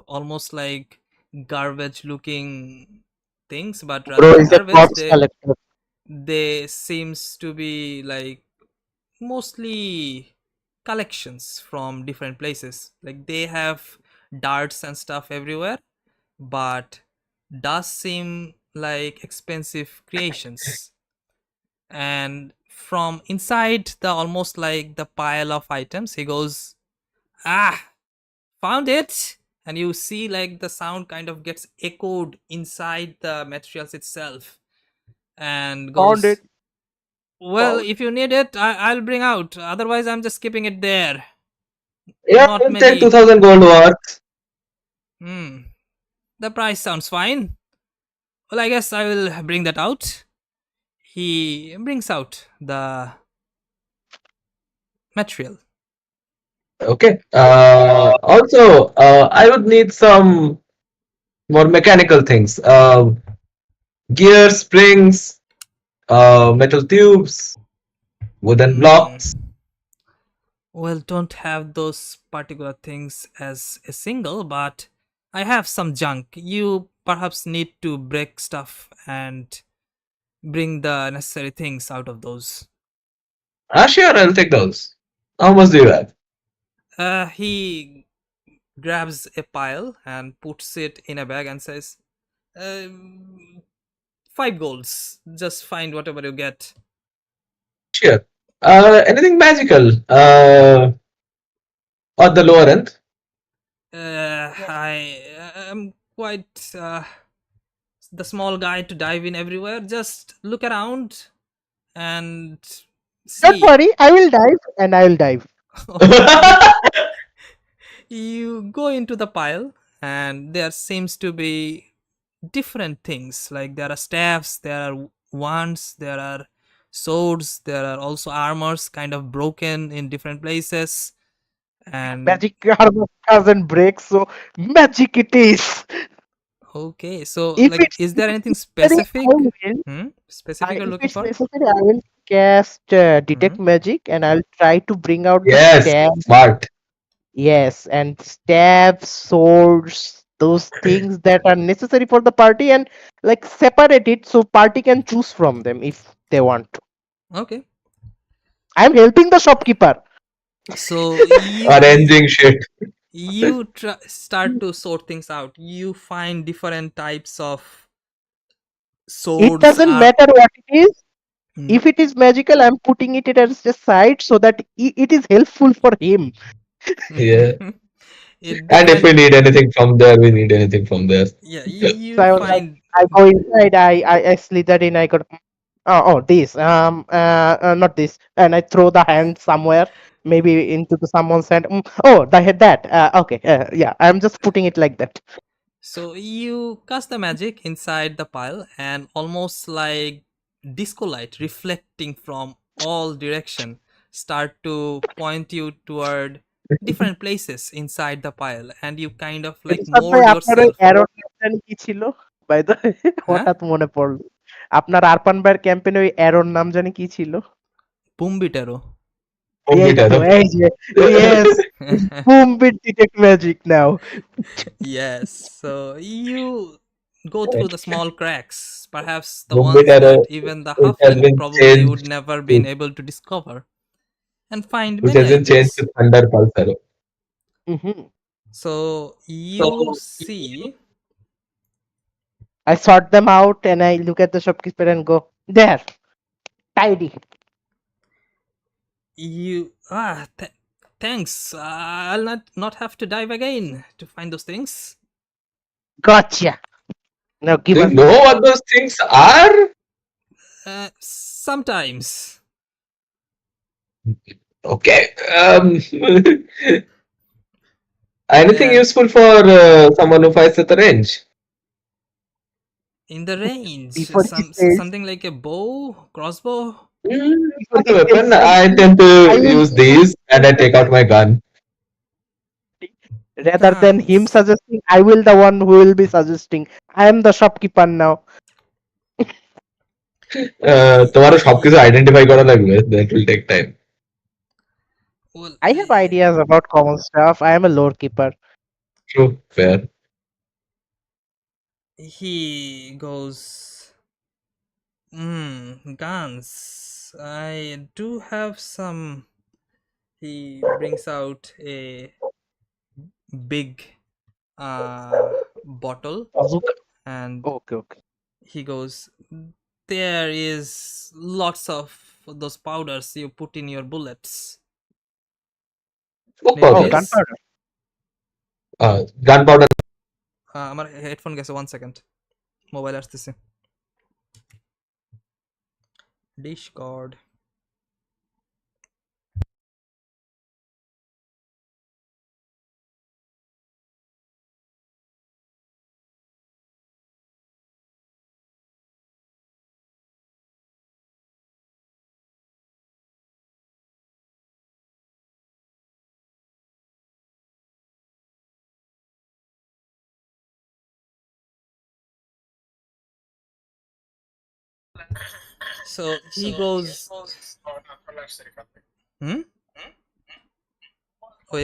almost like garbage looking things, but rather bro than is a garbage, corpse collector. they seems to be like mostly collections from different places. Like they have darts and stuff everywhere, but does seem like expensive creations. And from inside the almost like the pile of items, he goes, "Ah, found it!" And you see like the sound kind of gets echoed inside the materials itself and Found it. goes, "Well, Found. if you need it, I'll bring out. Otherwise, I'm just keeping it there. Yeah, Not we'll take many." 2000 gold worth. Hmm. The price sounds fine. Well, I guess I will bring that out. He brings out the material. Okay. Also, I would need some more mechanical things. Gear, springs, metal tubes, wooden Hmm. blocks. Well, don't have those particular things as a single, but I have some junk. You perhaps need to break stuff and bring the necessary things out of those. Ah, sure, I'll take those. How much do you have? He grabs a pile and puts it in a bag and says, um, 5 golds. Just find whatever you get. Sure. Anything magical? On the lower end? I am quite the small guy to dive in everywhere. Just look around and Don't see. worry, I will dive and I will dive. Okay, you go into the pile and there seems to be different things, like there are staffs, there are wands, there are swords, there are also armors kind of broken in different places. And Magic armor doesn't break, so magic it is. okay, so If like it's is there anything necessary, I specific? will. Specific you're If looking it's for? necessary, I will cast Hmm? detect magic and I'll try to bring out the Yes, staff. smart. Yes, and staff, swords, those things that are necessary for the party, and like separate it so party can choose from them if they want to. Okay, I'm helping the shopkeeper. so Arranging shit. start to sort things out. You find different types of It swords doesn't are. matter what it is. Hmm? If it is magical, I'm putting it as a side so that it is helpful for him. Yeah. it And if we different. need anything from there, we need anything from there. Yeah, So you I was like, find. I go inside, I slither in, I got, this, not this, and I throw the hand somewhere, maybe into someone's hand. Oh, I had that. Okay, yeah, I'm just putting it like that. So you cast the magic inside the pile, and almost like disco light reflecting from all direction start to point you toward different places inside the pile, and you kind of like ইরশাদ ভাই mold আপনার ওই yourself. অ্যারোর নাম জানি কি ছিল? By the Huh? হঠাৎ মনে পড়লো। আপনার আরপান ভাইয়ের ক্যাম্পেইনে ওই অ্যারোর নাম জানি কি ছিল? Pumbitero. এই তো Bombitero. এই যে yes boom bit detect magic now. Yes, so you go through the small cracks, perhaps the ones Bombitero, that even the which has halfling been probably would changed never been to able to discover, and find which many has been changed items. to Thunder Pulsaro. Mhm. So you see, I sort them out and I look at the shopkeeper and go, there, tidy. thanks. I'll not have to dive again to find those things. Gotcha. Now give Do you us know that. what those things are? Sometimes. Okay. Anything There useful for someone who fights at the range? in the range, Before he says, something like a bow, crossbow. It's before not he a says weapon. I something, tend I to will use these and I take out my gun. rather than him Guns. suggesting, I will the one who will be suggesting. I am the shopkeeper now. তোমারও সবকিছু identify করা লাগবে, that will take time. Well, I have ideas about common stuff. I am a lore keeper. True, fair. he goes, guns. I do have some. He brings out a big bottle Bazooka. and Okay. he goes, there is lots of those powders you put in your bullets. What Need Oh, powder? this? gunpowder. Gunpowder. আমার headphone গেছে, 1 second, mobile আসতেছে। Discord So he goes, ও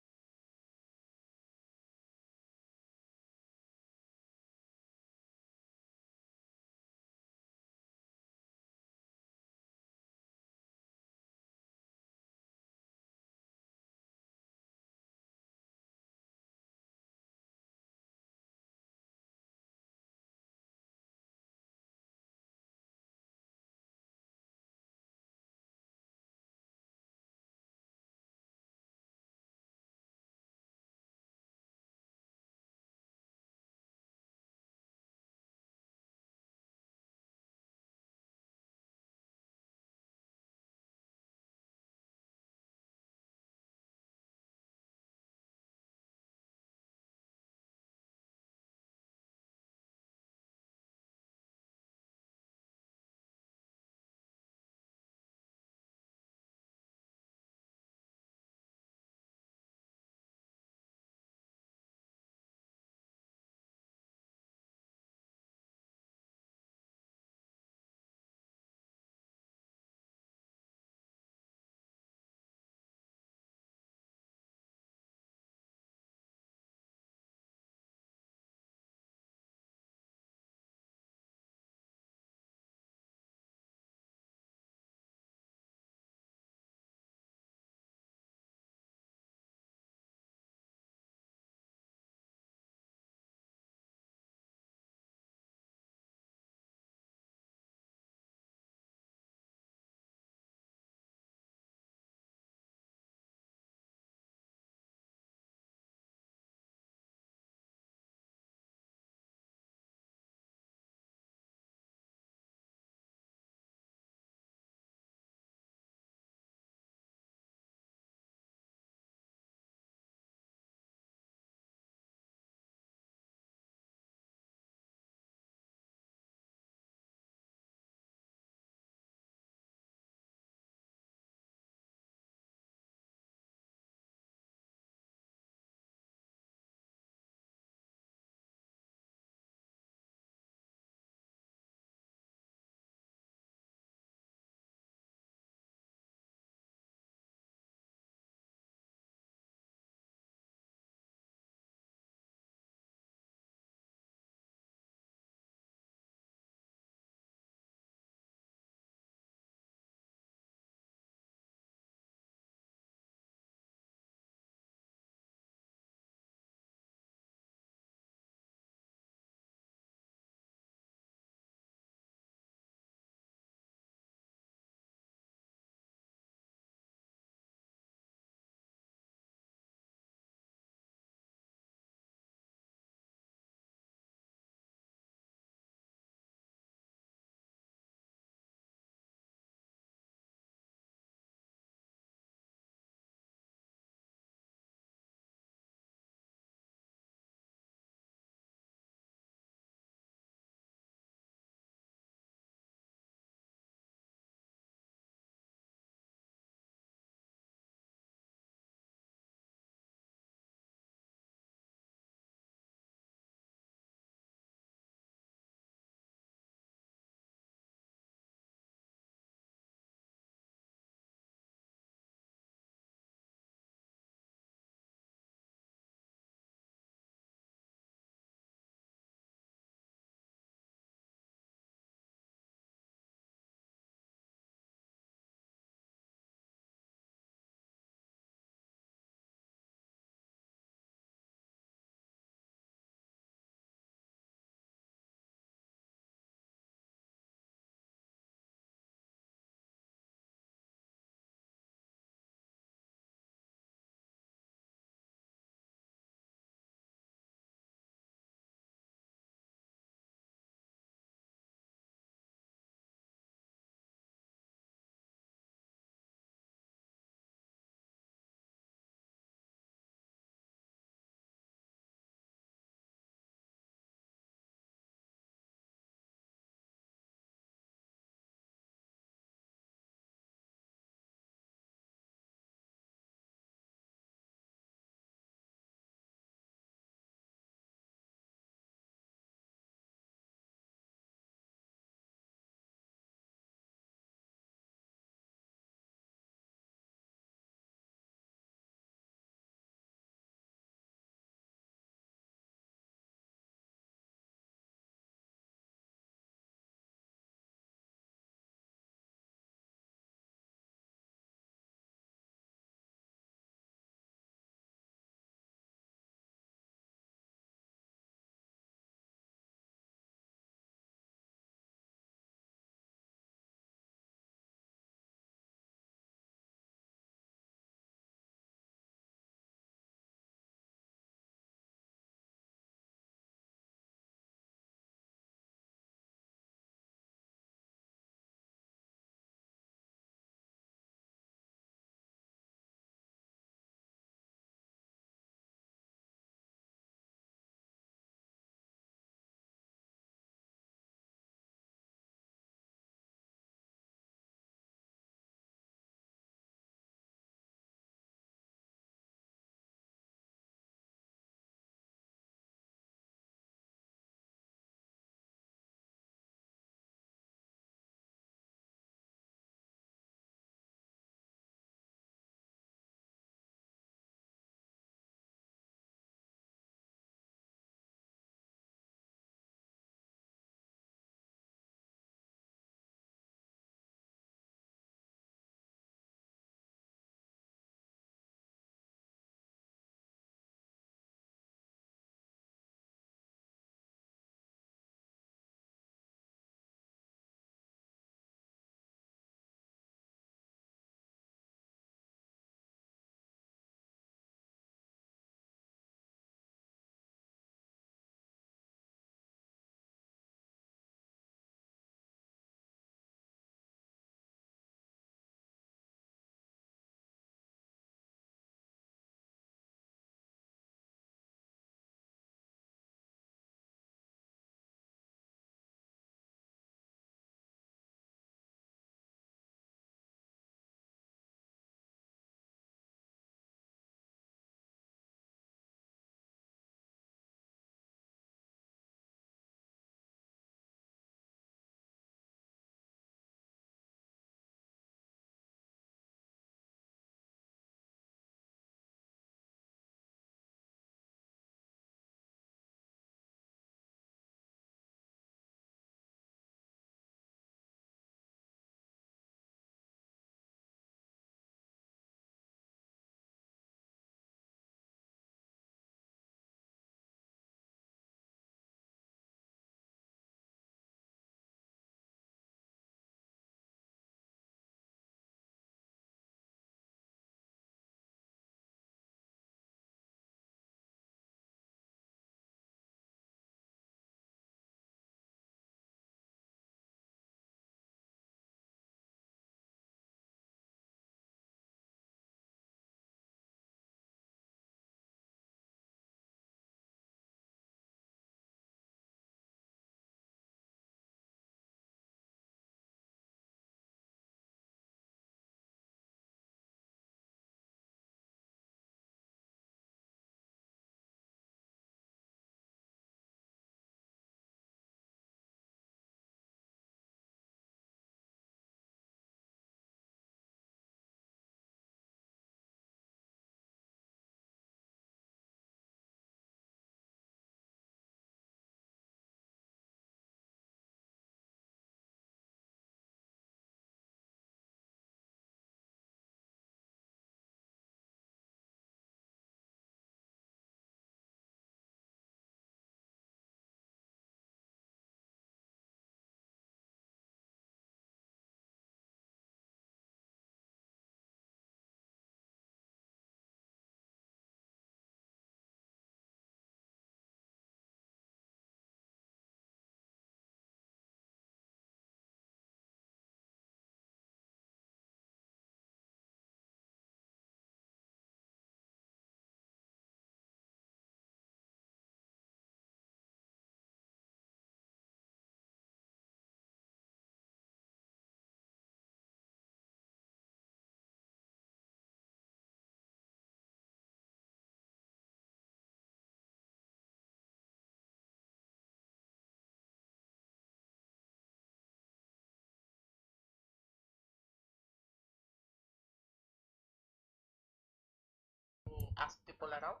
ask people around.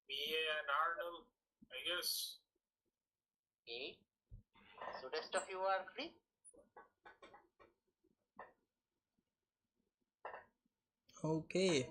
BA and Arnold, I guess. Okay. So rest of you are free. Okay.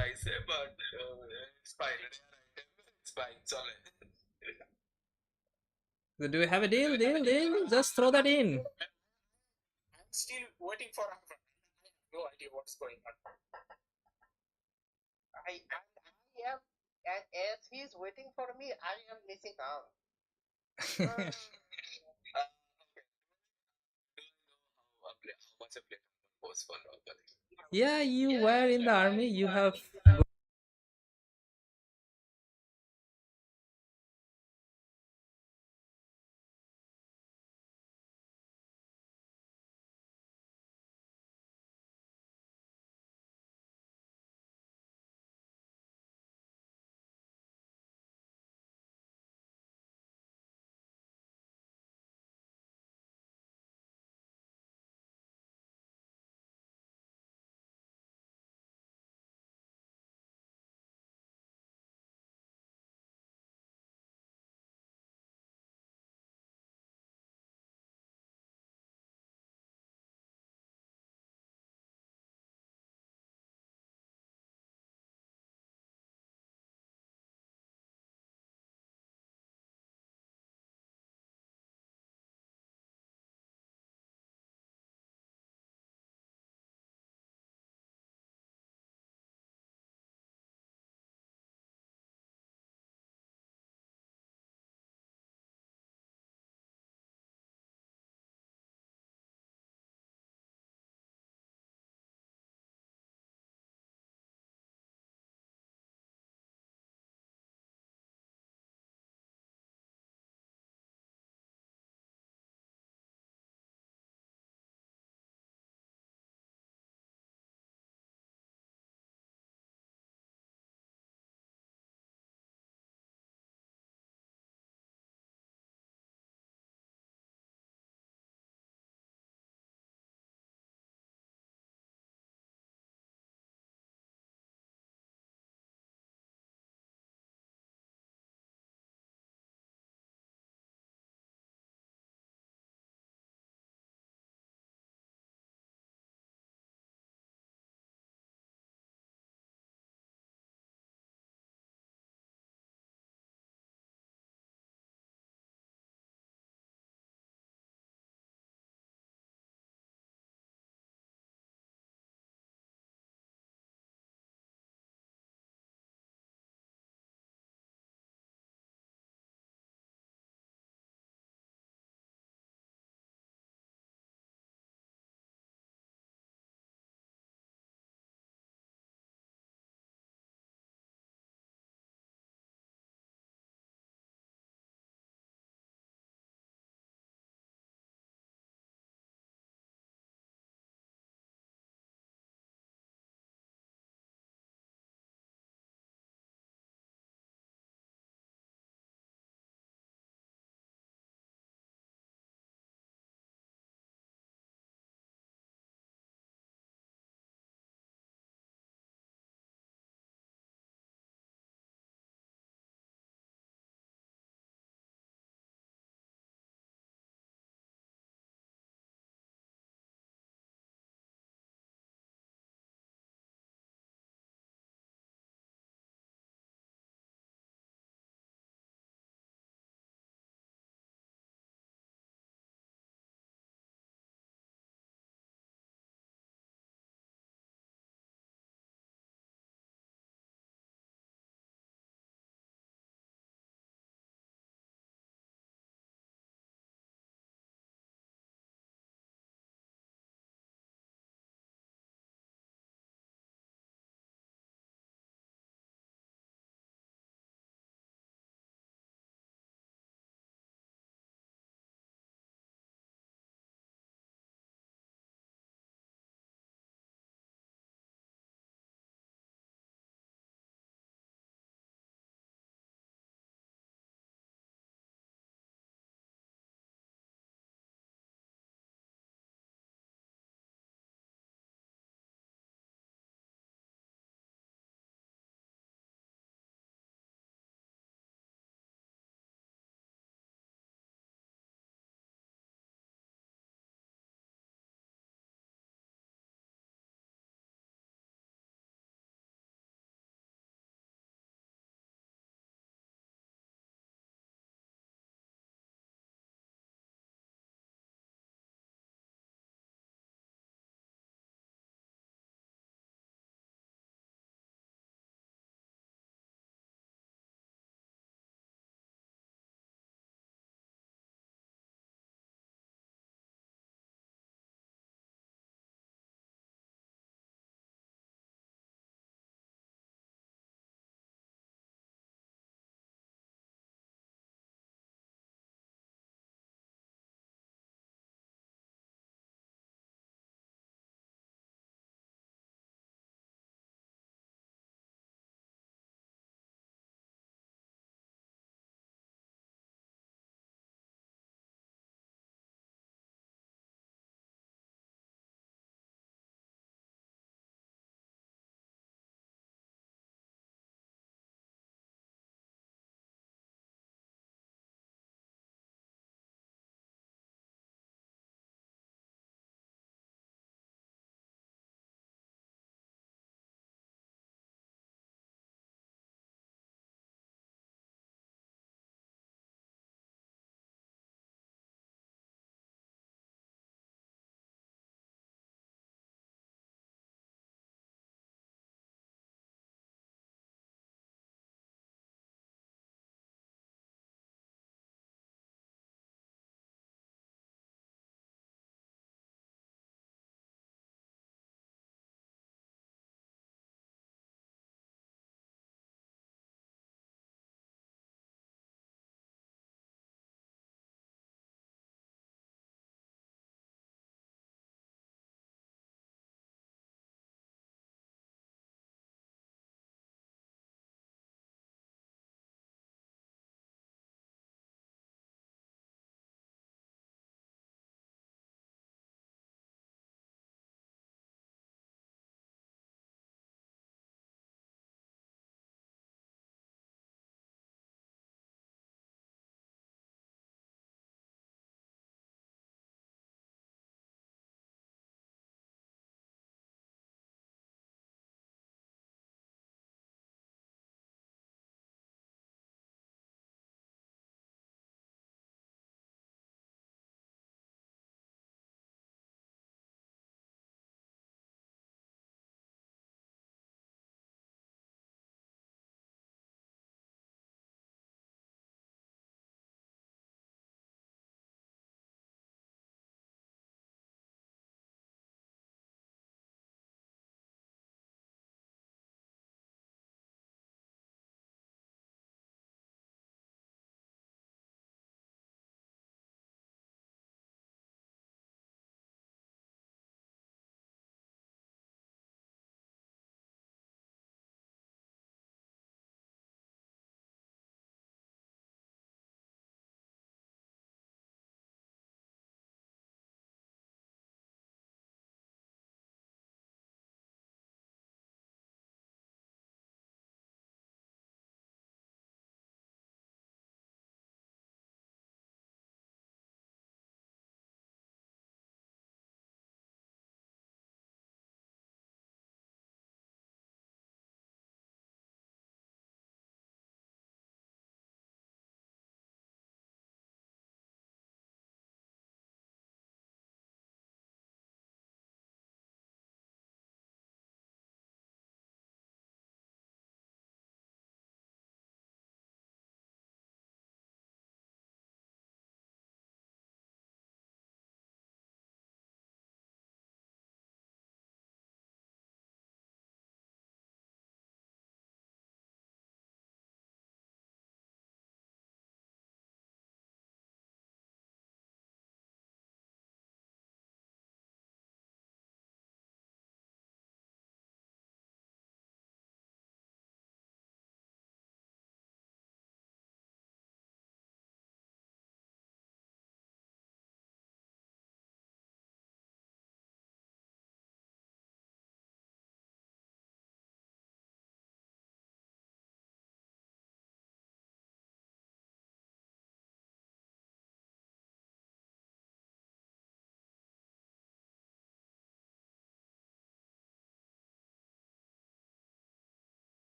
I say, but it's fine. It's fine. It's all right. So do we have a deal? Deal? Just throw that in. I'm still waiting for Avram. I have no idea what's going on. I am, and as he is waiting for me, I am missing out. Okay. How much I played was for normally. Yeah, you were in the army. You have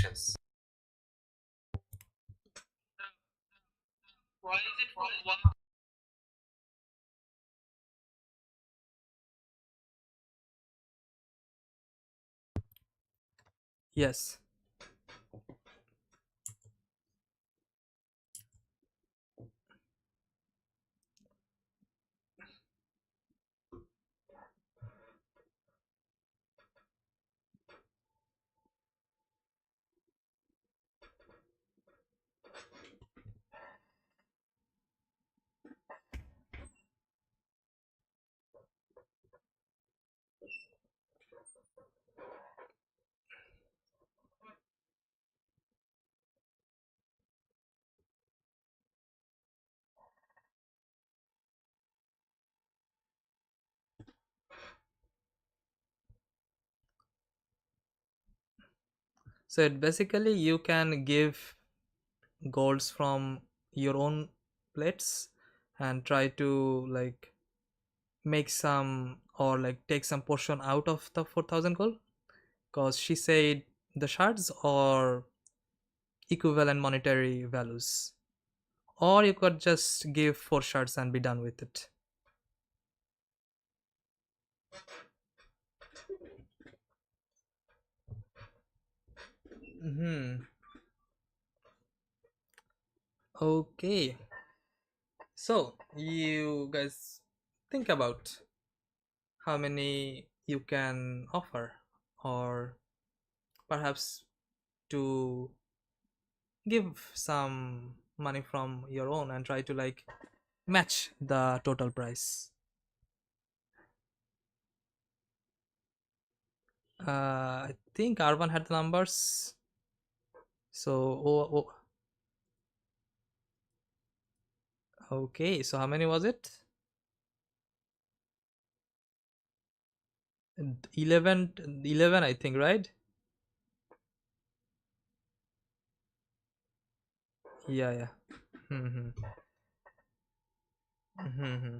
conditions. Yes. So it basically you can give golds from your own plates and try to like make some or like take some portion out of the 4000 gold, because she said the shards or equivalent monetary values, or you could just give 4 shards and be done with it. Okay, so you guys think about how many you can offer, or perhaps to give some money from your own and try to like match the total price. I think Arvan had the numbers. So, okay. So, how many was it? 11, 11, I think, right? Yeah, yeah. Mm-hmm. Mm-hmm.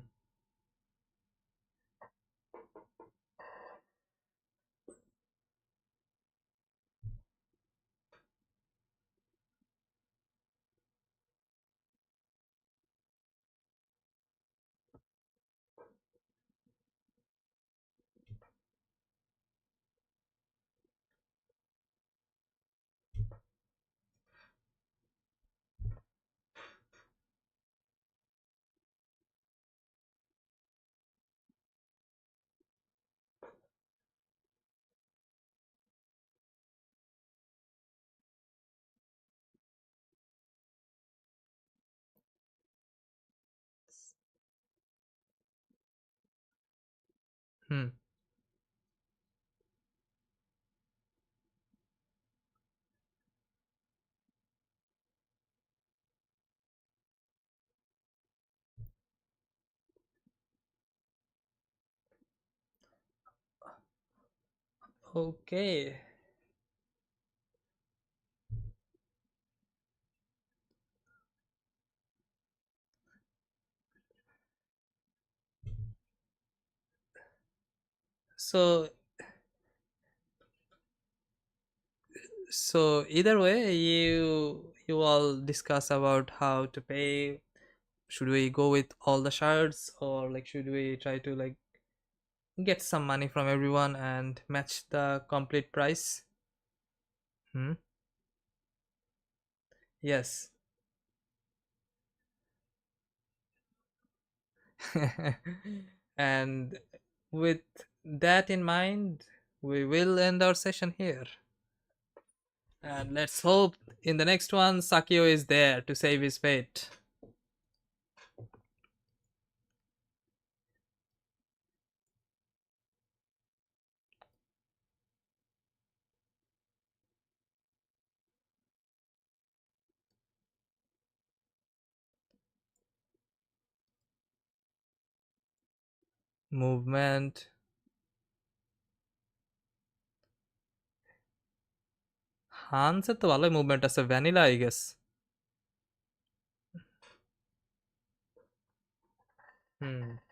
Hmm. Okay. So, either way, you all discuss about how to pay. Should we go with all the shards, or like should we try to like get some money from everyone and match the complete price? Hmm. Yes. And with that in mind, we will end our session here. And let's hope in the next one, Sakio is there to save his fate. Movement. Han's তো ভালোই movement আছে, vanilla I guess. Hmm